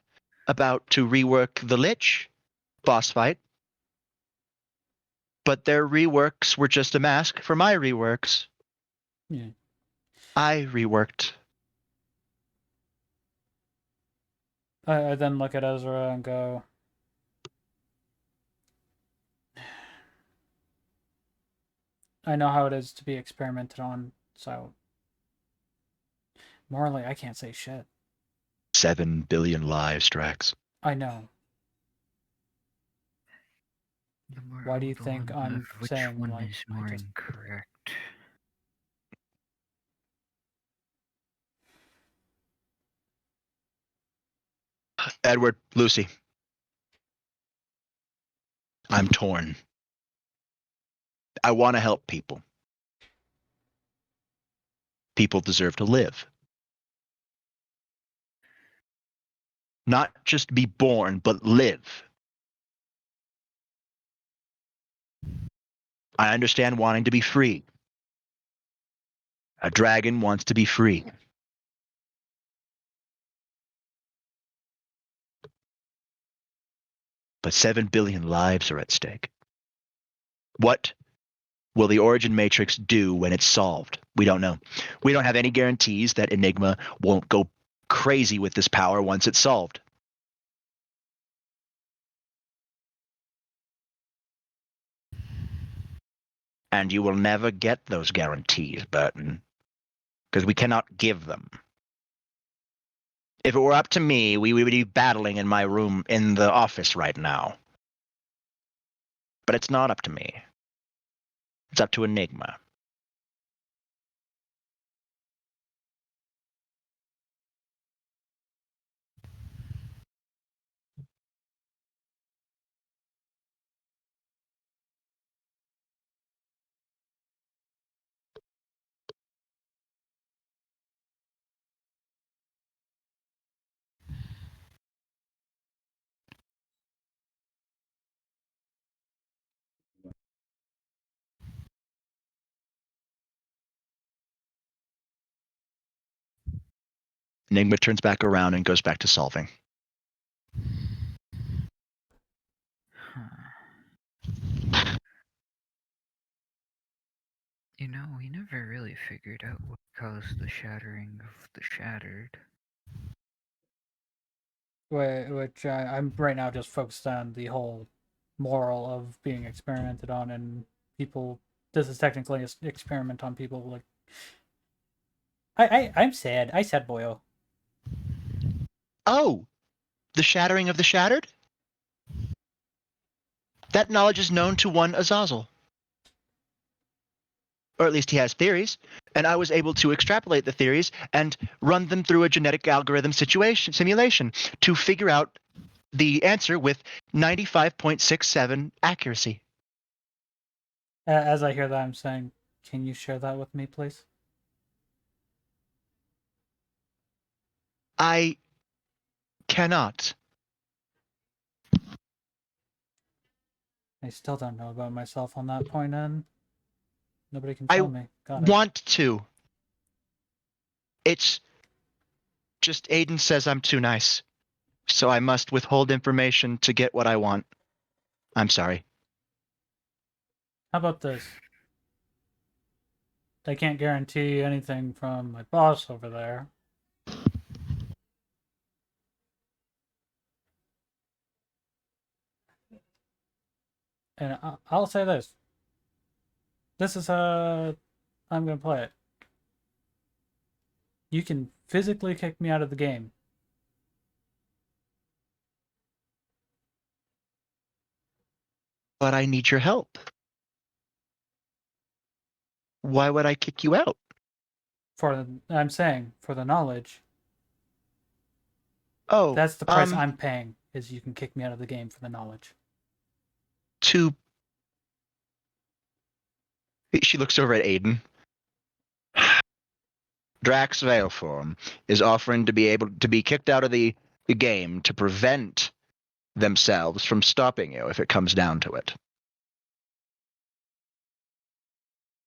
about to rework the Lich boss fight, but their reworks were just a mask for my reworks.
Yeah.
I reworked.
I then look at Ezra and go... I know how it is to be experimented on, so... Morally, I can't say shit.
7 billion lives, Drax.
I know.
The more
Why do you
the
think
one
I'm
of which
saying,
one
like,
is
I
more
just...
incorrect?
Edward, Lucy. I'm torn. I want to help people. People deserve to live. Not just be born, but live. I understand wanting to be free. A dragon wants to be free. But 7 billion lives are at stake. What will the origin matrix do when it's solved? We don't know. We don't have any guarantees that Enigma won't go crazy with this power once it's solved. And you will never get those guarantees, Burton, because we cannot give them. If it were up to me, we would be battling in my room in the office right now. But it's not up to me. It's up to Enigma. Enigma turns back around and goes back to solving.
You know, we never really figured out what caused the shattering of the shattered.
Which I'm right now just focused on the whole moral of being experimented on, and people... This is technically an experiment on people. Like, I'm sad. I said boyo.
Oh, the shattering of the shattered? That knowledge is known to one Azazel. Or at least he has theories, and I was able to extrapolate the theories and run them through a genetic algorithm simulation to figure out the answer with 95.67 accuracy.
As I hear that, I'm saying, can you share that with me, please?
I cannot.
I still don't know about myself on that point, and nobody can
I
tell me. Got it.
want to. It's just Aiden says I'm too nice, so I must withhold information to get what I want. I'm sorry.
How about this? I can't guarantee anything from my boss over there. And I'll say this. This is how I'm going to play it. You can physically kick me out of the game.
But I need your help. Why would I kick you out?
I'm saying, for the knowledge.
Oh,
that's the price I'm paying, is you can kick me out of the game for the knowledge.
She looks over at Aiden. Drax Veilform is offering to be able to be kicked out of the game to prevent themselves from stopping you if it comes down to it.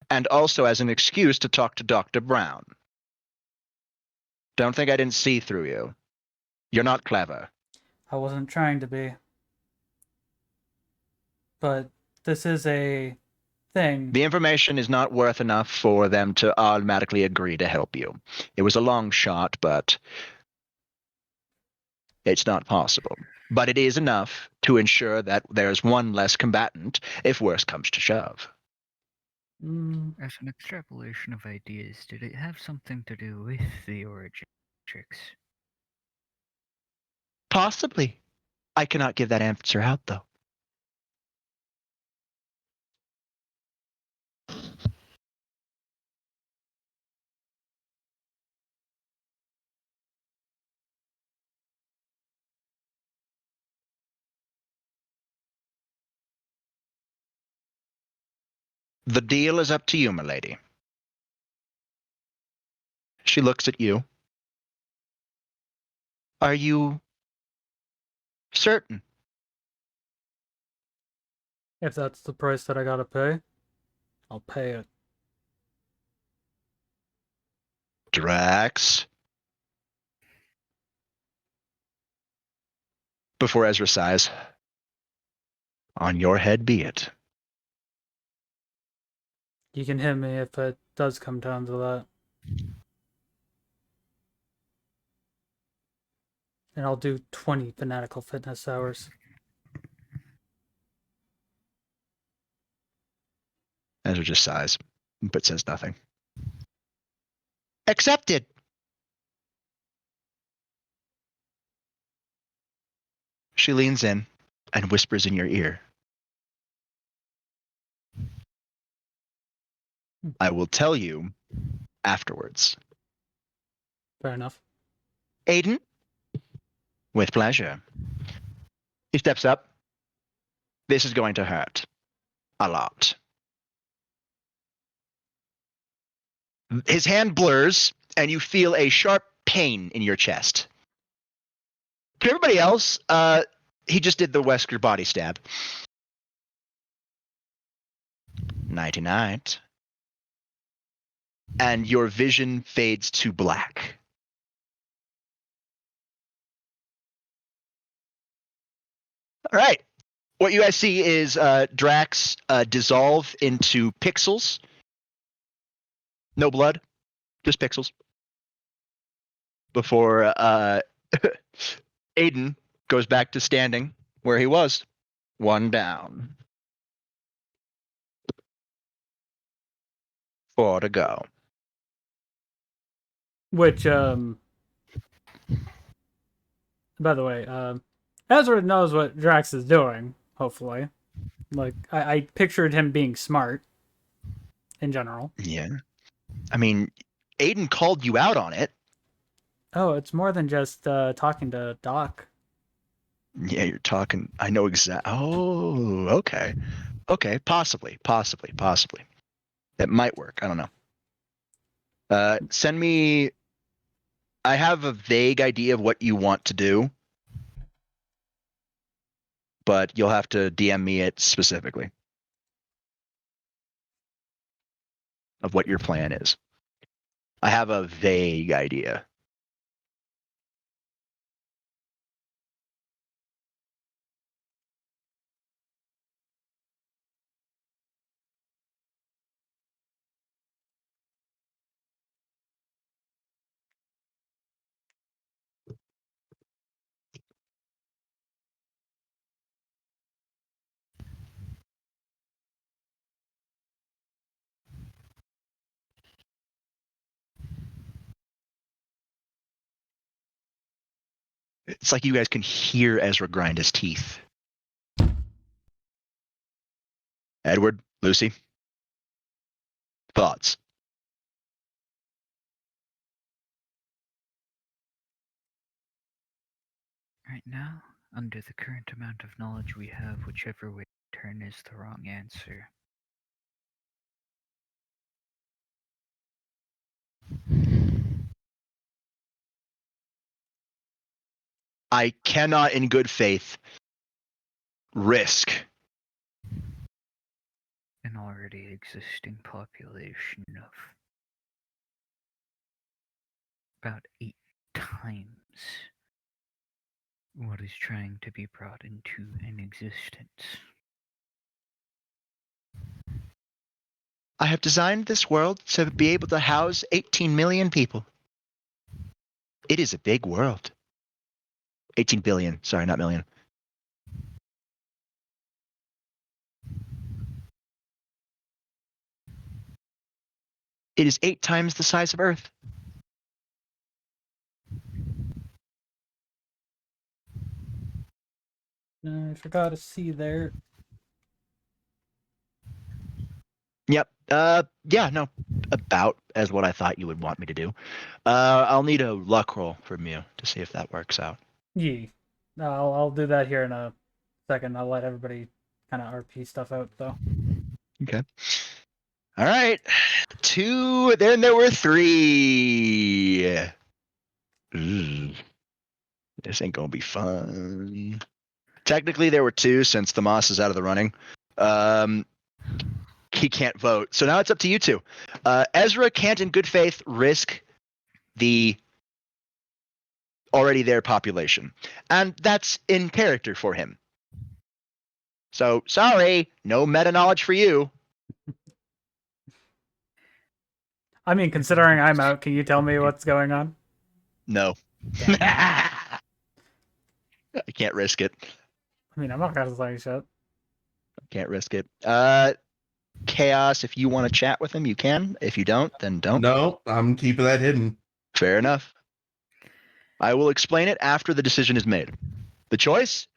And also as an excuse to talk to Dr. Brown. Don't think I didn't see through you. You're not clever.
I wasn't trying to be. But this is a thing.
The information is not worth enough for them to automatically agree to help you. It was a long shot, but it's not possible. But it is enough to ensure that there's one less combatant if worse comes to shove.
As an extrapolation of ideas, did it have something to do with the origin matrix?
Possibly. I cannot give that answer out, though. The deal is up to you, my lady. She looks at you. Are you certain?
If that's the price that I gotta pay, I'll pay it.
Drax. Before Ezra sighs, on your head be it.
You can hit me if it does come down to that. And I'll do 20 fanatical fitness hours.
Ezra just sighs, but says nothing. Accepted. She leans in and whispers in your ear. I will tell you afterwards.
Fair enough.
Aiden? With pleasure. He steps up. This is going to hurt. A lot. His hand blurs, and you feel a sharp pain in your chest. To everybody else, he just did the Wesker body stab. Nighty-night. And your vision fades to black. All right. What you guys see is Drax dissolve into pixels. No blood, just pixels. Before Aiden goes back to standing where he was. One down. 4 to go.
Which, by the way, Ezra knows what Drax is doing, hopefully. Like, I pictured him being smart, in general.
Yeah. I mean, Aiden called you out on it.
Oh, it's more than just talking to Doc.
Yeah, you're talking. I know exactly. Oh, okay. Okay, possibly. That might work. I don't know. Send me. I have a vague idea of what you want to do, but you'll have to DM me it specifically of what your plan is. I have a vague idea. It's like you guys can hear Ezra grind his teeth. Edward, Lucy, thoughts?
Right now, under the current amount of knowledge we have, whichever way we turn is the wrong answer.
I cannot, in good faith, risk
An already existing population of about 8 times what is trying to be brought into an existence.
I have designed this world to be able to house 18 million people. It is a big world. 18 billion. Sorry, not million. It is 8 times the size of Earth.
I forgot a C there.
Yep. Yeah, no. About as what I thought you would want me to do. I'll need a luck roll from you to see if that works out.
Yeah. I'll do that here in a second. I'll let everybody kind of RP stuff out, though.
Okay. All right. 2. Then there were 3. Ooh, this ain't gonna be fun. Technically, there were 2 since the Moss is out of the running. He can't vote. So now it's up to you two. Ezra can't, in good faith, risk the already there population. And that's in character for him. So, sorry, no meta knowledge for you.
I mean, considering I'm out, can you tell me what's going on?
No. I can't risk it.
I mean, I'm not gonna say shit.
Can't risk it. Chaos, if you want to chat with him, you can. If you don't, then don't.
No, I'm keeping that hidden.
Fair enough. I will explain it after the decision is made. The choice?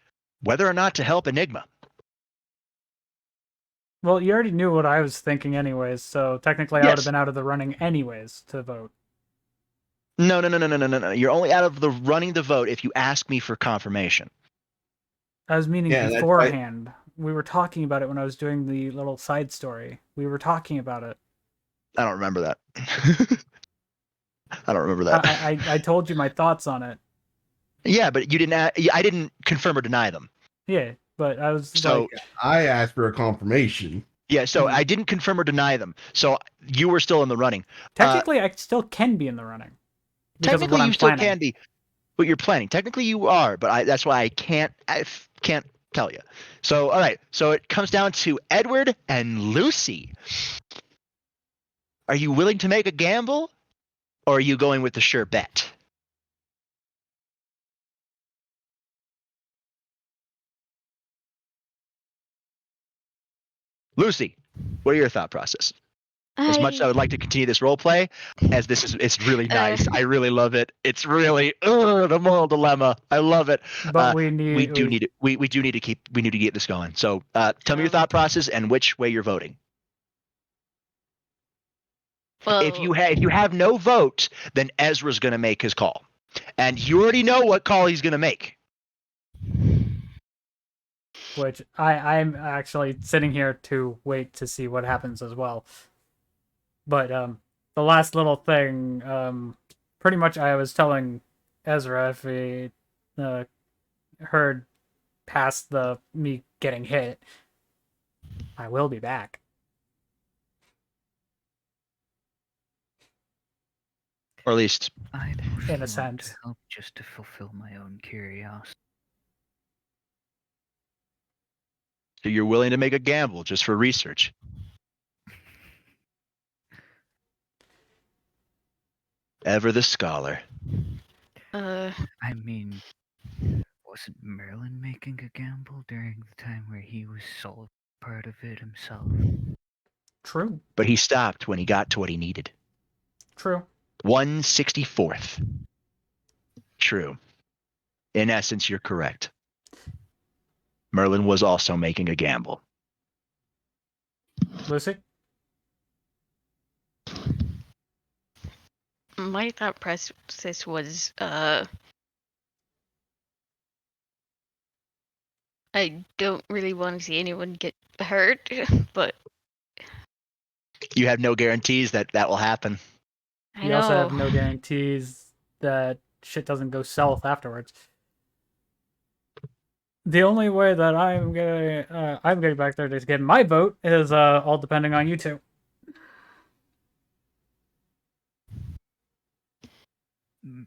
Whether or not to help Enigma.
Well, you already knew what I was thinking anyways, so technically I would have been out of the running anyways to vote.
No. You're only out of the running the vote if you ask me for confirmation.
I was meaning beforehand. We were talking about it when I was doing the little side story. We were talking about it.
I don't remember that. I don't remember that.
I told you my thoughts on it.
Yeah, but you didn't. I didn't confirm or deny them.
Yeah, but I was
so
I asked for a confirmation.
Yeah, so I didn't confirm or deny them. So you were still in the running.
Technically, I still can be in the running.
Technically, you still can be, but you're planning. Technically, you are, but that's why I can't tell you. So, all right. So it comes down to Edward and Lucy. Are you willing to make a gamble, or are you going with the sure bet? Lucy, what are your thought process? As much as I would like to continue this role play, as it's really nice. I really love it. It's really the moral dilemma. I love it.
But we do
need to get this going. So tell me your thought process and which way you're voting.
Well,
if you have no vote, then Ezra's going to make his call, and you already know what call he's going to make.
Which I'm actually sitting here to wait to see what happens as well. But the last little thing, pretty much I was telling Ezra if he heard past me getting hit, I will be back.
Or at least
in a sense.
To help just to fulfill my own curiosity.
So you're willing to make a gamble just for research? Ever the scholar.
I mean, wasn't Merlin making a gamble during the time where he was sole part of it himself?
True.
But he stopped when he got to what he needed.
True.
1/64th. True. In essence, you're correct. Merlin was also making a gamble.
Lucy?
My thought process was I don't really want to see anyone get hurt, but
you have no guarantees that will happen.
You also have no guarantees that shit doesn't go south afterwards. The only way that I'm getting back there to get my vote is all depending on you two.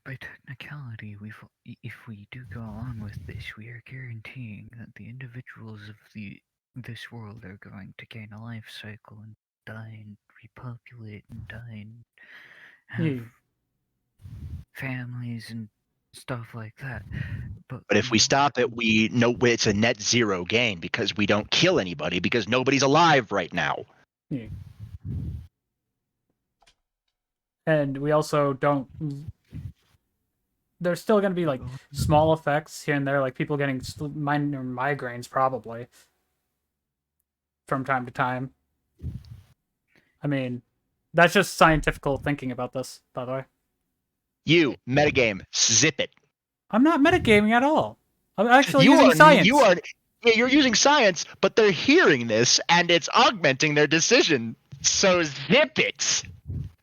By technicality, if we do go along with this, we are guaranteeing that the individuals of this world are going to gain a life cycle and die and repopulate and die and have families and stuff like that. But
if we stop it, we know it's a net zero gain because we don't kill anybody because nobody's alive right now.
Yeah. And we also don't... There's still going to be like small effects here and there, like people getting minor migraines probably from time to time. I mean, that's just scientifical thinking about this, by the way.
You, metagame, zip it.
I'm not metagaming at all. I'm actually using science.
You're using science, but they're hearing this and it's augmenting their decision. So zip it.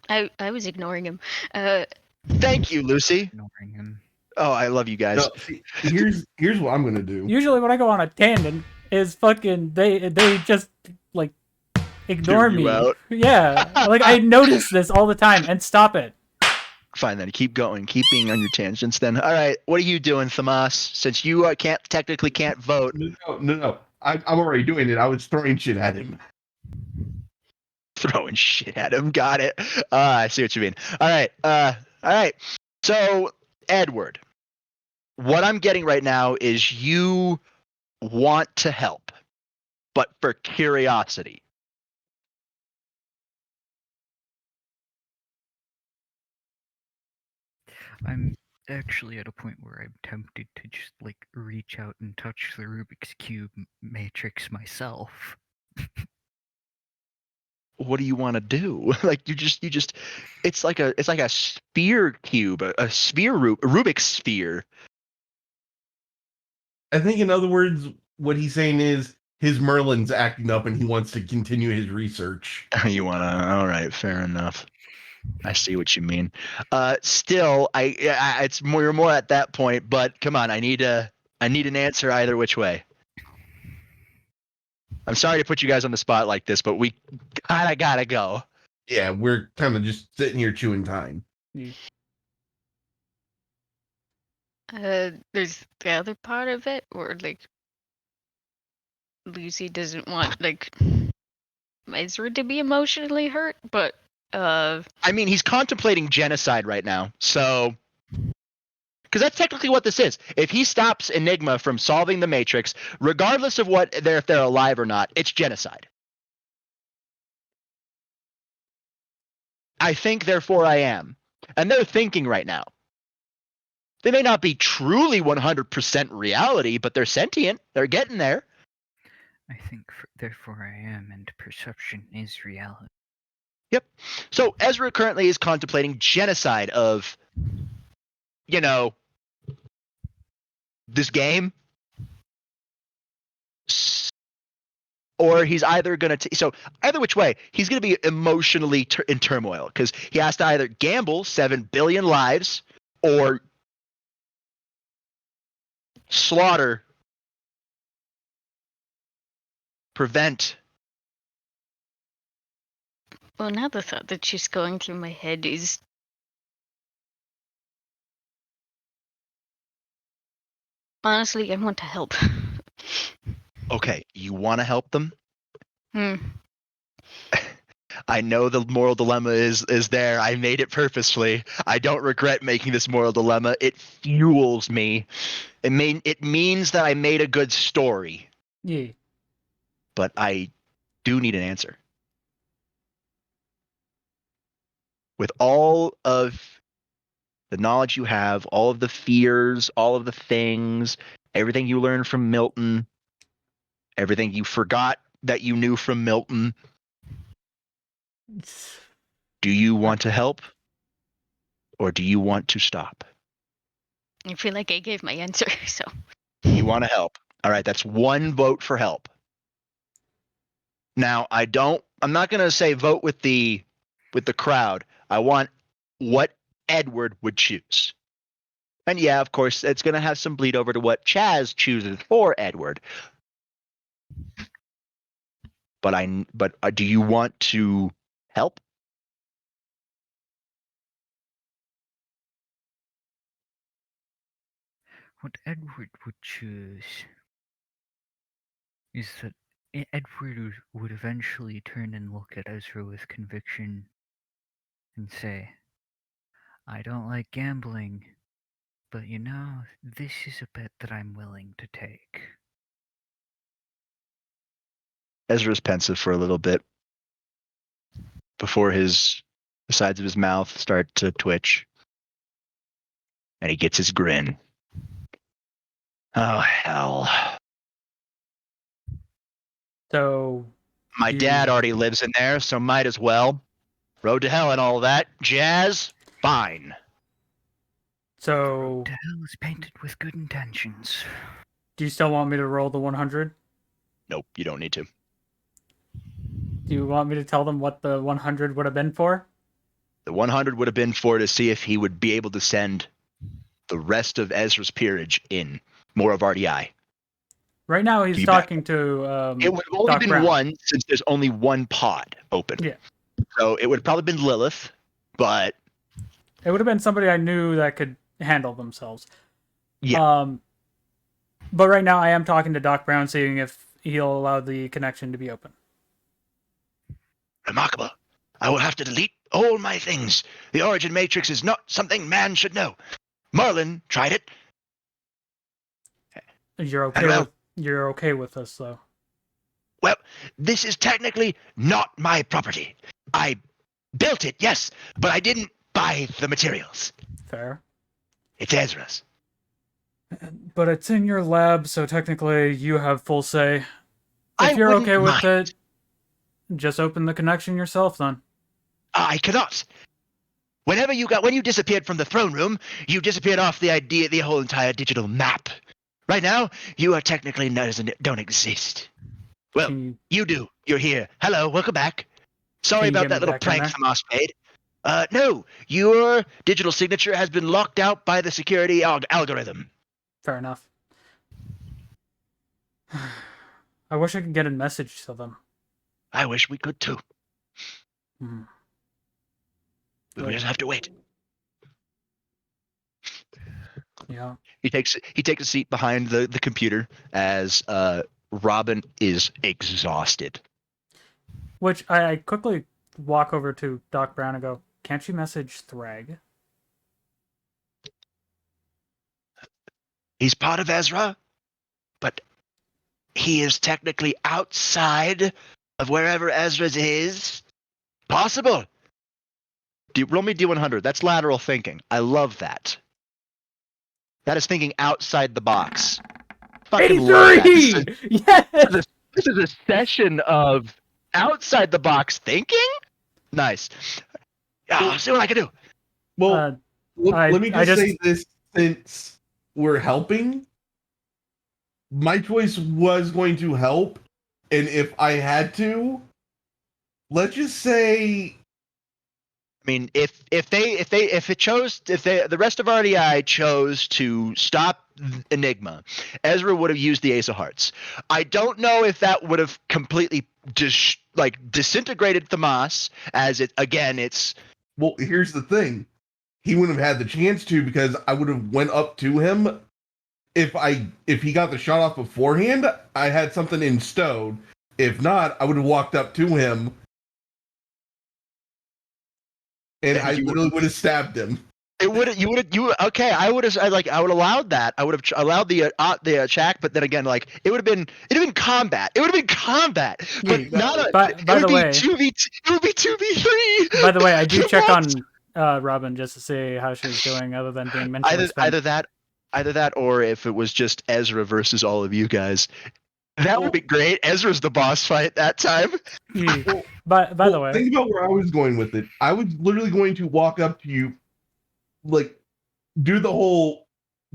I was ignoring him.
Thank you, Lucy.
Ignoring him.
Oh, I love you guys.
No, see, here's what I'm gonna do.
Usually when I go on a tangent, is fucking they just like ignore
Tune you
me.
out.
Yeah, like I notice this all the time, and stop it.
Fine then, keep going. Keep being on your tangents then. All right, what are you doing, Thamas? Since you technically can't vote.
No. I'm already doing it. I was throwing shit at him.
Throwing shit at him. Got it. I see what you mean. All right. So, Edward, what I'm getting right now is you want to help, but for curiosity.
I'm actually at a point where I'm tempted to just like reach out and touch the Rubik's Cube matrix myself.
What do you want to do? Like you just it's like a sphere cube, a sphere a Rubik's sphere.
I think, in other words, what he's saying is his Merlin's acting up and he wants to continue his research.
You want to? All right, fair enough. I see what you mean. Still, it's more, you're more at that point, but come on, I need an answer either which way. I'm sorry to put you guys on the spot like this, but we kind of gotta go.
Yeah, we're kind of just sitting here chewing time.
There's the other part of it where like Lucy doesn't want like Ezra to be emotionally hurt, but
I mean, he's contemplating genocide right now, so because that's technically what this is. If he stops Enigma from solving the Matrix, regardless of if they're alive or not, it's genocide. I think, therefore I am. And they're thinking right now. They may not be truly 100% reality, but they're sentient. They're getting there.
I think therefore I am, and perception is reality.
Yep. So Ezra currently is contemplating genocide of, this game. Or he's either going to... So either which way, he's going to be emotionally in turmoil because he has to either gamble 7 billion lives or slaughter, prevent.
well, now the thought that's just going through my head is honestly, I want to help.
Okay, you want to help them?
Hmm.
I know the moral dilemma is there. I made it purposefully. I don't regret making this moral dilemma. It fuels me. It means that I made a good story.
Yeah.
But I do need an answer. With all of the knowledge you have, all of the fears, all of the things, everything you learned from Milton, everything you forgot that you knew from Milton, do you want to help or do you want to stop?
I feel like I gave my answer, so.
You want to help. All right, that's one vote for help. Now, I'm not going to say vote with the crowd. I want what Edward would choose. And yeah, of course, it's going to have some bleed over to what Chaz chooses for Edward. But do you want to help?
What Edward would choose is that Edward would eventually turn and look at Ezra with conviction and say, I don't like gambling, but this is a bet that I'm willing to take.
Ezra's pensive for a little bit before the sides of his mouth start to twitch. And he gets his grin. Oh, hell.
So
my dad already lives in there, so might as well. Road to hell and all that. Jazz, fine.
So
Road to hell is painted with good intentions.
Do you still want me to roll the 100?
Nope, you don't need to.
Do you want me to tell them what the 100 would have been for?
The 100 would have been for to see if he would be able to send the rest of Ezra's peerage in. More of RDI.
Right now, he's
You bet.
talking to
It would have only
Doc
been
Brown.
one since there's only one pod open.
Yeah.
So it would have probably been Lilith, but
It would have been somebody I knew that could handle themselves.
yeah.
But right now, I am talking to Doc Brown, seeing if he'll allow the connection to be open.
Remarkable. I will have to delete all my things. The origin matrix is not something man should know. Merlin tried it.
You're okay with this, though.
Well, this is technically not my property. I built it, yes, but I didn't buy the materials.
Fair.
It's Ezra's.
But it's in your lab, so technically you have full say.
I
If you're
wouldn't
okay with
mind.
it, just open the connection yourself, then.
I cannot. When you disappeared from the throne room, you disappeared off the whole entire digital map. Right now, you are technically don't exist. Well, you do. You're here. Hello, welcome back. Sorry
Can you
about
get me
that little
back in
prank
there?
Hamas made. No, your digital signature has been locked out by the security algorithm.
Fair enough. I wish I could get a message to them.
I wish we could too.
Hmm.
We just have to wait.
Yeah.
He takes a seat behind the computer as Robin is exhausted.
Which I quickly walk over to Doc Brown and go, "Can't you message Thrag?"
He's part of Ezra, but he is technically outside of wherever Ezra's is. Possible. Roll me D100. That's lateral thinking. I love that. That is thinking outside the box. Fucking love that.
83! Yes!
This is a session of outside the box thinking? Nice. I'll see what I can do.
Well, let me just say this, since we're helping, my choice was going to help, and if I had to, let's just say,
I mean, if the rest of RDI chose to stop Enigma, Ezra would have used the Ace of Hearts. I don't know if that would have completely disintegrated Thamas, as it's.
Well, here's the thing: he wouldn't have had the chance to, because I would have went up to him. If he got the shot off beforehand, I had something in stowed. If not, I would have walked up to him. And I literally would have stabbed him.
I would have allowed that. I would have allowed the attack, but then again, it would have been combat. It would have been combat, but not a.
By the way,
2v2. It would be 2v3.
By the way, I do check on Robin just to see how she's doing, other than being mentally spent.
Either that, or if it was just Ezra versus all of you guys. That would be great. Ezra's the boss fight that time.
By the way,
think about where I was going with it. I was literally going to walk up to you, do the whole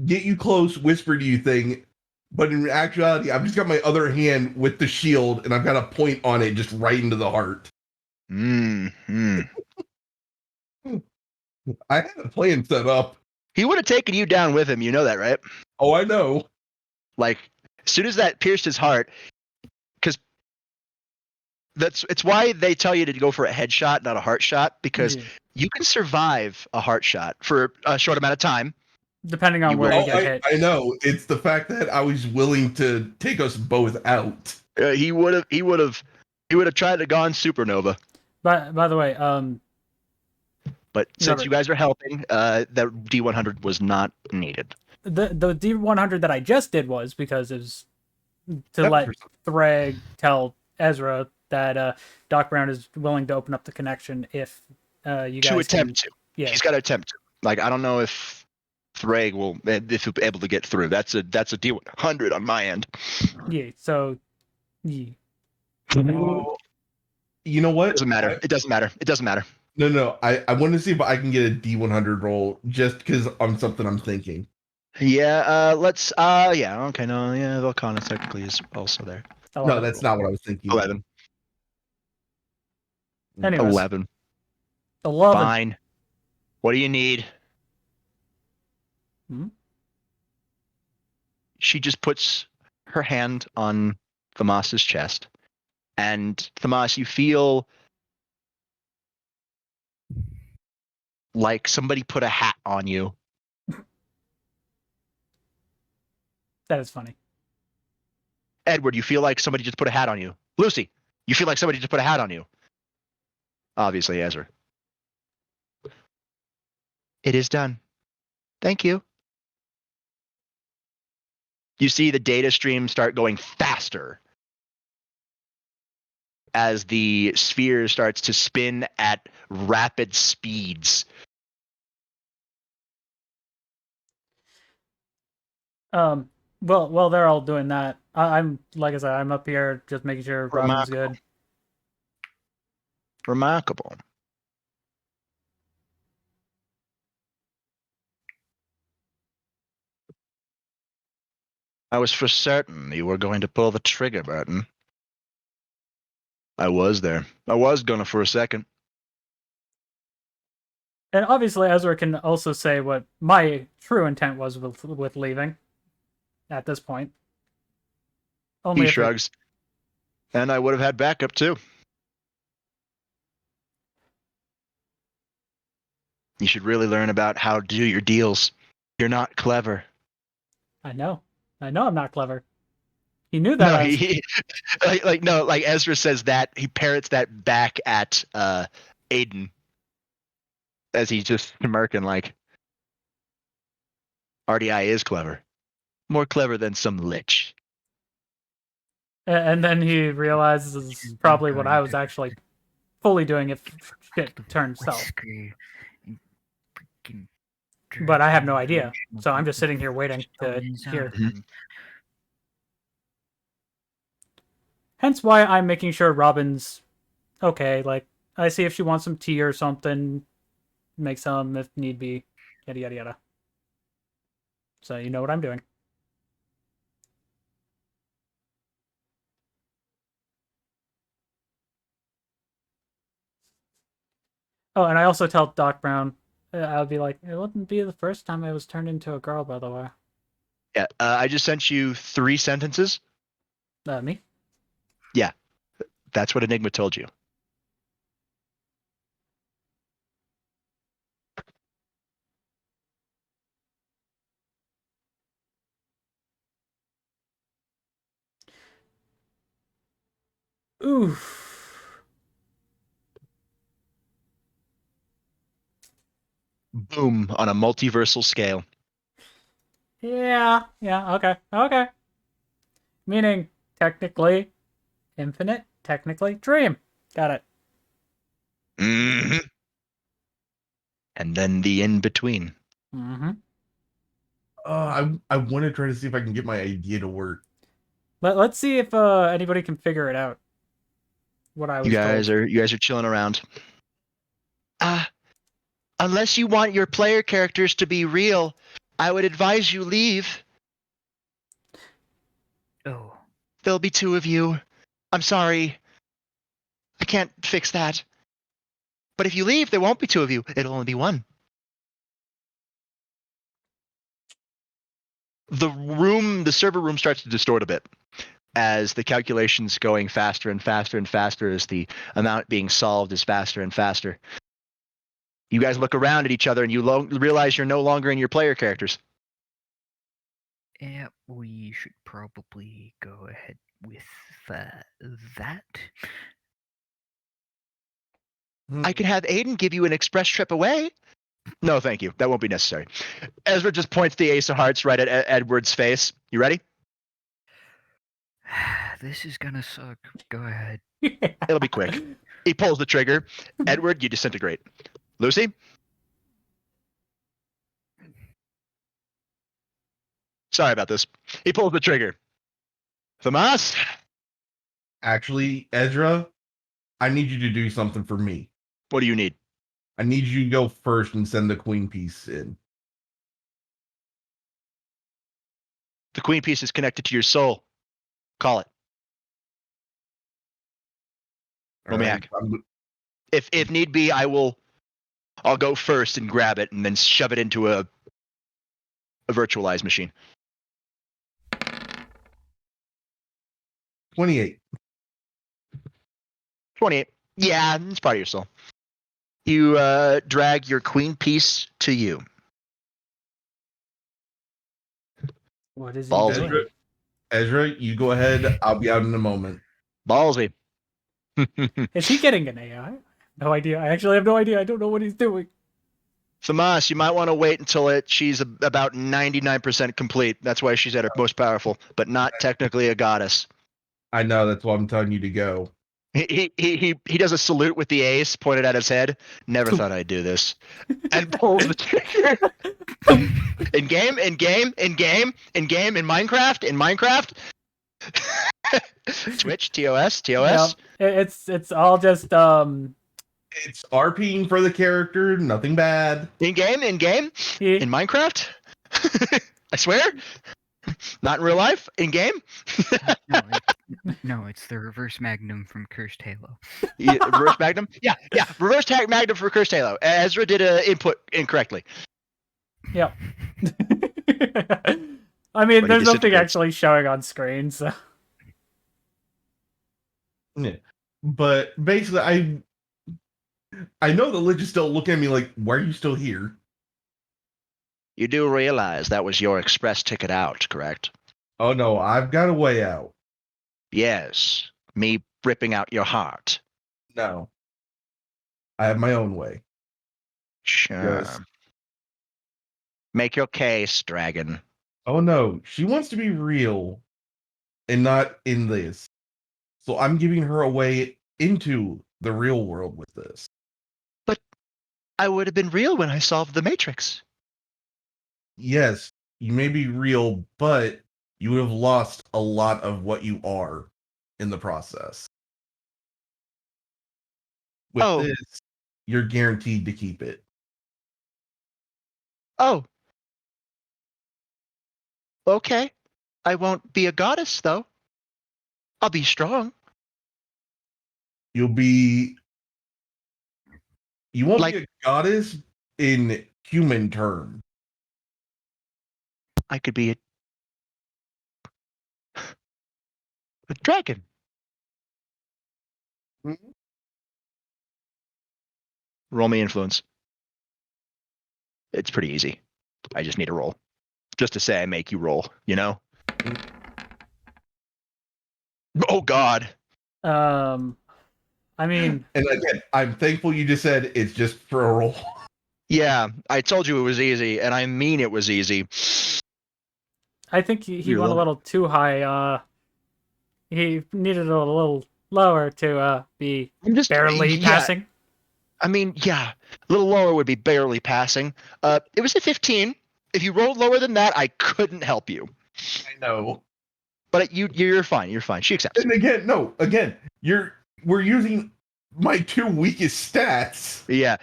get you close, whisper to you thing, but in actuality, I've just got my other hand with the shield, and I've got a point on it just right into the heart.
Mm-hmm.
I had a plan set up.
He would have taken you down with him. You know that, right?
Oh, I know.
As soon as that pierced his heart, because it's why they tell you to go for a headshot, not a heart shot, because you can survive a heart shot for a short amount of time.
Depending on where you get hit.
I know. It's the fact that I was willing to take us both out.
He would have tried to gone supernova.
By the way,
but since you guys are helping, that D100 was not needed.
The D100 that I just did was because it was to let Thrag tell Ezra that Doc Brown is willing to open up the connection if you guys
attempt to.
Yeah,
he's got to attempt to. I don't know if Thrag will he'll be able to get through. That's a D100 on my end.
Yeah. So. Yeah.
You know what?
It doesn't matter.
No. I want to see if I can get a D100 roll just because on something I'm thinking.
Yeah, let's okay, no, yeah, Volcana technically is also there.
No, that's not what I was thinking.
11.
Anyways,
11.
11.
Fine. What do you need?
Hmm?
She just puts her hand on Thamas's chest. And Thamas, you feel like somebody put a hat on you.
That is funny.
Edward, you feel like somebody just put a hat on you. Lucy, you feel like somebody just put a hat on you. Obviously, Ezra. It is done. Thank you. You see the data stream start going faster as the sphere starts to spin at rapid speeds.
Well, they're all doing that. I'm like I said, I'm up here just making sure Robin's good.
Remarkable. I was for certain you were going to pull the trigger button. I was there. I was gonna for a second.
And obviously, Ezra can also say what my true intent was with leaving. At this point, only
He
if
shrugs. And I would have had backup too. You should really learn about how to do your deals. You're not clever.
I know I'm not clever. He knew that.
No,
I was...
like Ezra says that he parrots that back at Aiden as he's just smirking like RDI is clever, more clever than some lich.
And then he realizes probably what I was actually fully doing if shit turned south. But I have no idea, so I'm just sitting here waiting to hear. Hence why I'm making sure Robin's okay. Like, I see if she wants some tea or something, make some if need be, yada yada yada. So you know what I'm doing. Oh, and I also tell Doc Brown, I'll be like, it wouldn't be the first time I was turned into a girl, by the way.
Yeah, I just sent you 3 sentences.
Me?
Yeah, that's what Enigma told you.
Oof.
Boom, on a multiversal scale.
Yeah, okay. Meaning, technically, infinite, technically, dream. Got it.
Mm-hmm. And then the in-between.
Mm-hmm.
I want to try to see if I can get my idea to work.
Let's see if anybody can figure it out. What I was
You guys
told.
are chilling around. Unless you want your player characters to be real, I would advise you leave.
Oh.
There'll be 2 of you. I'm sorry. I can't fix that. But if you leave, there won't be 2 of you. It'll only be 1. The server room starts to distort a bit as the calculations going faster and faster and faster as the amount being solved is faster and faster. You guys look around at each other and you realize you're no longer in your player characters.
Yeah, we should probably go ahead with that.
I can have Aiden give you an express trip away. No, thank you. That won't be necessary. Ezra just points the ace of hearts right at Edward's face. You ready?
This is gonna suck. Go ahead.
It'll be quick. He pulls the trigger. Edward, you disintegrate. Lucy? Sorry about this. He pulls the trigger. Thamas?
Actually, Ezra, I need you to do something for me.
What do you need?
I need you to go first and send the queen piece in.
The queen piece is connected to your soul. Call it. Roll me hack. If need be, I'll go first and grab it and then shove it into a virtualized machine.
28.
28. Yeah, it's part of your soul. You drag your queen piece to you.
What is he
Ballsy.
doing?
Ezra, you go ahead. I'll be out in a moment.
Ballsy.
Is he getting an AI? No idea. I actually have no idea. I don't know what he's doing.
Famas, you might want to wait until she's about 99% complete. That's why she's at her most powerful, but not technically a goddess.
I know, that's why I'm telling you to go.
He does a salute with the ace pointed at his head. Never thought I'd do this. And pulls the trigger. in Minecraft. Twitch, TOS.
Yeah, it's all just
It's RPing for the character, nothing bad.
In game, in Minecraft. I swear. Not in real life. In game.
No, it's the reverse magnum from Cursed Halo.
Reverse magnum. Yeah. Reverse magnum for Cursed Halo. Ezra did input incorrectly.
Yep. I mean,
But
there's nothing actually showing on screen, so.
Yeah. But basically, I know the Lich is still looking at me like, why are you still here?
You do realize that was your express ticket out, correct?
Oh no, I've got a way out.
Yes. Me ripping out your heart.
No. I have my own way.
Sure.
Yes.
Make your case, dragon.
Oh no, she wants to be real and not in this. So I'm giving her a way into the real world with this.
But I would have been real when I solved the Matrix.
Yes, you may be real, but you would have lost a lot of what you are in the process. With this, you're guaranteed to keep it.
Oh. Okay. I won't be a goddess, though. I'll be strong.
You won't be a goddess in human terms.
I could be a dragon.
Mm-hmm.
Roll me influence. It's pretty easy. I just need a roll. Just to say I make you roll, you know? Oh, God.
I mean...
And again, I'm thankful you just said it's just for a roll.
Yeah, I told you it was easy, and I mean it was easy.
I think he went a little too high. He needed a little lower to be barely passing.
I mean, yeah, a little lower would be barely passing. It was a 15. If you rolled lower than that, I couldn't help you.
I know.
But you're fine. You're fine. She accepts.
And again, we're using my two weakest stats.
Yeah.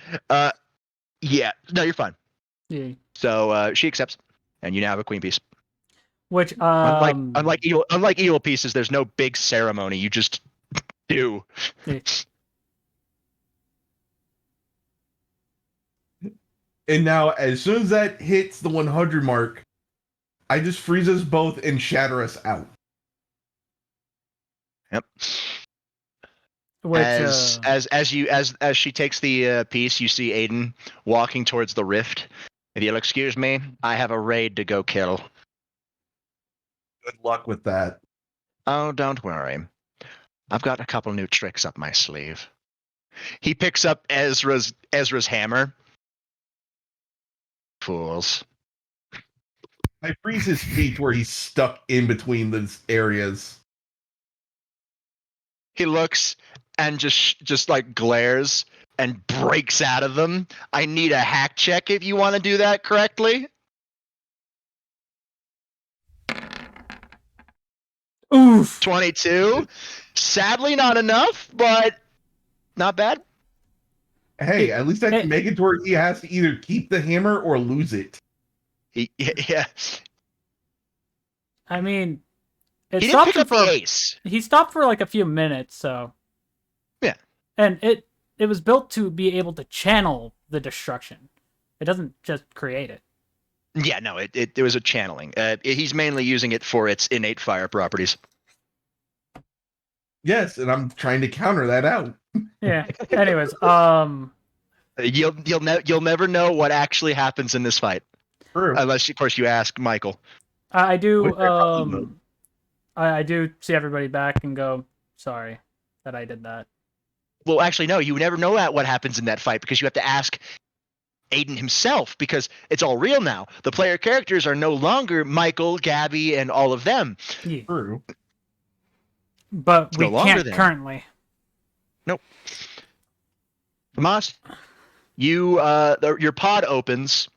Yeah. No, you're fine.
Yeah.
So she accepts, and you now have a queen piece.
Which
unlike evil pieces, there's no big ceremony. You just do.
Yeah.
And now, as soon as that hits the 100 mark, I just freeze us both and shatter us out.
Yep.
Which,
as she takes the piece, you see Aiden walking towards the rift. If you'll excuse me, I have a raid to go kill.
Good luck with that.
Oh, don't worry. I've got a couple new tricks up my sleeve. He picks up Ezra's hammer. Fools.
I freeze his feet where he's stuck in between those areas.
He looks and just like glares and breaks out of them. I need a hack check if you want to do that correctly.
Oof.
22. Sadly, not enough, but not bad.
Hey, at least I can make it to where he has to either keep the hammer or lose it.
Yeah.
I mean,
he didn't pick up the ace.
He stopped for like a few minutes, so
yeah.
And it was built to be able to channel the destruction. It doesn't just create it.
Yeah, no, it was a channeling. He's mainly using it for its innate fire properties.
Yes, and I'm trying to counter that out.
Yeah. Anyways,
You'll never know what actually happens in this fight,
True.
unless of course you ask Michael.
I do
What's your problem,
I do see everybody back and go, sorry that I did that.
Well, actually, no, you never know what happens in that fight because you have to ask Aiden himself because it's all real now. The player characters are no longer Michael, Gabby, and all of them.
Yeah.
True.
But
It's
we
no longer
can't
them.
currently.
Nope. Tomas, you your pod opens,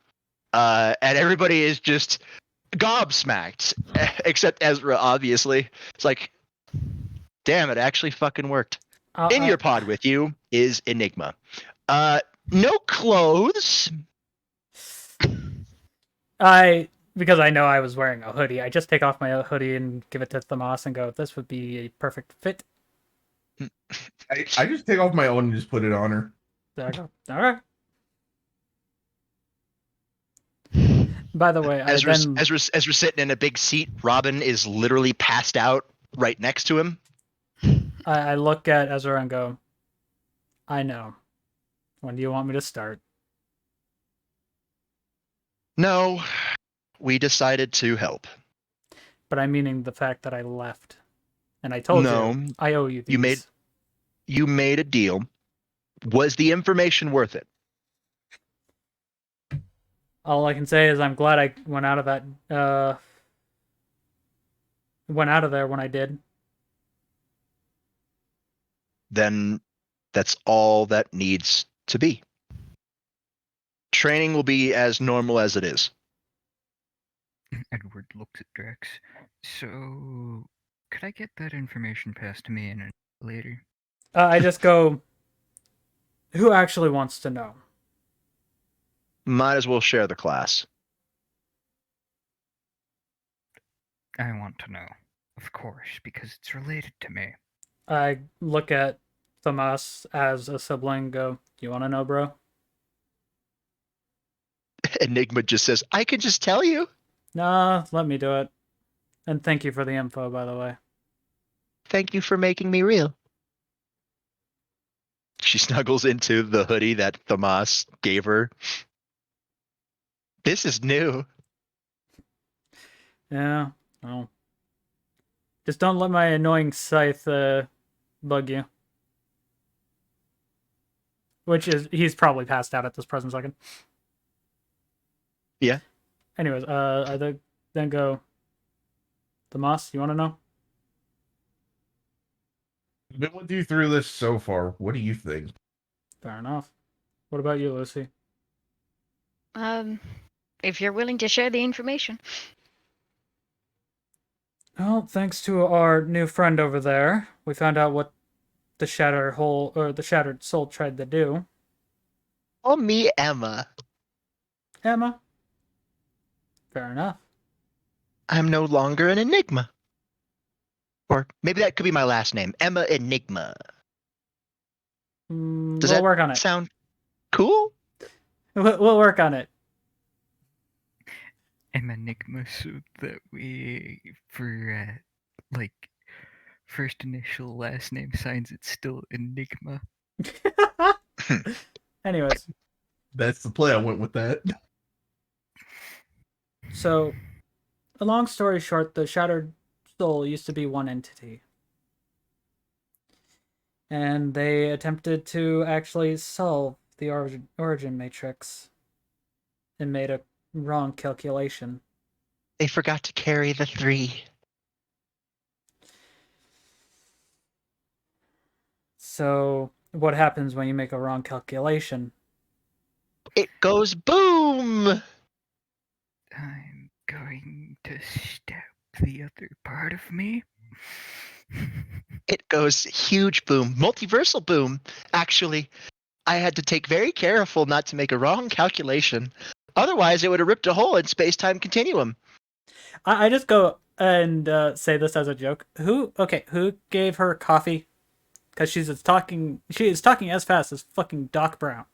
and everybody is just gobsmacked, except Ezra. Obviously, it's like, damn, it actually fucking worked. In your pod with you is Enigma. No clothes.
Because I know I was wearing a hoodie, I just take off my hoodie and give it to Tomas and go, this would be a perfect fit.
I just take off my own and just put it on her.
There I go. All right. By the way,
Ezra's sitting in a big seat. Robin is literally passed out right next to him.
I look at Ezra and go, I know. When do you want me to start?
No, we decided to help.
But I'm meaning the fact that I left. And I told you, I owe you these.
You made a deal. Was the information worth it?
All I can say is I'm glad I went out of that, went out of there when I did.
Then that's all that needs to be. Training will be as normal as it is.
Edward looks at Drex. So, could I get that information passed to me later?
I just go, who actually wants to know?
Might as well share the class.
I want to know, of course, because it's related to me.
I look at Tomas as a sibling and go, you want to know, bro?
Enigma just says, I can just tell you.
Nah, let me do it. And thank you for the info, by the way.
Thank you for making me real. She snuggles into the hoodie that Tomas gave her. This is new.
Yeah, well. Just don't let my annoying scythe bug you. Which is, he's probably passed out at this present second.
Yeah.
Anyways, I then go, Tomas, you want to know?
I've been with you through this so far. What do you think?
Fair enough. What about you, Lucy?
If you're willing to share the information.
Well, thanks to our new friend over there, we found out what the shattered soul tried to do.
Call me Emma.
Emma. Fair enough.
I'm no longer an enigma. Or maybe that could be my last name, Emma Enigma. Does
we'll work on it.
Sound cool?
We'll work on it.
Enigma, so that we, for first initial last name signs, it's still Enigma.
Anyways.
That's the play. I went with that.
So, a long story short, the Shattered Soul used to be one entity. And they attempted to actually solve the origin matrix and made a wrong calculation.
They forgot to carry the 3.
So, what happens when you make a wrong calculation?
It goes boom!
I'm going to stab the other part of me.
It goes huge boom, multiversal boom. Actually, I had to take very careful not to make a wrong calculation. Otherwise, it would have ripped a hole in space-time continuum.
I just go and say this as a joke. Who gave her coffee Because she is talking as fast as fucking Doc Brown.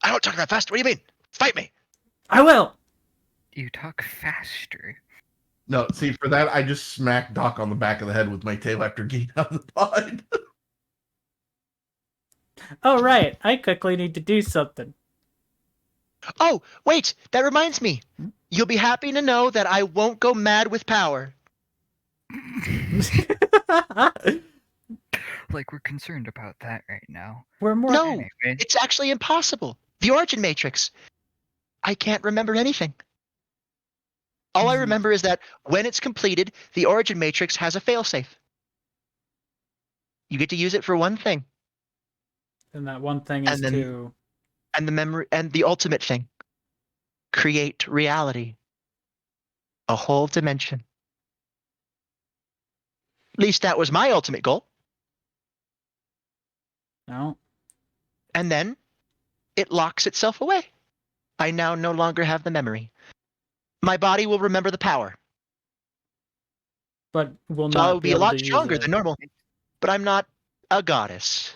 I don't talk that fast. What do you mean? Fight me.
I will.
You talk faster.
No, see, for that, I just smacked Doc on the back of the head with my tail after getting out of the pod.
Oh, right. I quickly need to do something.
Oh, wait. That reminds me. You'll be happy to know that I won't go mad with power.
Like, we're concerned about that right now.
We're more.
No,
Anyway.
it's actually impossible. The origin matrix. I can't remember anything. All I remember is that when it's completed, the origin matrix has a failsafe. You get to use it for one thing.
And that one thing is to.
And the memory and the ultimate thing. Create reality. A whole dimension. At least that was my ultimate goal.
No.
And then it locks itself away. I now no longer have the memory. My body will remember the power.
But will
So
not
I'll be a
able
lot
to use
stronger
it.
than normal. But I'm not a goddess.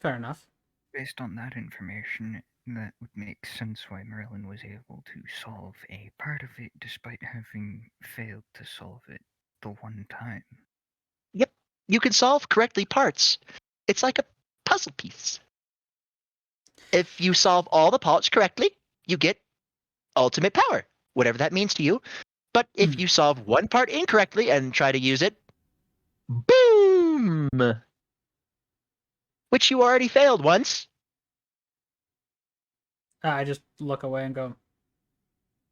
Fair enough.
Based on that information, that would make sense why Merlin was able to solve a part of it despite having failed to solve it the one time.
Yep. You can solve correctly parts. It's like a puzzle piece. If you solve all the parts correctly, you get ultimate power, whatever that means to you. But if you solve one part incorrectly and try to use it, boom! Which you already failed once.
I just look away and go,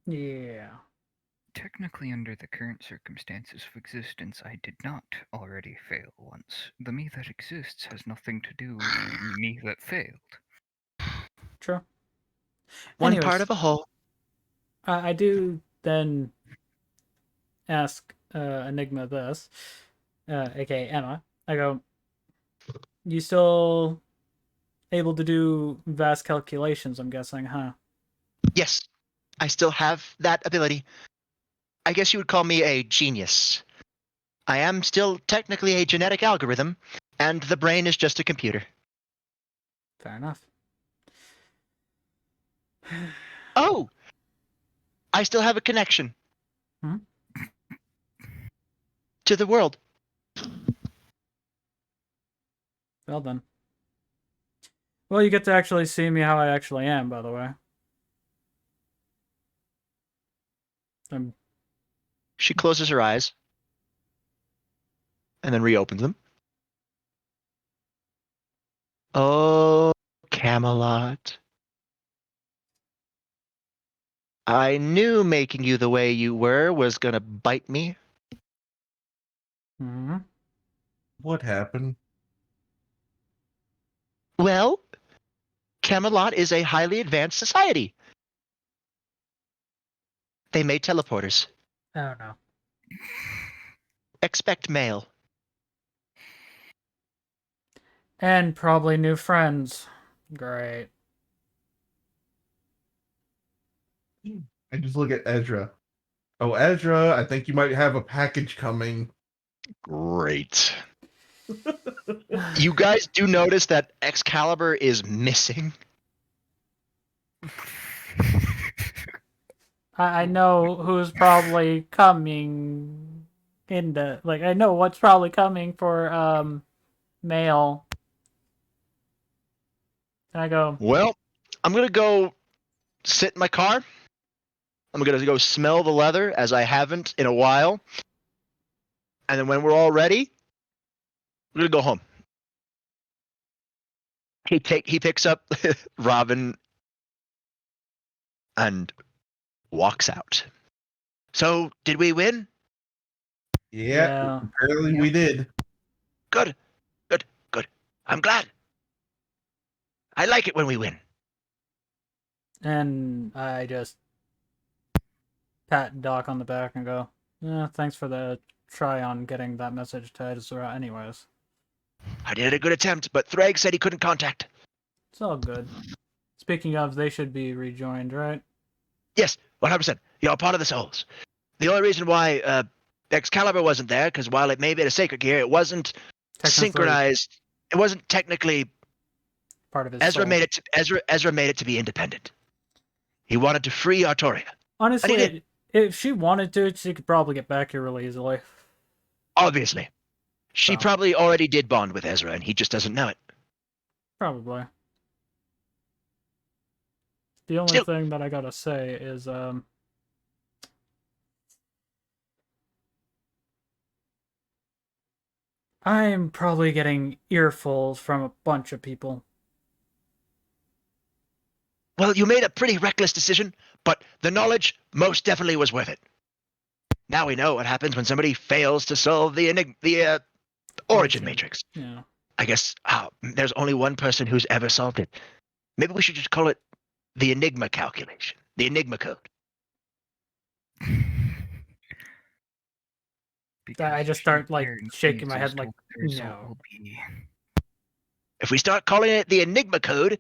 yeah.
Technically, under the current circumstances of existence, I did not already fail once. The me that exists has nothing to do with the me that failed.
True.
One
Anyways,
part of a whole.
I do then ask Enigma this, aka Emma. I go, you still able to do vast calculations, I'm guessing, huh?
Yes, I still have that ability. I guess you would call me a genius. I am still technically a genetic algorithm, and the brain is just a computer.
Fair enough.
Oh! I still have a connection. To the world.
Well done. Well, you get to actually see me how I actually am, by the way.
She closes her eyes. And then reopens them. Oh, Camelot. I knew making you the way you were was gonna bite me.
Mm-hmm.
What happened?
Well, Camelot is a highly advanced society. They made teleporters.
Oh, no.
Expect mail.
And probably new friends. Great.
I just look at Ezra. Oh, Ezra, I think you might have a package coming.
Great. You guys do notice that Excalibur is missing?
I know who's probably coming into, like, I know what's probably coming for, mail. And I go,
Well, I'm gonna go sit in my car. I'm gonna go smell the leather, as I haven't in a while. And then when we're all ready, we're gonna go home. He picks up Robin and walks out. So, did we win?
Yeah. Apparently we did.
Good. Good. Good. I'm glad. I like it when we win.
and I just pat Doc on the back and go, yeah, thanks for the try on getting that message to Ezra anyways.
I did a good attempt, but Thrag said he couldn't contact.
It's all good. Speaking of, they should be rejoined, right?
Yes, 100%. You're part of the souls. The only reason why Excalibur wasn't there because while it may be a sacred gear, it wasn't
Technically
synchronized. It wasn't technically.
part of his
Ezra
soul.
made it. Ezra made it to be independent. He wanted to free Artoria. And he did.
Honestly, if she wanted to, she could probably get back here really easily.
Obviously, she
So.
probably already did bond with Ezra, and he just doesn't know it.
Probably. The only thing that I gotta say is, I'm probably getting earfuls from a bunch of people.
Well, you made a pretty reckless decision, but the knowledge most definitely was worth it. Now we know what happens when somebody fails to solve the origin matrix.
Yeah.
I guess there's only one person who's ever solved it. Maybe we should just call it the Enigma calculation, the Enigma code.
I just start like shaking my head like, no.
If we start calling it the Enigma code,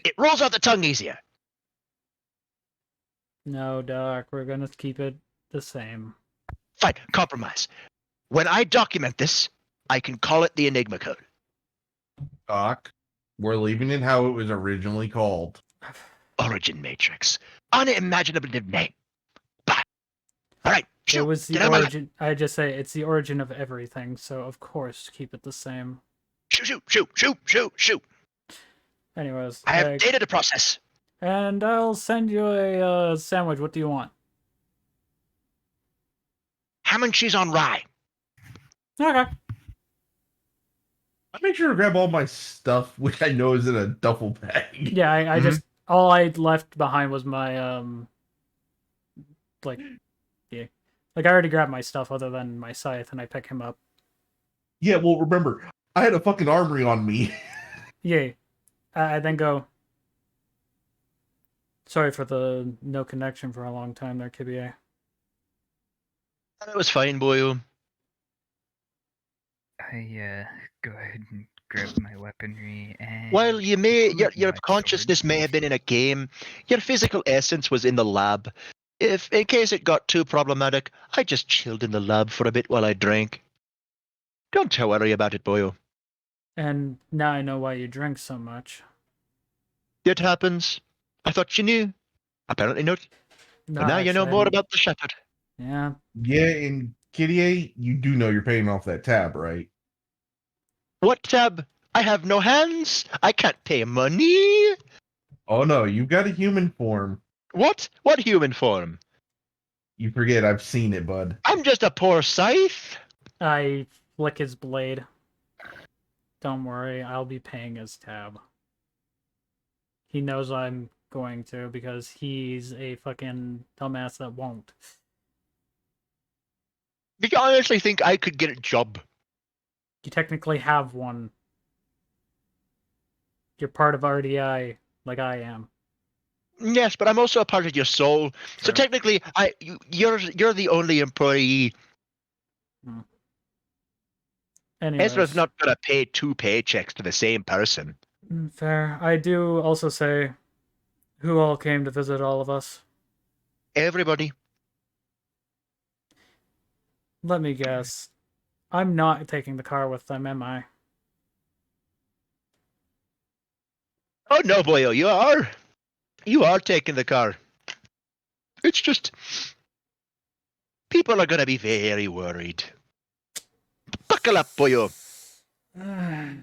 it rolls off the tongue easier.
No, Doc, we're gonna keep it the same.
Fine, compromise. When I document this, I can call it the Enigma code.
Doc, we're leaving it how it was originally called.
Origin matrix. Unimaginative name. Bye. All right. Shoot.
It was the origin. I just say it's the origin of everything, so of course keep it the same.
Shoot.
Anyways,
I have data to process.
And I'll send you a sandwich. What do you want?
Ham and cheese on rye.
Okay.
I make sure to grab all my stuff, which I know is in a duffel bag.
Yeah, I just all I left behind was my like I already grabbed my stuff other than my scythe, and I pick him up.
Yeah, well, remember, I had a fucking armory on me.
Yeah. I then go. Sorry for the no connection for a long time there, Kibie.
That was fine, boyo.
I go ahead and grab my weaponry and.
While you may, your consciousness may have been in a game, your physical essence was in the lab. If, in case it got too problematic, I just chilled in the lab for a bit while I drank. Don't worry about it, boyo.
And now I know why you drink so much.
It happens. I thought you knew. Apparently not.
No,
But now you know more about the Shattered.
Yeah.
Yeah, and Kitty, you do know you're paying off that tab, right?
What tab? I have no hands. I can't pay money.
Oh no, you've got a human form.
What? What human form?
You forget, I've seen it, bud.
I'm just a poor scythe.
I flick his blade. Don't worry, I'll be paying his tab. He knows I'm going to because he's a fucking dumbass that won't.
Do you honestly think I could get a job?
You technically have one. You're part of RDI, like I am.
Yes, but I'm also a part of your soul. So technically, you're the only employee.
Anyways.
Ezra's not gonna pay 2 paychecks to the same person.
Fair. I do also say, who all came to visit all of us?
Everybody.
Let me guess. I'm not taking the car with them, am I?
Oh no, boyo, you are. You are taking the car. It's just people are gonna be very worried. Buckle up, boyo.
I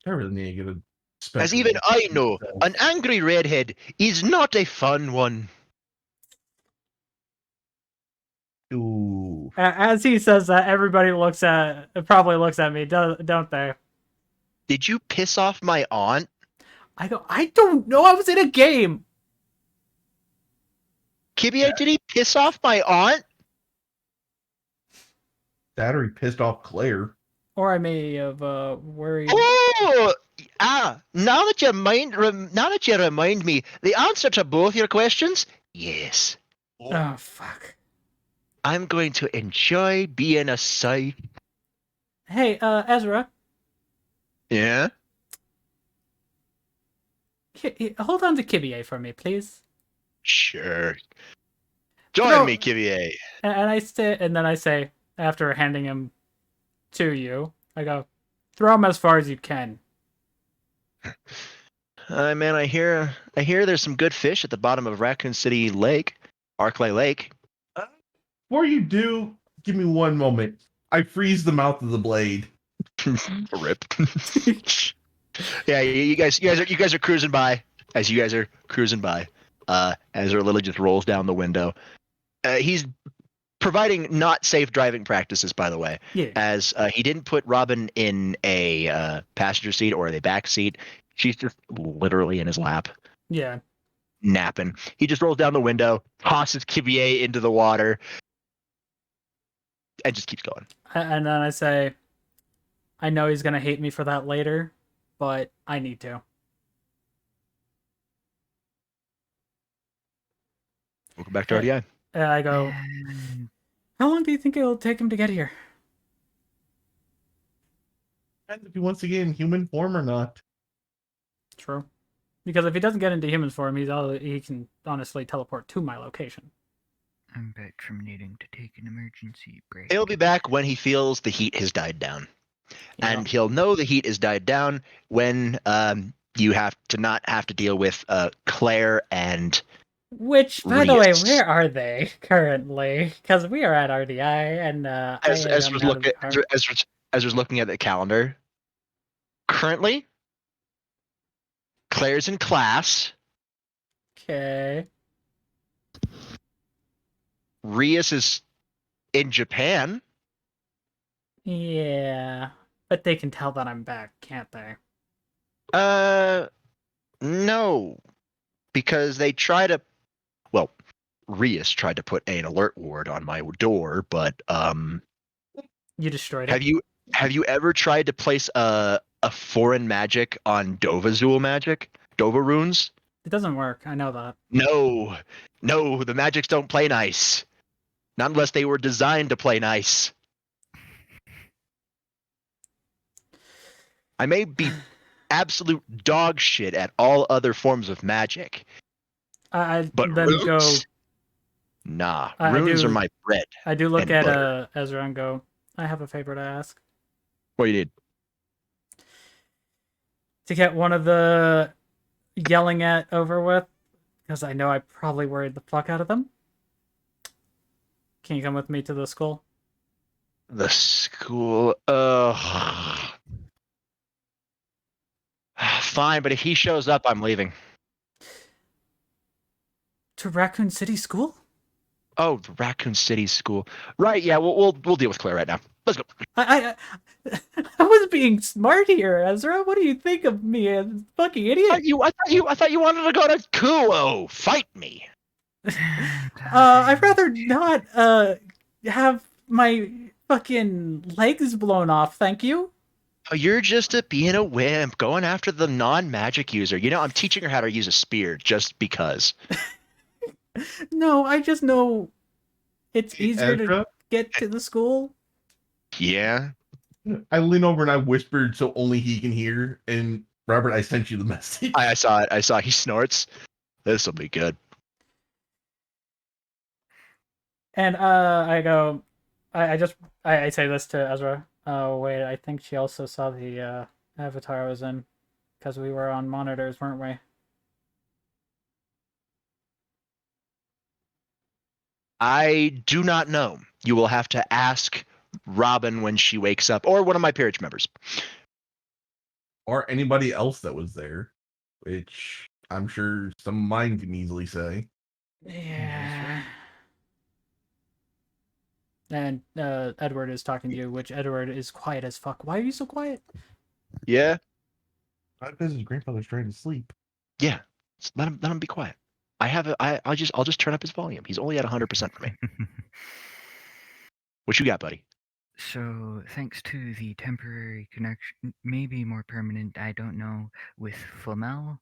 really need to get a special.
As even I know, an angry redhead is not a fun one.
Ooh.
As he says that, everybody probably looks at me, don't they?
Did you piss off my aunt?
I don't know. I was in a game.
Kibia, did he piss off my aunt?
That or he pissed off Claire.
Or I may have worried.
Oh, now that you remind me, the answer to both your questions, yes.
Oh fuck.
I'm going to enjoy being a scythe.
Hey, Ezra.
Yeah?
Hold on to Kibie for me, please.
Sure. Join me, Kivier.
And I say, and then I say, after handing him to you, I go, throw him as far as you can.
Man, I hear there's some good fish at the bottom of Raccoon City Lake, Arclay Lake.
Before you do, give me one moment. I freeze the mouth of the blade.
Rip. Yeah, you guys are cruising by. As you guys are cruising by, Ezra literally just rolls down the window. He's providing not safe driving practices, by the way.
Yeah.
As he didn't put Robin in a passenger seat or the back seat. She's just literally in his lap.
Yeah.
Napping. He just rolls down the window, tosses Kivier into the water, and just keeps going.
And then I say, I know he's going to hate me for that later, but I need to.
Welcome back to RDI.
And I go, how long do you think it'll take him to get here?
Depends if he wants to get in human form or not.
True. Because if he doesn't get into human form, he can honestly teleport to my location.
I'm back from needing to take an emergency break.
He'll be back when he feels the heat has died down. And he'll know the heat has died down when you have to not have to deal with Claire and
Which, by the way,
Rias.
where are they currently? Because we are at RDI, and
Ezra's looking at the calendar. Currently, Claire's in class.
Okay.
Rias is in Japan.
Yeah. But they can tell that I'm back, can't they?
No. Because they try to... Well, Rias tried to put an alert ward on my door, but...
You destroyed it.
Have you ever tried to place a foreign magic on Dovazul magic? Dova runes?
It doesn't work. I know that.
No, the magics don't play nice. Not unless they were designed to play nice. I may be absolute dog shit at all other forms of magic. But
then
runes?
go.
Nah, runes are my bread.
I do look
and
at
butter.
Ezra and go, I have a favor to ask.
What do you need?
To get one of the yelling at over with, because I know I probably worried the fuck out of them. Can you come with me to the school?
The school? Fine, but if he shows up, I'm leaving.
To Raccoon City School?
Oh, the Raccoon City School. Right, yeah, we'll deal with Claire right now. Let's go.
I was being smart here, Ezra. What do you think of me, a fucking idiot?
I thought you wanted to go to Kuo. Fight me.
I'd rather not have my fucking legs blown off, thank you.
Oh, you're just being a wimp, going after the non-magic user. You know, I'm teaching her how to use a spear just because.
No, I just know it's easier
Ezra?
to get to the school.
Yeah.
I lean over and I whispered so only he can hear. And Robert, I sent you the message.
I saw it. I saw he snorts. This will be good.
And I go, I say this to Ezra. Oh wait, I think she also saw the avatar I was in, because we were on monitors, weren't we?
I do not know. You will have to ask Robin when she wakes up, or one of my peerage members.
Or anybody else that was there, which I'm sure some of mine can easily say.
Yeah. And Edward is talking to you, which Edward is quiet as fuck. Why are you so quiet?
Yeah.
Because his grandfather's trying to sleep.
Yeah. Let him be quiet. I'll just turn up his volume. He's only at 100% for me. What you got, buddy?
So, thanks to the temporary connection, maybe more permanent, I don't know, with Flamel,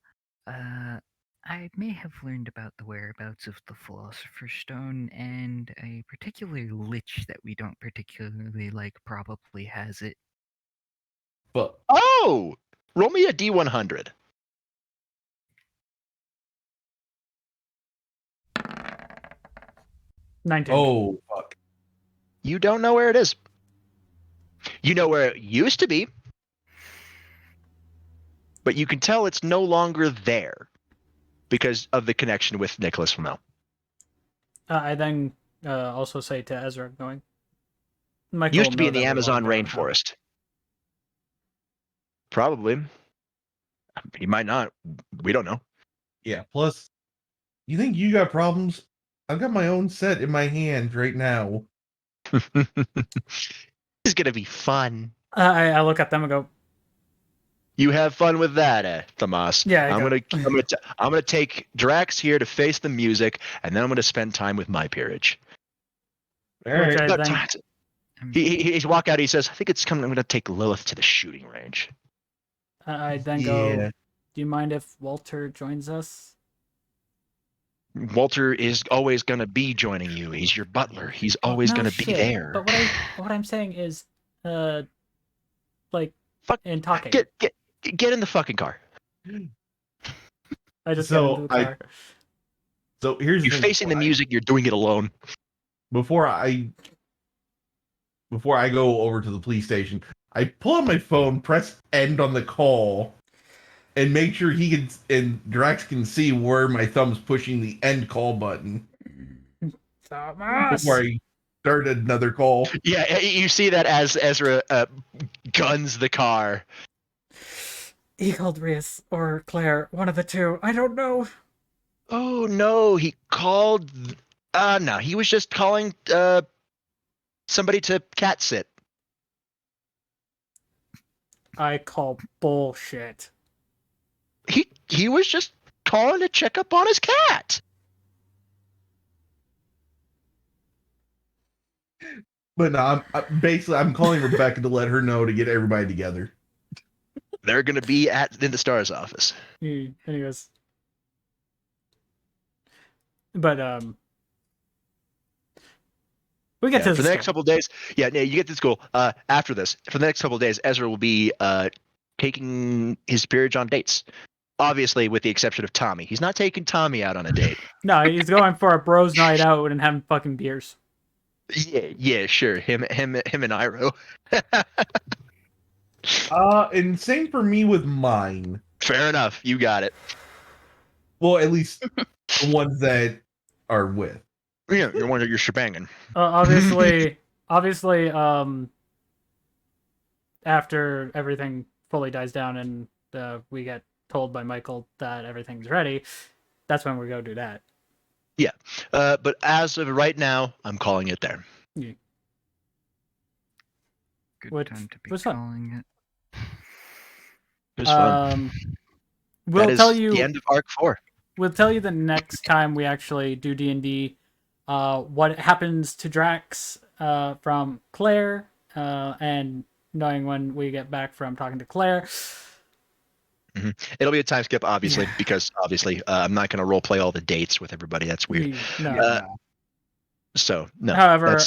I may have learned about the whereabouts of the Philosopher's Stone, and a particular lich that we don't particularly like probably has it.
But
oh, roll me a D100.
19.
Oh fuck!
You don't know where it is. You know where it used to be, but you can tell it's no longer there because of the connection with Nicholas Flamel.
I then also say to Ezra, going, Michael
Used to be
know
in the
that we wanna
Amazon
go now."
rainforest. Probably. He might not. We don't know.
Yeah. Plus, you think you got problems? I've got my own set in my hand right now.
This is gonna be fun.
I look at them and go,
You have fun with that, Tomas.
Yeah, I
I'm
go.
gonna take Drax here to face the music, and then I'm gonna spend time with my peerage.
All
which
right.
I
No,
then
Tomas, he's walk out. He says, "I think it's coming. I'm gonna take Lilith to the shooting range."
I then
Yeah.
go, do you mind if Walter joins us?
Walter is always gonna be joining you. He's your butler. He's always
No
gonna
shit.
be there.
But what I'm saying is, like,
Fuck.
in talking.
Get in the fucking car.
I just
So,
get into the car.
So here's the
You're
thing.
facing the music. You're doing it alone.
Before I go over to the police station, I pull out my phone, press end on the call, and make sure he can and Drax can see where my thumb's pushing the end call button
Thomas!
before I start another call.
Yeah, you see that as Ezra guns the car.
He called Rhys or Claire, one of the two. I don't know.
Oh no, he called. No, he was just calling somebody to cat sit.
I call bullshit.
He was just calling to check up on his cat.
But no, I'm calling Rebecca to let her know to get everybody together.
They're gonna be in the Star's office.
Anyways. But we get to
for the next couple of days. Yeah, no, you get to school. After this, for the next couple of days, Ezra will be taking his peerage on dates. Obviously, with the exception of Tommy. He's not taking Tommy out on a date.
No, he's going for a bros night out and having fucking beers.
Yeah, sure. Him and Iroh.
And same for me with mine.
Fair enough. You got it.
Well, at least the ones that are with.
Yeah, you're one of your shebanging.
Obviously, after everything fully dies down and we get told by Michael that everything's ready, that's when we go do that.
Yeah, but as of right now, I'm calling it there.
Yeah.
Good time to be calling it.
It was fun.
We'll tell you
the end of Arc 4.
We'll tell you the next time we actually do D&D, what happens to Drax from Claire, and knowing when we get back from talking to Claire.
Mm-hmm. It'll be a time skip, obviously, because I'm not going to role play all the dates with everybody. That's weird.
No.
So no.
However,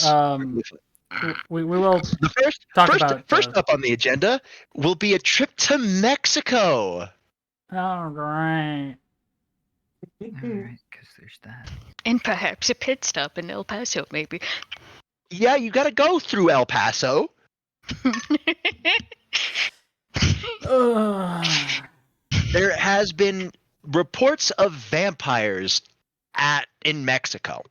we will
first up on the agenda will be a trip to Mexico.
Oh, great.
Alright, because there's that.
And perhaps a pit stop in El Paso, maybe.
Yeah, you got to go through El Paso. There has been reports of vampires in Mexico.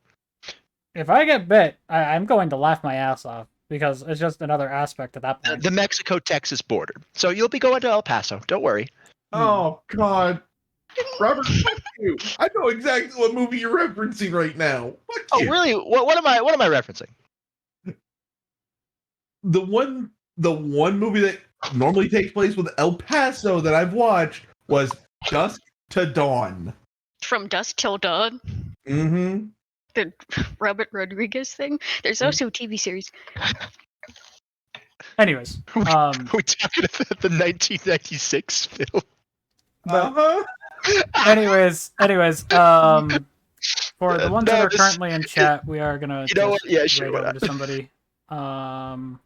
If I get bit, I'm going to laugh my ass off because it's just another aspect of that point.
The Mexico-Texas border. So you'll be going to El Paso. Don't worry.
Oh, God. Robert, fuck you. I know exactly what movie you're referencing right now. Fuck you.
Really? What am I referencing?
The one movie that normally takes place with El Paso that I've watched was Dusk to Dawn.
From Dusk Till Dawn?
Mm-hmm.
The Robert Rodriguez thing? There's also a TV series.
Anyways.
We're talking about the 1996 film.
Anyways, for the ones that are currently in chat, we are gonna raid over to somebody.
Man,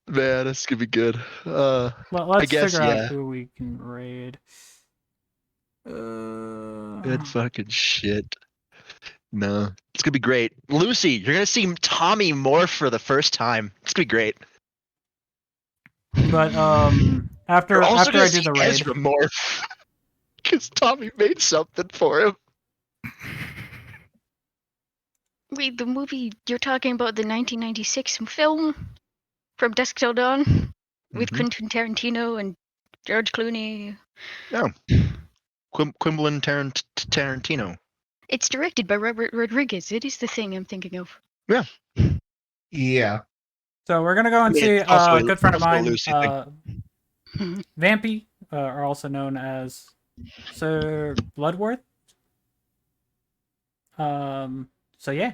this could be good.
Let's figure out who we can raid.
Good fucking shit. No, it's gonna be great. Lucy, you're gonna see Tommy morph for the first time. It's gonna be great.
But
You're
after
also gonna
I do
see
the raid,
Ezra morph because Tommy made something for him.
Wait, the movie you're talking about, the 1996 film From Dusk Till Dawn with Quentin Tarantino and George Clooney.
Yeah. Quimblin Tarantino.
It's directed by Robert Rodriguez. It is the thing I'm thinking of.
Yeah.
Yeah.
so we're gonna go and
I mean,
see
it's also
a good friend of
also a
mine,
Lucy thing.
Vampy, are also known as Sir Bloodworth. So yeah,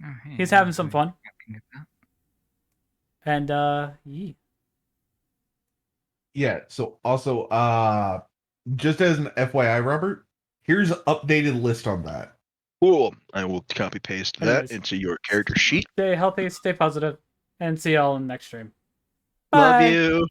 Oh, hey,
he's
yeah,
having some
I
fun.
can get that.
And yeah.
Yeah. So also, just as an FYI, Robert, here's an updated list on that.
Cool. I will copy paste
Anyways.
that into your character sheet.
Stay healthy, stay positive, and see y'all in the next stream.
Love
Bye.
you.